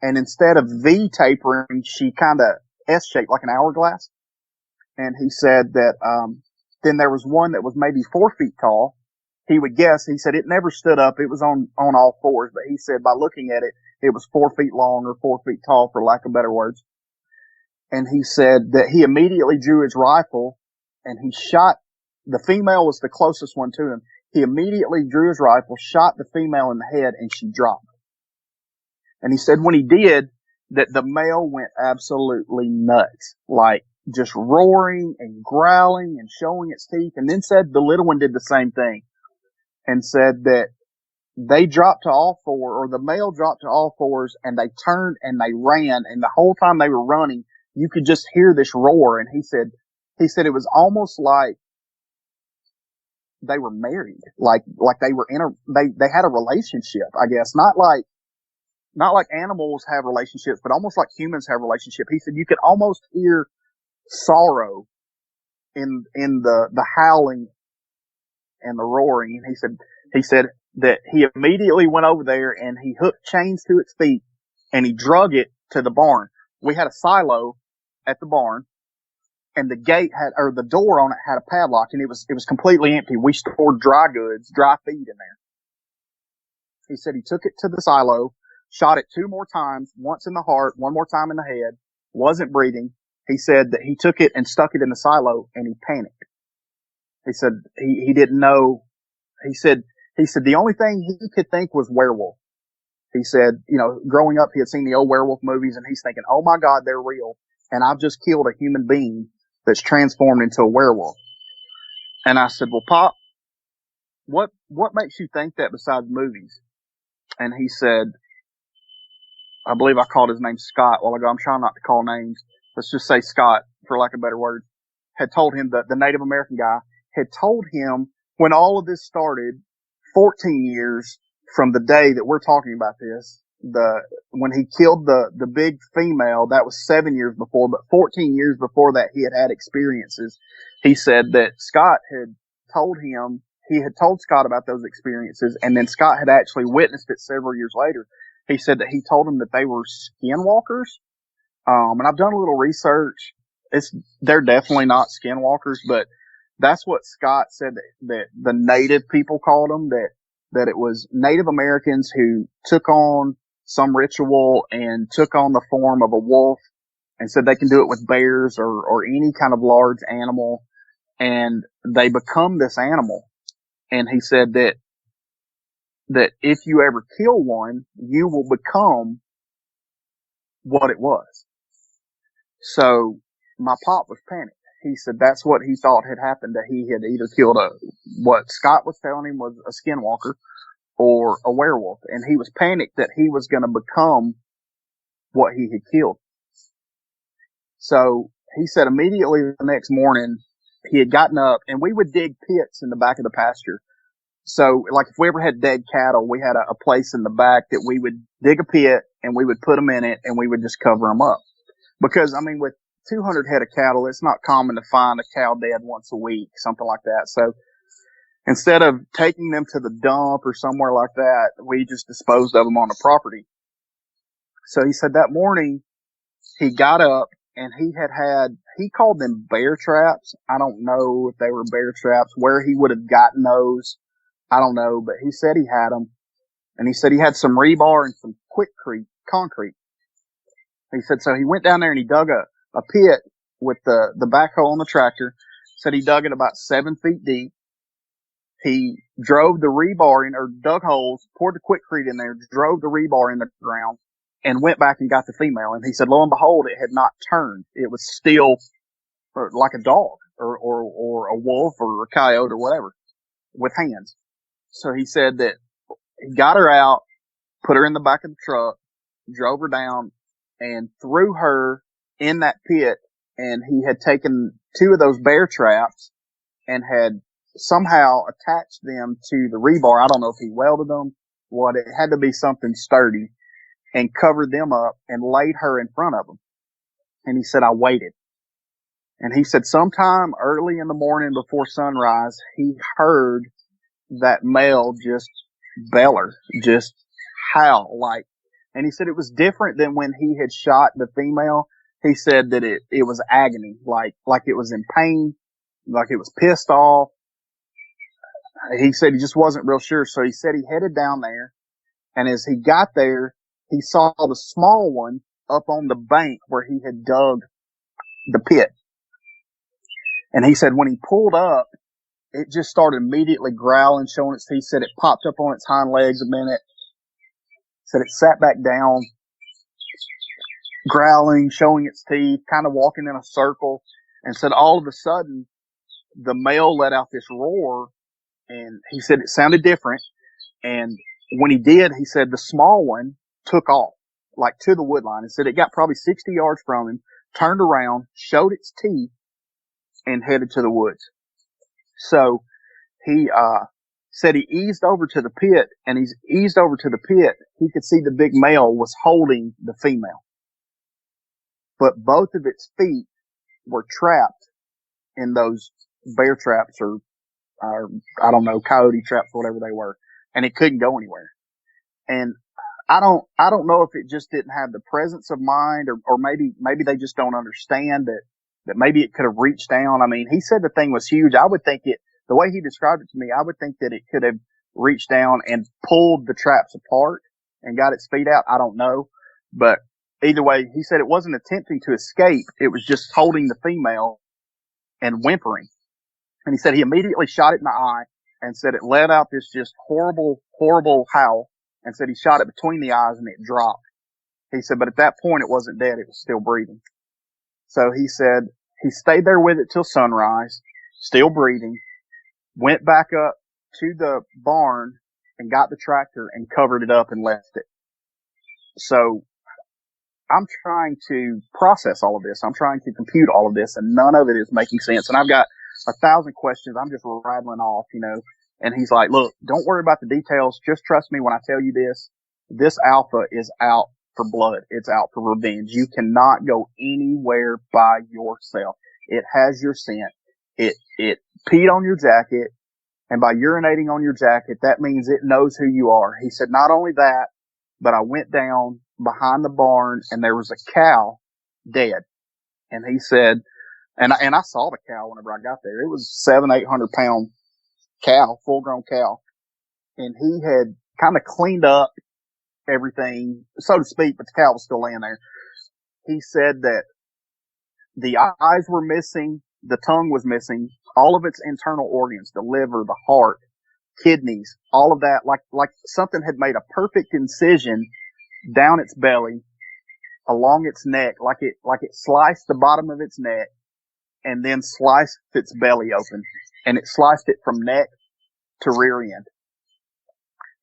and instead of V tapering, she kind of S-shaped like an hourglass. And he said that, then there was one that was maybe 4 feet tall. He would guess, he said it never stood up. It was on all fours, but he said by looking at it, it was 4 feet long or 4 feet tall, for lack of better words. And he said that he immediately drew his rifle and he shot, the female was the closest one to him. He immediately drew his rifle, shot the female in the head, and she dropped. And he said when he did, that the male went absolutely nuts, like just roaring and growling and showing its teeth, and then said the little one did the same thing, and said that they dropped to all 4, or the male dropped to all 4s, and they turned and they ran, and the whole time they were running, you could just hear this roar. And he said it was almost like they were married, like they were they had a relationship, I guess, not like animals have relationships, but almost like humans have relationships. He said you could almost hear sorrow in the howling and the roaring. And he said that he immediately went over there and he hooked chains to its feet and he drug it to the barn. We had a silo at the barn, and the gate the door on it had a padlock, and it was completely empty. We stored dry goods, dry feed in there. He said he took it to the silo, shot it 2 more times, once in the heart, 1 more time in the head, wasn't breathing. He said that he took it and stuck it in the silo, and he panicked. He said he didn't know. He said the only thing he could think was werewolf. He said, growing up, he had seen the old werewolf movies, and he's thinking, oh my God, they're real. And I've just killed a human being that's transformed into a werewolf. And I said, well, Pop, what makes you think that besides movies? And he said, I believe I called his name Scott a while ago. I'm trying not to call names. Let's just say Scott, for lack of better words, had told him that the Native American guy had told him when all of this started, 14 years from the day that we're talking about this, when he killed the big female, that was 7 years before, but 14 years before that, he had experiences. He said that Scott had told him, he had told Scott about those experiences, and then Scott had actually witnessed it several years later. He said that he told him that they were skinwalkers. And I've done a little research. They're definitely not skinwalkers, but that's what Scott said that the native people called them, that it was Native Americans who took on some ritual and took on the form of a wolf and said they can do it with bears or any kind of large animal, and they become this animal. And he said that if you ever kill one, you will become what it was. So my pop was panicked. He said that's what he thought had happened, that he had either killed what Scott was telling him was a skinwalker or a werewolf. And he was panicked that he was going to become what he had killed. So he said immediately the next morning he had gotten up, and we would dig pits in the back of the pasture. So like if we ever had dead cattle, we had a place in the back that we would dig a pit and we would put them in it and we would just cover them up. Because, I mean, with 200 head of cattle, it's not common to find a cow dead once a week, something like that. So instead of taking them to the dump or somewhere like that, we just disposed of them on the property. So he said that morning he got up and he called them bear traps. I don't know if they were bear traps, where he would have gotten those. I don't know, but he said he had them. And he said he had some rebar and some concrete. He said, so he went down there and he dug a pit with the backhoe on the tractor. Said he dug it about 7 feet deep. He drove the rebar in, or dug holes, poured the quickcrete in there, drove the rebar in the ground, and went back and got the female. And he said, lo and behold, it had not turned. It was still like a dog or a wolf or a coyote or whatever with hands. So he said that he got her out, put her in the back of the truck, drove her down, and threw her in that pit. And he had taken 2 of those bear traps and had somehow attached them to the rebar. I don't know if he welded them, it had to be something sturdy, and covered them up and laid her in front of him. And he said, I waited. And he said sometime early in the morning before sunrise, he heard that male just beller, just howl and he said it was different than when he had shot the female. He said that it was agony, like it was in pain, like it was pissed off. He said he just wasn't real sure. So he said he headed down there, and as he got there, he saw the small one up on the bank where he had dug the pit. And he said when he pulled up, it just started immediately growling, showing its teeth. Said it popped up on its hind legs a minute. Said it sat back down, growling, showing its teeth, kind of walking in a circle. And said all of a sudden, the male let out this roar, and he said it sounded different. And when he did, he said the small one took off, like to the wood line. He said it got probably 60 yards from him, turned around, showed its teeth, and headed to the woods. So he said he eased over to the pit, and he's eased over to the pit. He could see the big male was holding the female, but both of its feet were trapped in those bear traps or I don't know, coyote traps, whatever they were, and it couldn't go anywhere. And I don't know if it just didn't have the presence of mind, or maybe they just don't understand that maybe it could have reached down. I mean, he said the thing was huge. I would think the way he described it to me, I would think that it could have reached down and pulled the traps apart and got its feet out. I don't know. But either way, he said it wasn't attempting to escape. It was just holding the female and whimpering. And he said he immediately shot it in the eye and said it let out this just horrible, horrible howl, and said he shot it between the eyes and it dropped. He said, but at that point it wasn't dead. It was still breathing. So he said he stayed there with it till sunrise, still breathing, went back up to the barn and got the tractor and covered it up and left it. So I'm trying to process all of this. I'm trying to compute all of this, and none of it is making sense. And I've got 1,000 questions. I'm just rattling off, you know. And he's like, look, don't worry about the details. Just trust me when I tell you this. This alpha is out for blood. It's out for revenge. You cannot go anywhere by yourself. It has your scent. It peed on your jacket. And by urinating on your jacket, that means it knows who you are. He said, not only that, but I went down behind the barn and there was a cow dead. And he said, and I saw the cow whenever I got there. It was 700-800 pound cow, full grown cow. And he had kind of cleaned up everything, so to speak, but the cow was still laying there. He said that the eyes were missing, the tongue was missing, all of its internal organs, the liver, the heart, kidneys, all of that, like something had made a perfect incision down its belly, along its neck, like it sliced the bottom of its neck and then sliced its belly open, and it sliced it from neck to rear end.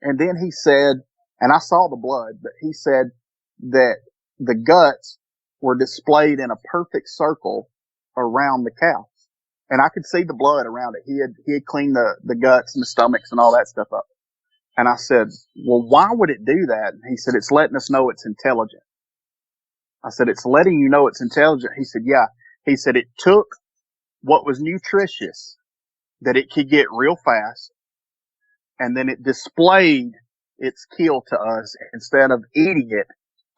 And then he said, and I saw the blood, but he said that the guts were displayed in a perfect circle around the cow. And I could see the blood around it. He had cleaned the guts and the stomachs and all that stuff up. And I said, well, why would it do that? And he said, it's letting us know it's intelligent. I said, it's letting you know it's intelligent. He said, yeah. He said, it took what was nutritious that it could get real fast, and then it displayed its kill to us instead of eating it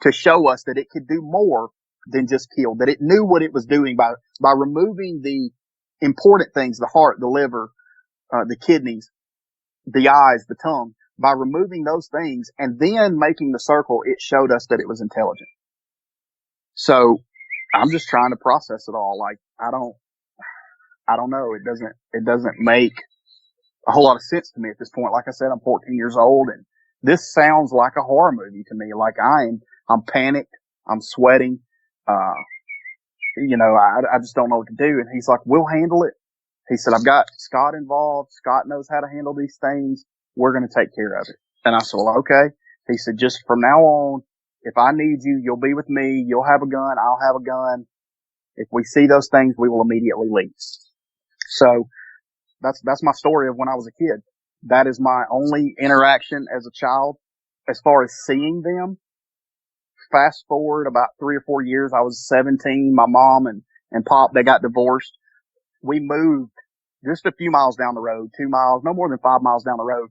to show us that it could do more than just kill, that it knew what it was doing by removing the important things, the heart, the liver, the kidneys, the eyes, the tongue. By removing those things and then making the circle, it showed us that it was intelligent. So I'm just trying to process it all. Like, I don't know. It doesn't make a whole lot of sense to me at this point. Like I said, I'm 14 years old, and this sounds like a horror movie to me. Like I'm panicked. I'm sweating. I just don't know what to do. And he's like, we'll handle it. He said, I've got Scott involved. Scott knows how to handle these things. We're going to take care of it. And I said, well, okay. He said, just from now on, if I need you, you'll be with me. You'll have a gun. I'll have a gun. If we see those things, we will immediately leave. So that's my story of when I was a kid. That is my only interaction as a child as far as seeing them. Fast forward about 3 or 4 years, I was 17. My mom and pop, they got divorced. We moved just a few miles down the road, 2 miles, no more than 5 miles down the road.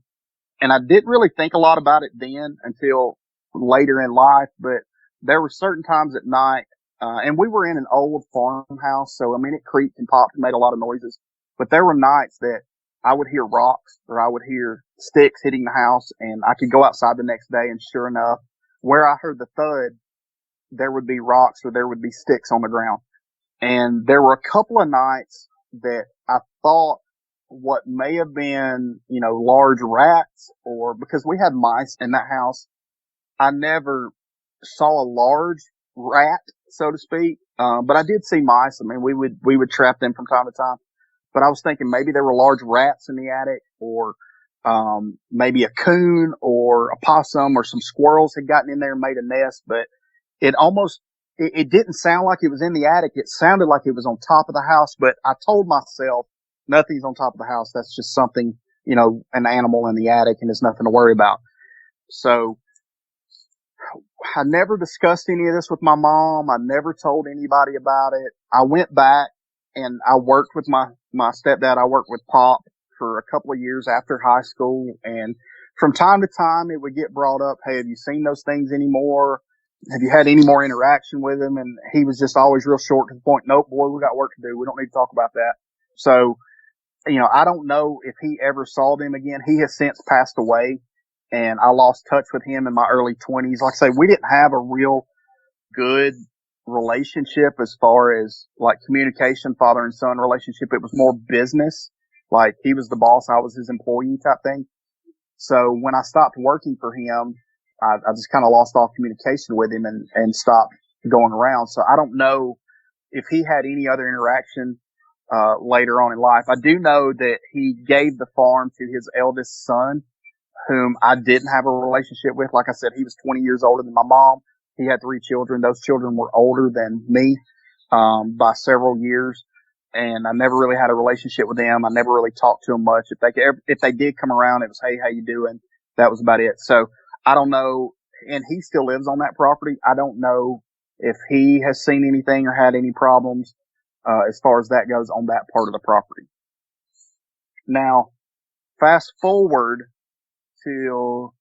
And I didn't really think a lot about it then until later in life, but there were certain times at night, and we were in an old farmhouse, so I mean, it creaked and popped and made a lot of noises. But there were nights that I would hear rocks or I would hear sticks hitting the house, and I could go outside the next day, and sure enough, where I heard the thud, there would be rocks or there would be sticks on the ground. And there were a couple of nights that I thought what may have been, large rats, or because we had mice in that house, I never saw a large rat, so to speak. But I did see mice. I mean, we would trap them from time to time. But I was thinking maybe there were large rats in the attic, or maybe a coon or a possum or some squirrels had gotten in there and made a nest. But it didn't sound like it was in the attic. It sounded like it was on top of the house. But I told myself, nothing's on top of the house. That's just something, an animal in the attic, and there's nothing to worry about. So I never discussed any of this with my mom. I never told anybody about it. I went back and I worked with my stepdad. I worked with Pop for a couple of years after high school. And from time to time, it would get brought up, hey, have you seen those things anymore? Have you had any more interaction with him? And he was just always real short to the point. Nope, boy, we got work to do. We don't need to talk about that. So, I don't know if he ever saw them again. He has since passed away, and I lost touch with him in my early 20s. Like I say, we didn't have a real good relationship as far as like communication, father and son relationship. It was more business. Like, he was the boss, I was his employee type thing. So when I stopped working for him, I just kind of lost all communication with him and stopped going around. So I don't know if he had any other interaction later on in life. I do know that he gave the farm to his eldest son, whom I didn't have a relationship with. Like I said, he was 20 years older than my mom. He had 3 children. Those children were older than me by several years, and I never really had a relationship with them. I never really talked to them much. If they did come around, it was, hey, how you doing? That was about it. So I don't know. And he still lives on that property. I don't know if he has seen anything or had any problems as far as that goes on that part of the property. Now, fast forward till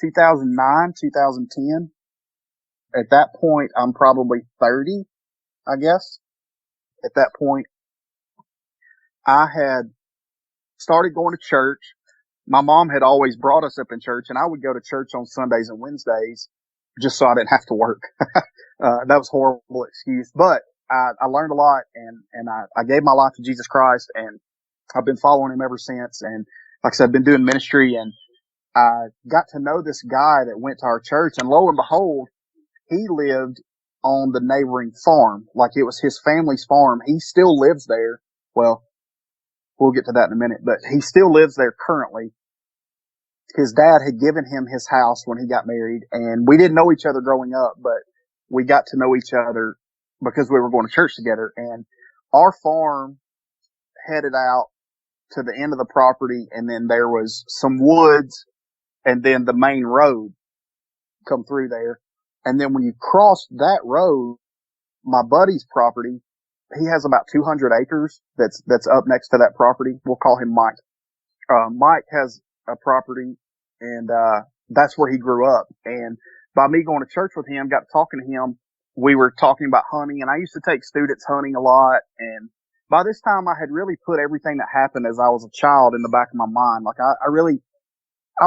2009, 2010. At that point, I'm probably 30, I guess. At that point, I had started going to church. My mom had always brought us up in church, and I would go to church on Sundays and Wednesdays just so I didn't have to work. That was a horrible excuse, but I learned a lot, and I gave my life to Jesus Christ, and I've been following him ever since. And like I said, I've been doing ministry, and I got to know this guy that went to our church, and lo and behold, he lived on the neighboring farm. Like, it was his family's farm. He still lives there. Well, we'll get to that in a minute, but he still lives there currently. His dad had given him his house when he got married, and we didn't know each other growing up, but we got to know each other because we were going to church together. And our farm headed out to the end of the property, and then there was some woods, and then the main road come through there. And then when you cross that road, my buddy's property, he has about 200 acres that's up next to that property. We'll call him Mike. Mike has a property, and that's where he grew up. And by me going to church with him, got to talking to him, we were talking about hunting, and I used to take students hunting a lot. And by this time, I had really put everything that happened as I was a child in the back of my mind. Like, I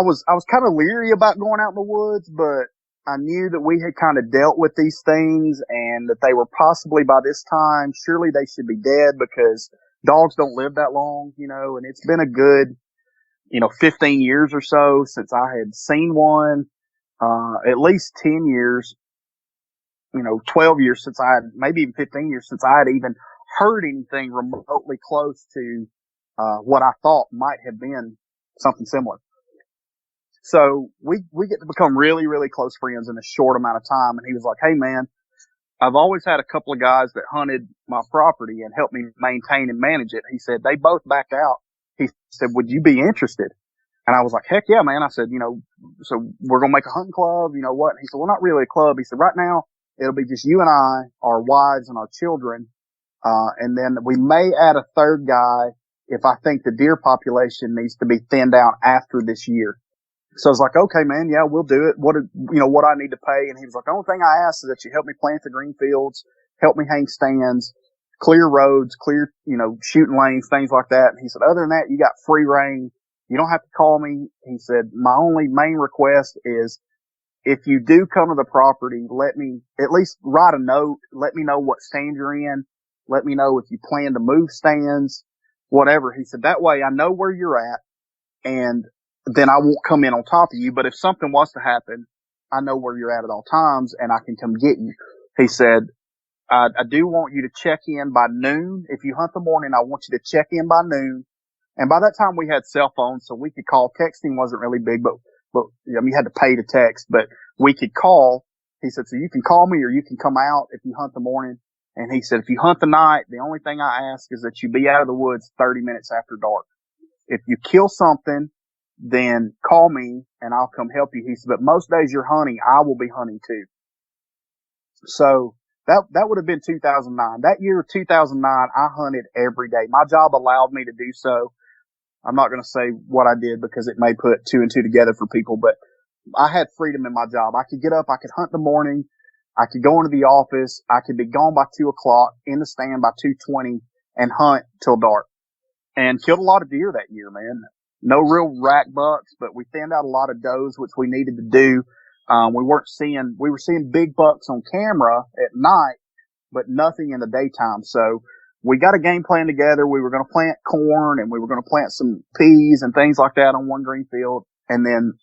was kind of leery about going out in the woods, but I knew that we had kind of dealt with these things, and that they were possibly, by this time, surely they should be dead, because dogs don't live that long, and it's been a good, 15 years or so since I had seen one, at least 10 years, 12 years since I had, maybe even 15 years since I had even heard anything remotely close to, what I thought might have been something similar. So we get to become really, really close friends in a short amount of time. And he was like, hey man, I've always had a couple of guys that hunted my property and helped me maintain and manage it. He said, they both backed out. He said, would you be interested? And I was like, heck yeah, man. I said, so we're going to make a hunting club, what? And he said, well, not really a club. He said, right now it'll be just you and I, our wives and our children. And then we may add a third guy if I think the deer population needs to be thinned out after this year. So I was like, okay, man, yeah, we'll do it. What I need to pay? And he was like, the only thing I ask is that you help me plant the green fields, help me hang stands, clear roads, clear, shooting lanes, things like that. And he said, other than that, you got free reign. You don't have to call me. He said, my only main request is if you do come to the property, let me at least write a note. Let me know what stand you're in. Let me know if you plan to move stands, whatever. He said, that way I know where you're at, and then I won't come in on top of you. But if something was to happen, I know where you're at all times, and I can come get you. He said, I do want you to check in by noon. If you hunt the morning, I want you to check in by noon. And by that time we had cell phones, so we could call. Texting wasn't really big, but you had to pay to text, but we could call. He said, so you can call me or you can come out if you hunt the morning. And he said, if you hunt the night, the only thing I ask is that you be out of the woods 30 minutes after dark. If you kill something, then call me and I'll come help you. He said, but most days you're hunting, I will be hunting too. So that would have been 2009. That year, 2009, I hunted every day. My job allowed me to do so. I'm not going to say what I did because it may put 2 and 2 together for people, but I had freedom in my job. I could get up, I could hunt in the morning, I could go into the office, I could be gone by 2 o'clock, in the stand by 2:20, and hunt till dark. And killed a lot of deer that year, man. No real rack bucks, but we thinned out a lot of does, which we needed to do. We were seeing big bucks on camera at night, but nothing in the daytime. So we got a game plan together. We were going to plant corn and we were going to plant some peas and things like that on one green field, and then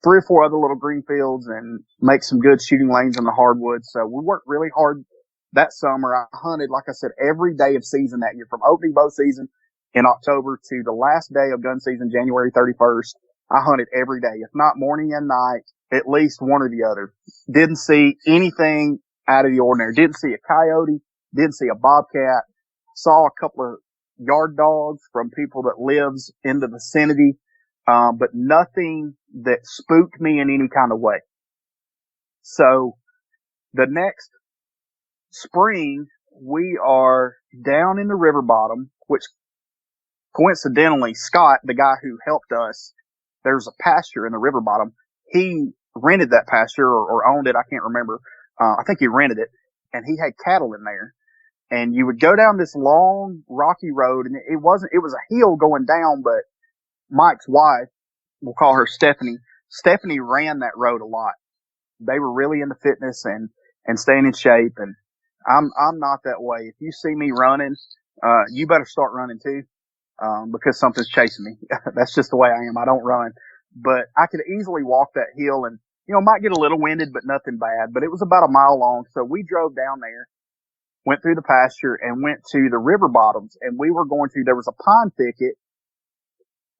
3 or 4 other little green fields, and make some good shooting lanes in the hardwoods. So we worked really hard that summer. I hunted, like I said, every day of season that year, from opening bow season in October to the last day of gun season, January 31st. I hunted every day, if not morning and night, at least one or the other. Didn't see anything out of the ordinary. Didn't see a coyote. Didn't see a bobcat. Saw a couple of yard dogs from people that lives in the vicinity, but nothing that spooked me in any kind of way. So the next spring, we are down in the river bottom, which coincidentally, Scott, the guy who helped us, there's a pasture in the river bottom. He rented that pasture or owned it. I can't remember. I think he rented it, and he had cattle in there. And you would go down this long rocky road, and it was a hill going down, but Mike's wife, we'll call her Stephanie. Stephanie ran that road a lot. They were really into fitness and staying in shape. And I'm not that way. If you see me running, you better start running too, because something's chasing me. That's just the way I am. I don't run, but I could easily walk that hill and, might get a little winded, but nothing bad. But it was about a mile long. So we drove down there, went through the pasture, and went to the river bottoms. And there was a pine thicket,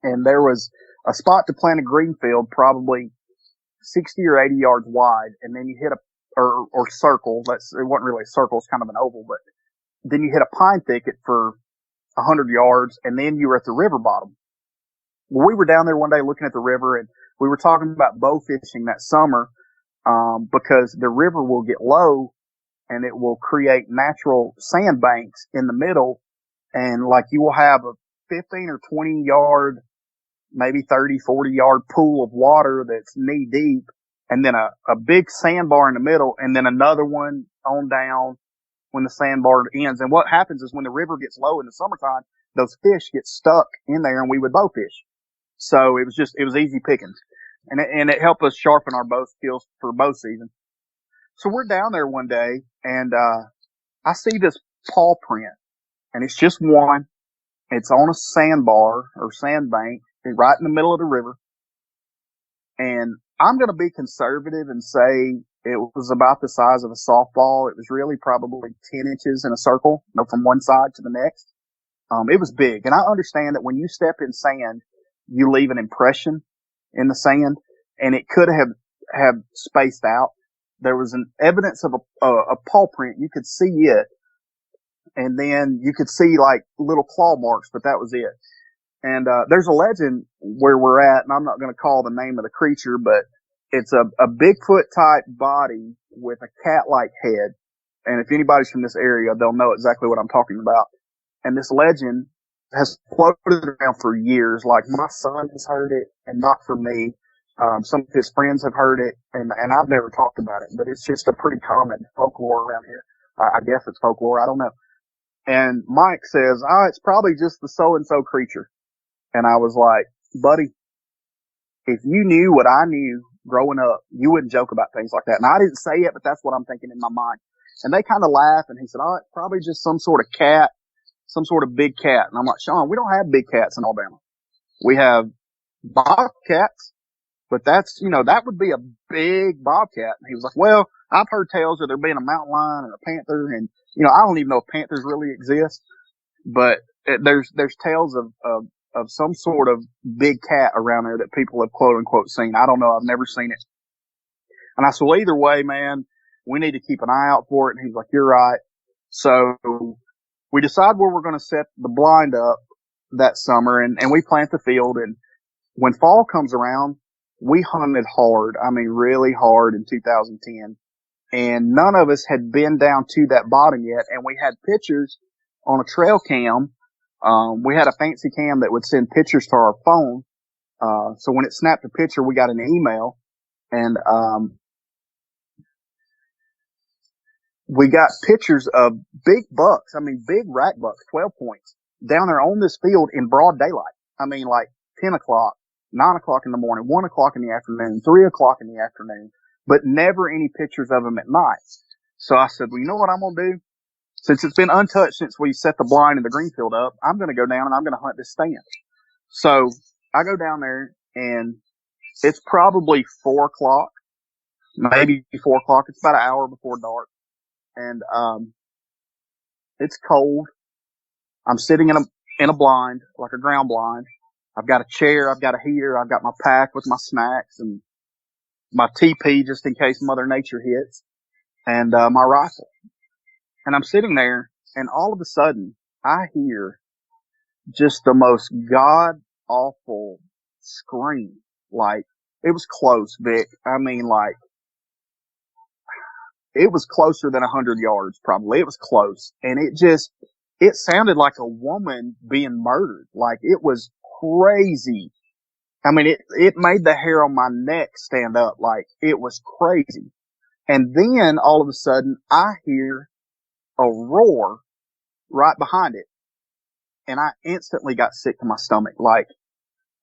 and there was a spot to plant a green field, probably 60 or 80 yards wide. And then you hit or circle. It wasn't really a circle. It's kind of an oval, but then you hit a pine thicket for 100 yards, and then you were at the river bottom. Well, we were down there one day looking at the river, and we were talking about bow fishing that summer, because the river will get low and it will create natural sandbanks in the middle. And like you will have a 15 or 20 yard, maybe 30, 40 yard pool of water that's knee deep, and then a big sandbar in the middle, and then another one on down when the sandbar ends. And what happens is when the river gets low in the summertime, those fish get stuck in there, and we would bow fish. So it was easy pickings, and it helped us sharpen our bow skills for bow season. So we're down there one day, and I see this paw print, and it's just one. It's on a sandbar or sandbank right in the middle of the river. And I'm going to be conservative and say it was about the size of a softball. It was really probably 10 inches in a circle, from one side to the next. It was big. And I understand that when you step in sand, you leave an impression in the sand, and it could have spaced out. There was an evidence of a paw print. You could see it, and then you could see like little claw marks, but that was it. And there's a legend where we're at, and I'm not going to call the name of the creature, but it's a Bigfoot type body with a cat-like head. And if anybody's from this area, they'll know exactly what I'm talking about. And this legend has floated around for years. Like, my son has heard it, and not for me. Some of his friends have heard it, and I've never talked about it, but it's just a pretty common folklore around here. I guess it's folklore. I don't know. And Mike says, it's probably just the so-and-so creature. And I was like, buddy, if you knew what I knew growing up, you wouldn't joke about things like that. And I didn't say it, but that's what I'm thinking in my mind. And they kind of laughed, and he said, it's probably just some sort of cat, some sort of big cat. And I'm like, Sean, we don't have big cats in Alabama. We have bobcats, but that's, that would be a big bobcat. And he was like, well, I've heard tales of there being a mountain lion and a panther, and, I don't even know if panthers really exist, but there's tales of some sort of big cat around there that people have quote unquote seen. I don't know. I've never seen it. And I said, well, either way, man, we need to keep an eye out for it. And he's like, you're right. So we decide where we're going to set the blind up that summer, and we plant the field. And when fall comes around, we hunted hard. I mean, really hard in 2010. And none of us had been down to that bottom yet. And we had pictures on a trail cam. We had a fancy cam that would send pictures to our phone. So when it snapped a picture, we got an email, and we got pictures of big bucks. I mean, big rack bucks, 12 points down there on this field in broad daylight. I mean, like 10 o'clock, 9 o'clock in the morning, 1 o'clock in the afternoon, 3 o'clock in the afternoon, but never any pictures of them at night. So I said, well, you know what I'm going to do? Since it's been untouched since we set the blind and the green field up, I'm going to go down and I'm going to hunt this stand. So I go down there, and it's probably 4 o'clock, maybe 4 o'clock. It's about an hour before dark. And, it's cold. I'm sitting in a blind, like a ground blind. I've got a chair. I've got a heater. I've got my pack with my snacks and my TP just in case Mother Nature hits, and, my rifle. And I'm sitting there, and all of a sudden I hear just the most god awful scream. Like, it was close, Vic. I mean, like, it was closer than 100 yards, probably. It was close. And it sounded like a woman being murdered. Like, it was crazy. I mean, it made the hair on my neck stand up. Like, it was crazy. And then all of a sudden I hear a roar right behind it. And I instantly got sick to my stomach. Like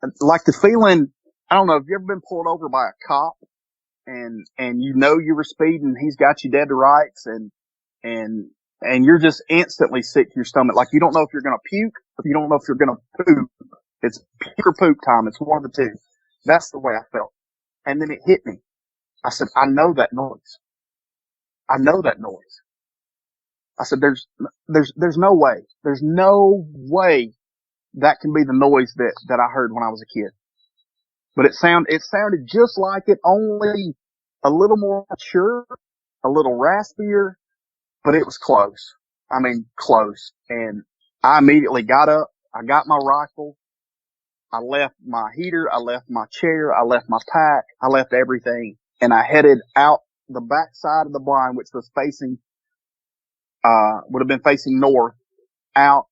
the feeling, I don't know, have you ever been pulled over by a cop and you know you were speeding, he's got you dead to rights, and you're just instantly sick to your stomach. Like, you don't know if you're going to puke, or you don't know if you're going to poop. It's puke or poop time. It's one of the two. That's the way I felt. And then it hit me. I said, I know that noise. I know that noise. I said, there's no way. There's no way that can be the noise that I heard when I was a kid. But it sounded just like it, only a little more mature, a little raspier, but it was close. I mean, close. And I immediately got up. I got my rifle. I left my heater. I left my chair. I left my pack. I left everything. And I headed out the back side of the blind, which was facing, would have been facing north, out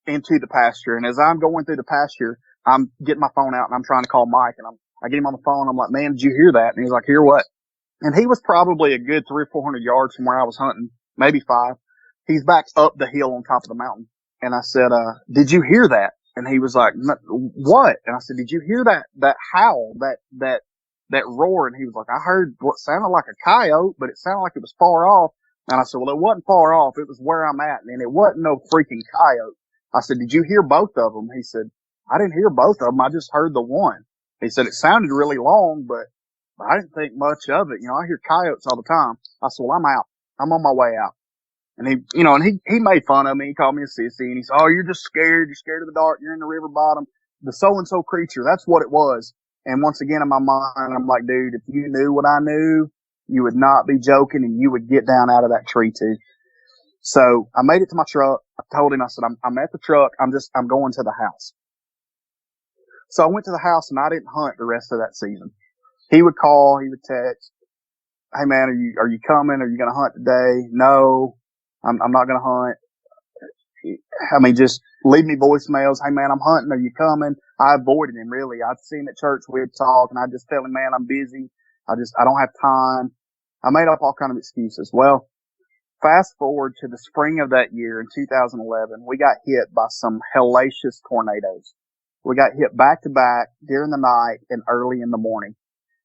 into the pasture. And as I'm going through the pasture, I'm getting my phone out and I'm trying to call Mike, and I get him on the phone. I'm like, man, did you hear that? And he's like, hear what? And he was probably a good 300 or 400 yards from where I was hunting, maybe 5. He's back up the hill on top of the mountain. And I said, did you hear that? And he was like, what? And I said, did you hear that howl, that roar? And he was like, I heard what sounded like a coyote, but it sounded like it was far off. And I said, well, it wasn't far off. It was where I'm at. And it wasn't no freaking coyote. I said, did you hear both of them? He said, I didn't hear both of them. I just heard the one. He said, it sounded really long, but I didn't think much of it. You know, I hear coyotes all the time. I said, well, I'm out. I'm on my way out. And he made fun of me. He called me a sissy, and he said, oh, you're just scared. You're scared of the dark. You're in the river bottom. The so-and-so creature. That's what it was. And once again, in my mind, I'm like, dude, if you knew what I knew, you would not be joking, and you would get down out of that tree too. So I made it to my truck. I told him, I said, I'm at the truck. I'm going to the house. So I went to the house, and I didn't hunt the rest of that season. He would call, he would text, hey man, are you coming? Are you going to hunt today? No, I'm not going to hunt. I mean, just leave me voicemails. Hey man, I'm hunting. Are you coming? I avoided him, really. I'd seen at church, we'd talk, and I'd just tell him, man, I'm busy. I don't have time. I made up all kind of excuses. Well, fast forward to the spring of that year in 2011, we got hit by some hellacious tornadoes. We got hit back to back during the night and early in the morning.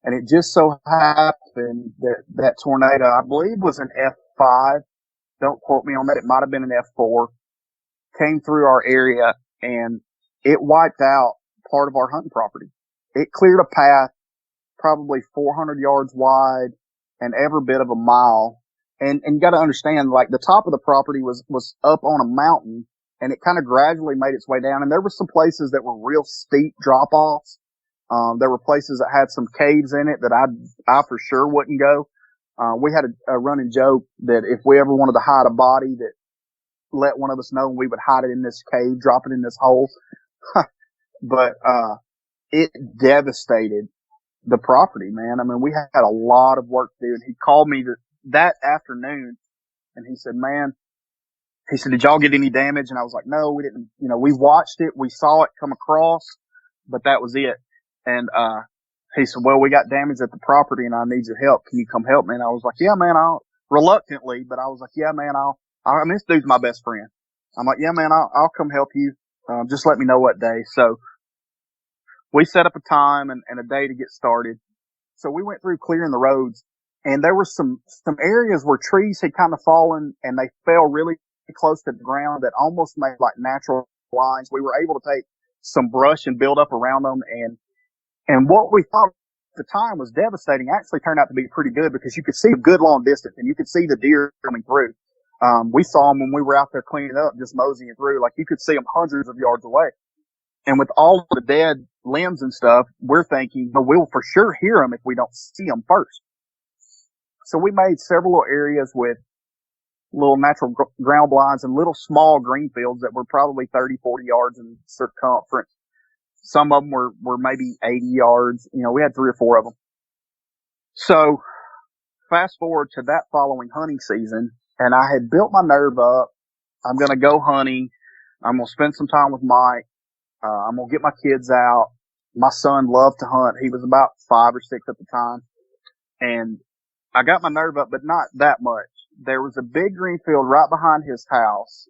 And it just so happened that tornado, I believe, was an F5. Don't quote me on that. It might have been an F4. Came through our area, and it wiped out part of our hunting property. It cleared a path probably 400 yards wide and every bit of a mile. And you got to understand, like, the top of the property was up on a mountain, and it kind of gradually made its way down. And there were some places that were real steep drop-offs. There were places that had some caves in it that I for sure wouldn't go. We had a running joke that if we ever wanted to hide a body, that let one of us know, and we would hide it in this cave, drop it in this hole. But it devastated the property, man. I mean, we had a lot of work to do, and he called me that afternoon, and he said, man, he said, did y'all get any damage? And I was like, no, we didn't. You know, we watched it, we saw it come across, but that was it. And he said, well, we got damage at the property, and I need your help. Can you come help me? And I was like, yeah, man, reluctantly, but I was like, yeah, man, I mean, this dude's my best friend. I'm like, yeah, man, I'll come help you. Just let me know what day. So we set up a time and a day to get started. So we went through clearing the roads, and there were some areas where trees had kind of fallen, and they fell really close to the ground that almost made like natural lines. We were able to take some brush and build up around them, and what we thought at the time was devastating actually turned out to be pretty good, because you could see a good long distance and you could see the deer coming through. We saw them when we were out there cleaning up, just moseying through. Like, you could see them hundreds of yards away. And with all the dead limbs and stuff, we're thinking, well, we'll for sure hear them if we don't see them first. So we made several little areas with little natural ground blinds and little small green fields that were probably 30, 40 yards in circumference. Some of them were maybe 80 yards. You know, we had 3 or 4 of them. So fast forward to that following hunting season, and I had built my nerve up. I'm going to go hunting. I'm going to spend some time with Mike. I'm going to get my kids out. My son loved to hunt. He was about 5 or 6 at the time. And I got my nerve up, but not that much. There was a big green field right behind his house.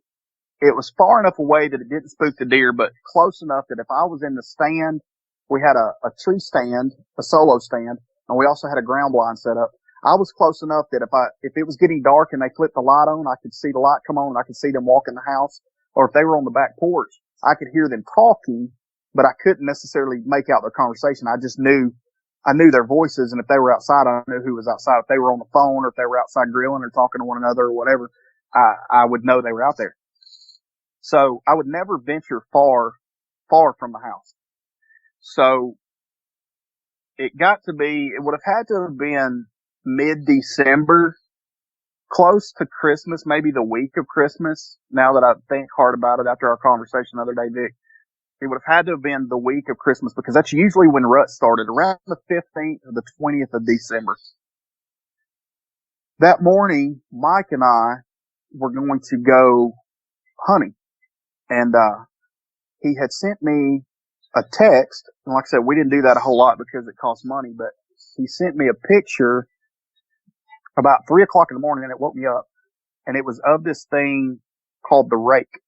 It was far enough away that it didn't spook the deer, but close enough that if I was in the stand, we had a tree stand, a solo stand, and we also had a ground blind set up. I was close enough that if it was getting dark and they flipped the light on, I could see the light come on and I could see them walk in the house. Or if they were on the back porch, I could hear them talking, but I couldn't necessarily make out their conversation. I just knew their voices, and if they were outside, I knew who was outside. If they were on the phone or if they were outside grilling or talking to one another or whatever, I would know they were out there. So I would never venture far from the house. So it would have had to have been mid-December, close to Christmas, maybe the week of Christmas. Now that I think hard about it after our conversation the other day, Vic, it would have had to have been the week of Christmas, because that's usually when ruts started, around the 15th or the 20th of December. That morning, Mike and I were going to go hunting. And he had sent me a text. And like I said, we didn't do that a whole lot because it cost money, but he sent me a picture about 3 o'clock in the morning, and it woke me up. And it was of this thing called the Rake.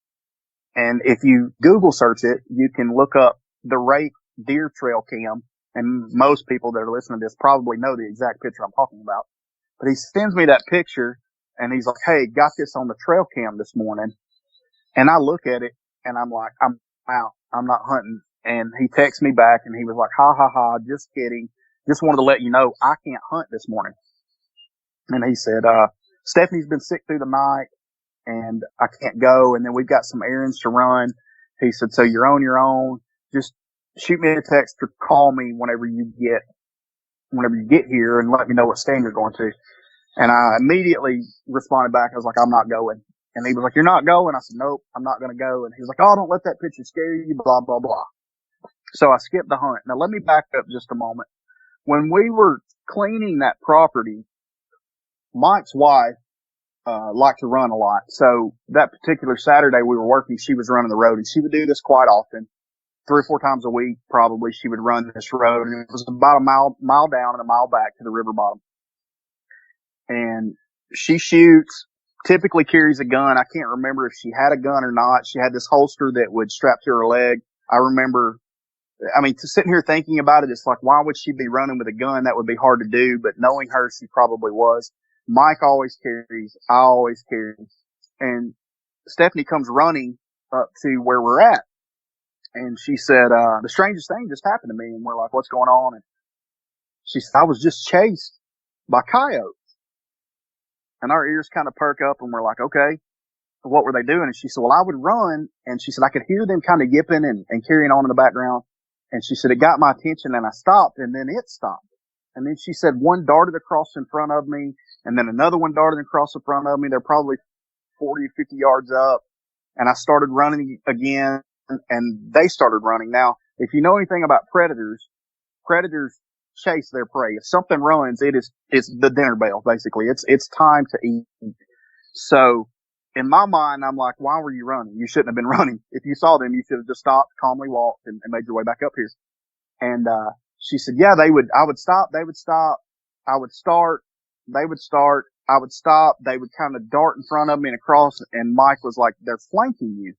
And if you Google search it, you can look up the Rake deer trail cam. And most people that are listening to this probably know the exact picture I'm talking about. But he sends me that picture, and he's like, "Hey, got this on the trail cam this morning." And I look at it, and I'm like, "I'm out. I'm not hunting." And he texts me back, and he was like, "Ha, ha, ha, just kidding. Just wanted to let you know I can't hunt this morning." And he said, "Stephanie's been sick through the night, and I can't go. And then we've got some errands to run." He said, "So you're on your own. Just shoot me a text or call me whenever you get here, and let me know what stand you're going to." And I immediately responded back. I was like, "I'm not going." And he was like, "You're not going?" I said, "Nope, I'm not going to go." And he was like, "Oh, don't let that picture scare you, blah, blah, blah." So I skipped the hunt. Now let me back up just a moment. When we were cleaning that property, Mike's wife liked to run a lot. So that particular Saturday we were working, she was running the road, and she would do this quite often. 3 or 4 times a week, probably, she would run this road. And it was about a mile down and a mile back to the river bottom. And she shoots, typically carries a gun. I can't remember if she had a gun or not. She had this holster that would strap to her leg. I remember, sitting here thinking about it, it's like, why would she be running with a gun? That would be hard to do. But knowing her, she probably was. Mike always carries. I always carry. And Stephanie comes running up to where we're at. And she said, "The strangest thing just happened to me." And we're like, "What's going on?" And she said, "I was just chased by coyotes." And our ears kind of perk up, and we're like, "Okay, what were they doing?" And she said, "Well, I would run." And she said, "I could hear them kind of yipping and carrying on in the background." And she said, "It got my attention, and I stopped, and then it stopped." And then she said, "One darted across in front of me, and then another one darted across in front of me. They're probably 40, 50 yards up. And I started running again, and they started running." Now, if you know anything about predators chase their prey. If something runs, it's the dinner bell, basically. It's time to eat. So in my mind, I'm like, why were you running? You shouldn't have been running. If you saw them, you should have just stopped, calmly walked, and made your way back up here. And she said, "Yeah, I would stop, they would stop, I would start, they would start, I would stop, they would kind of dart in front of me and across." And Mike was like, "They're flanking you."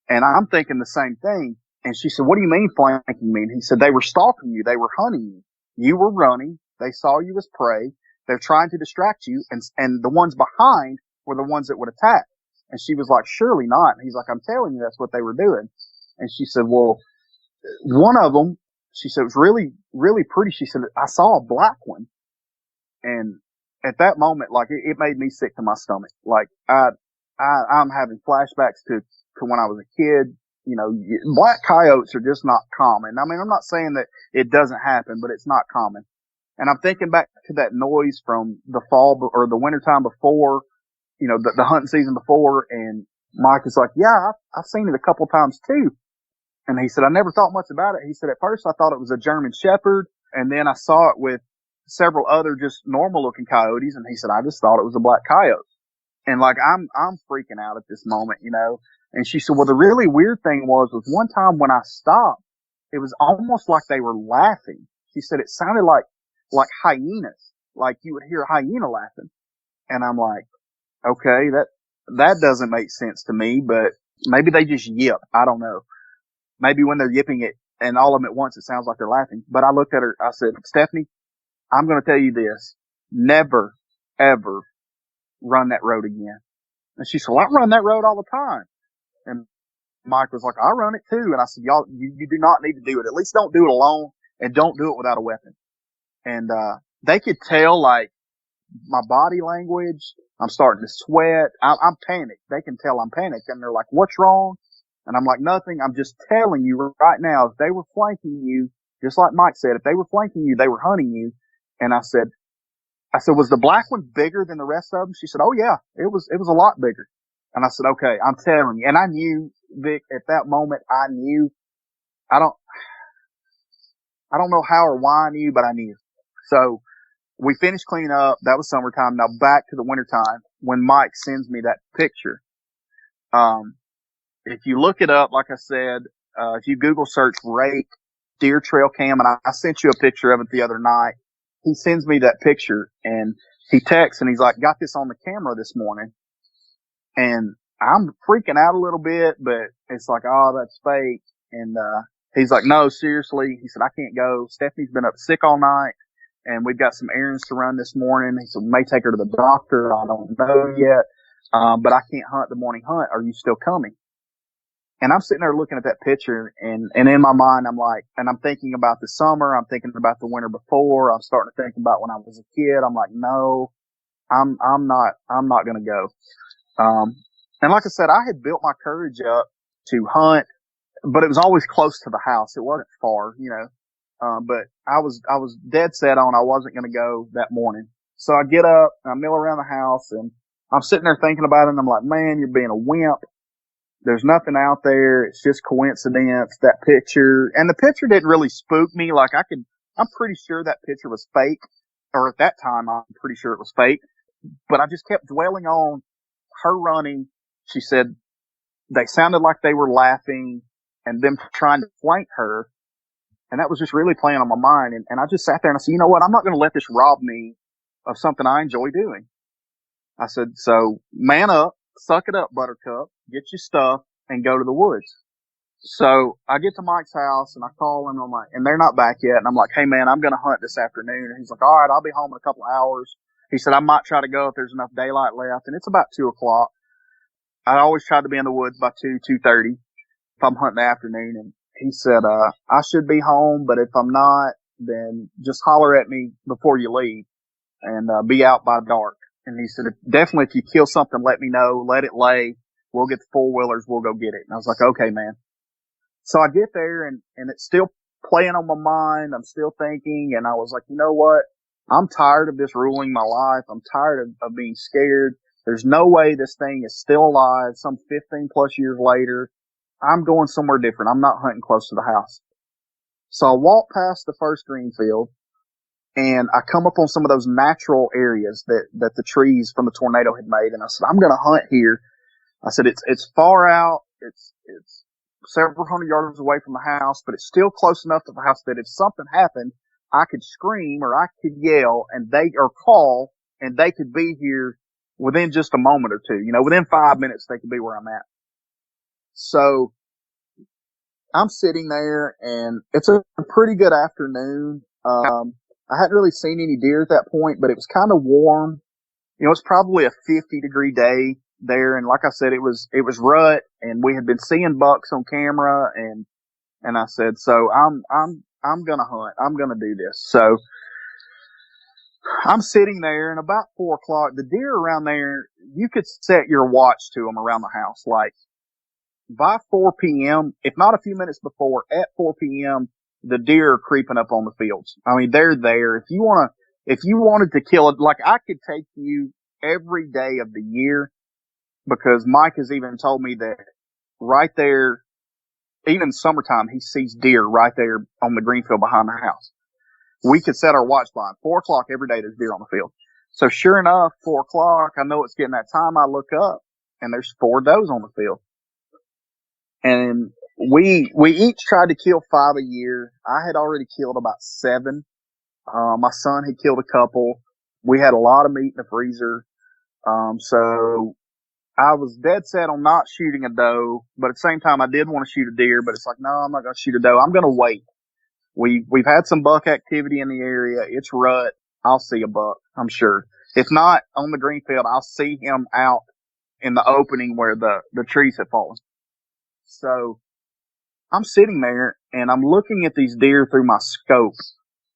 And I'm thinking the same thing. And she said, "What do you mean flanking me?" And he said, "They were stalking you. They were hunting you. You were running. They saw you as prey. They're trying to distract you. And the ones behind were the ones that would attack." And she was like, surely not. And he's like, I'm telling you, that's what they were doing. And she said, well, one of them, she said, it was really, really pretty. She said, I saw a black one. And at that moment, like, it made me sick to my stomach. Like, I'm having flashbacks to when I was a kid. You know, black coyotes are just not common. I mean, I'm not saying that it doesn't happen, but it's not common. And I'm thinking back to that noise from the fall or the wintertime before, you know, the hunting season before. And Mike was like, yeah, I've seen it a couple times too. And he said, I never thought much about it. He said, at first I thought it was a German Shepherd. And then I saw it with several other just normal looking coyotes. And he said, I just thought it was a black coyote. And like, I'm freaking out at this moment, you know. And she said, well, the really weird thing was one time when I stopped, it was almost like they were laughing. She said it sounded like hyenas, like you would hear a hyena laughing. And I'm like, okay, that doesn't make sense to me, but maybe they just yip. I don't know. Maybe when they're yipping it and all of them at once, it sounds like they're laughing. But I looked at her, I said, Stephanie, I'm going to tell you this. Never, ever run that road again. And she said, well, I run that road all the time. And Mike was like, I run it too. And I said, y'all, you do not need to do it. At least don't do it alone and don't do it without a weapon. And, they could tell like my body language. I'm starting to sweat. I'm panicked. They can tell I'm panicked and they're like, what's wrong? And I'm like, nothing. I'm just telling you right now, if they were flanking you, just like Mike said, if they were flanking you, they were hunting you. And I said, was the black one bigger than the rest of them? She said, oh yeah, it was a lot bigger. And I said, okay, I'm telling you. And I knew, Vic, at that moment, I knew. I don't know how or why I knew, but I knew. So we finished cleaning up. That was summertime. Now back to the wintertime when Mike sends me that picture. If you look it up, like I said, if you Google search Rake deer trail cam, and I sent you a picture of it the other night. He sends me that picture and he texts and he's like, got this on the camera this morning. And I'm freaking out a little bit, but it's like, oh, that's fake. And, he's like, no, seriously. He said, I can't go. Stephanie's been up sick all night and we've got some errands to run this morning. He said, we may take her to the doctor. I don't know yet. But I can't hunt the morning hunt. Are you still coming? And I'm sitting there looking at that picture and in my mind, I'm like, and I'm thinking about the summer. I'm thinking about the winter before. I'm starting to think about when I was a kid. I'm like, no, I'm not going to go. And like I said, I had built my courage up to hunt, but it was always close to the house. It wasn't far, you know. But I was dead set on I wasn't going to go that morning. So I get up, I mill around the house and I'm sitting there thinking about it and I'm like, man, you're being a wimp. There's nothing out there. It's just coincidence, that picture. And the picture didn't really spook me. Like I'm pretty sure that picture was fake. Or at that time, I'm pretty sure it was fake. But I just kept dwelling on her running. She said they sounded like they were laughing and them trying to flank her. And that was just really playing on my mind. And I just sat there and I said, you know what? I'm not going to let this rob me of something I enjoy doing. I said, so man up, suck it up, Buttercup, get your stuff and go to the woods. So I get to Mike's house and I call him. I'm like, and they're not back yet. And I'm like, hey man, I'm going to hunt this afternoon. And he's like, all right, I'll be home in a couple of hours. He said, I might try to go if there's enough daylight left. And it's about 2:00. I always try to be in the woods by 2:30 if I'm hunting the afternoon. And he said, I should be home, but if I'm not, then just holler at me before you leave and, be out by dark. And he said, definitely if you kill something, let me know, let it lay. We'll get the 4-wheelers. We'll go get it. And I was like, okay, man. So I get there and it's still playing on my mind. I'm still thinking. And I was like, you know what? I'm tired of this ruling my life. I'm tired of being scared. There's no way this thing is still alive some 15 plus years later. I'm going somewhere different. I'm not hunting close to the house. So I walk past the first green field and I come up on some of those natural areas that the trees from the tornado had made. And I said, I'm going to hunt here. I said, it's far out. It's several hundred yards away from the house, but it's still close enough to the house that if something happened, I could scream or I could yell or call and they could be here within just a moment or two. You know, within 5 minutes, they could be where I'm at. So I'm sitting there and it's a pretty good afternoon. I hadn't really seen any deer at that point, but it was kind of warm. You know, it's probably a 50-degree day there, and like I said, it was rut, and we had been seeing bucks on camera, and I said, so I'm gonna hunt. I'm gonna do this. So I'm sitting there, and about 4 o'clock, the deer around there, you could set your watch to them around the house. Like by 4 p.m., if not a few minutes before, at 4 p.m., the deer are creeping up on the fields. I mean, they're there. If you wanted to kill it, like I could take you every day of the year, because Mike has even told me that right there, even summertime, he sees deer right there on the green field behind the house. We could set our watch by 4 o'clock every day. There's deer on the field. So sure enough, 4 o'clock, I know it's getting that time. I look up and there's 4 does on the field. And we each tried to kill 5 a year. I had already killed about 7. My son had killed a couple. We had a lot of meat in the freezer. So I was dead set on not shooting a doe, but at the same time, I did want to shoot a deer, but it's like, no, I'm not going to shoot a doe. I'm going to wait. We've had some buck activity in the area. It's rut. I'll see a buck, I'm sure. If not on the green field, I'll see him out in the opening where the trees have fallen. So I'm sitting there and I'm looking at these deer through my scope,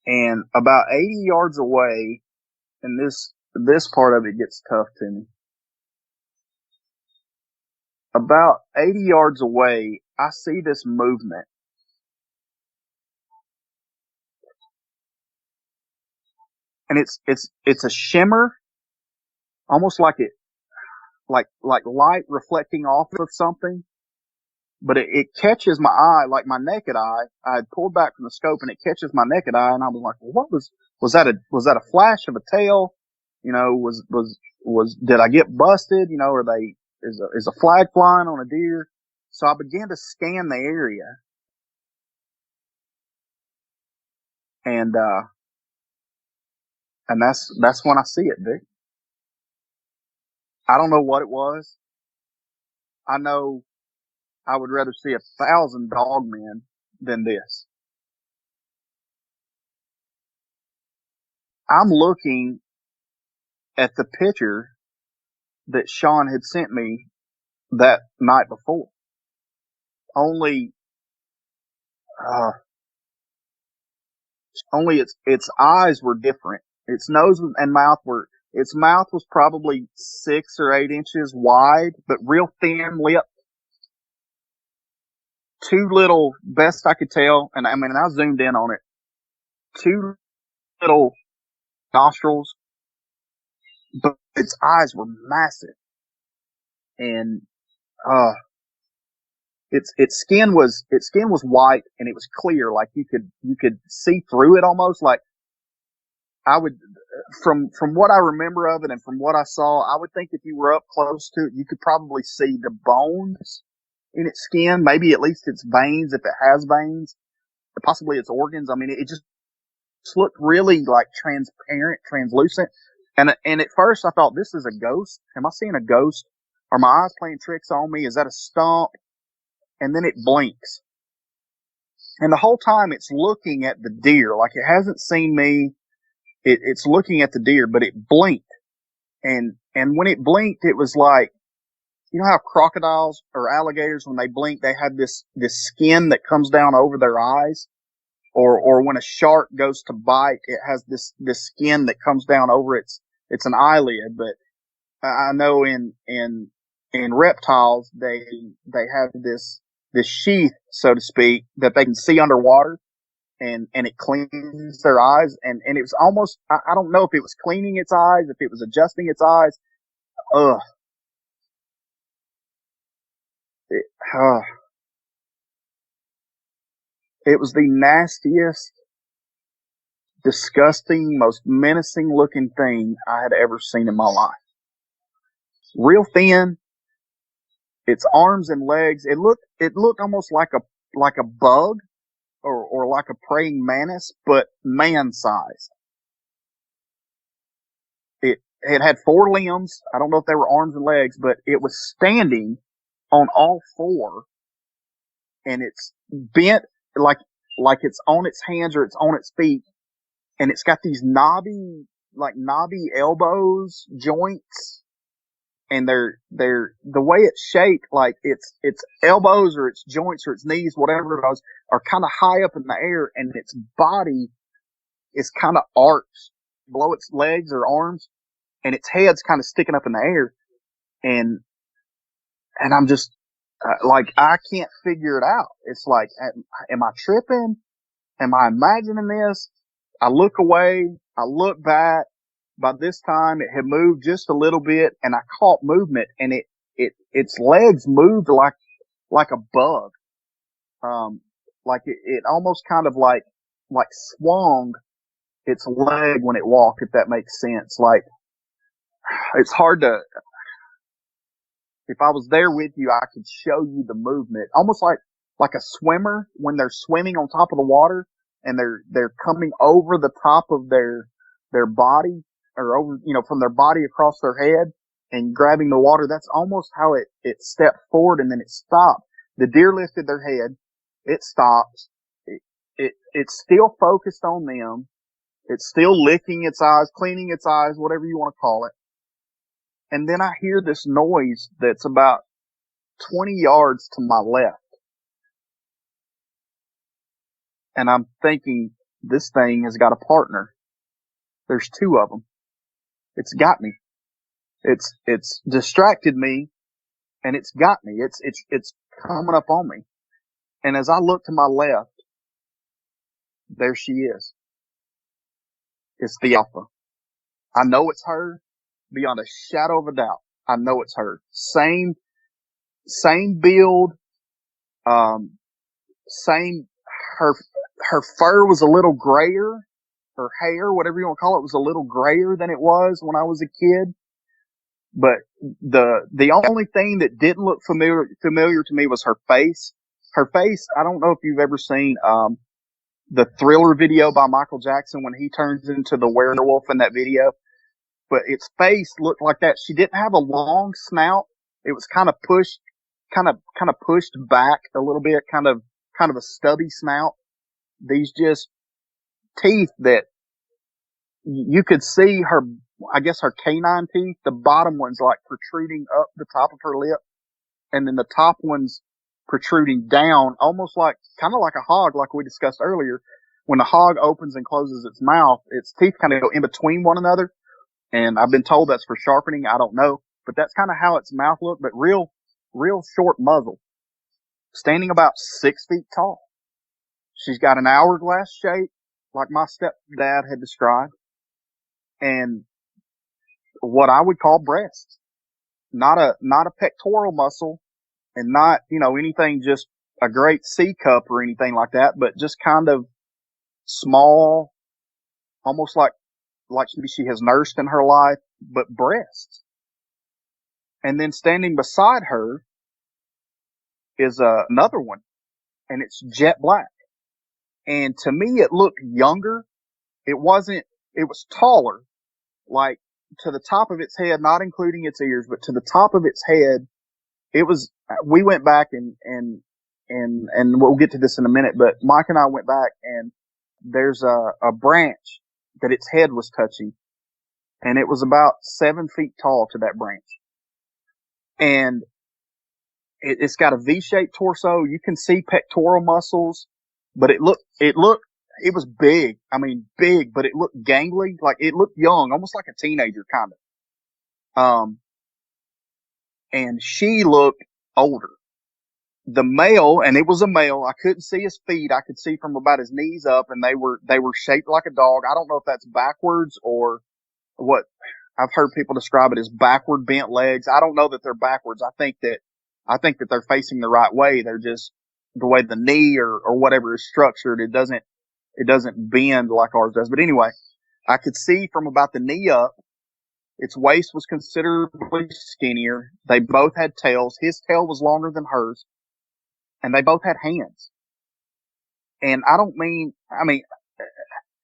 and about 80 yards away, and this part of it gets tough to me. About 80 yards away, I see this movement. And it's a shimmer, almost like light reflecting off of something. But it catches my eye, like my naked eye. I had pulled back from the scope and it catches my naked eye, and I was like, well, was that a flash of a tail? You know, did I get busted? You know, is a flag flying on a deer? So I began to scan the area, and that's when I see it, Vic. I don't know what it was. I know I would rather see 1,000 dogmen than this. I'm looking at the picture that Sean had sent me that night before. Only its eyes were different. Its nose and mouth its mouth was probably 6 or 8 inches wide, but real thin lip. 2 little, best I could tell, and I zoomed in on it. 2 little nostrils, but its eyes were massive. And, its skin was white, and it was clear, like you could see through it almost. Like I would, from what I remember of it and from what I saw, I would think if you were up close to it, you could probably see the bones in its skin, maybe at least its veins, if it has veins, possibly its organs. I mean, it just looked really like transparent, translucent. And at first I thought, this is a ghost. Am I seeing a ghost? Are my eyes playing tricks on me? Is that a stump? And then it blinks. And the whole time it's looking at the deer, like it hasn't seen me. It's looking at the deer, but it blinked. And when it blinked, it was like, you know how crocodiles or alligators, when they blink, they have this skin that comes down over their eyes? Or when a shark goes to bite, it has this skin that comes down over it's an eyelid. But I know in reptiles, they have this sheath, so to speak, that they can see underwater, and it cleans their eyes. And it was almost, I don't know if it was cleaning its eyes, if it was adjusting its eyes. Ugh. It was the nastiest, disgusting, most menacing looking thing I had ever seen in my life. Real thin. Its arms and legs, it looked almost like a bug or like a praying mantis, but man-sized. It had 4 limbs. I don't know if they were arms and legs, but it was standing on all 4, and it's bent like it's on its hands or it's on its feet, and it's got these knobby elbows, joints, and the way it's shaped, like its elbows or its joints or its knees, whatever it was, are kind of high up in the air, and its body is kind of arched below its legs or arms, and its head's kind of sticking up in the air, and I'm just like, I can't figure it out. It's like, am I tripping? Am I imagining this? I look away, I look back. By this time, it had moved just a little bit, and I caught movement, and its legs moved like a bug. Like it almost kind of like swung its leg when it walked, if that makes sense. Like, it's hard to, if I was there with you, I could show you the movement, almost like a swimmer when they're swimming on top of the water and they're coming over the top of their body, or over, from their body across their head and grabbing the water. That's almost how it stepped forward, and then it stopped. The deer lifted their head. It stops. It's still focused on them. It's still licking its eyes, cleaning its eyes, whatever you want to call it. And then I hear this noise that's about 20 yards to my left. And I'm thinking, this thing has got a partner. There's two of them. It's got me. It's distracted me, and it's got me. It's coming up on me. And as I look to my left, there she is. It's the alpha. I know it's her beyond a shadow of a doubt. I know it's her. Same build, same, her fur was a little grayer. Her hair, whatever you want to call it, was a little grayer than it was when I was a kid. But the only thing that didn't look familiar to me was her face. Her face, I don't know if you've ever seen the Thriller video by Michael Jackson when he turns into the werewolf in that video. But its face looked like that. She didn't have a long snout. It was kind of pushed back a little bit, kind of a stubby snout. These just teeth that you could see her, I guess her canine teeth, the bottom ones like protruding up the top of her lip, and then the top ones protruding down, almost like, kind of like a hog, like we discussed earlier. When the hog opens and closes its mouth, its teeth kind of go in between one another. And I've been told that's for sharpening. I don't know, but that's kind of how its mouth looked, but real short muzzle, standing about 6 feet tall. She's got an hourglass shape, like my stepdad had described, and what I would call breasts. Not a pectoral muscle, and not, anything just a great C cup or anything like that, but just kind of small, almost like she has nursed in her life, but breasts. And then standing beside her is another one, and it's jet black. And to me, it looked younger. It was taller, like to the top of its head, not including its ears, but to the top of its head. We went back and we'll get to this in a minute, but Mike and I went back, and there's a branch that its head was touching, and it was about 7 feet tall to that branch. And it's got a V-shaped torso. You can see pectoral muscles, but it was big. I mean, big, but it looked gangly. Like, it looked young, almost like a teenager, kind of. And she looked older. The male, and it was a male, I couldn't see his feet. I could see from about his knees up, and they were shaped like a dog. I don't know if that's backwards or what. I've heard people describe it as backward bent legs. I don't know that they're backwards. I think that they're facing the right way. They're just the way the knee or whatever is structured. It doesn't bend like ours does. But anyway, I could see from about the knee up. Its waist was considerably skinnier. They both had tails. His tail was longer than hers, and they both had hands. And I mean,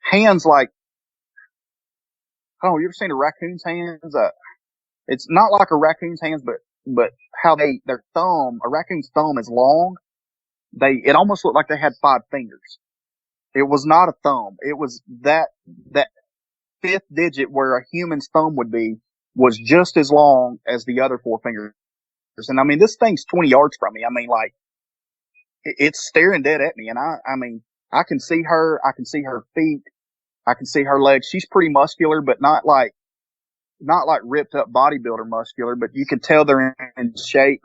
hands like, oh, you ever seen a raccoon's hands? It's not like a raccoon's hands, but how their thumb, a raccoon's thumb is long. It almost looked like they had 5 fingers. It was not a thumb. It was that fifth digit where a human's thumb would be, was just as long as the other four fingers. And I mean, this thing's 20 yards from me. I mean, like, it's staring dead at me. And I mean, I can see her feet. I can see her legs. She's pretty muscular, but not like ripped up bodybuilder muscular, but you can tell they're in shape.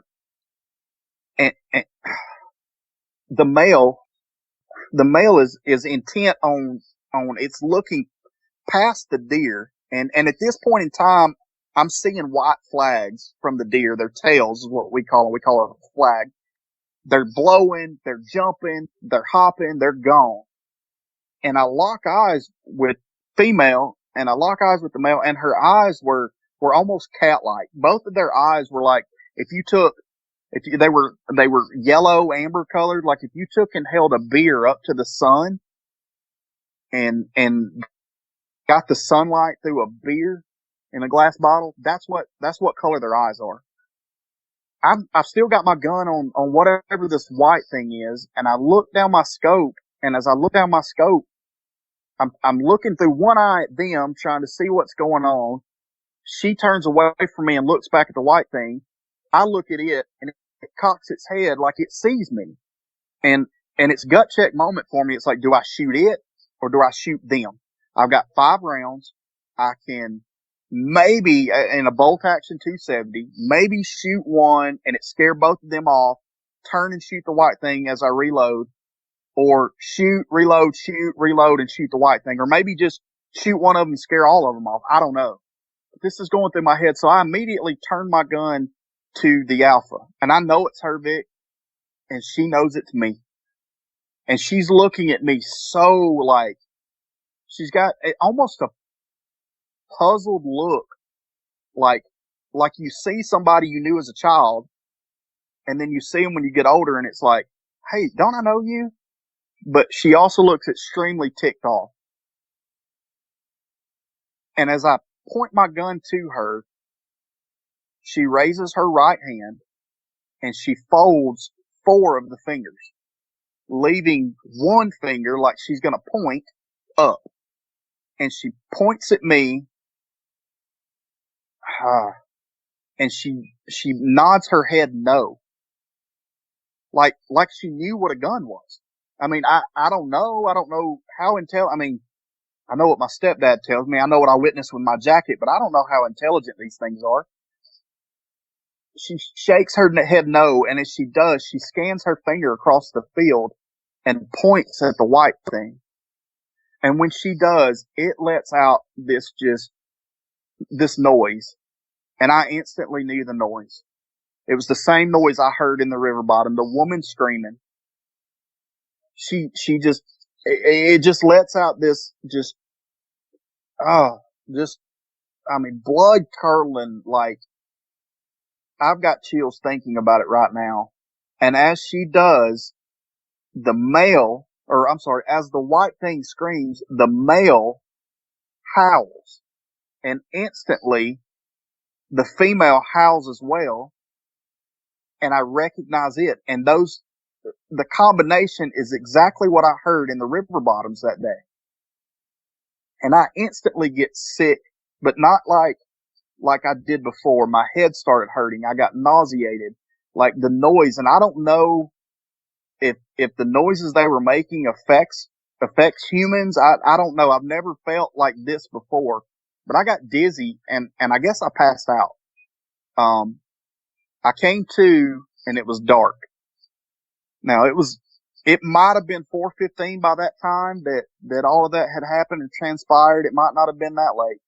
And the male is intent on it's looking past the deer. And at this point in time, I'm seeing white flags from the deer. Their tails is what we call them. We call it a flag. They're blowing, they're jumping, they're hopping, they're gone. And I lock eyes with female, and I lock eyes with the male, and her eyes were almost cat-like. Both of their eyes were like, they were yellow, amber colored, like if you took and held a beer up to the sun and got the sunlight through a beer in a glass bottle, that's what color their eyes are. I've still got my gun on whatever this white thing is, and I look down my scope, and as I look down my scope, I'm looking through one eye at them, trying to see what's going on. She turns away from me and looks back at the white thing. I look at it, and it cocks its head like it sees me. And it's gut check moment for me. It's like, do I shoot it or do I shoot them? I've got 5 rounds. I can maybe, in a bolt action 270, maybe shoot one and it scare both of them off, turn and shoot the white thing as I reload, or shoot, reload, and shoot the white thing, or maybe just shoot one of them and scare all of them off. I don't know. This is going through my head, so I immediately turn my gun to the alpha, and I know it's her, Vic, and she knows it's me. And she's looking at me so like, she's got almost a puzzled look, like you see somebody you knew as a child, and then you see them when you get older, and it's like, hey, don't I know you? But she also looks extremely ticked off. And as I point my gun to her, she raises her right hand and she folds 4 of the fingers, leaving one finger like she's going to point up. And she points at me, and she nods her head no. Like she knew what a gun was. I mean, I don't know. I don't know how I mean, I know what my stepdad tells me. I know what I witnessed with my jacket, but I don't know how intelligent these things are. She shakes her head no, and as she does, she scans her finger across the field and points at the white thing. And when she does, it lets out this noise. And I instantly knew the noise. It was the same noise I heard in the river bottom, the woman screaming. It just lets out this blood curdling, like, I've got chills thinking about it right now. And as she does, as the white thing screams, the male howls. And instantly, the female howls as well. And I recognize it. And the combination is exactly what I heard in the river bottoms that day. And I instantly get sick, but not like I did before. My head started hurting. I got nauseated, like the noise. And I don't know if the noises they were making affects humans. I don't know. I've never felt like this before, but I got dizzy and I guess I passed out. I came to and it was dark. Now it might have been 4:15 by that time that all of that had happened and transpired. It might not have been that late,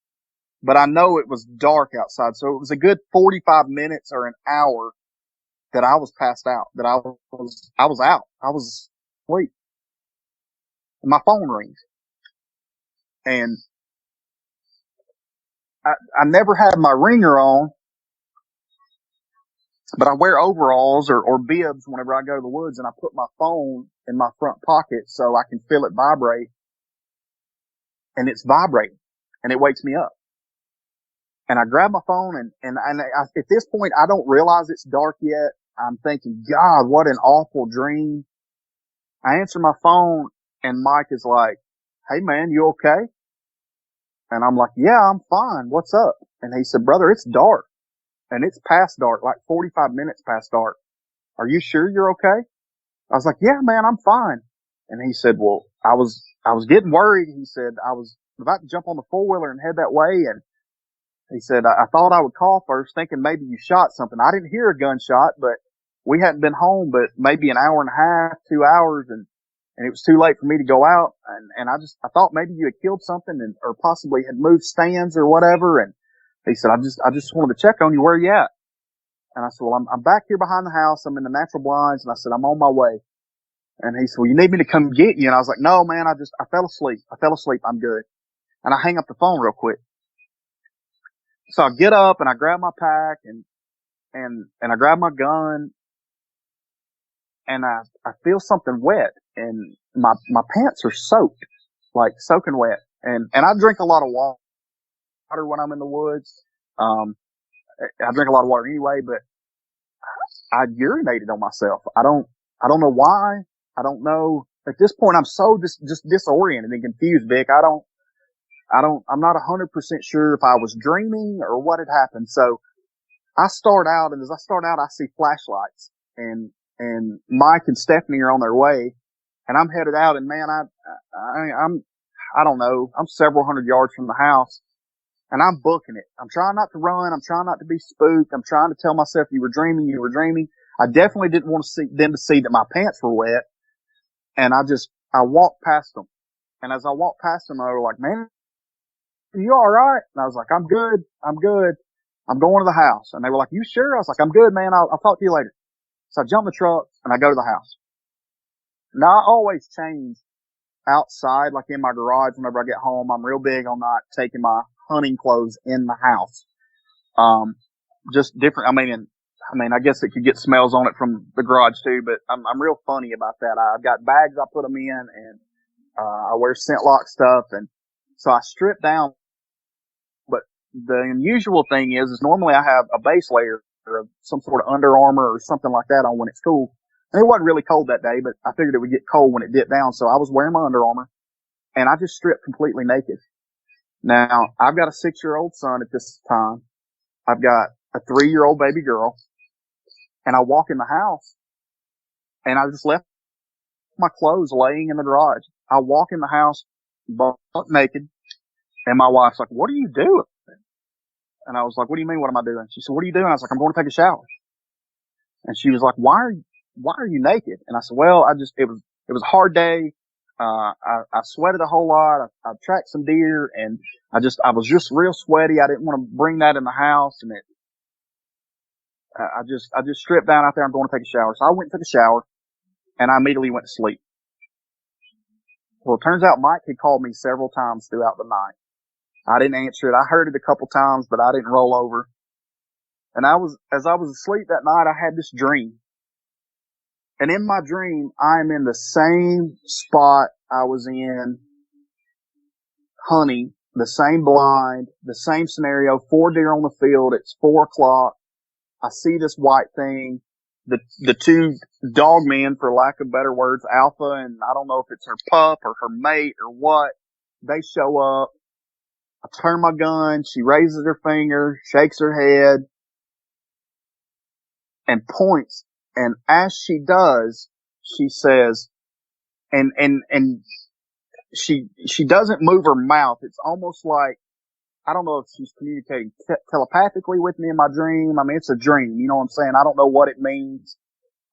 but I know it was dark outside. So it was a good 45 minutes or an hour that I was passed out, that I was out. I was asleep. And my phone rings. And I never had my ringer on, but I wear overalls or bibs whenever I go to the woods, and I put my phone in my front pocket so I can feel it vibrate. And it's vibrating, and it wakes me up. And I grab my phone, and at this point, I don't realize it's dark yet. I'm thinking, God, what an awful dream. I answer my phone, and Mike is like, hey, man, you okay? And I'm like, yeah, I'm fine. What's up? And he said, brother, it's dark. And it's past dark, like 45 minutes past dark. Are you sure you're okay? I was like, yeah, man, I'm fine. And he said, well, I was getting worried. He said, I was about to jump on the four-wheeler and head that way. And he said, I thought I would call first thinking maybe you shot something. I didn't hear a gunshot, but we hadn't been home but maybe an hour and a half, 2 hours. And it was too late for me to go out. And I thought maybe you had killed something or possibly had moved stands or whatever. And he said, I just wanted to check on you. Where are you at? And I said, well, I'm back here behind the house. I'm in the natural blinds. And I said, I'm on my way. And he said, well, you need me to come get you? And I was like, no, man, I fell asleep. I'm good. And I hang up the phone real quick. So I get up and I grab my pack and I grab my gun and I feel something wet and my pants are soaked, like soaking wet. And I drink a lot of water when I'm in the woods. I drink a lot of water anyway, but I urinated on myself. I don't know why. I don't know. At this point, I'm so just disoriented and confused, Vic. I'm not 100% sure if I was dreaming or what had happened. So I start out, and as I start out, I see flashlights and Mike and Stephanie are on their way and I'm headed out and man, I don't know. I'm several hundred yards from the house and I'm booking it. I'm trying not to run. I'm trying not to be spooked. I'm trying to tell myself you were dreaming. I definitely didn't want them to see that my pants were wet. And I walked past them. And as I walked past them, they were like, man, you all right? And I was like, I'm good. I'm going to the house. And they were like, you sure? I was like, I'm good, man. I'll talk to you later. So I jump in the truck and I go to the house. Now I always change outside, like in my garage whenever I get home. I'm real big on not taking my hunting clothes in the house. Just different. I guess it could get smells on it from the garage too, but I'm real funny about that. I've got bags I put them in and, I wear scent lock stuff. And so I strip down, but the unusual thing is normally I have a base layer or some sort of Under Armour or something like that on when it's cool. And it wasn't really cold that day, but I figured it would get cold when it dipped down. So I was wearing my Under Armour and I just stripped completely naked. Now I've got a 6-year-old son at this time. I've got a 3-year-old baby girl. And I walk in the house and I just left my clothes laying in the garage. I walk in the house butt naked and my wife's like, what are you doing? And I was like, what do you mean? What am I doing? She said, what are you doing? I was like, I'm going to take a shower. And she was like, why are you naked? And I said, well, it was a hard day. I sweated a whole lot. I tracked some deer and I was just real sweaty. I didn't want to bring that in the house. And I just stripped down out there. I'm going to take a shower. So I went and took a shower and I immediately went to sleep. Well, it turns out Mike had called me several times throughout the night. I didn't answer it. I heard it a couple times, but I didn't roll over. And as I was asleep that night, I had this dream. And in my dream, I am in the same spot I was in hunting, the same blind, the same scenario, 4 deer on the field. It's 4:00. I see this white thing, the 2 dogmen, for lack of better words, Alpha, and I don't know if it's her pup or her mate or what. They show up. I turn my gun. She raises her finger, shakes her head, and points. And as she does, she says, and she doesn't move her mouth. It's almost like, I don't know if she's communicating telepathically with me in my dream. I mean, it's a dream. You know what I'm saying? I don't know what it means.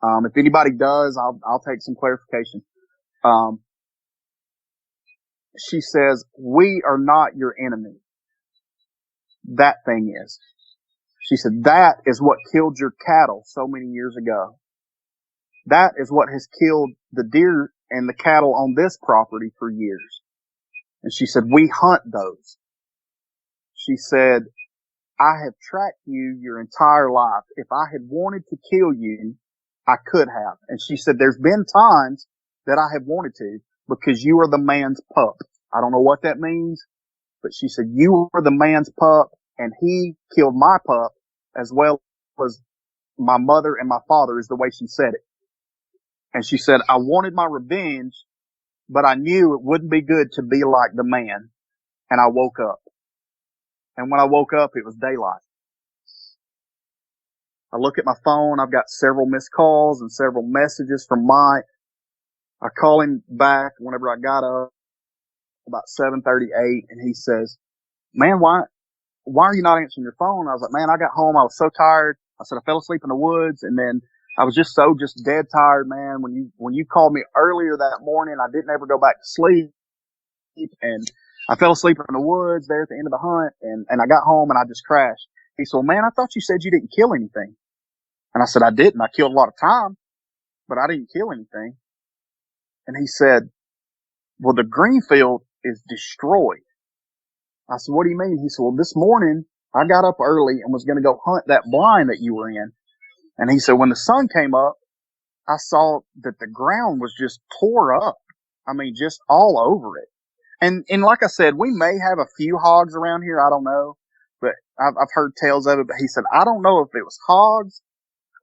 If anybody does, I'll take some clarification. She says, we are not your enemy. That thing is. She said, that is what killed your cattle so many years ago. That is what has killed the deer and the cattle on this property for years. And she said, we hunt those. She said, I have tracked you your entire life. If I had wanted to kill you, I could have. And she said, there's been times that I have wanted to because you are the man's pup. I don't know what that means, but she said, you were the man's pup and he killed my pup as well as my mother and my father, is the way she said it. And she said, I wanted my revenge, but I knew it wouldn't be good to be like the man. And I woke up. And when I woke up, it was daylight. I look at my phone. I've got several missed calls and several messages from Mike. I call him back whenever I got up about 7:38, and he says, "Man, why are you not answering your phone?" I was like, "Man, I got home. I was so tired." I said, "I fell asleep in the woods, and then I was just dead tired, man. When you called me earlier that morning, I didn't ever go back to sleep, and I fell asleep in the woods there at the end of the hunt, and I got home and I just crashed." He said, "Well, man, I thought you said you didn't kill anything." And I said, "I didn't. I killed a lot of time, but I didn't kill anything." And he said, "Well, the green field is destroyed." I said, "What do you mean?" He said, "Well, this morning I got up early and was going to go hunt that blind that you were in." And he said, "When the sun came up, I saw that the ground was just tore up. I mean, just all over it." And like I said, we may have a few hogs around here. I don't know, but I've heard tales of it. But he said, "I don't know if it was hogs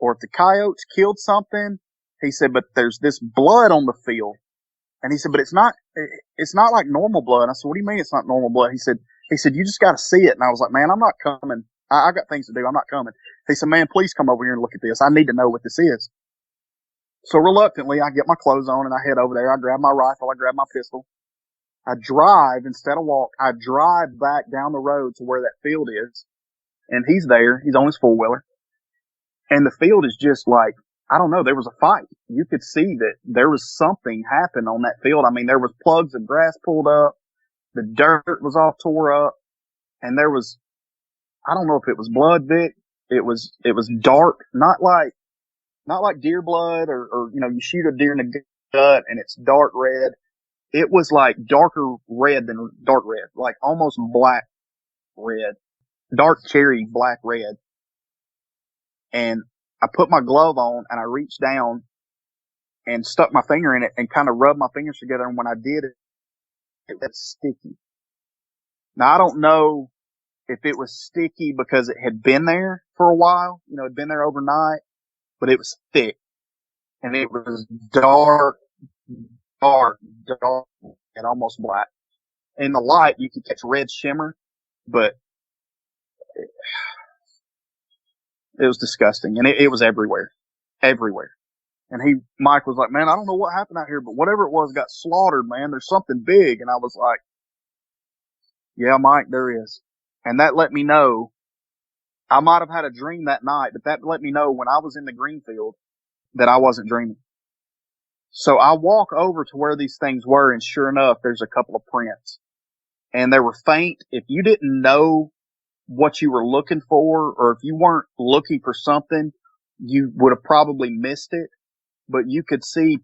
or if the coyotes killed something." He said, "But there's this blood on the field." And he said, "But it's not like normal blood." And I said, "What do you mean it's not normal blood?" He said, "You just got to see it." And I was like, "Man, I'm not coming. I got things to do. I'm not coming." He said, "Man, please come over here and look at this. I need to know what this is." So reluctantly, I get my clothes on and I head over there. I grab my rifle. I grab my pistol. I drive instead of walk. I drive back down the road to where that field is. And he's there. He's on his four-wheeler. And the field is just like, I don't know, there was a fight. You could see that there was something happened on that field. I mean, there was plugs of grass pulled up. The dirt was all tore up. And there was, I don't know if it was blood, Vic. It was dark, not like deer blood or, you shoot a deer in the gut and it's dark red. It was like darker red than dark red, like almost black red, dark cherry, black red. And I put my glove on and I reached down and stuck my finger in it and kind of rubbed my fingers together. And when I did it, it was sticky. Now I don't know if it was sticky because it had been there for a while, it had been there overnight, but it was thick and it was dark, and almost black. In the light, you could catch red shimmer, but it was disgusting and it was everywhere. And Mike was like, "Man, I don't know what happened out here, but whatever it was got slaughtered, man. There's something big." And I was like, "Yeah, Mike, there is." And that let me know, I might have had a dream that night, but that let me know when I was in the green field that I wasn't dreaming. So I walk over to where these things were, and sure enough, there's a couple of prints. And they were faint. If you didn't know what you were looking for, or if you weren't looking for something, you would have probably missed it. But you could see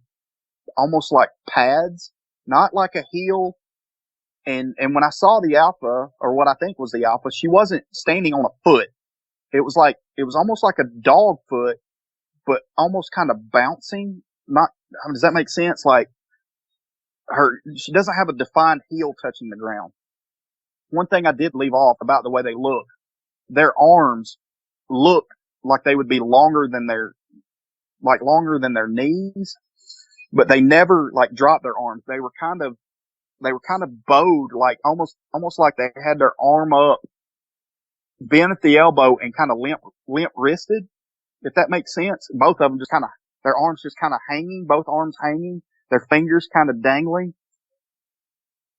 almost like pads, not like a heel. And when I saw the alpha, or what I think was the alpha, she wasn't standing on a foot. It was almost like a dog foot, but almost kind of bouncing. Does that make sense? Like she doesn't have a defined heel touching the ground. One thing I did leave off about the way they look, their arms look like they would be longer than their knees, but they never like dropped their arms. They were kind of bowed, like almost like they had their arm up, bent at the elbow and kind of limp wristed, if that makes sense. Both of them just their arms just kind of hanging, both arms hanging, their fingers kind of dangling.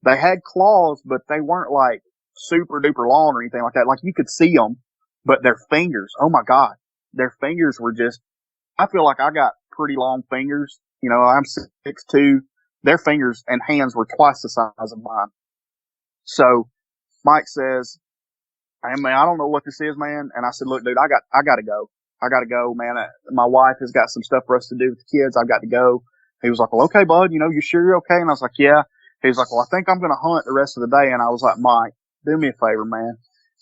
They had claws, but they weren't like super duper long or anything like that. Like you could see them, but their fingers, oh my God, their fingers were just, I feel like I got pretty long fingers. I'm 6'2". Their fingers and hands were twice the size of mine. So Mike says, "Hey man, I don't know what this is, man." And I said, "Look, dude, I got to go. I got to go, man. My wife has got some stuff for us to do with the kids. I've got to go." He was like, "Well, okay, bud, you sure you're okay?" And I was like, "Yeah." He was like, "Well, I think I'm going to hunt the rest of the day." And I was like, "Mike, do me a favor, man.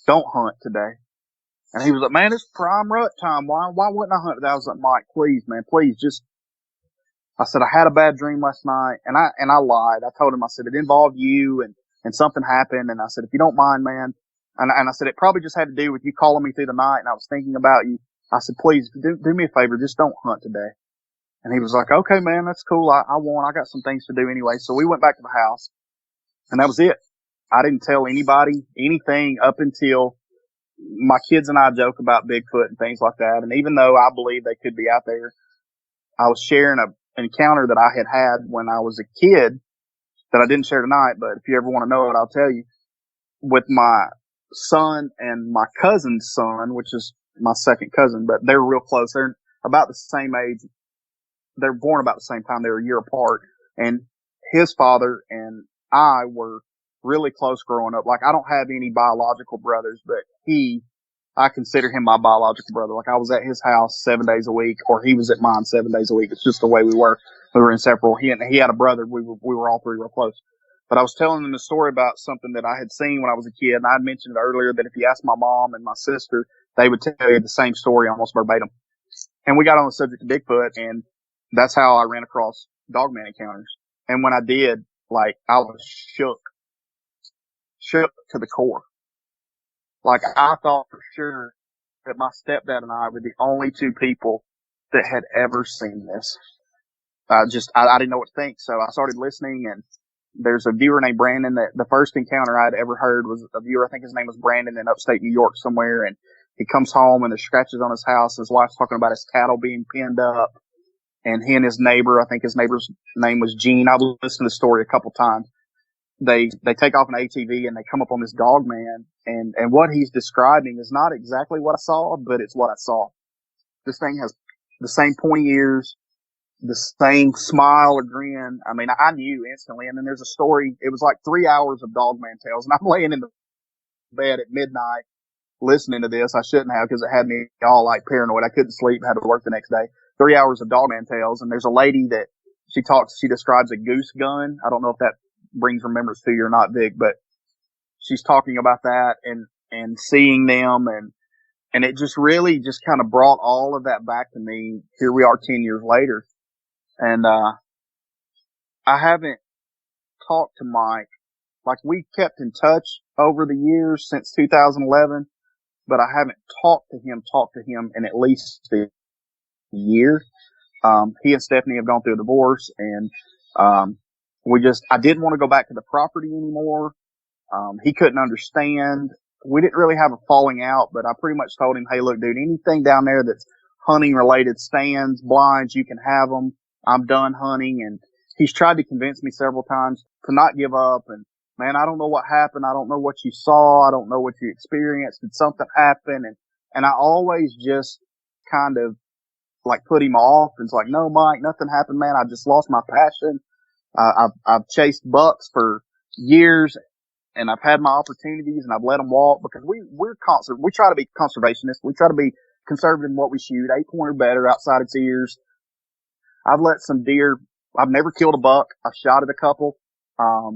Don't hunt today." And he was like, "Man, it's prime rut time. Why wouldn't I hunt today?" I was like, "Mike, please, man, please just," I said, "I had a bad dream last night." And I lied. I told him, I said, "It involved you and something happened." And I said, "If you don't mind, man." And I said, "It probably just had to do with you calling me through the night. And I was thinking about you." I said, "Please do me a favor. Just don't hunt today." And he was like, "Okay, man, that's cool. I won't. I got some things to do anyway." So we went back to the house and that was it. I didn't tell anybody anything up until my kids and I joke about Bigfoot and things like that. And even though I believe they could be out there, I was sharing an encounter that I had when I was a kid that I didn't share tonight. But if you ever want to know it, I'll tell you. With my son and my cousin's son, which is my second cousin, but they're real close. They're about the same age. They're born about the same time. They're a year apart. And his father and I were really close growing up. Like, I don't have any biological brothers, but I consider him my biological brother. Like, I was at his house 7 days a week, or he was at mine 7 days a week. It's just the way we were. We were inseparable. He had a brother. We were all three real close. But I was telling them a story about something that I had seen when I was a kid, and I had mentioned earlier that if you asked my mom and my sister, they would tell you the same story almost verbatim. And we got on the subject of Bigfoot, and that's how I ran across Dogman encounters. And when I did, like, I was shook to the core. Like, I thought for sure that my stepdad and I were the only two people that had ever seen this. I didn't know what to think, so I started listening, and there's a viewer named Brandon that the first encounter I'd ever heard was a viewer. I think his name was Brandon in upstate New York somewhere. And he comes home and there's scratches on his house. His wife's talking about his cattle being pinned up, and he and his neighbor, I think his neighbor's name was Gene. I've listened to the story a couple times. They take off an ATV and they come up on this dog man. And what he's describing is not exactly what I saw, but it's what I saw. This thing has the same pointy ears, the same smile or grin. I mean, I knew instantly. And then there's a story. It was like 3 hours of Dogman tales, and I'm laying in the bed at midnight listening to this. I shouldn't have, because it had me all like paranoid. I couldn't sleep, had to work the next day. 3 hours of Dogman tales, and there's a lady that she describes a goose gun. I don't know if that brings remembrance to you or not, Vic, but she's talking about that and seeing them, and it just really just kind of brought all of that back to me. Here we are 10 years later. And, I haven't talked to Mike. Like, we kept in touch over the years since 2011, but I haven't talked to him in at least a year. He and Stephanie have gone through a divorce, and, I didn't want to go back to the property anymore. He couldn't understand. We didn't really have a falling out, but I pretty much told him, hey, look, dude, anything down there that's hunting related, stands, blinds, you can have them. I'm done hunting. And he's tried to convince me several times to not give up. And man, I don't know what happened. I don't know what you saw. I don't know what you experienced. Did something happen? And I always just kind of like put him off. And it's like, no, Mike, nothing happened, man. I just lost my passion. I've chased bucks for years, and I've had my opportunities, and I've let them walk, because we try to be conservationists. We try to be conservative in what we shoot, 8-point or better outside its ears. I've let some deer. I've never killed a buck. I've shot at a couple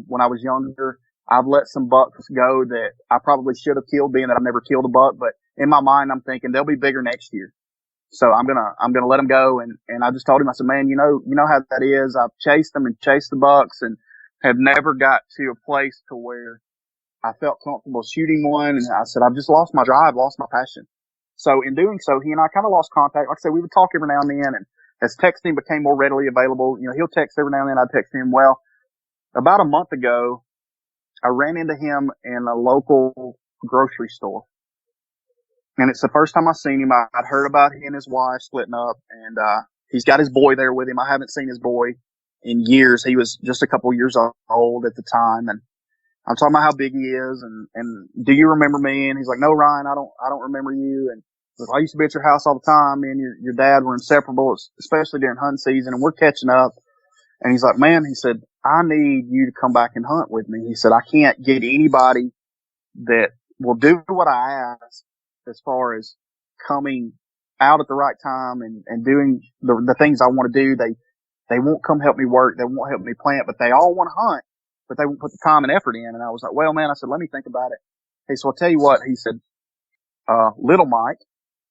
when I was younger. I've let some bucks go that I probably should have killed, being that I've never killed a buck. But in my mind, I'm thinking they'll be bigger next year. So I'm gonna let them go. And I just told him, I said, man, you know how that is. I've chased them and chased the bucks, and have never got to a place to where I felt comfortable shooting one. And I said, I've just lost my drive, lost my passion. So in doing so, he and I kind of lost contact. Like I said, we would talk every now and then, and as texting became more readily available, he'll text every now and then. I'd text him. Well, about a month ago, I ran into him in a local grocery store. And it's the first time I've seen him. I'd heard about he and his wife splitting up, and he's got his boy there with him. I haven't seen his boy in years. He was just a couple years old at the time, and I'm talking about how big he is, and do you remember me? And he's like, no, Ryan, I don't remember you. And I used to be at your house all the time. Me and your dad were inseparable, especially during hunting season, and we're catching up. And he's like, man, he said, I need you to come back and hunt with me. He said, I can't get anybody that will do what I ask as far as coming out at the right time and doing the things I want to do. They won't come help me work. They won't help me plant, but they all want to hunt, but they won't put the time and effort in. And I was like, well, man, I said, let me think about it. Hey, so I'll tell you what, he said, little Mike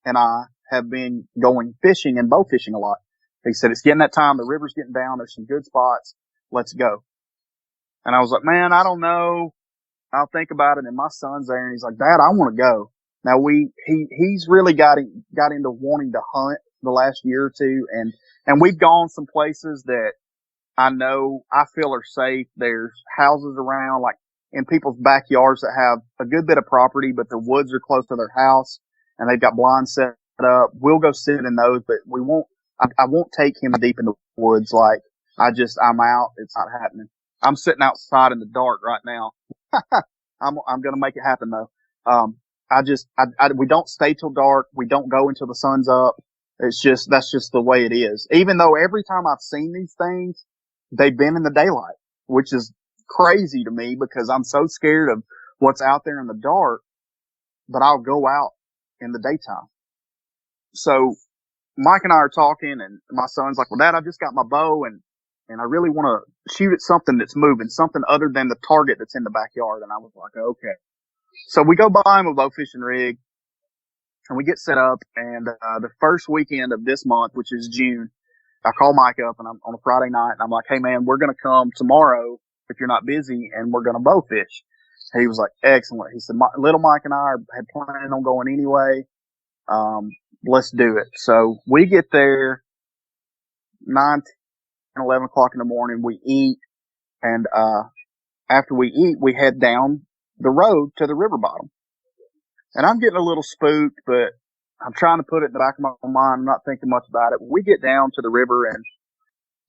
and I have been going fishing and bow fishing a lot. He said, it's getting that time. The river's getting down. There's some good spots. Let's go. And I was like, man, I don't know. I'll think about it. And my son's there, and he's like, Dad, I want to go. Now he's really got into wanting to hunt the last year or two. And we've gone some places that I know I feel are safe. There's houses around, like in people's backyards that have a good bit of property, but the woods are close to their house and they've got blinds set up. We'll go sit in those, but we won't, I won't take him deep in the woods. Like I'm out. It's not happening. I'm sitting outside in the dark right now. I'm going to make it happen though. We don't stay till dark. We don't go until the sun's up. That's just the way it is. Even though every time I've seen these things, they've been in the daylight, which is crazy to me because I'm so scared of what's out there in the dark, but I'll go out in the daytime. So Mike and I are talking and my son's like, well, Dad, I just got my bow and I really want to shoot at something that's moving, something other than the target that's in the backyard. And I was like, okay. So we go buy him a bow fishing rig and we get set up. And the first weekend of this month, which is June, I call Mike up and I'm on a Friday night and I'm like, hey man, we're going to come tomorrow if you're not busy and we're going to bow fish. And he was like, excellent. He said, little Mike and I had planned on going anyway. Let's do it. So we get there 9, 10, 11 o'clock in the morning. We eat. And, after we eat, we head down the road to the river bottom. And I'm getting a little spooked, but I'm trying to put it in the back of my mind. I'm not thinking much about it. We get down to the river and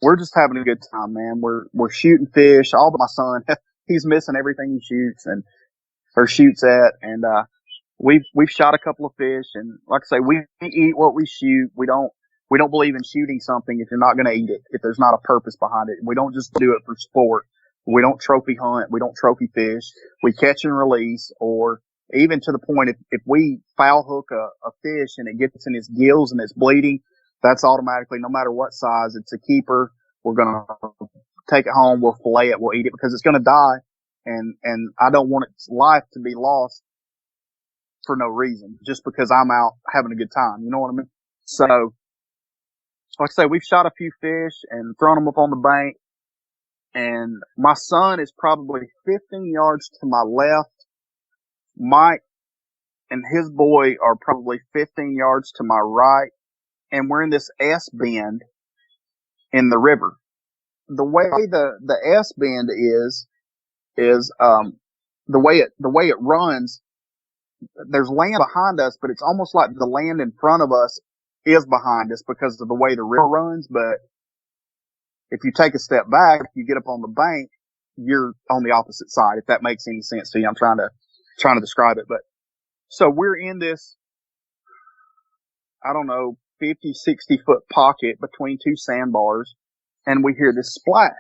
we're just having a good time, man. We're shooting fish. All but my son, he's missing everything he shoots or shoots at. And, we've shot a couple of fish and like I say, we eat what we shoot. We don't believe in shooting something if you're not going to eat it, if there's not a purpose behind it. We don't just do it for sport. We don't trophy hunt. We don't trophy fish. We catch and release, or even to the point if we foul hook a fish and it gets in its gills and it's bleeding, that's automatically, no matter what size, it's a keeper. We're going to take it home. We'll fillet it. We'll eat it because it's going to die. And I don't want its life to be lost for no reason, just because I'm out having a good time. You know what I mean? So, like I say, we've shot a few fish and thrown them up on the bank. And my son is probably 15 yards to my left. Mike and his boy are probably 15 yards to my right. And we're in this S bend in the river. The way the S bend is the way it runs, there's land behind us, but it's almost like the land in front of us is behind us because of the way the river runs. But if you take a step back, you get up on the bank, you're on the opposite side, if that makes any sense to you. I'm trying to describe it. But so we're in this, I don't know, 50, 60 foot pocket between two sandbars, and we hear this splash.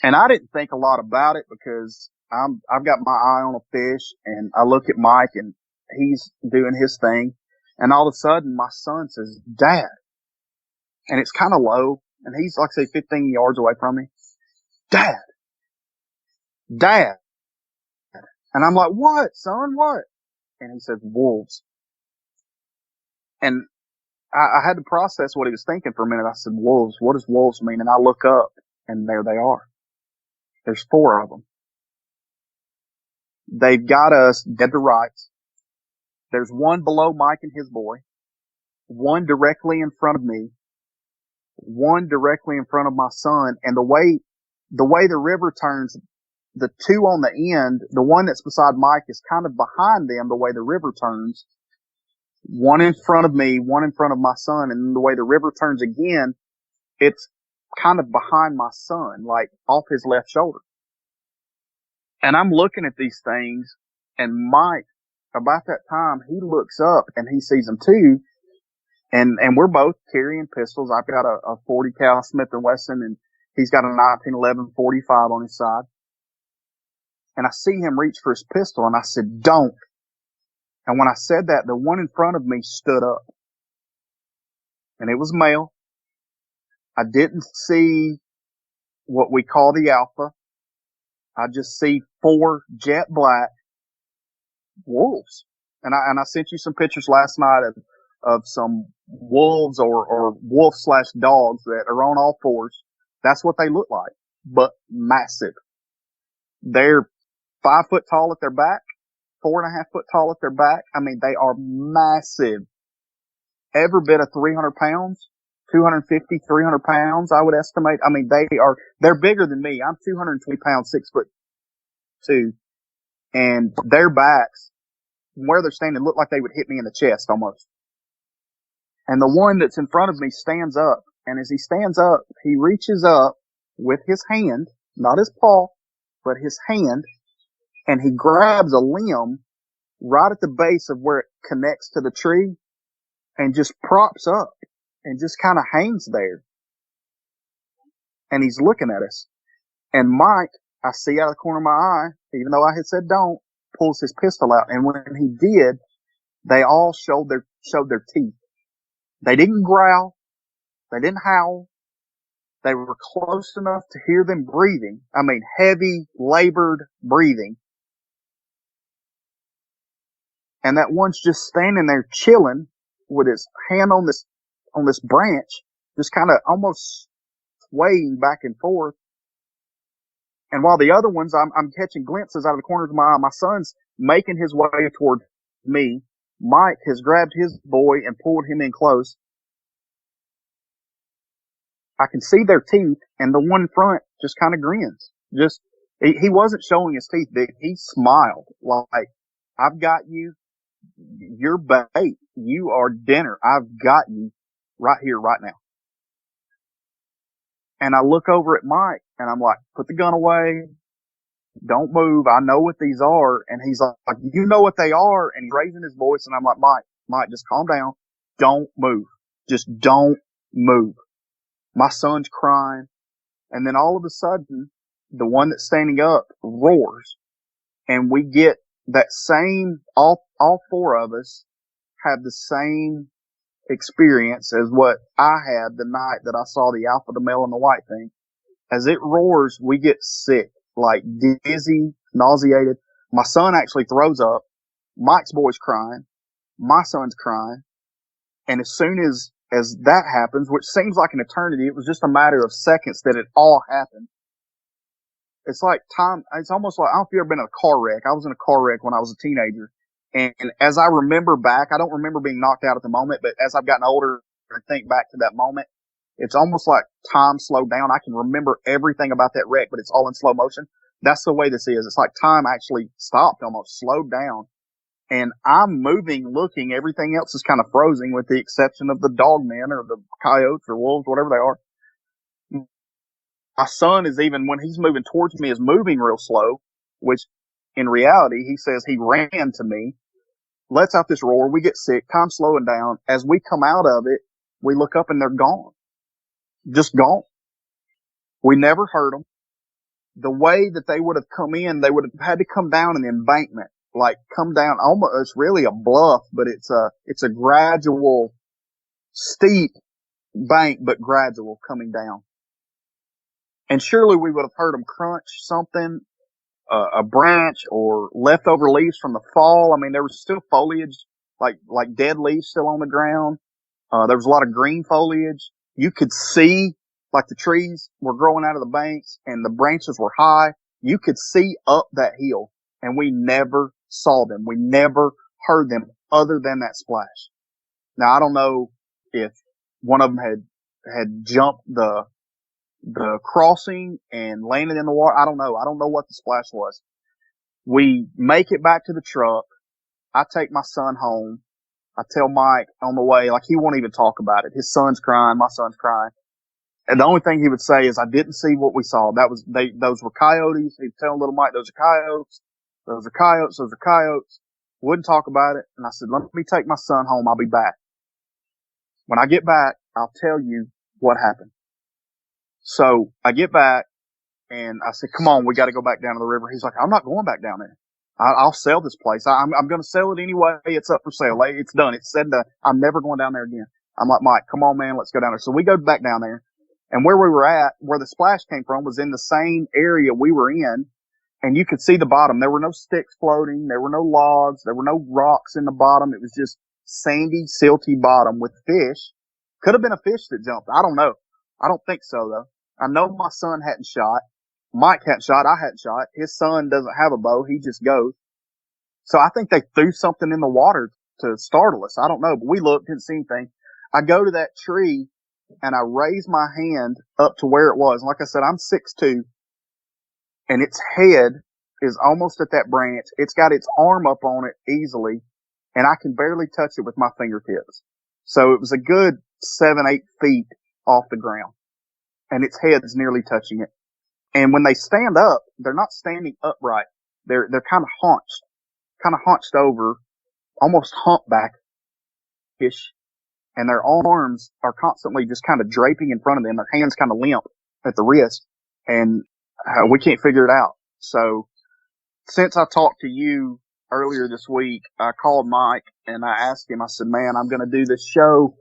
And I didn't think a lot about it because I've got my eye on a fish, and I look at Mike and he's doing his thing. And all of a sudden my son says, Dad. And it's kind of low, and he's, like I say, 15 yards away from me. Dad. And I'm like, what, son, what? And he says, wolves. And I had to process what he was thinking for a minute. I said, wolves, what does wolves mean? And I look up, and there they are. There's 4 of them. They've got us dead to rights. There's one below Mike and his boy, one directly in front of me, one directly in front of my son. And the way the river turns, the 2 on the end, the one that's beside Mike is kind of behind them the way the river turns. One in front of me, one in front of my son. And the way the river turns again, it's kind of behind my son, like off his left shoulder. And I'm looking at these things, and Mike, about that time, he looks up and he sees them too. And we're both carrying pistols. I've got a 40 cal Smith & Wesson, and he's got a 1911 45 on his side. And I see him reach for his pistol, and I said, don't. And when I said that, the one in front of me stood up. And it was male. I didn't see what we call the alpha. I just see 4 jet black wolves. And I sent you some pictures last night of some wolves or wolf/dogs that are on all 4s. That's what they look like, but massive. They're 5 foot tall at their back, 4.5 foot tall at their back. I mean, they are massive. Every bit of 300 pounds, 250, 300 pounds, I would estimate. I mean, they're bigger than me. I'm 220 pounds, 6 foot 6'2", and their backs, where they're standing, look like they would hit me in the chest almost. And the one that's in front of me stands up, and as he stands up, he reaches up with his hand, not his paw, but his hand, and he grabs a limb right at the base of where it connects to the tree and just props up and just kind of hangs there. And he's looking at us. And Mike, I see out of the corner of my eye, even though I had said don't, pulls his pistol out. And when he did, they all showed their teeth. They didn't growl. They didn't howl. They were close enough to hear them breathing. I mean, heavy, labored breathing. And that one's just standing there chilling with his hand on this branch, just kind of almost swaying back and forth. And while the other ones, I'm catching glimpses out of the corners of my eye. My son's making his way toward me. Mike has grabbed his boy and pulled him in close. I can see their teeth, and the one in front just kind of grins. He wasn't showing his teeth, Dick. He smiled like, I've got you. You're bait. You are dinner. I've got you right here, right now. And I look over at Mike, and I'm like, put the gun away. Don't move. I know what these are. And he's like, you know what they are? And he's raising his voice, and I'm like, Mike, just calm down. Don't move. Just don't move. My son's crying. And then all of a sudden, the one that's standing up roars. And we get that same, all four of us have the same experience as what I had the night that I saw the alpha, the male, and the white thing. As it roars, we get sick, like dizzy, nauseated. My son actually throws up. Mike's boy's crying. My son's crying. And as soon as that happens, which seems like an eternity, it was just a matter of seconds that it all happened. It's like time, it's almost like, I don't know if you've ever been in a car wreck. I was in a car wreck when I was a teenager. And as I remember back, I don't remember being knocked out at the moment, but as I've gotten older and think back to that moment, it's almost like time slowed down. I can remember everything about that wreck, but it's all in slow motion. That's the way this is. It's like time actually stopped, almost slowed down. And I'm moving, looking, everything else is kind of frozen with the exception of the Dogmen or the Coyotes or Wolves, whatever they are. My son is even, when he's moving towards me, is moving real slow, which in reality, he says he ran to me, lets out this roar. We get sick, time's slowing down. As we come out of it, we look up and they're gone. Just gone. We never heard them. The way that they would have come in, they would have had to come down an embankment, like come down almost, it's really a bluff, but it's a gradual, steep bank, but gradual coming down. And surely we would have heard them crunch something, a branch or leftover leaves from the fall. I mean, there was still foliage, like dead leaves still on the ground. There was a lot of green foliage. You could see, like the trees were growing out of the banks and the branches were high. You could see up that hill, and we never saw them. We never heard them other than that splash. Now, I don't know if one of them had jumped the crossing and landed in the water. I don't know. I don't know what the splash was. We make it back to the truck. I take my son home. I tell Mike on the way, like, he won't even talk about it. His son's crying. My son's crying. And the only thing he would say is, I didn't see what we saw. Those were coyotes. He'd tell little Mike, those are coyotes. Those are coyotes. Those are coyotes. Wouldn't talk about it. And I said, let me take my son home. I'll be back. When I get back, I'll tell you what happened. So I get back and I said, come on, we got to go back down to the river. He's like, I'm not going back down there. I'll sell this place. I'm going to sell it anyway. It's up for sale. It's done. It's said that I'm never going down there again. I'm like, Mike, come on, man. Let's go down there. So we go back down there, and where we were at, where the splash came from, was in the same area we were in. And you could see the bottom. There were no sticks floating. There were no logs. There were no rocks in the bottom. It was just sandy, silty bottom with fish. Could have been a fish that jumped. I don't know. I don't think so, though. I know my son hadn't shot. Mike hadn't shot. I hadn't shot. His son doesn't have a bow. He just goes. So I think they threw something in the water to startle us. I don't know, but we looked, didn't see anything. I go to that tree and I raise my hand up to where it was. Like I said, I'm 6'2", and its head is almost at that branch. It's got its arm up on it easily, and I can barely touch it with my fingertips. So it was a good 7-8 feet off the ground, and its head's nearly touching it. And when they stand up, they're not standing upright. They're kind of hunched over, almost humpback-ish, and their arms are constantly just kind of draping in front of them. Their hands kind of limp at the wrist, and we can't figure it out. So since I talked to you earlier this week, I called Mike and I asked him, I said, man, I'm going to do this show.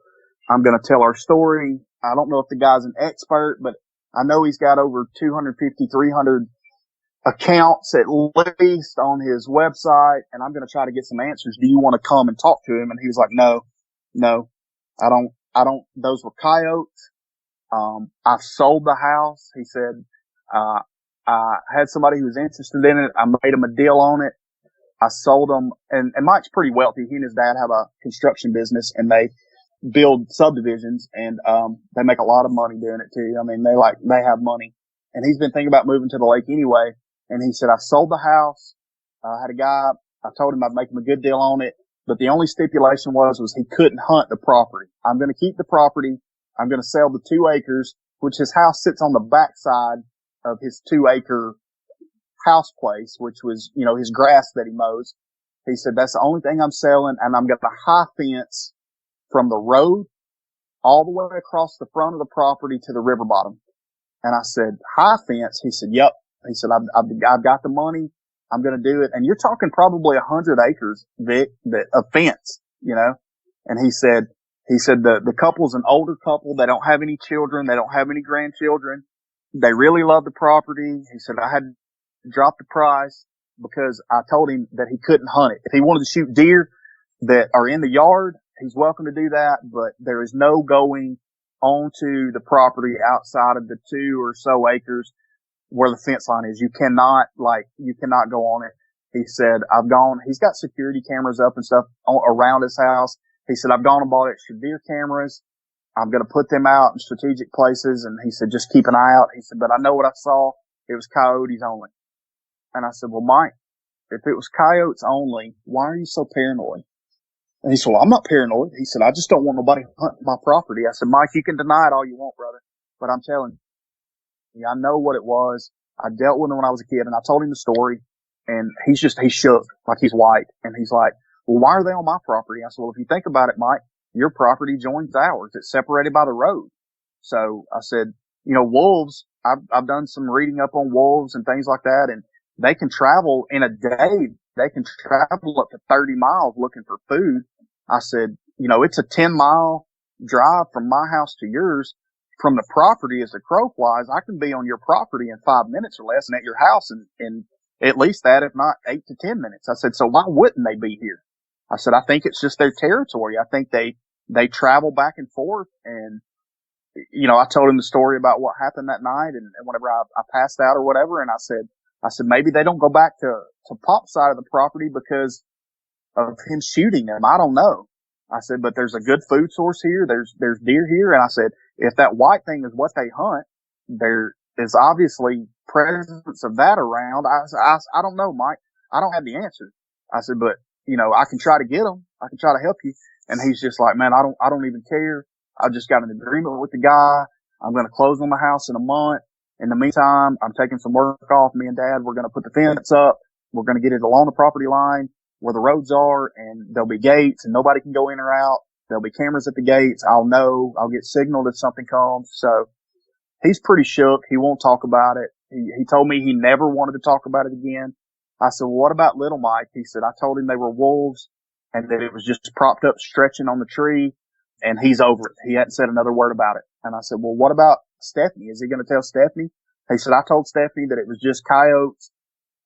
I'm going to tell our story. I don't know if the guy's an expert, but I know he's got over 250, 300 accounts at least on his website, and I'm going to try to get some answers. Do you want to come and talk to him? And he was like, no, I don't, those were coyotes. I sold the house. He said, I had somebody who was interested in it. I made him a deal on it. I sold them, and Mike's pretty wealthy. He and his dad have a construction business, and they build subdivisions, and they make a lot of money doing it too. I mean, they have money, and he's been thinking about moving to the lake anyway. And he said, I sold the house. I had a guy. I told him I'd make him a good deal on it, but the only stipulation was he couldn't hunt the property. I'm going to keep the property. I'm going to sell the 2 acres, which his house sits on the backside of his 2-acre house place, which was, his grass that he mows. He said, that's the only thing I'm selling, and I'm going to high fence from the road all the way across the front of the property to the river bottom. And I said, high fence? He said, yep. He said, I've got the money. I'm going to do it. And you're talking probably 100 acres, Vic, of fence, And he said the couple's an older couple. They don't have any children. They don't have any grandchildren. They really love the property. He said, I had to drop the price because I told him that he couldn't hunt it. If he wanted to shoot deer that are in the yard, he's welcome to do that, but there is no going onto the property outside of the 2 or so acres where the fence line is. You cannot go on it. He said, he's got security cameras up and stuff around his house. He said, I've gone and bought extra deer cameras. I'm going to put them out in strategic places. And he said, just keep an eye out. He said, but I know what I saw. It was coyotes only. And I said, well, Mike, if it was coyotes only, why are you so paranoid? And he said, well, I'm not paranoid. He said, I just don't want nobody hunting my property. I said, Mike, you can deny it all you want, brother, but I'm telling you, I know what it was. I dealt with him when I was a kid, and I told him the story, and he's shook, like he's white. And he's like, well, why are they on my property? I said, well, if you think about it, Mike, your property joins ours. It's separated by the road. So I said, wolves, I've done some reading up on wolves and things like that, and they can travel in a day. They can travel up to 30 miles looking for food. I said, it's a 10-mile drive from my house to yours. From the property as the crow flies, I can be on your property in 5 minutes or less and at your house in at least that, if not 8 to 10 minutes. I said, so why wouldn't they be here? I said, I think it's just their territory. I think they travel back and forth. And, I told him the story about what happened that night and whenever I passed out or whatever. And I said, maybe they don't go back to Pop's side of the property because of him shooting them. I don't know. I said, but there's a good food source here. There's deer here. And I said, if that white thing is what they hunt, there is obviously presence of that around. I don't know, Mike. I don't have the answer. I said, but I can try to get them. I can try to help you. And he's just like, man, I don't even care. I just got an agreement with the guy. I'm going to close on the house in a month. In the meantime, I'm taking some work off. Me and Dad, we're going to put the fence up. We're going to get it along the property line where the roads are, and there'll be gates and nobody can go in or out. There'll be cameras at the gates. I'll know. I'll get signaled if something comes. So he's pretty shook. He won't talk about it. He told me he never wanted to talk about it again. I said, well, what about little Mike? He said, I told him they were wolves and that it was just propped up stretching on the tree, and he's over it. He hadn't said another word about it. And I said, well, what about Stephanie? Is he going to tell Stephanie? He said, I told Stephanie that it was just coyotes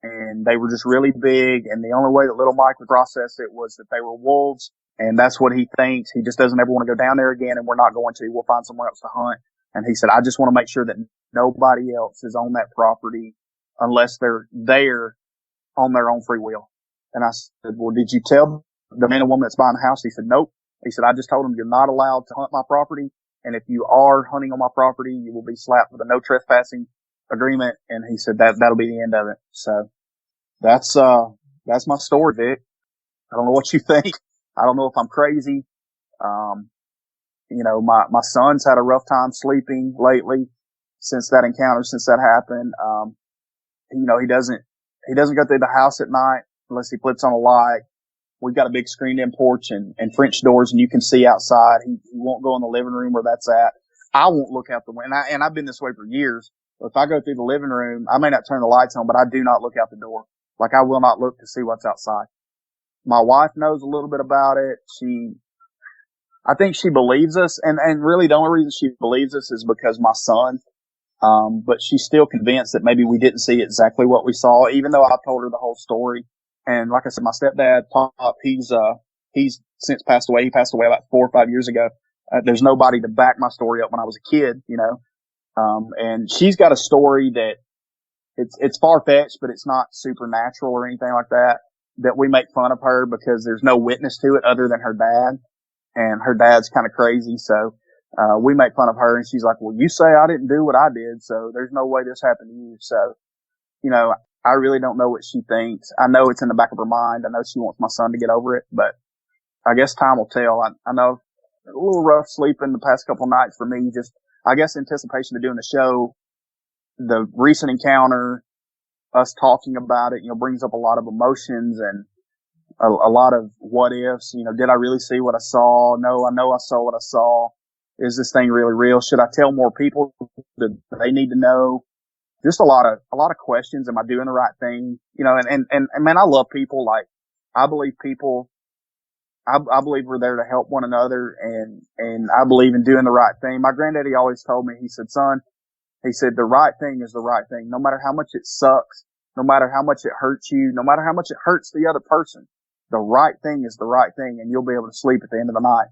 and they were just really big. And the only way that little Mike would process it was that they were wolves. And that's what he thinks. He just doesn't ever want to go down there again. And we're not going to. We'll find somewhere else to hunt. And he said, I just want to make sure that nobody else is on that property unless they're there on their own free will. And I said, well, did you tell the man and woman that's buying the house? He said, nope. He said, I just told them you're not allowed to hunt my property. And if you are hunting on my property, you will be slapped with a no trespassing agreement. And he said that'll be the end of it. So that's my story, Vic. I don't know what you think. I don't know if I'm crazy. Um, my son's had a rough time sleeping lately since that encounter, since that happened. He doesn't go through the house at night unless he flips on a light. We've got a big screened-in porch and French doors, and you can see outside. He won't go in the living room where that's at. I won't look out the window, and I've been this way for years. If I go through the living room, I may not turn the lights on, but I do not look out the door. Like, I will not look to see what's outside. My wife knows a little bit about it. I think she believes us, and really the only reason she believes us is because my son. But she's still convinced that maybe we didn't see exactly what we saw, even though I told her the whole story. And like I said, my stepdad, Pop, he's since passed away. He passed away about 4 or 5 years ago. There's nobody to back my story up when I was a kid, and she's got a story that it's far-fetched, but it's not supernatural or anything like that we make fun of her because there's no witness to it other than her dad. And her dad's kind of crazy. So, we make fun of her, and she's like, well, you say I didn't do what I did, so there's no way this happened to you. So, I really don't know what she thinks. I know it's in the back of her mind. I know she wants my son to get over it, but I guess time will tell. I know a little rough sleeping the past couple of nights for me, just, I guess, anticipation of doing the show, the recent encounter, us talking about it, brings up a lot of emotions and a lot of what ifs. Did I really see what I saw? No, I know I saw what I saw. Is this thing really real? Should I tell more people? Do they need to know? Just a lot of questions. Am I doing the right thing? And man, I love people. Like, I believe people, I believe we're there to help one another, and I believe in doing the right thing. My granddaddy always told me, he said, son, he said, the right thing is the right thing. No matter how much it sucks, no matter how much it hurts you, no matter how much it hurts the other person, the right thing is the right thing, and you'll be able to sleep at the end of the night.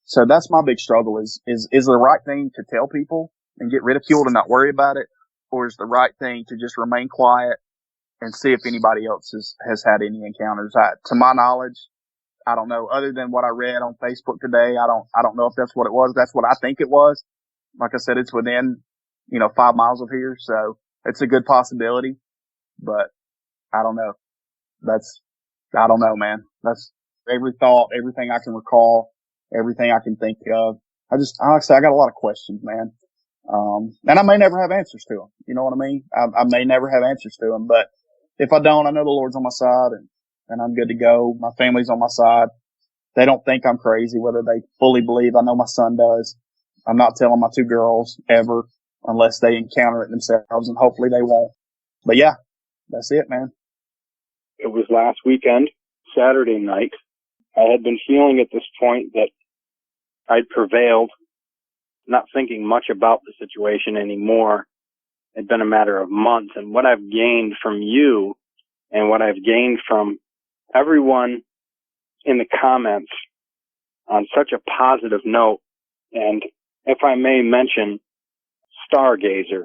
So that's my big struggle is the right thing to tell people and get ridiculed and not worry about it, or is the right thing to just remain quiet and see if anybody else has had any encounters? To my knowledge, I don't know. Other than what I read on Facebook today, I don't know if that's what it was. That's what I think it was. Like I said, it's within, 5 miles of here, so it's a good possibility, but I don't know. I don't know, man. That's every thought, everything I can recall, everything I can think of. Like I say, I got a lot of questions, man. And I may never have answers to them. You know what I mean? I may never have answers to them, but if I don't, I know the Lord's on my side and I'm good to go. My family's on my side. They don't think I'm crazy, whether they fully believe. I know my son does. I'm not telling my 2 girls ever unless they encounter it themselves, and hopefully they won't. But yeah, that's it, man. It was last weekend, Saturday night. I had been feeling at this point that I'd prevailed, not thinking much about the situation anymore. It had been a matter of months, and what I've gained from you and what I've gained from everyone in the comments on such a positive note, and if I may mention Stargazer,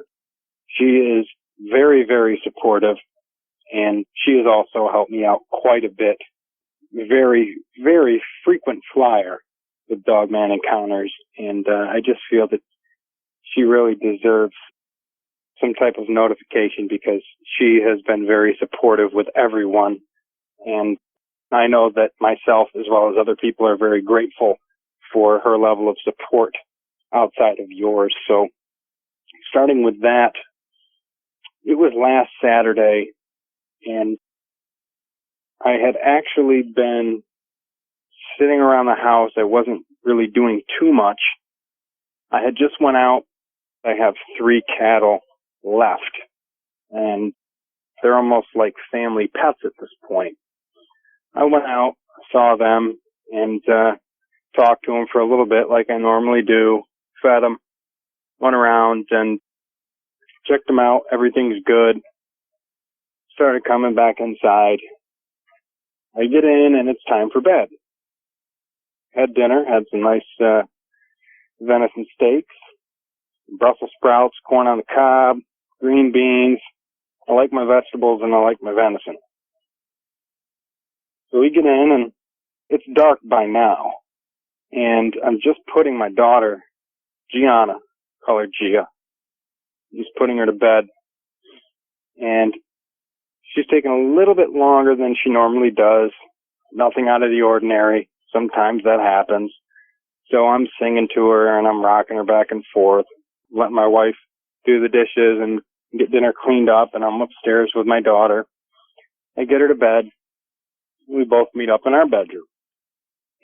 she is very, very supportive, and she has also helped me out quite a bit. Very, very frequent flyer with Dogman encounters, and I just feel that she really deserves some type of notification because she has been very supportive with everyone, and I know that myself as well as other people are very grateful for her level of support outside of yours. So starting with that, it was last Saturday, and I had actually been sitting around the house. I wasn't really doing too much. I had just went out. I have 3 cattle left, and they're almost like family pets at this point. I went out, saw them, and talked to them for a little bit like I normally do, fed them, went around and checked them out. Everything's good. Started coming back inside. I get in, and it's time for bed. Had dinner, had some nice venison steaks, Brussels sprouts, corn on the cob, green beans. I like my vegetables, and I like my venison. So we get in, and it's dark by now. And I'm just putting my daughter, Gianna, call her Gia, just putting her to bed. And She's taking a little bit longer than she normally does. Nothing out of the ordinary. Sometimes that happens. So I'm singing to her and I'm rocking her back and forth, letting my wife do the dishes and get dinner cleaned up, and I'm upstairs with my daughter. I get her to bed. We both meet up in our bedroom.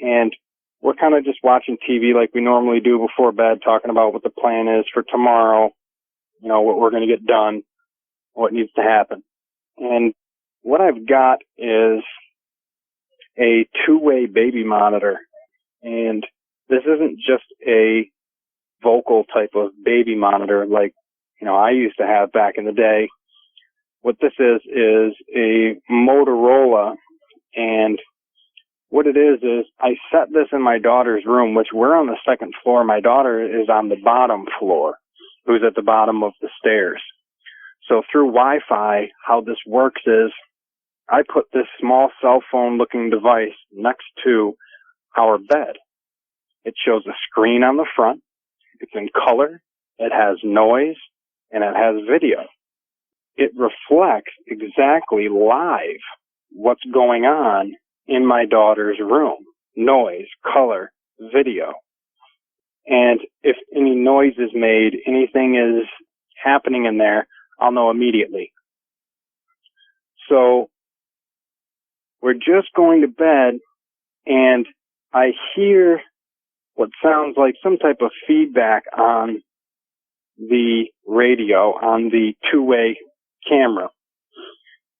And we're kind of just watching TV like we normally do before bed, talking about what the plan is for tomorrow, you know, what we're going to get done, what needs to happen. And what I've got is a two-way baby monitor. And this isn't just a vocal type of baby monitor like, you know, I used to have back in the day. What this is a Motorola, and what it is I set this in my daughter's room, which we're on the second floor. My daughter is on the bottom floor, who's at the bottom of the stairs. So through Wi-Fi, how this works is I put this small cell phone looking device next to our bed. It shows a screen on the front. It's in color. It has noise, and it has video. It reflects exactly live what's going on in my daughter's room. Noise, color, video. And if any noise is made, anything is happening in there, I'll know immediately. So we're just going to bed, and I hear what sounds like some type of feedback on the radio, on the two-way camera.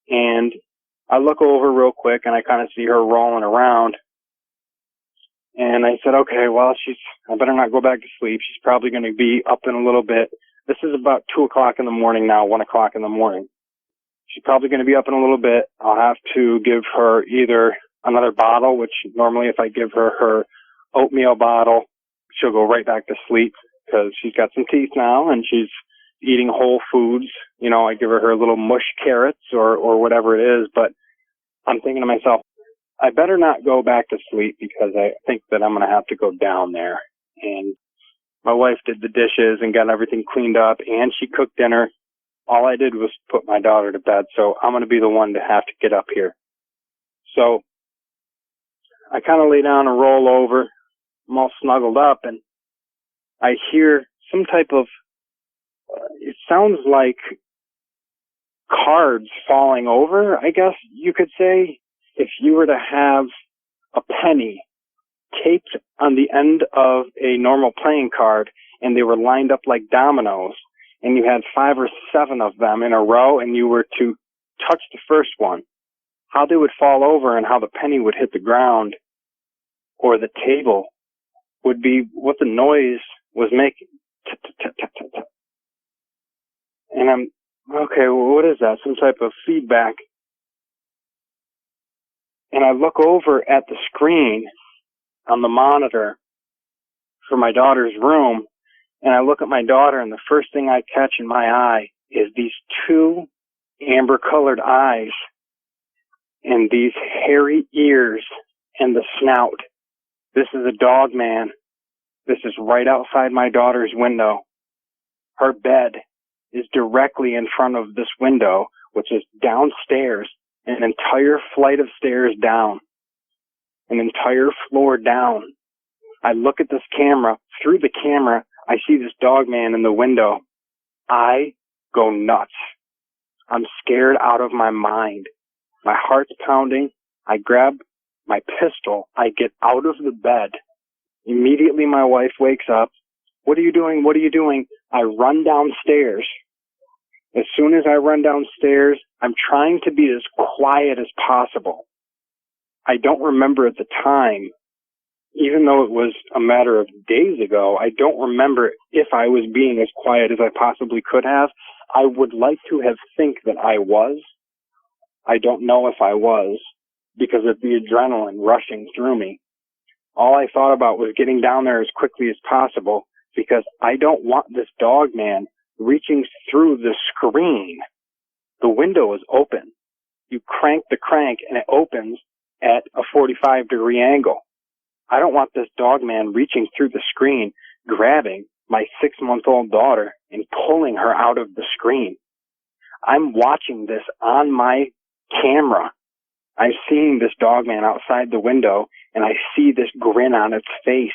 And I look over real quick, and I kind of see her rolling around. And I said, okay, well, I better not go back to sleep. She's probably going to be up in a little bit. This is about 2 o'clock in the morning now, 1 o'clock in the morning. She's probably going to be up in a little bit. I'll have to give her either another bottle, which normally if I give her her oatmeal bottle, she'll go right back to sleep because she's got some teeth now and she's eating whole foods. You know, I give her little mush carrots or whatever it is, but I'm thinking to myself, I better not go back to sleep because I think that I'm going to have to go down there. And my wife did the dishes and got everything cleaned up, and she cooked dinner. All I did was put my daughter to bed, so I'm going to be the one to have to get up here. So I kind of lay down and roll over. I'm all snuggled up, and I hear some type of, it sounds like cards falling over, I guess you could say. If you were to have a penny taped on the end of a normal playing card and they were lined up like dominoes and you had 5 or 7 of them in a row and you were to touch the first one, how they would fall over and how the penny would hit the ground or the table would be what the noise was making. And I'm, okay, well, what is that? Some type of feedback. And I look over at the screen on the monitor for my daughter's room, and I look at my daughter, and the first thing I catch in my eye is these 2 amber-colored eyes and these hairy ears and the snout. This is a Dogman. This is right outside my daughter's window. Her bed is directly in front of this window, which is downstairs, an entire flight of stairs down, an entire floor down. I look at this camera. Through the camera, I see this Dogman in the window. I go nuts. I'm scared out of my mind. My heart's pounding. I grab my pistol. I get out of the bed. Immediately my wife wakes up. What are you doing? What are you doing? I run downstairs. As soon as I run downstairs, I'm trying to be as quiet as possible. I don't remember at the time, even though it was a matter of days ago, I don't remember if I was being as quiet as I possibly could have. I would like to have think that I was. I don't know if I was because of the adrenaline rushing through me. All I thought about was getting down there as quickly as possible because I don't want this Dogman reaching through the screen. The window is open. You crank the crank and it opens at a 45-degree angle. I don't want this Dogman reaching through the screen, grabbing my 6-month-old daughter and pulling her out of the screen. I'm watching this on my camera, I'm seeing this Dogman outside the window, and I see this grin on its face.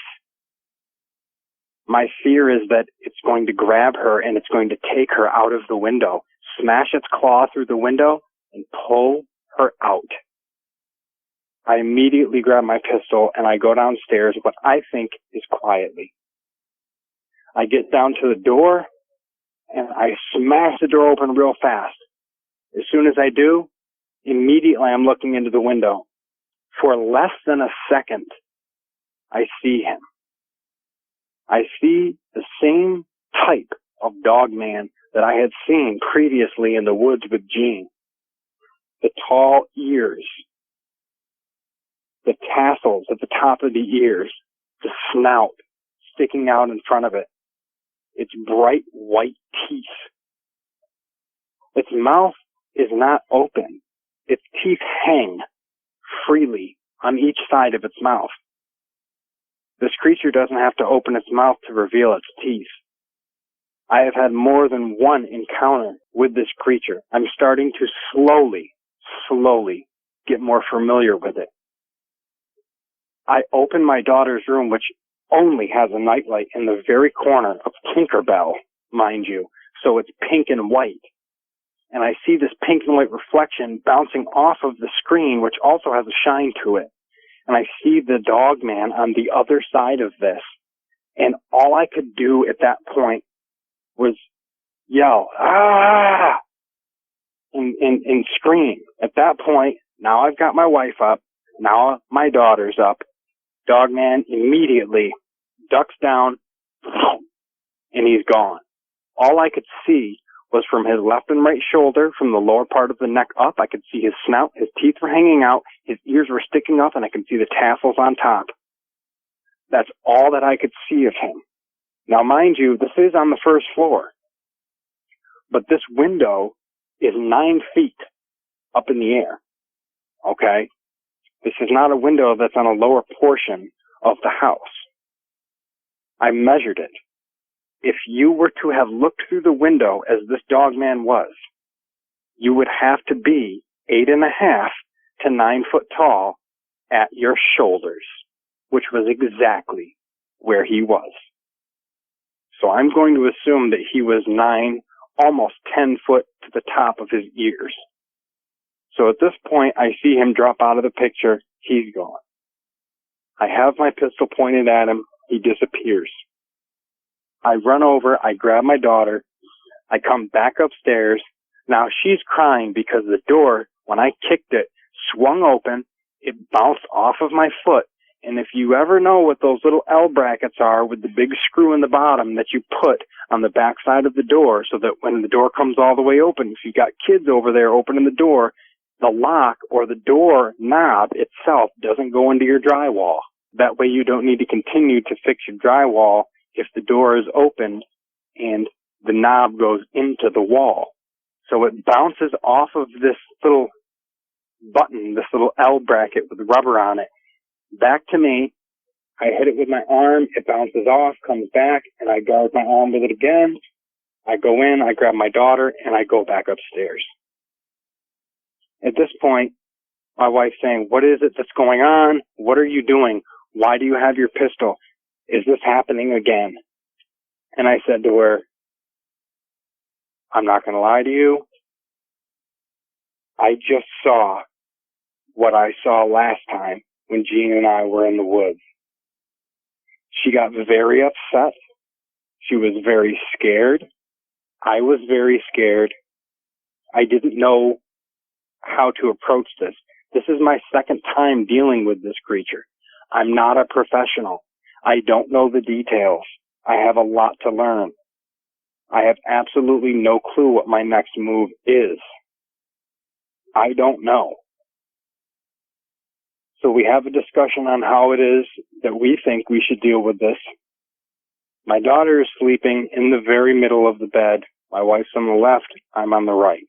My fear is that it's going to grab her and it's going to take her out of the window, smash its claw through the window, and pull her out. I immediately grab my pistol and I go downstairs, what I think is quietly. I get down to the door and I smash the door open real fast. As soon as I do, immediately I'm looking into the window. For less than a second, I see him. I see the same type of Dogman that I had seen previously in the woods with Gene. The tall ears, the tassels at the top of the ears, the snout sticking out in front of it, its bright white teeth. Its mouth is not open. Its teeth hang freely on each side of its mouth. This creature doesn't have to open its mouth to reveal its teeth. I have had more than one encounter with this creature. I'm starting to slowly get more familiar with it. I open my daughter's room, which only has a nightlight in the very corner of Tinkerbell, mind you, so it's pink and white. And I see this pink and white reflection bouncing off of the screen, which also has a shine to it. And I see the Dogman on the other side of this. And all I could do at that point was yell, ah! And scream. At that point, now I've got my wife up. Now my daughter's up. Dogman immediately ducks down, and he's gone. All I could see was from his left and right shoulder, from the lower part of the neck up. I could see his snout, his teeth were hanging out, his ears were sticking up, and I could see the tassels on top. That's all that I could see of him. Now, mind you, this is on the first floor, but this window is 9 feet up in the air, okay? This is not a window that's on a lower portion of the house. I measured it. If you were to have looked through the window as this Dogman was, you would have to be 8.5 to 9 foot tall at your shoulders, which was exactly where he was. So I'm going to assume that he was 9, almost 10 foot to the top of his ears. So at this point, I see him drop out of the picture. He's gone. I have my pistol pointed at him. He disappears. I run over, I grab my daughter, I come back upstairs. Now she's crying because the door, when I kicked it, swung open, it bounced off of my foot, and if you ever know what those little L brackets are with the big screw in the bottom that you put on the back side of the door so that when the door comes all the way open, if you got kids over there opening the door, the lock or the door knob itself doesn't go into your drywall. That way you don't need to continue to fix your drywall if the door is open and the knob goes into the wall. So it bounces off of this little button, this little L bracket with rubber on it, back to me. I hit it with my arm, it bounces off, comes back, and I guard my arm with it again. I go in, I grab my daughter, and I go back upstairs. At this point, my wife's saying, "What is it that's going on? What are you doing? Why do you have your pistol? Is this happening again?" And I said to her, "I'm not going to lie to you. I just saw what I saw last time when Gene and I were in the woods." She got very upset. She was very scared. I was very scared. I didn't know how to approach this. This is my second time dealing with this creature. I'm not a professional. I don't know the details. I have a lot to learn. I have absolutely no clue what my next move is. I don't know. So we have a discussion on how it is that we think we should deal with this. My daughter is sleeping in the very middle of the bed. My wife's on the left. I'm on the right.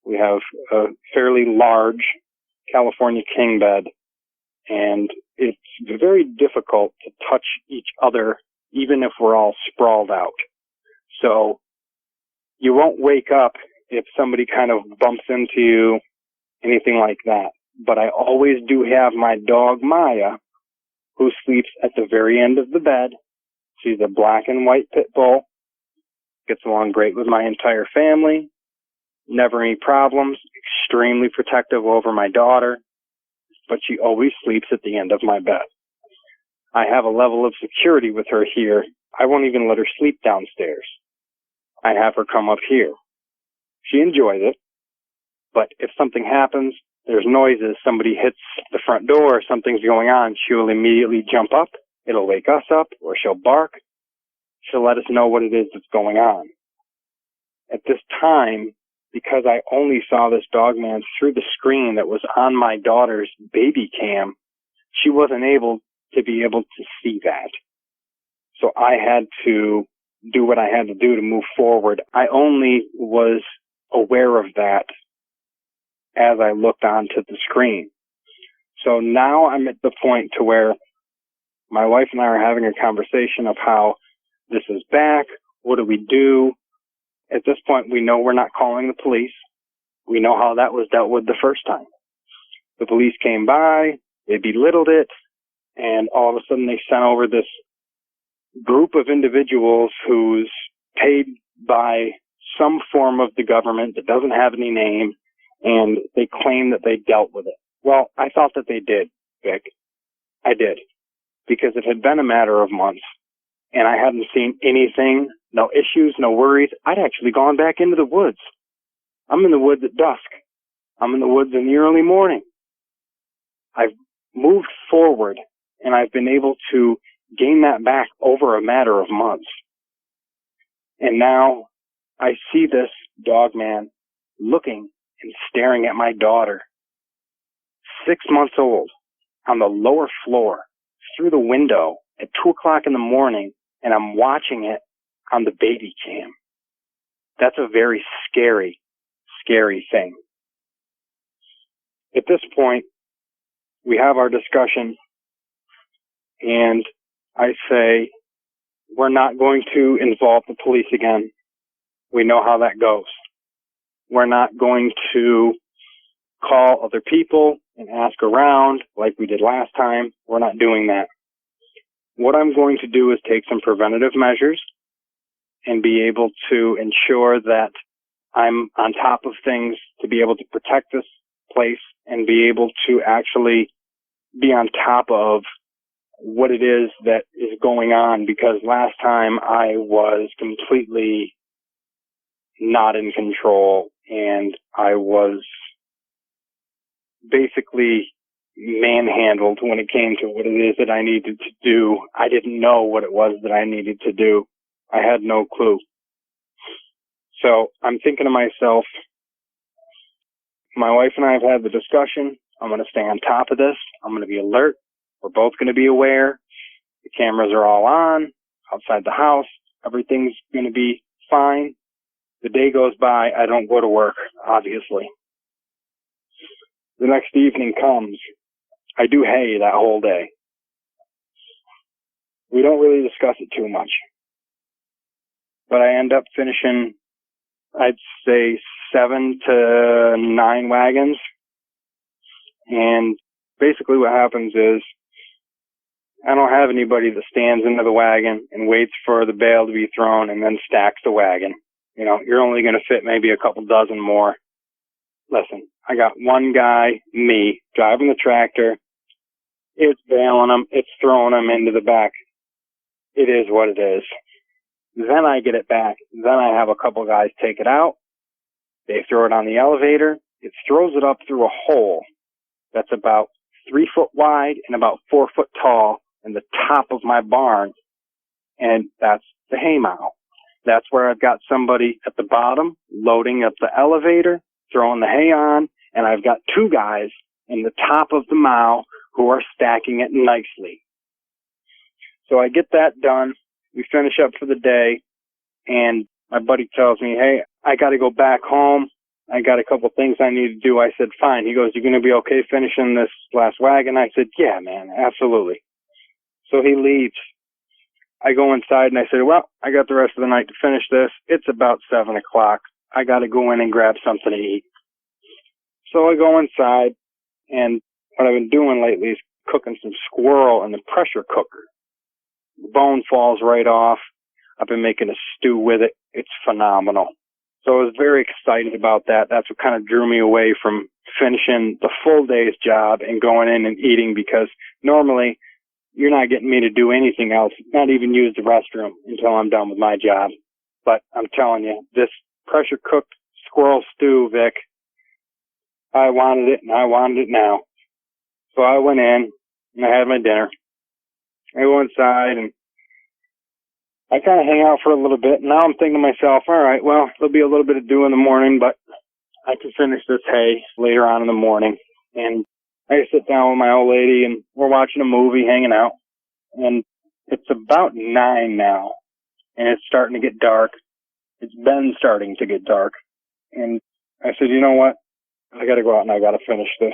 We have a fairly large California king bed, and it's very difficult to touch each other, even if we're all sprawled out. So you won't wake up if somebody kind of bumps into you anything like that. But I always do have my dog Maya, who sleeps at the very end of the bed. She's a black and white pit bull. Gets along great with my entire family. Never any problems. Extremely protective over my daughter. But she always sleeps at the end of my bed. I have a level of security with her here. I won't even let her sleep downstairs. I have her come up here. She enjoys it. But if something happens, there's noises, somebody hits the front door, something's going on, she'll immediately jump up. It'll wake us up, or she'll bark. She'll let us know what it is that's going on. At this time, because I only saw this Dogman through the screen that was on my daughter's baby cam, she wasn't able to see that. So I had to do what I had to do to move forward. I only was aware of that as I looked onto the screen. So now I'm at the point to where my wife and I are having a conversation of how this is back. What do we do? At this point, we know we're not calling the police. We know how that was dealt with the first time. The police came by, they belittled it, and all of a sudden they sent over this group of individuals who's paid by some form of the government that doesn't have any name, and they claim that they dealt with it. Well, I thought that they did, Vic. I did. Because it had been a matter of months, and I hadn't seen anything, no issues, no worries. I'd actually gone back into the woods. I'm in the woods at dusk. I'm in the woods in the early morning. I've moved forward, and I've been able to gain that back over a matter of months. And now I see this Dogman looking and staring at my daughter, 6 months old, on the lower floor, through the window at 2 o'clock in the morning, and I'm watching it on the baby cam. That's a very scary, scary thing. At this point, we have our discussion, and I say, we're not going to involve the police again. We know how that goes. We're not going to call other people and ask around like we did last time. We're not doing that. What I'm going to do is take some preventative measures and be able to ensure that I'm on top of things to be able to protect this place and be able to actually be on top of what it is that is going on, because last time I was completely not in control and I was basically manhandled when it came to what it is that I needed to do. I didn't know what it was that I needed to do. I had no clue. So I'm thinking to myself, my wife and I have had the discussion. I'm going to stay on top of this. I'm going to be alert. We're both going to be aware. The cameras are all on outside the house. Everything's going to be fine. The day goes by. I don't go to work, obviously. The next evening comes. I do hay that whole day. We don't really discuss it too much. But I end up finishing, I'd say, 7 to 9 wagons. And basically what happens is I don't have anybody that stands into the wagon and waits for the bale to be thrown and then stacks the wagon. You know, you're only going to fit maybe a couple dozen more. Listen, I got one guy, me, driving the tractor. It's baling them. It's throwing them into the back. It is what it is. Then I get it back. Then I have a couple guys take it out. They throw it on the elevator. It throws it up through a hole that's about 3 foot wide and about 4 foot tall in the top of my barn. And that's the hay mow. That's where I've got somebody at the bottom loading up the elevator, throwing the hay on, and I've got 2 guys in the top of the mow who are stacking it nicely. So I get that done. We finish up for the day, and my buddy tells me, hey, I got to go back home. I got a couple things I need to do. I said, fine. He goes, you going to be okay finishing this last wagon? I said, yeah, man, absolutely. So he leaves. I go inside and I said, well, I got the rest of the night to finish this. It's about 7 o'clock. I got to go in and grab something to eat. So I go inside, and what I've been doing lately is cooking some squirrel in the pressure cooker. The bone falls right off. I've been making a stew with it. It's phenomenal. So I was very excited about that. That's what kind of drew me away from finishing the full day's job and going in and eating, because normally you're not getting me to do anything else, not even use the restroom until I'm done with my job. But I'm telling you, this pressure cooked squirrel stew, Vic, I wanted it and I wanted it now. So I went in and I had my dinner. I go inside and I kind of hang out for a little bit. Now I'm thinking to myself, all right, well, there'll be a little bit to do in the morning, but I can finish this hay later on in the morning. And I sit down with my old lady and we're watching a movie, hanging out. And it's about 9 now, and it's starting to get dark. It's been starting to get dark. And I said, you know what? I got to go out and I got to finish this.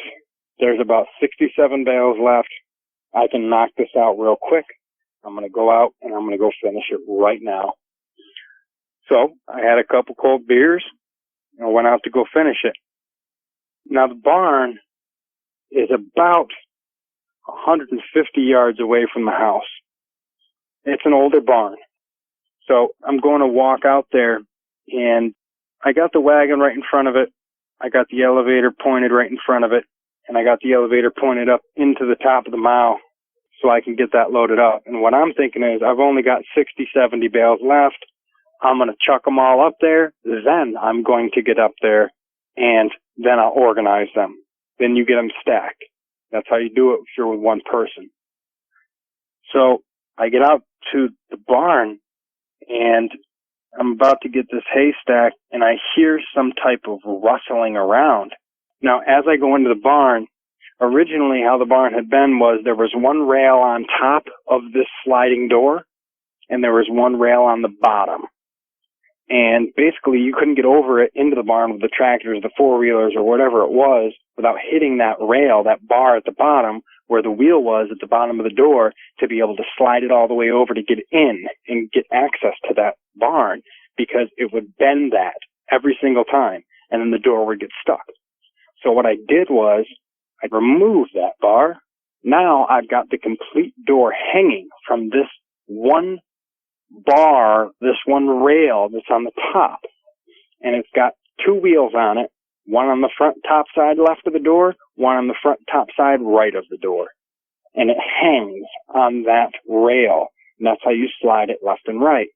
There's about 67 bales left. I can knock this out real quick. I'm going to go out and I'm going to go finish it right now. So I had a couple cold beers and I went out to go finish it. Now the barn is about 150 yards away from the house. It's an older barn. So I'm going to walk out there, and I got the wagon right in front of it. I got the elevator pointed right in front of it, and I got the elevator pointed up into the top of the mow so I can get that loaded up. And what I'm thinking is I've only got 60, 70 bales left. I'm going to chuck them all up there. Then I'm going to get up there, and then I'll organize them. Then you get them stacked. That's how you do it if you're with one person. So I get out to the barn, and I'm about to get this hay stacked, and I hear some type of rustling around. Now, as I go into the barn, originally how the barn had been was there was one rail on top of this sliding door, and there was one rail on the bottom. And basically, you couldn't get over it into the barn with the tractors, the four-wheelers, or whatever it was without hitting that rail, that bar at the bottom where the wheel was at the bottom of the door, to be able to slide it all the way over to get in and get access to that barn, because it would bend that every single time, and then the door would get stuck. So what I did was I removed that bar. Now I've got the complete door hanging from this one bar, this one rail that's on the top, and it's got two wheels on it, one on the front top side left of the door, one on the front top side right of the door, and it hangs on that rail, and that's how you slide it left and right.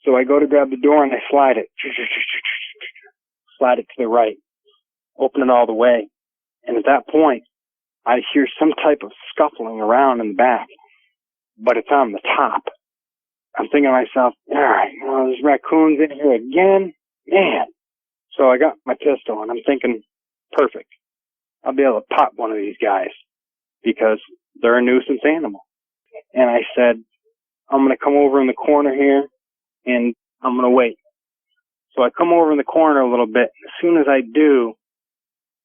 So I go to grab the door and I slide it to the right, open it all the way, and at that point I hear some type of scuffling around in the back, but it's on the top. I'm thinking to myself, all right, there's raccoons in here again, man. So I got my pistol, and I'm thinking, perfect. I'll be able to pop one of these guys because they're a nuisance animal. And I said, I'm going to come over in the corner here, and I'm going to wait. So I come over in the corner a little bit. As soon as I do,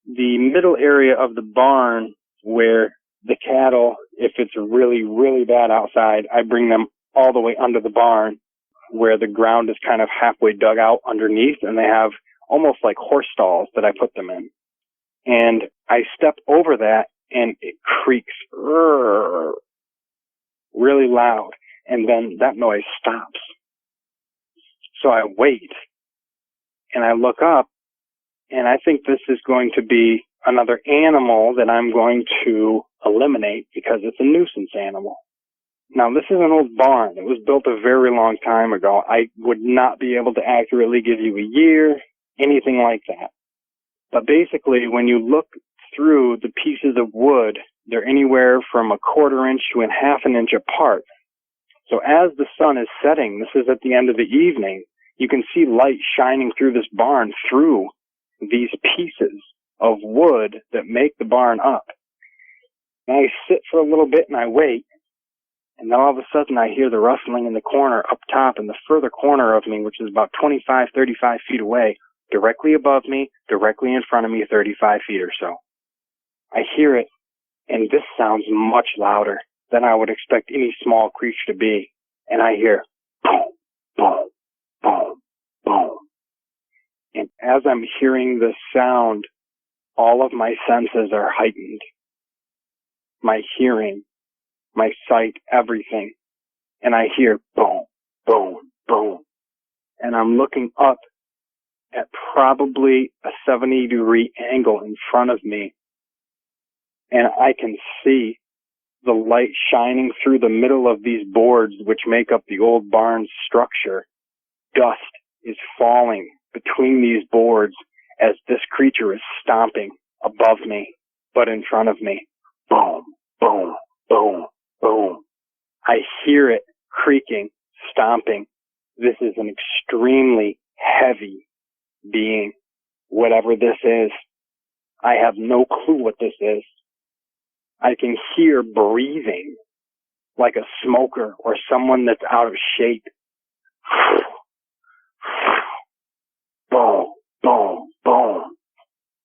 the middle area of the barn where the cattle, if it's really, really bad outside, I bring them all the way under the barn where the ground is kind of halfway dug out underneath, and they have almost like horse stalls that I put them in. And I step over that, and it creaks really loud, and then that noise stops. So I wait, and I look up, and I think this is going to be another animal that I'm going to eliminate because it's a nuisance animal. Now, this is an old barn. It was built a very long time ago. I would not be able to accurately give you a year, anything like that. But basically, when you look through the pieces of wood, they're anywhere from a 1/4 inch to a 1/2 inch apart. So as the sun is setting, this is at the end of the evening, you can see light shining through this barn through these pieces of wood that make the barn up. And I sit for a little bit and I wait. And then all of a sudden I hear the rustling in the corner up top in the further corner of me, which is about 25, 35 feet away, directly above me, directly in front of me, 35 feet or so. I hear it, and this sounds much louder than I would expect any small creature to be. And I hear boom, boom, boom, boom. And as I'm hearing this sound all of my senses are heightened. My hearing, my sight, everything. And I hear boom, boom, boom. And I'm looking up at probably a 70-degree angle in front of me. And I can see the light shining through the middle of these boards which make up the old barn's structure. Dust is falling between these boards as this creature is stomping above me, but in front of me. Boom, boom, boom, boom. I hear it creaking, stomping. This is an extremely heavy being, whatever this is. I have no clue what this is. I can hear breathing like a smoker or someone that's out of shape. Boom, boom, boom.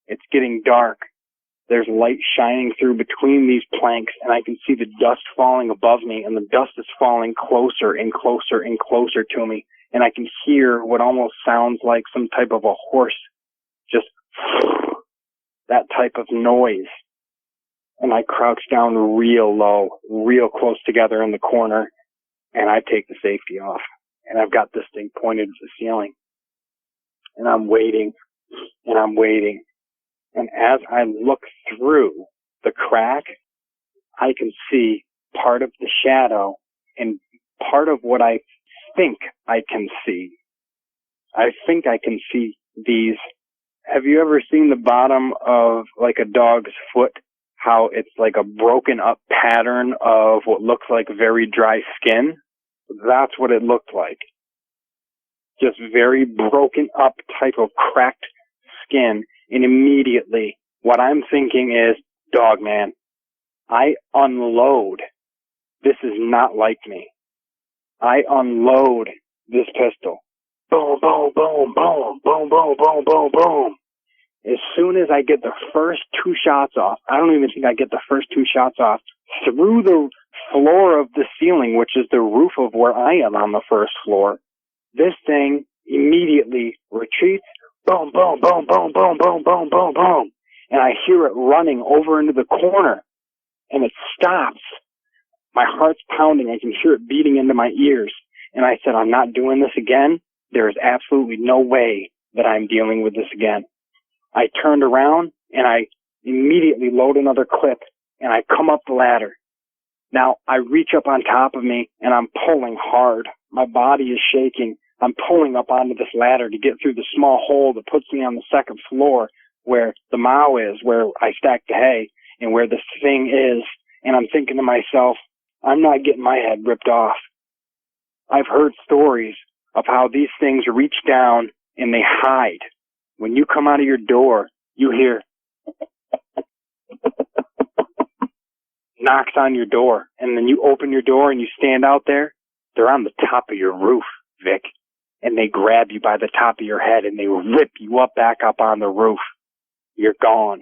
It's getting dark. There's light shining through between these planks, and I can see the dust falling above me, and the dust is falling closer and closer and closer to me, and I can hear what almost sounds like some type of a horse, just that type of noise. And I crouch down real low, real close together in the corner, and I take the safety off, and I've got this thing pointed at the ceiling, and I'm waiting, and I'm waiting. And as I look through the crack, I can see part of the shadow and part of what I think I can see. I think I can see these. Have you ever seen the bottom of like a dog's foot? How it's like a broken up pattern of what looks like very dry skin? That's what it looked like. Just very broken up type of cracked skin. And immediately, what I'm thinking is, Dogman, I unload. This is not like me. I unload this pistol. Boom, boom, boom, boom, boom, boom, boom, boom, boom. As soon as I get the first two shots off, I don't even think I get the first two shots off, through the floor of the ceiling, which is the roof of where I am on the first floor, this thing immediately retreats. Boom, boom, boom, boom, boom, boom, boom, boom, boom. And I hear it running over into the corner. And it stops. My heart's pounding. I can hear it beating into my ears. And I said, I'm not doing this again. There is absolutely no way that I'm dealing with this again. I turned around and I immediately load another clip and I come up the ladder. Now I reach up on top of me and I'm pulling hard. My body is shaking. I'm pulling up onto this ladder to get through the small hole that puts me on the second floor where the mow is, where I stack the hay, and where this thing is. And I'm thinking to myself, I'm not getting my head ripped off. I've heard stories of how these things reach down and they hide. When you come out of your door, you hear knocks on your door. And then you open your door and you stand out there. They're on the top of your roof, Vic. And they grab you by the top of your head and they rip you up back up on the roof. You're gone.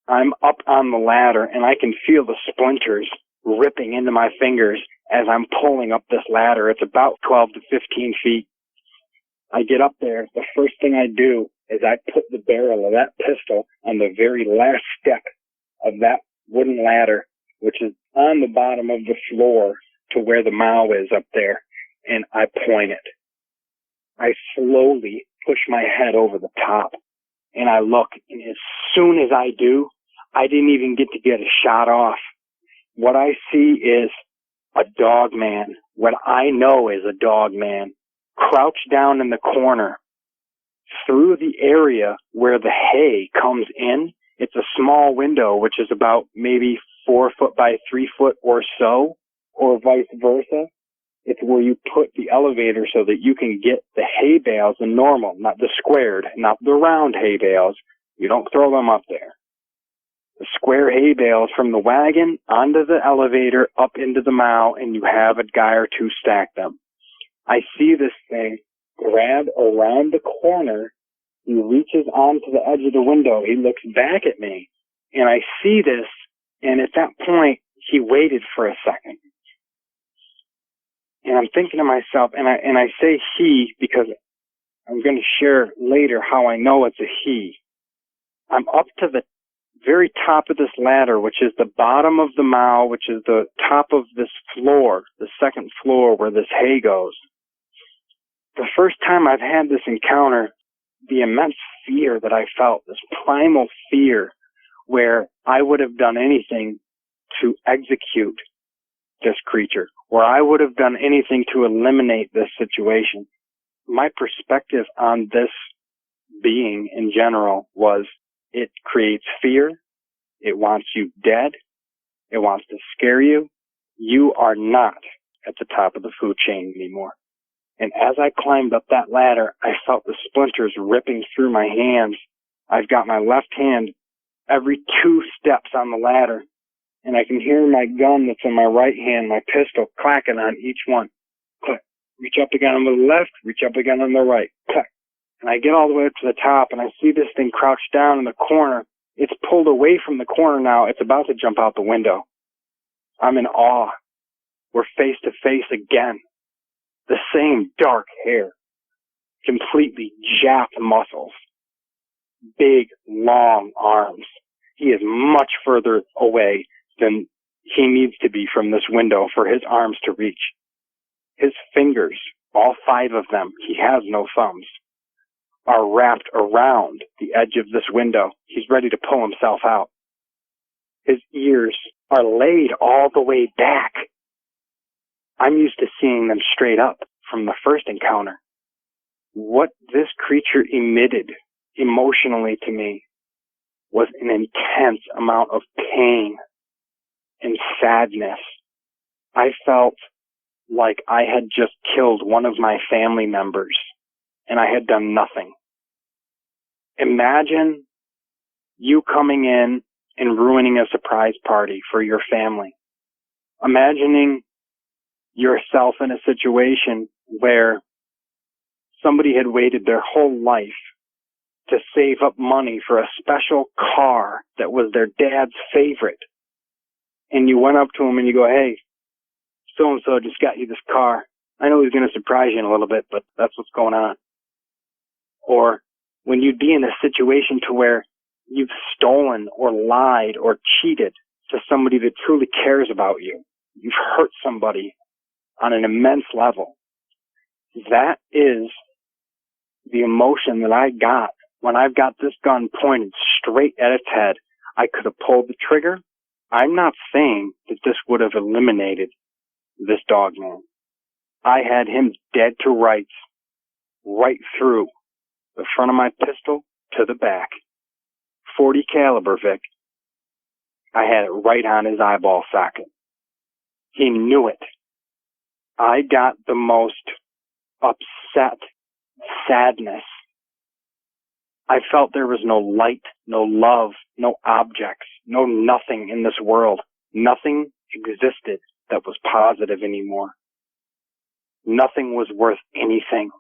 I'm up on the ladder and I can feel the splinters ripping into my fingers as I'm pulling up this ladder. It's about 12 to 15 feet. I get up there. The first thing I do is I put the barrel of that pistol on the very last step of that wooden ladder, which is on the bottom of the floor to where the mow is up there, and I point it. I slowly push my head over the top, and I look, and as soon as I do, I didn't even get to get a shot off. What I see is a Dogman, what I know is a Dogman, crouched down in the corner. Through the area where the hay comes in, it's a small window, which is about maybe 4 foot by 3 foot or so, or vice versa. It's where you put the elevator so that you can get the hay bales, the normal, not the squared, not the round hay bales. You don't throw them up there. The square hay bales from the wagon onto the elevator, up into the mow, and you have a guy or two stack them. I see this thing grab around the corner. He reaches onto the edge of the window. He looks back at me, and I see this, and at that point, he waited for a second. And I'm thinking to myself, and I say he because I'm going to share later how I know it's a he. I'm up to the very top of this ladder, which is the bottom of the mow, which is the top of this floor, the second floor where this hay goes. The first time I've had this encounter, the immense fear that I felt, this primal fear, where I would have done anything to execute this creature, where I would have done anything to eliminate this situation. My perspective on this being in general was, it creates fear, it wants you dead, it wants to scare you. You are not at the top of the food chain anymore. And as I climbed up that ladder, I felt the splinters ripping through my hands. I've got my left hand every 2 steps on the ladder, and I can hear my gun that's in my right hand, my pistol, clacking on each one. Click. Reach up again on the left, reach up again on the right. Click. And I get all the way up to the top, and I see this thing crouched down in the corner. It's pulled away from the corner now. It's about to jump out the window. I'm in awe. We're face to face again. The same dark hair. Completely jacked muscles. Big, long arms. He is much further away than he needs to be from this window for his arms to reach. His fingers, all 5 of them, he has no thumbs, are wrapped around the edge of this window. He's ready to pull himself out. His ears are laid all the way back. I'm used to seeing them straight up from the first encounter. What this creature emitted emotionally to me was an intense amount of pain and sadness. I felt like I had just killed one of my family members and I had done nothing. Imagine you coming in and ruining a surprise party for your family. Imagining yourself in a situation where somebody had waited their whole life to save up money for a special car that was their dad's favorite. And you went up to him and you go, hey, so-and-so just got you this car. I know he's going to surprise you in a little bit, but that's what's going on. Or when you'd be in a situation to where you've stolen or lied or cheated to somebody that truly cares about you. You've hurt somebody on an immense level. That is the emotion that I got when I've got this gun pointed straight at its head. I could have pulled the trigger. I'm not saying that this would have eliminated this Dogman. I had him dead to rights, right through the front of my pistol to the back. 40 caliber, Vic. I had it right on his eyeball socket. He knew it. I got the most upset sadness. I felt there was no light, no love, no objects, no nothing in this world. Nothing existed that was positive anymore. Nothing was worth anything.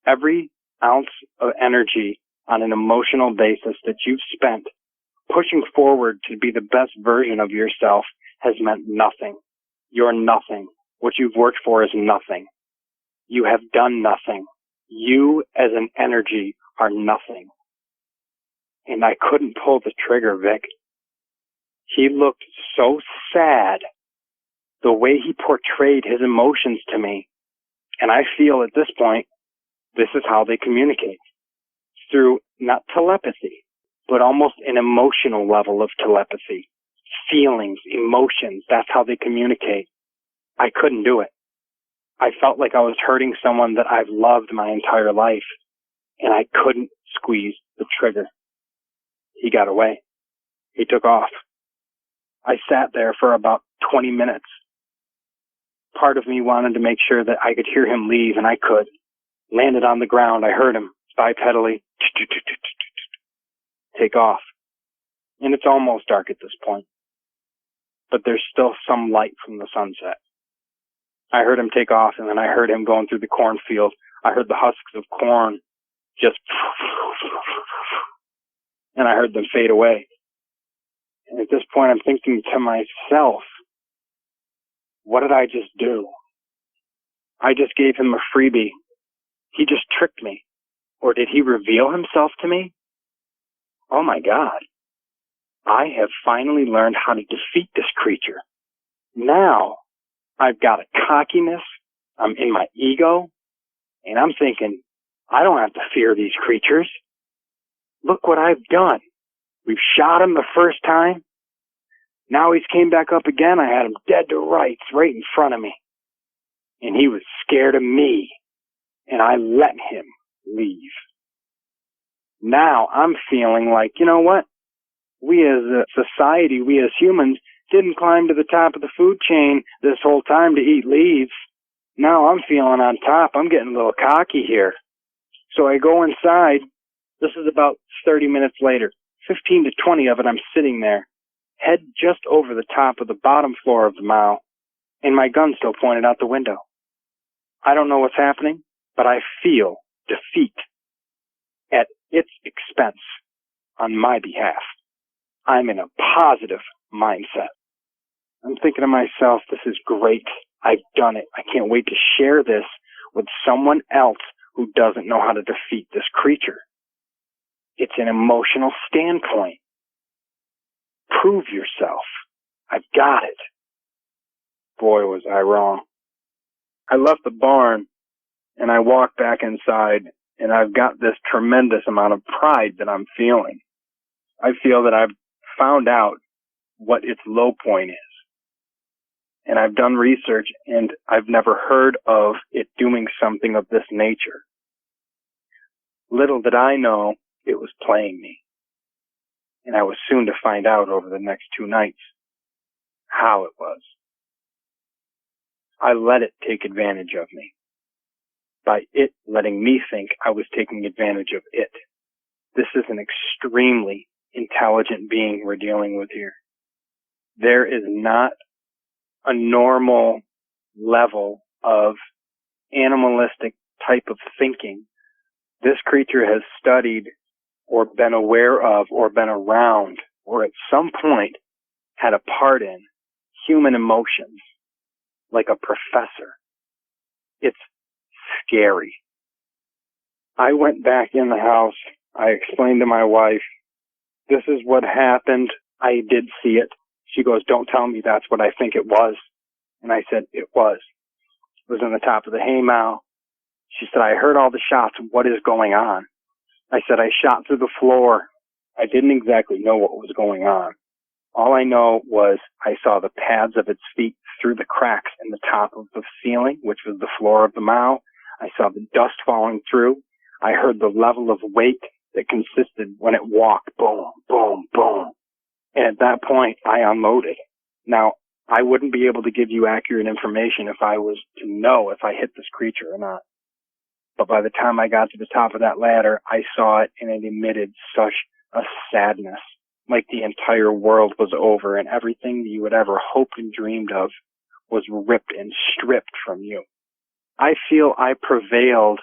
Every ounce of energy on an emotional basis that you've spent pushing forward to be the best version of yourself has meant nothing. You're nothing. What you've worked for is nothing. You have done nothing. You as an energy are nothing. And I couldn't pull the trigger, Vic. He looked so sad, the way he portrayed his emotions to me. And I feel at this point, this is how they communicate. Through not telepathy, but almost an emotional level of telepathy. Feelings, emotions, that's how they communicate. I couldn't do it. I felt like I was hurting someone that I've loved my entire life, and I couldn't squeeze the trigger. He got away. He took off. I sat there for about 20 minutes. Part of me wanted to make sure that I could hear him leave, and I could. Landed on the ground. I heard him bipedally take off. And it's almost dark at this point. But there's still some light from the sunset. I heard him take off, and then I heard him going through the cornfield. I heard the husks of corn just... and I heard them fade away. And at this point, I'm thinking to myself, what did I just do? I just gave him a freebie. He just tricked me. Or did he reveal himself to me? oh my God, I have finally learned how to defeat this creature. Now I've got a cockiness, I'm in my ego, and I'm thinking, I don't have to fear these creatures. Look what I've done. We've shot him the first time. Now he's came back up again. I had him dead to rights right in front of me. And he was scared of me. And I let him leave. Now I'm feeling like, you know what? We as a society, we as humans, didn't climb to the top of the food chain this whole time to eat leaves. Now I'm feeling on top. I'm getting a little cocky here. So I go inside. This is about 30 minutes later. 15 to 20 of it, I'm sitting there, head just over the top of the bottom floor of the mow, and my gun still pointed out the window. I don't know what's happening, but I feel defeat at its expense on my behalf. I'm in a positive mindset. I'm thinking to myself, this is great. I've done it. I can't wait to share this with someone else who doesn't know how to defeat this creature. It's an emotional standpoint. Prove yourself. I've got it. Boy, was I wrong. I left the barn and I walked back inside, and I've got this tremendous amount of pride that I'm feeling. I feel that I've found out what its low point is. And I've done research, and I've never heard of it doing something of this nature. Little did I know it was playing me. And I was soon to find out over the next 2 nights how it was. I let it take advantage of me, by it letting me think I was taking advantage of it. This is an extremely intelligent being we're dealing with here. There is not a normal level of animalistic type of thinking this creature has studied or been aware of or been around or at some point had a part in human emotions like a professor. It's scary. I went back in the house. I explained to my wife, this is what happened. I did see it. She goes, don't tell me that's what I think it was. And I said, it was. It was on the top of the hay mow. She said, I heard all the shots. What is going on? I said, I shot through the floor. I didn't exactly know what was going on. All I know was I saw the pads of its feet through the cracks in the top of the ceiling, which was the floor of the mow. I saw the dust falling through. I heard the level of weight that consisted when it walked, boom, boom, boom. And at that point, I unloaded. Now, I wouldn't be able to give you accurate information if I was to know if I hit this creature or not. But by the time I got to the top of that ladder, I saw it and it emitted such a sadness, like the entire world was over and everything you had ever hoped and dreamed of was ripped and stripped from you. I feel I prevailed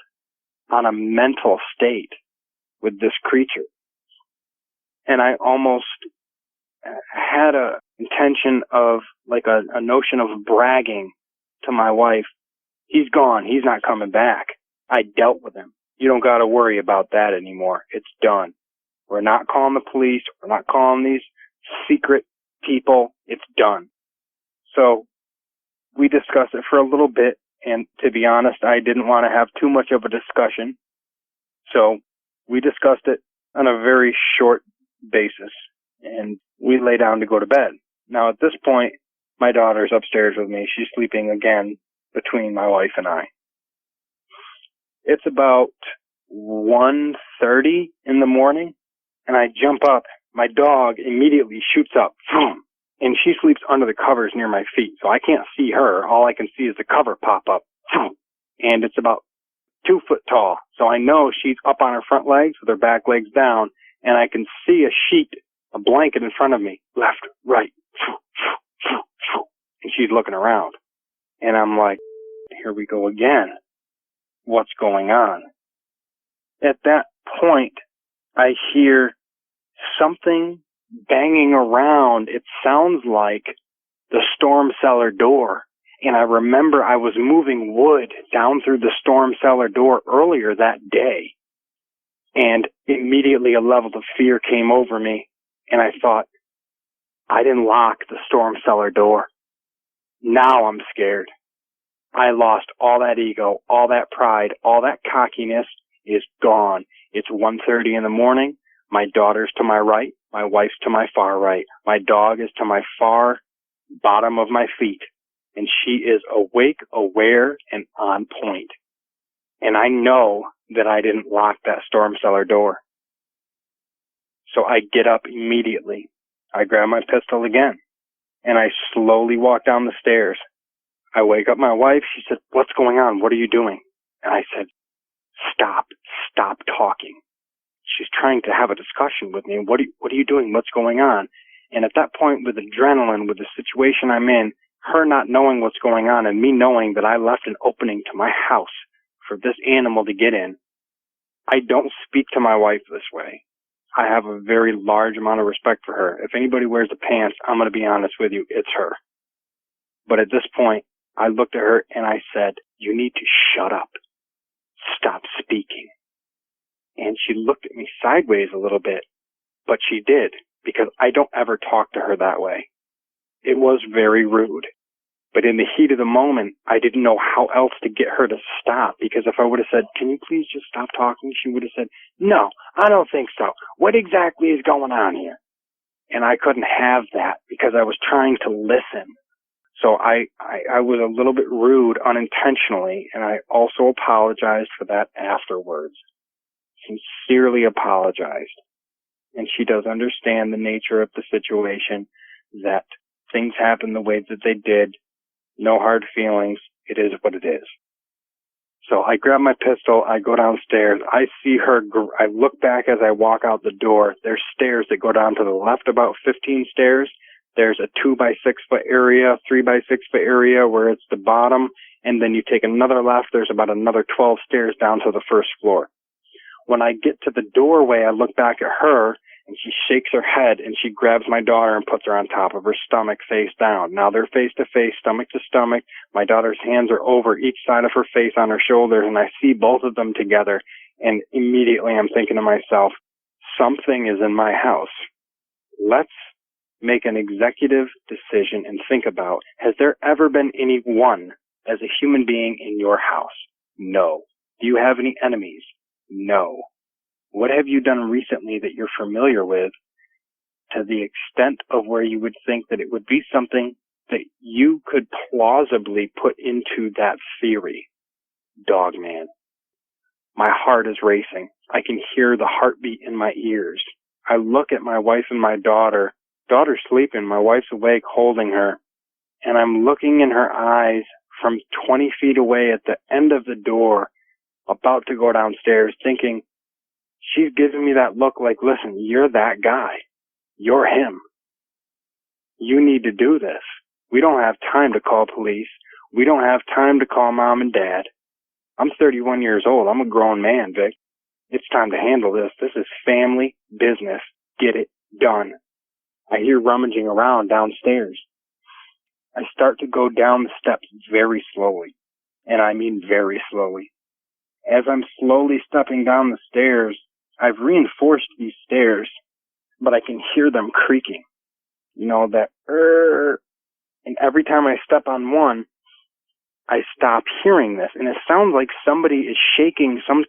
on a mental state with this creature. And I almost had a intention of like a notion of bragging to my wife. He's gone. He's not coming back. I dealt with him. You don't got to worry about that anymore. It's done. We're not calling the police. We're not calling these secret people. It's done. So we discussed it for a little bit. And to be honest, I didn't want to have too much of a discussion. So we discussed it on a very short basis. And we lay down to go to bed. Now, at this point, my daughter's upstairs with me. She's sleeping again between my wife and I. It's about 1:30 in the morning, and I jump up. My dog immediately shoots up, boom, and she sleeps under the covers near my feet, so I can't see her. All I can see is the cover pop up, boom, and it's about 2 foot tall, so I know she's up on her front legs with her back legs down, and I can see a sheet, a blanket in front of me, left, right, and she's looking around. And I'm like, here we go again. What's going on? At that point, I hear something banging around. It sounds like the storm cellar door. And I remember I was moving wood down through the storm cellar door earlier that day. And immediately a level of fear came over me, and I thought, I didn't lock the storm cellar door. Now I'm scared. I lost all that ego, all that pride, all that cockiness is gone. It's 1:30 in the morning. My daughter's to my right. My wife's to my far right. My dog is to my far bottom of my feet. And she is awake, aware, and on point. And I know that I didn't lock that storm cellar door. So I get up immediately. I grab my pistol again, and I slowly walk down the stairs. I wake up my wife. She said, "What's going on? What are you doing?" And I said, Stop talking. She's trying to have a discussion with me. What are you doing? What's going on? And at that point, with adrenaline, with the situation I'm in, her not knowing what's going on and me knowing that I left an opening to my house for this animal to get in, I don't speak to my wife this way. I have a very large amount of respect for her. If anybody wears the pants, I'm going to be honest with you, it's her. But at this point, I looked at her and I said, "You need to shut up. Stop speaking." And she looked at me sideways a little bit, but she did, because I don't ever talk to her that way. It was very rude. But in the heat of the moment, I didn't know how else to get her to stop, because if I would have said, "Can you please just stop talking?" she would have said, "No, I don't think so. What exactly is going on here?" And I couldn't have that because I was trying to listen. So I was a little bit rude unintentionally, and I also apologized for that afterwards. Sincerely apologized. And she does understand the nature of the situation, that things happened the way that they did. No hard feelings. It is what it is. So I grab my pistol. I go downstairs. I see her. I look back as I walk out the door. There's stairs that go down to the left, about 15 stairs. There's a 2x6 foot area, 3x6 foot area where it's the bottom. And then you take another left. There's about another 12 stairs down to the first floor. When I get to the doorway, I look back at her, and she shakes her head, and she grabs my daughter and puts her on top of her stomach, face down. Now they're face to face, stomach to stomach. My daughter's hands are over each side of her face on her shoulders, and I see both of them together, and immediately I'm thinking to myself, something is in my house. Let's make an executive decision and think about, has there ever been anyone as a human being in your house? No. Do you have any enemies? No. What have you done recently that you're familiar with to the extent of where you would think that it would be something that you could plausibly put into that theory? Dogman. My heart is racing. I can hear the heartbeat in my ears. I look at my wife and my daughter. Daughter's sleeping. My wife's awake holding her. And I'm looking in her eyes from 20 feet away at the end of the door, about to go downstairs, thinking, she's giving me that look like, listen, you're that guy. You're him. You need to do this. We don't have time to call police. We don't have time to call mom and dad. I'm 31 years old. I'm a grown man, Vic. It's time to handle this. This is family business. Get it done. I hear rummaging around downstairs. I start to go down the steps very slowly. And I mean very slowly. As I'm slowly stepping down the stairs, I've reinforced these stairs, but I can hear them creaking. You know, that and every time I step on one, I stop hearing this. And it sounds like somebody is shaking some,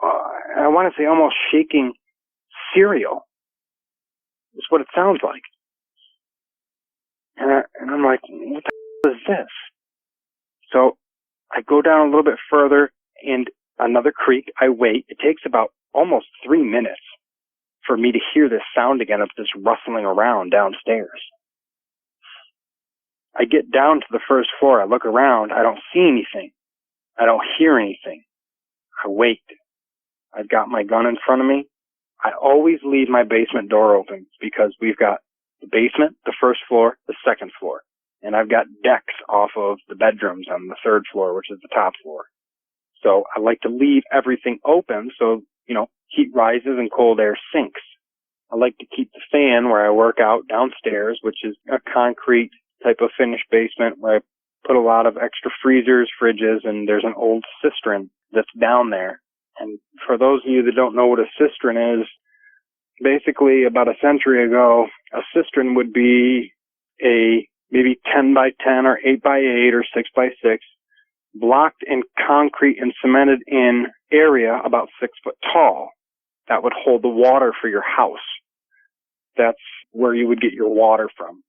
I want to say almost shaking cereal. That's what it sounds like. And I'm like, what the hell is this? So I go down a little bit further, and another creak. I wait. It takes about almost 3 minutes for me to hear this sound again of this rustling around downstairs. I get down to the first floor. I look around. I don't see anything. I don't hear anything. I wait. I've got my gun in front of me. I always leave my basement door open because we've got the basement, the first floor, the second floor. And I've got decks off of the bedrooms on the third floor, which is the top floor. So I like to leave everything open so, you know, heat rises and cold air sinks. I like to keep the fan where I work out downstairs, which is a concrete type of finished basement where I put a lot of extra freezers, fridges, and there's an old cistern that's down there And for those of you that don't know what a cistern is, basically about a century ago, a cistern would be a maybe 10 by 10 or 8 by 8 or 6 by 6, blocked in concrete and cemented in area about 6 foot tall that would hold the water for your house. That's where you would get your water from.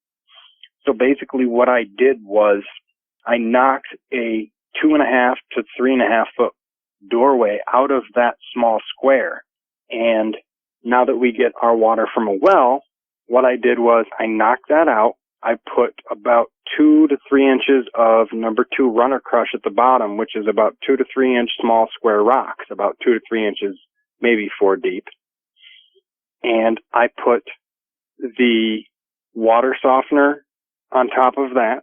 So basically what I did was I knocked a 2.5 to 3.5 foot doorway out of that small square. And now that we get our water from a well, what I did was I knocked that out. I put about 2 to 3 inches of number 2 runner crush at the bottom, which is about 2 to 3 inch small square rocks, about 2 to 3 inches, maybe 4 deep. And I put the water softener on top of that.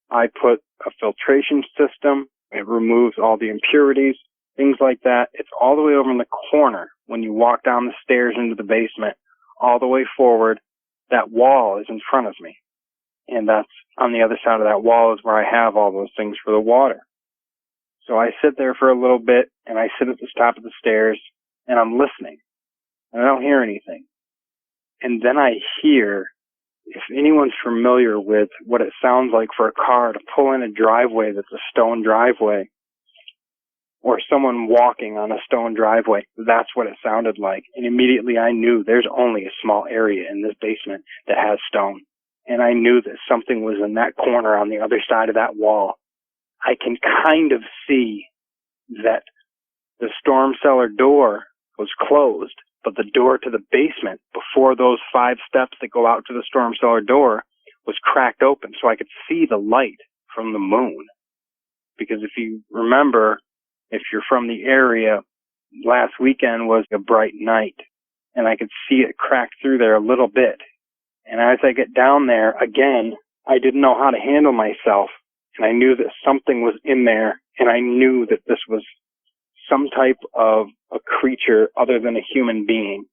I put a filtration system. It removes all the impurities, things like that. It's all the way over in the corner when you walk down the stairs into the basement, all the way forward. That wall is in front of me. And that's on the other side of that wall is where I have all those things for the water. So I sit there for a little bit, and I sit at the top of the stairs, and I'm listening. And I don't hear anything. And then I hear, if anyone's familiar with what it sounds like for a car to pull in a driveway that's a stone driveway, or someone walking on a stone driveway, that's what it sounded like. And immediately I knew there's only a small area in this basement that has stone. And I knew that something was in that corner on the other side of that wall. I can kind of see that the storm cellar door was closed, but the door to the basement, before those 5 steps that go out to the storm cellar door, was cracked open, so I could see the light from the moon. Because if you remember, if you're from the area, last weekend was a bright night, and I could see it crack through there a little bit. And as I get down there, again, I didn't know how to handle myself, and I knew that something was in there, and I knew that this was some type of a creature other than a human being.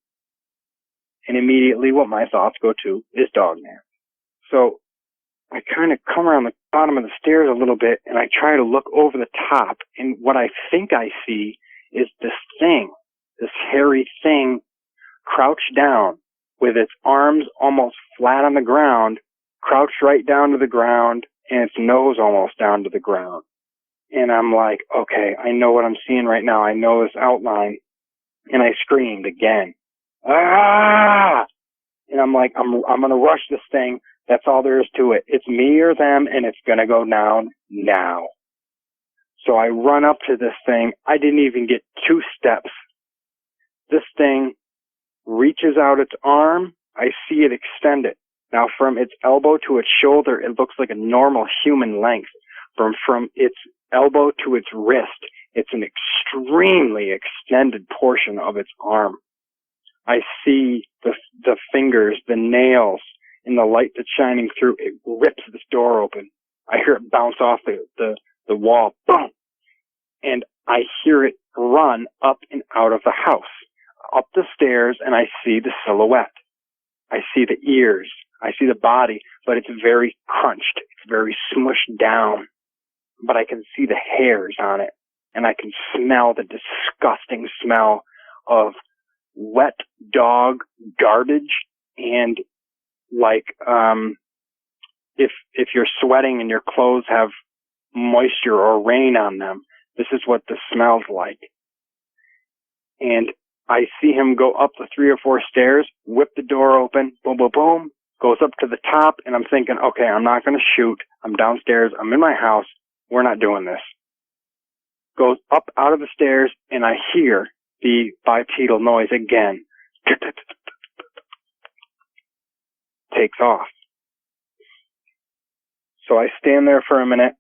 And immediately what my thoughts go to is Dogman. So I kind of come around the bottom of the stairs a little bit, and I try to look over the top, and what I think I see is this thing, this hairy thing, crouched down with its arms almost flat on the ground, crouched right down to the ground, and its nose almost down to the ground. And I'm like, okay, I know what I'm seeing right now. I know this outline. And I screamed again. Ah! And I'm like, I'm going to rush this thing. That's all there is to it. It's me or them, and it's going to go down now. So I run up to this thing. I didn't even get 2 steps. This thing reaches out its arm. I see it extend it. Now, from its elbow to its shoulder, it looks like a normal human length. From its elbow to its wrist, it's an extremely extended portion of its arm. I see the fingers, the nails, in the light that's shining through. It rips this door open. I hear it bounce off the wall. Boom! And I hear it run up and out of the house, up the stairs, and I see the silhouette. I see the ears. I see the body, but it's very crunched. It's very smushed down. But I can see the hairs on it, and I can smell the disgusting smell of wet dog garbage, and like if you're sweating and your clothes have moisture or rain on them, this is what this smells like. And I see him go up the 3 or 4 stairs, whip the door open, boom, boom, boom, goes up to the top, and I'm thinking, okay, I'm not going to shoot. I'm downstairs. I'm in my house. We're not doing this. Goes up out of the stairs, and I hear the bipedal noise again. Takes off. So I stand there for a minute.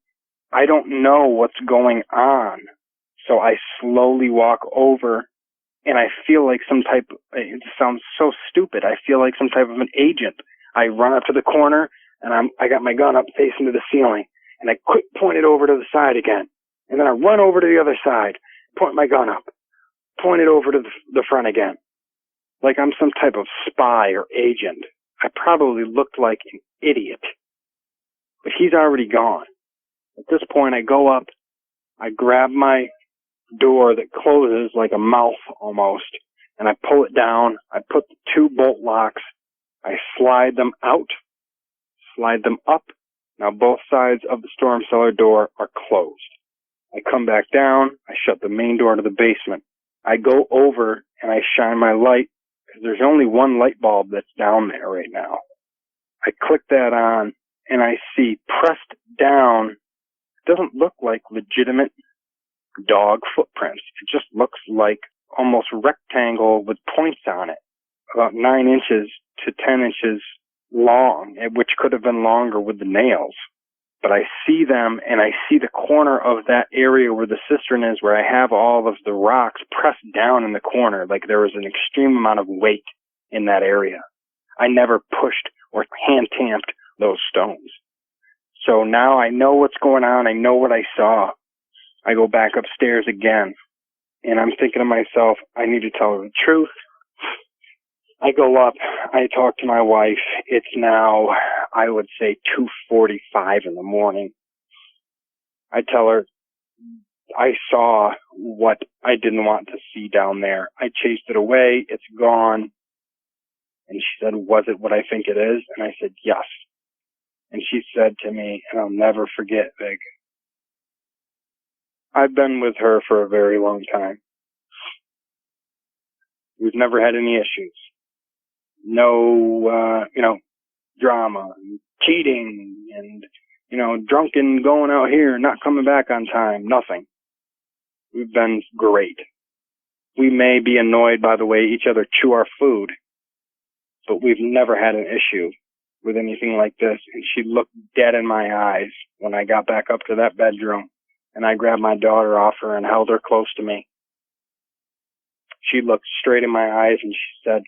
I don't know what's going on. So I slowly walk over, and I feel like it sounds so stupid, I feel like some type of an agent. I run up to the corner, and I got my gun up facing to the ceiling. And I quick point it over to the side again. And then I run over to the other side, point my gun up, point it over to the front again. Like I'm some type of spy or agent. I probably looked like an idiot. But he's already gone. At this point, I go up, I grab my door that closes like a mouth almost, and I pull it down. I put the 2 bolt locks. I slide them out, slide them up. Now both sides of the storm cellar door are closed. I come back down. I shut the main door to the basement. I go over and I shine my light because there's only one light bulb that's down there right now. I click that on and I see pressed down. It doesn't look like legitimate dog footprints. It just looks like almost rectangle with points on it, about 9 inches to 10 inches long, which could have been longer with the nails. But I see them, and I see the corner of that area where the cistern is, where I have all of the rocks pressed down in the corner, like there was an extreme amount of weight in that area. I never pushed or hand-tamped those stones. So now I know what's going on. I know what I saw. I go back upstairs again, and I'm thinking to myself, I need to tell her the truth. I go up, I talk to my wife. It's now, I would say, 2:45 in the morning. I tell her I saw what I didn't want to see down there. I chased it away. It's gone. And she said, was it what I think it is? And I said, yes. And she said to me, and I'll never forget, Vic, I've been with her for a very long time. We've never had any issues. No, drama, and cheating, and, drunken going out here, not coming back on time, nothing. We've been great. We may be annoyed by the way each other chew our food, but we've never had an issue with anything like this. And she looked dead in my eyes when I got back up to that bedroom, and I grabbed my daughter off her and held her close to me. She looked straight in my eyes and she said,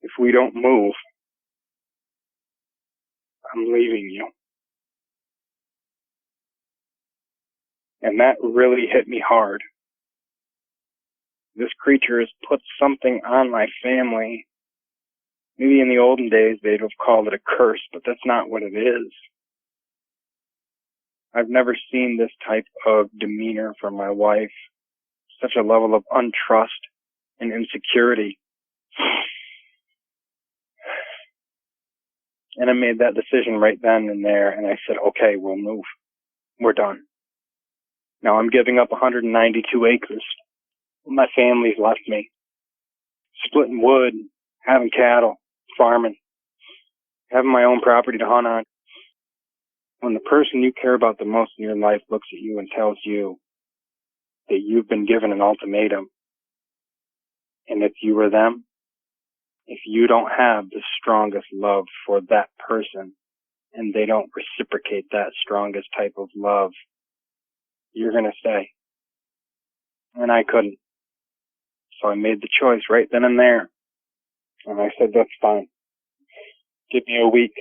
if we don't move, I'm leaving you. And that really hit me hard. This creature has put something on my family. Maybe in the olden days they'd have called it a curse, but that's not what it is. I've never seen this type of demeanor from my wife, such a level of untrust and insecurity. And I made that decision right then and there, and I said, okay, we'll move. We're done. Now I'm giving up 192 acres. My family's left me. Splitting wood, having cattle, farming, having my own property to hunt on. When the person you care about the most in your life looks at you and tells you that you've been given an ultimatum, and if you were them, if you don't have the strongest love for that person and they don't reciprocate that strongest type of love, you're going to stay. And I couldn't. So I made the choice right then and there. And I said, that's fine. Give me a week.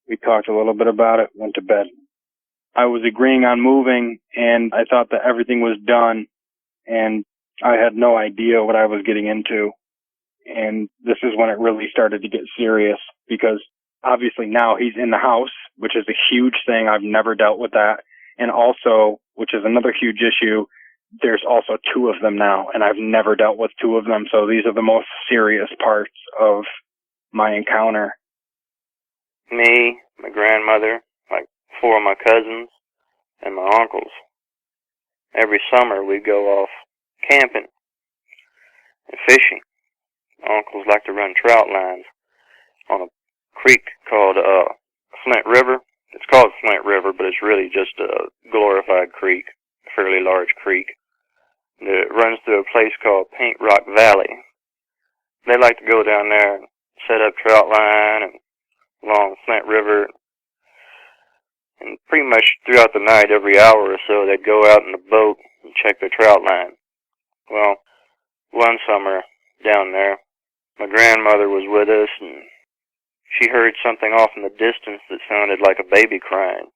We talked a little bit about it, went to bed. I was agreeing on moving, and I thought that everything was done, and I had no idea what I was getting into. And this is when it really started to get serious, because obviously now he's in the house, which is a huge thing. I've never dealt with that. And also, which is another huge issue, there's also 2 of them now, and I've never dealt with 2 of them. So these are the most serious parts of my encounter. Me, my grandmother, like 4 of my cousins, and my uncles. Every summer we'd go off camping and fishing. My uncles like to run trout lines on a creek called Flint River. It's called Flint River, but it's really just a glorified creek, a fairly large creek. It runs through a place called Paint Rock Valley. They like to go down there and set up trout line and along Flint River. And pretty much throughout the night, every hour or so, they'd go out in the boat and check their trout line. Well, one summer down there, my grandmother was with us, and she heard something off in the distance that sounded like a baby crying.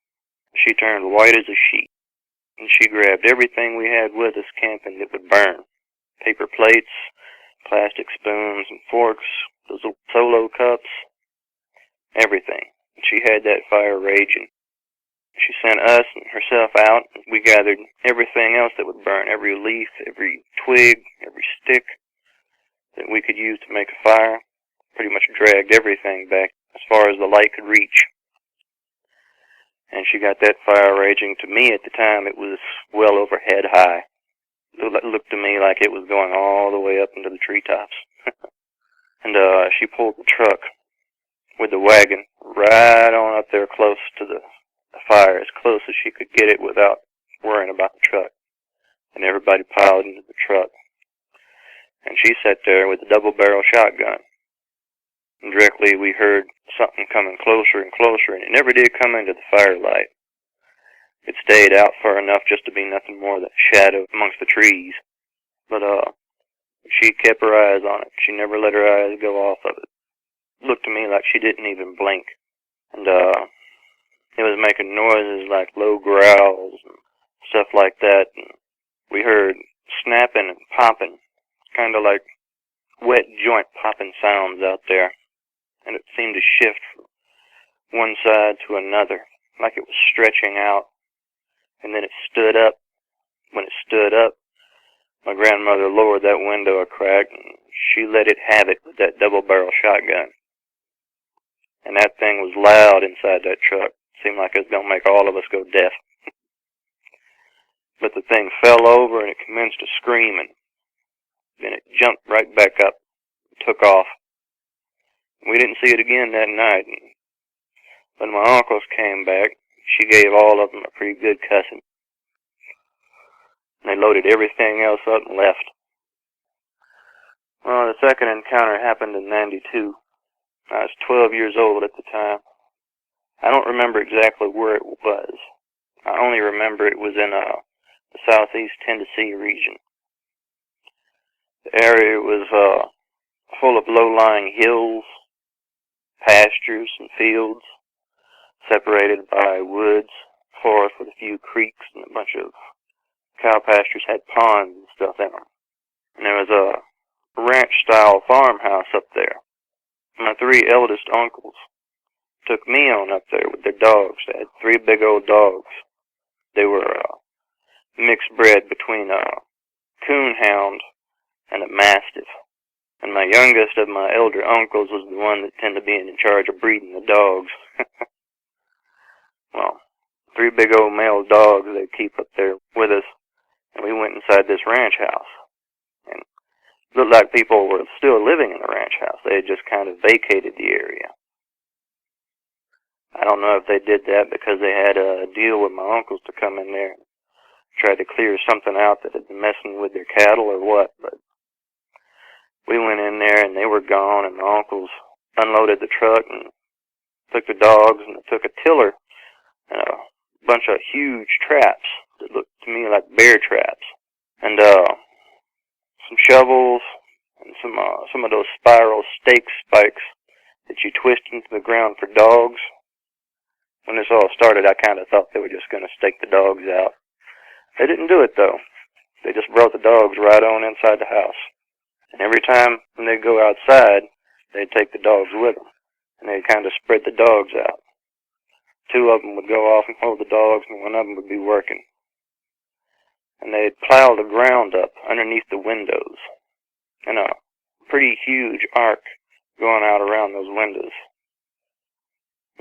She turned white as a sheet, and she grabbed everything we had with us camping that would burn. Paper plates, plastic spoons and forks, those solo cups, everything. And she had that fire raging. She sent us and herself out. We gathered everything else that would burn, every leaf, every twig, every stick that we could use to make a fire. Pretty much dragged everything back as far as the light could reach. And she got that fire raging. To me at the time, it was well over head high. It looked to me like it was going all the way up into the treetops. And she pulled the truck with the wagon right on up there close to the fire, as close as she could get it without worrying about the truck. And everybody piled into the truck. And she sat there with a double-barrel shotgun. And directly we heard something coming closer and closer, and it never did come into the firelight. It stayed out far enough just to be nothing more than a shadow amongst the trees. But she kept her eyes on it. She never let her eyes go off of it. It looked to me like she didn't even blink. And it was making noises like low growls and stuff like that. And we heard snapping and popping, kind of like wet joint popping sounds out there. And it seemed to shift from one side to another, like it was stretching out. And then it stood up. When it stood up, my grandmother lowered that window a crack, and she let it have it with that double-barrel shotgun. And that thing was loud inside that truck. Seemed like it was going to make all of us go deaf. But the thing fell over, and it commenced to screaming. Then it jumped right back up and took off. We didn't see it again that night. And when my uncles came back, she gave all of them a pretty good cussing. And they loaded everything else up and left. Well, the second encounter happened in '92. I was 12 years old at the time. I don't remember exactly where it was. I only remember it was in the southeast Tennessee region. The area was full of low-lying hills, pastures, and fields, separated by woods, forest with a few creeks, and a bunch of cow pastures had ponds and stuff in them. And there was a ranch-style farmhouse up there. My three eldest uncles took me on up there with their dogs. They had three big old dogs. They were mixed bred between a coonhound and a mastiff. And my youngest of my elder uncles was the one that tended to be in charge of breeding the dogs. Well, three big old male dogs they'd keep up there with us. And we went inside this ranch house. And it looked like people were still living in the ranch house. They had just kind of vacated the area. I don't know if they did that because they had a deal with my uncles to come in there and try to clear something out that had been messing with their cattle or what, but we went in there and they were gone, and my uncles unloaded the truck and took the dogs, and they took a tiller and a bunch of huge traps that looked to me like bear traps, and some shovels and some of those spiral stake spikes that you twist into the ground for dogs. When this all started, I kind of thought they were just going to stake the dogs out. They didn't do it, though. They just brought the dogs right on inside the house. And every time when they'd go outside, they'd take the dogs with them. And they'd kind of spread the dogs out. Two of them would go off and hold the dogs, and one of them would be working. And they'd plow the ground up underneath the windows. And a pretty huge arc going out around those windows.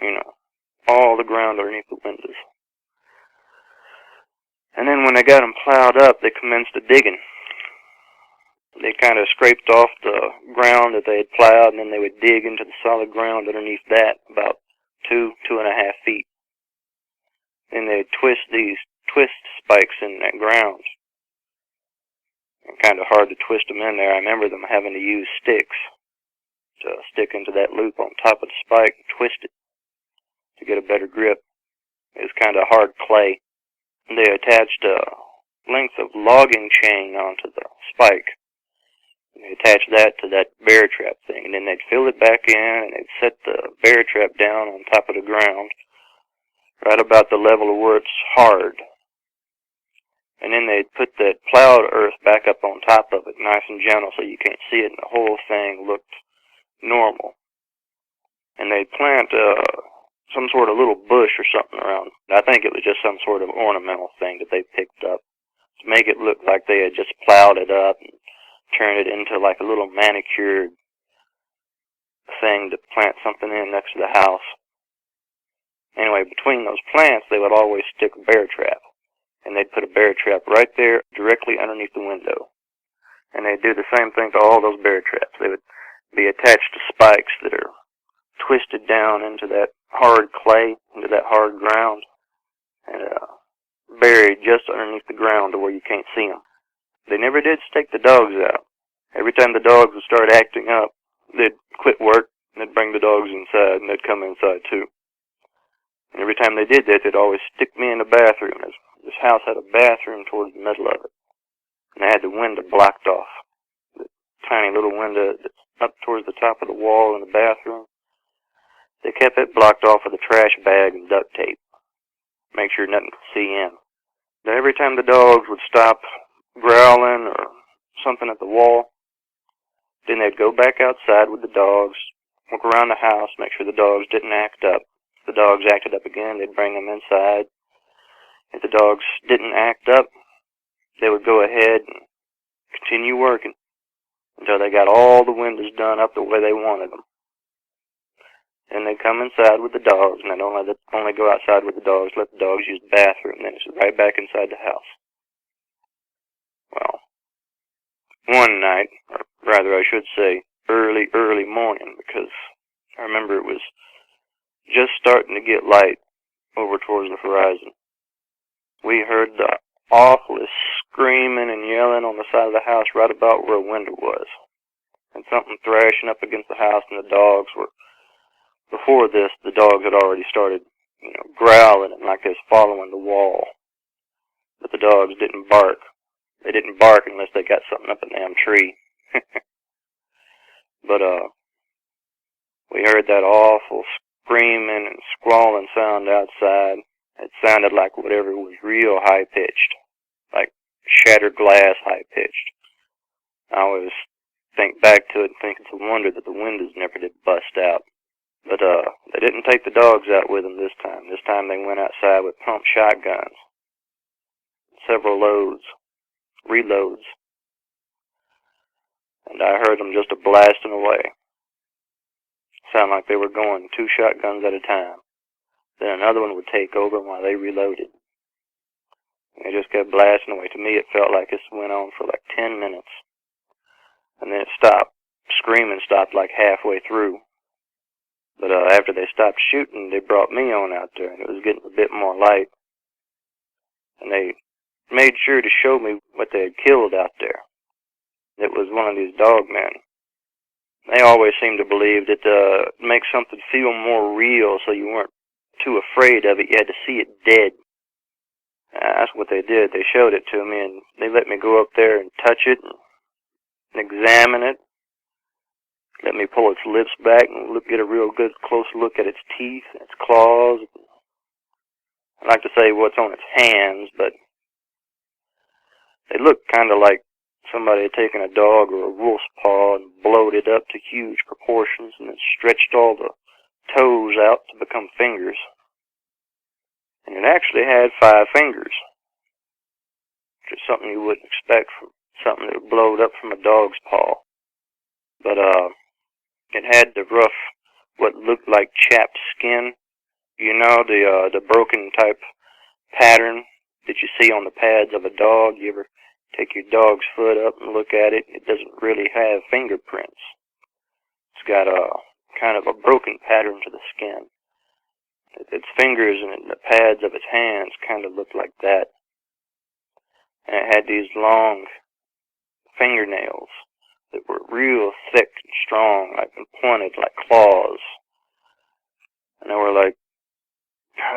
You know, all the ground underneath the windows. And then when they got them plowed up, they commenced to digging. They kind of scraped off the ground that they had plowed, and then they would dig into the solid ground underneath that, about 2.5 feet. Then they'd twist these twist spikes in that ground. And kind of hard to twist them in there. I remember them having to use sticks to stick into that loop on top of the spike and twist it to get a better grip. It was kind of hard clay. They attached a length of logging chain onto the spike. And they attached that to that bear trap thing. And then they'd fill it back in, and they'd set the bear trap down on top of the ground, right about the level of where it's hard. And then they'd put that plowed earth back up on top of it, nice and gentle, so you can't see it, and the whole thing looked normal. And they'd plant some sort of little bush or something around. I think it was just some sort of ornamental thing that they picked up to make it look like they had just plowed it up and turned it into like a little manicured thing to plant something in next to the house. Anyway, between those plants, they would always stick a bear trap. And they'd put a bear trap right there, directly underneath the window. And they'd do the same thing to all those bear traps. They would be attached to spikes that are twisted down into that hard clay, into that hard ground, and buried just underneath the ground to where you can't see them. They never did stake the dogs out. Every time the dogs would start acting up, they'd quit work, and they'd bring the dogs inside, and they'd come inside too. And every time they did that, they'd always stick me in the bathroom. This house had a bathroom towards the middle of it. And they had the window blocked off. The tiny little window that's up towards the top of the wall in the bathroom. They kept it blocked off with a trash bag and duct tape. Make sure nothing could see in. Then every time the dogs would stop growling or something at the wall, then they'd go back outside with the dogs, look around the house, make sure the dogs didn't act up. If the dogs acted up again, they'd bring them inside. If the dogs didn't act up, they would go ahead and continue working until they got all the windows done up the way they wanted them. Then they'd come inside with the dogs, and they'd only go outside with the dogs, let the dogs use the bathroom, then it's right back inside the house. Well, one night, or rather I should say early morning, because I remember it was just starting to get light over towards the horizon. We heard the awfulest screaming and yelling on the side of the house right about where a window was. And something thrashing up against the house, and the dogs were... Before this, the dogs had already started, growling and like they was following the wall. But the dogs didn't bark. They didn't bark unless they got something up a damn tree. But, we heard that awful screaming and squalling sound outside. It sounded like whatever was real high-pitched, like shattered glass high-pitched. I always think back to it and think it's a wonder that the windows never did bust out. But they didn't take the dogs out with them this time. This time they went outside with pump shotguns. Several loads, reloads. And I heard them just a-blasting away. Sound like they were going 2 shotguns at a time. Then another one would take over while they reloaded. They just kept blasting away. To me, it felt like this went on for like 10 minutes. And then it stopped. Screaming stopped like halfway through. But after they stopped shooting, they brought me on out there, and it was getting a bit more light. And they made sure to show me what they had killed out there. It was one of these dogmen. They always seemed to believe that to make something feel more real so you weren't too afraid of it, you had to see it dead. That's what they did. They showed it to me, and they let me go up there and touch it and examine it. Let me pull its lips back and get a real good close look at its teeth and its claws. I like to say what's on its hands, but they look kind of like somebody had taken a dog or a wolf's paw and blowed it up to huge proportions and then stretched all the toes out to become fingers. And it actually had 5 fingers, which is something you wouldn't expect from something that blowed up from a dog's paw. But it had the rough, what looked like chapped skin. The broken type pattern that you see on the pads of a dog. You ever take your dog's foot up and look at it? It doesn't really have fingerprints. It's got a kind of a broken pattern to the skin. Its fingers and the pads of its hands kind of looked like that. And it had these long fingernails that were real thick and strong, and pointed like claws. And they were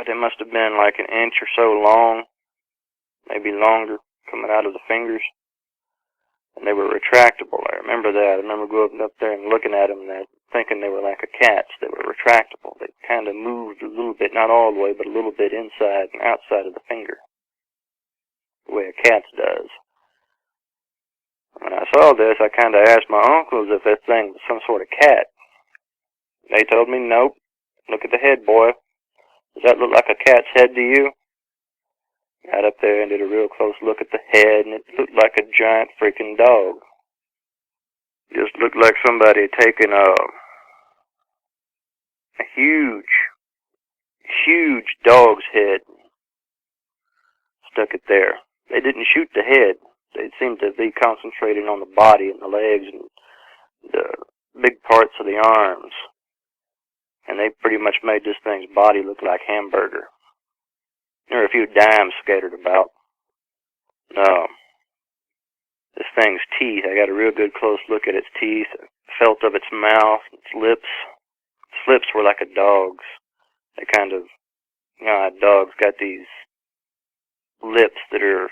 they must have been like an inch or so long, maybe longer, coming out of the fingers. And they were retractable. I remember that. I remember going up there and looking at them and thinking they were like a cat's. They were retractable. They kind of moved a little bit, not all the way, but a little bit inside and outside of the finger, the way a cat's does. When I saw this, I kind of asked my uncles if that thing was some sort of cat. They told me, nope. Look at the head, boy. Does that look like a cat's head to you? Got up there and did a real close look at the head, and it looked like a giant freaking dog. Just looked like somebody had taken a huge dog's head, stuck it there. They didn't shoot the head. They seemed to be concentrating on the body and the legs and the big parts of the arms. And they pretty much made this thing's body look like hamburger. There were a few dimes scattered about. This thing's teeth, I got a real good close look at its teeth, felt of its mouth, its lips. Its lips were like a dog's. They kind of, how dogs got these lips that are,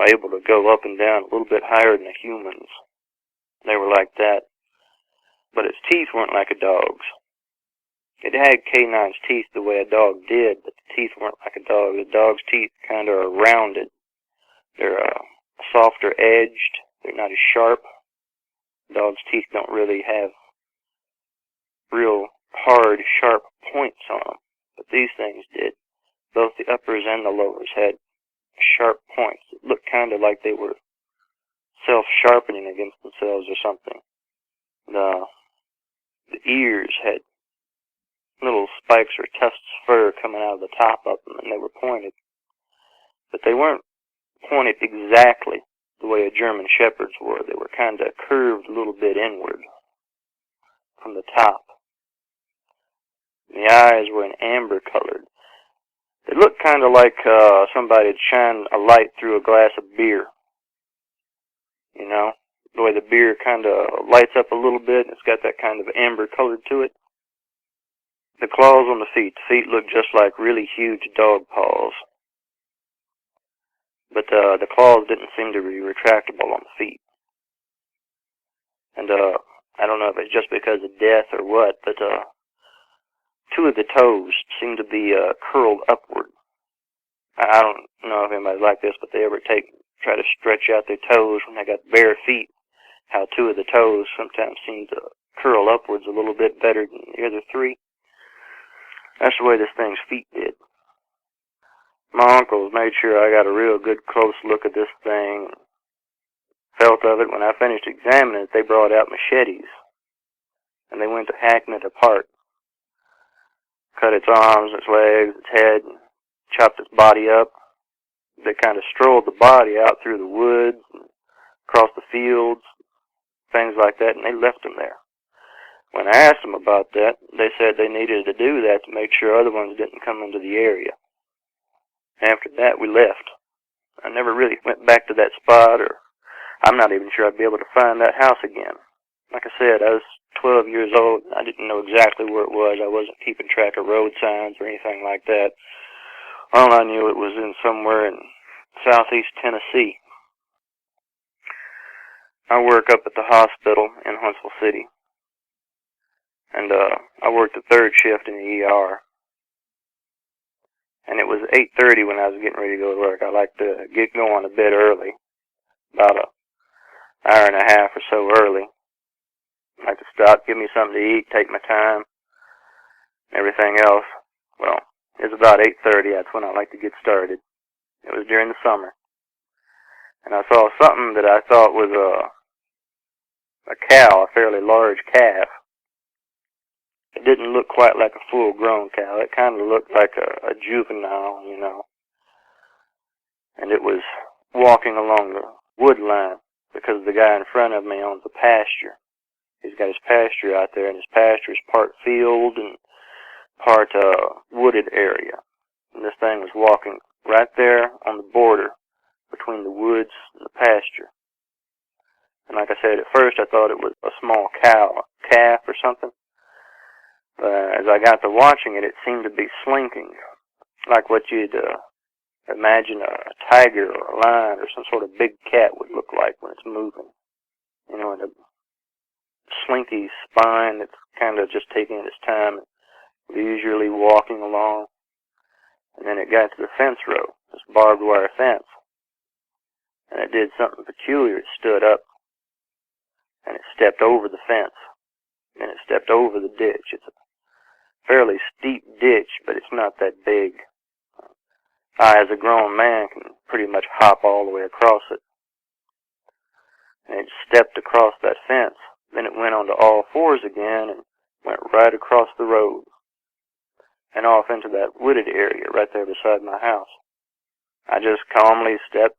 able to go up and down a little bit higher than a human's. They were like that. But its teeth weren't like a dog's. It had canine's teeth the way a dog did, but the teeth weren't like a dog. The dog's teeth kind of are rounded. They're softer edged. They're not as sharp. Dog's teeth don't really have real hard, sharp points on them. But these things did. Both the uppers and the lowers had sharp points. It looked kind of like they were self-sharpening against themselves or something. The ears had little spikes or tufts of fur coming out of the top of them, and they were pointed. But they weren't pointed exactly the way a German Shepherd's were. They were kind of curved a little bit inward from the top. And the eyes were an amber colored. They looked kind of like somebody had shined a light through a glass of beer. The way the beer kind of lights up a little bit, and it's got that kind of amber color to it. The claws on the feet looked just like really huge dog paws. But the claws didn't seem to be retractable on the feet. And I don't know if it's just because of death or what, but two of the toes seemed to be curled upward. I don't know if anybody's like this, but they ever try to stretch out their toes when they got bare feet, how two of the toes sometimes seem to curl upwards a little bit better than the other three. That's the way this thing's feet did. My uncles made sure I got a real good close look at this thing, felt of it. When I finished examining it, they brought out machetes, and they went to hacking it apart. Cut its arms, its legs, its head, and chopped its body up. They kind of strolled the body out through the woods, and across the fields, things like that, and they left him there. When I asked them about that, they said they needed to do that to make sure other ones didn't come into the area. After that, we left. I never really went back to that spot, or I'm not even sure I'd be able to find that house again. Like I said, I was 12 years old. I didn't know exactly where it was. I wasn't keeping track of road signs or anything like that. All I knew, it was in somewhere in southeast Tennessee. I work up at the hospital in Huntsville City. And I worked the third shift in the ER. And it was 8:30 when I was getting ready to go to work. I like to get going a bit early, about an hour and a half or so early. I like to stop, give me something to eat, take my time, and everything else. Well, it was about 8:30. That's when I like to get started. It was during the summer. And I saw something that I thought was a cow, a fairly large calf. It didn't look quite like a full-grown cow. It kind of looked like a juvenile, And it was walking along the wood line because the guy in front of me owns a pasture. He's got his pasture out there, and his pasture is part field and part wooded area. And this thing was walking right there on the border between the woods and the pasture. And like I said, at first I thought it was a small cow, a calf or something. As I got to watching it, it seemed to be slinking, like what you'd imagine a tiger or a lion or some sort of big cat would look like when it's moving. And a slinky spine that's kind of just taking its time, leisurely walking along. And then it got to the fence row, this barbed wire fence. And it did something peculiar. It stood up, and it stepped over the fence. And it stepped over the ditch. It's a fairly steep ditch, but it's not that big. I, as a grown man, can pretty much hop all the way across it. And it stepped across that fence. Then it went onto all fours again and went right across the road and off into that wooded area right there beside my house. I just calmly stepped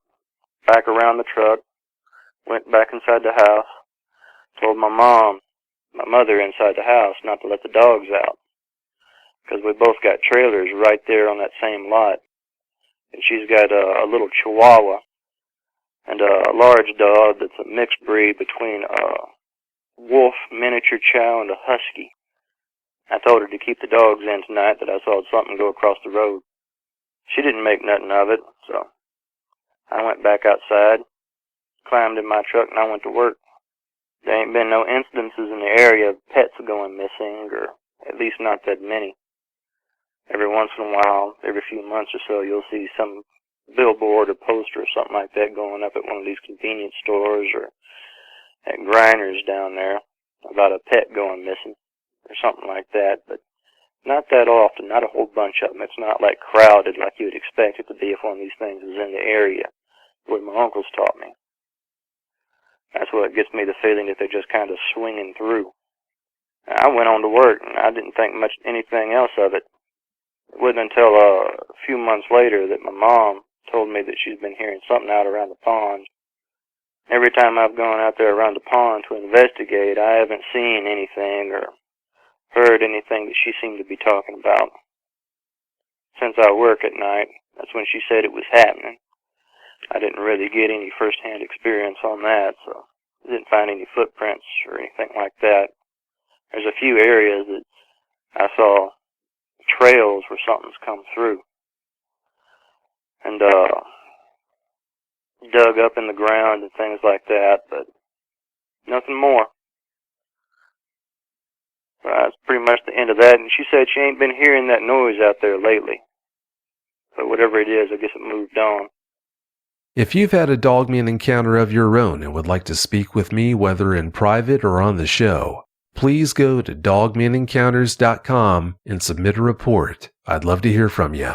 back around the truck, went back inside the house, told my mother inside the house not to let the dogs out, because we both got trailers right there on that same lot. And she's got a little Chihuahua and a large dog that's a mixed breed between a wolf miniature chow and a husky. I told her to keep the dogs in tonight, that I saw something go across the road. She didn't make nothing of it, so I went back outside, climbed in my truck, and I went to work. There ain't been no incidences in the area of pets going missing, or at least not that many. Every once in a while, every few months or so, you'll see some billboard or poster or something like that going up at one of these convenience stores or at Grinders down there about a pet going missing or something like that, but not that often, not a whole bunch of them. It's not like crowded like you would expect it to be if one of these things is in the area, the way my uncles taught me. That's what gives me the feeling that they're just kind of swinging through. I went on to work, and I didn't think much anything else of it. It wasn't until a few months later that my mom told me that she's been hearing something out around the pond. Every time I've gone out there around the pond to investigate, I haven't seen anything or heard anything that she seemed to be talking about. Since I work at night, that's when she said it was happening. I didn't really get any first-hand experience on that, so I didn't find any footprints or anything like that. There's a few areas that I saw trails where something's come through and dug up in the ground and things like that, but nothing more. That's pretty much the end of that, and she said she ain't been hearing that noise out there lately. So whatever it is, I guess it moved on. If you've had a Dogman encounter of your own and would like to speak with me, whether in private or on the show, please go to dogmanencounters.com and submit a report. I'd love to hear from you.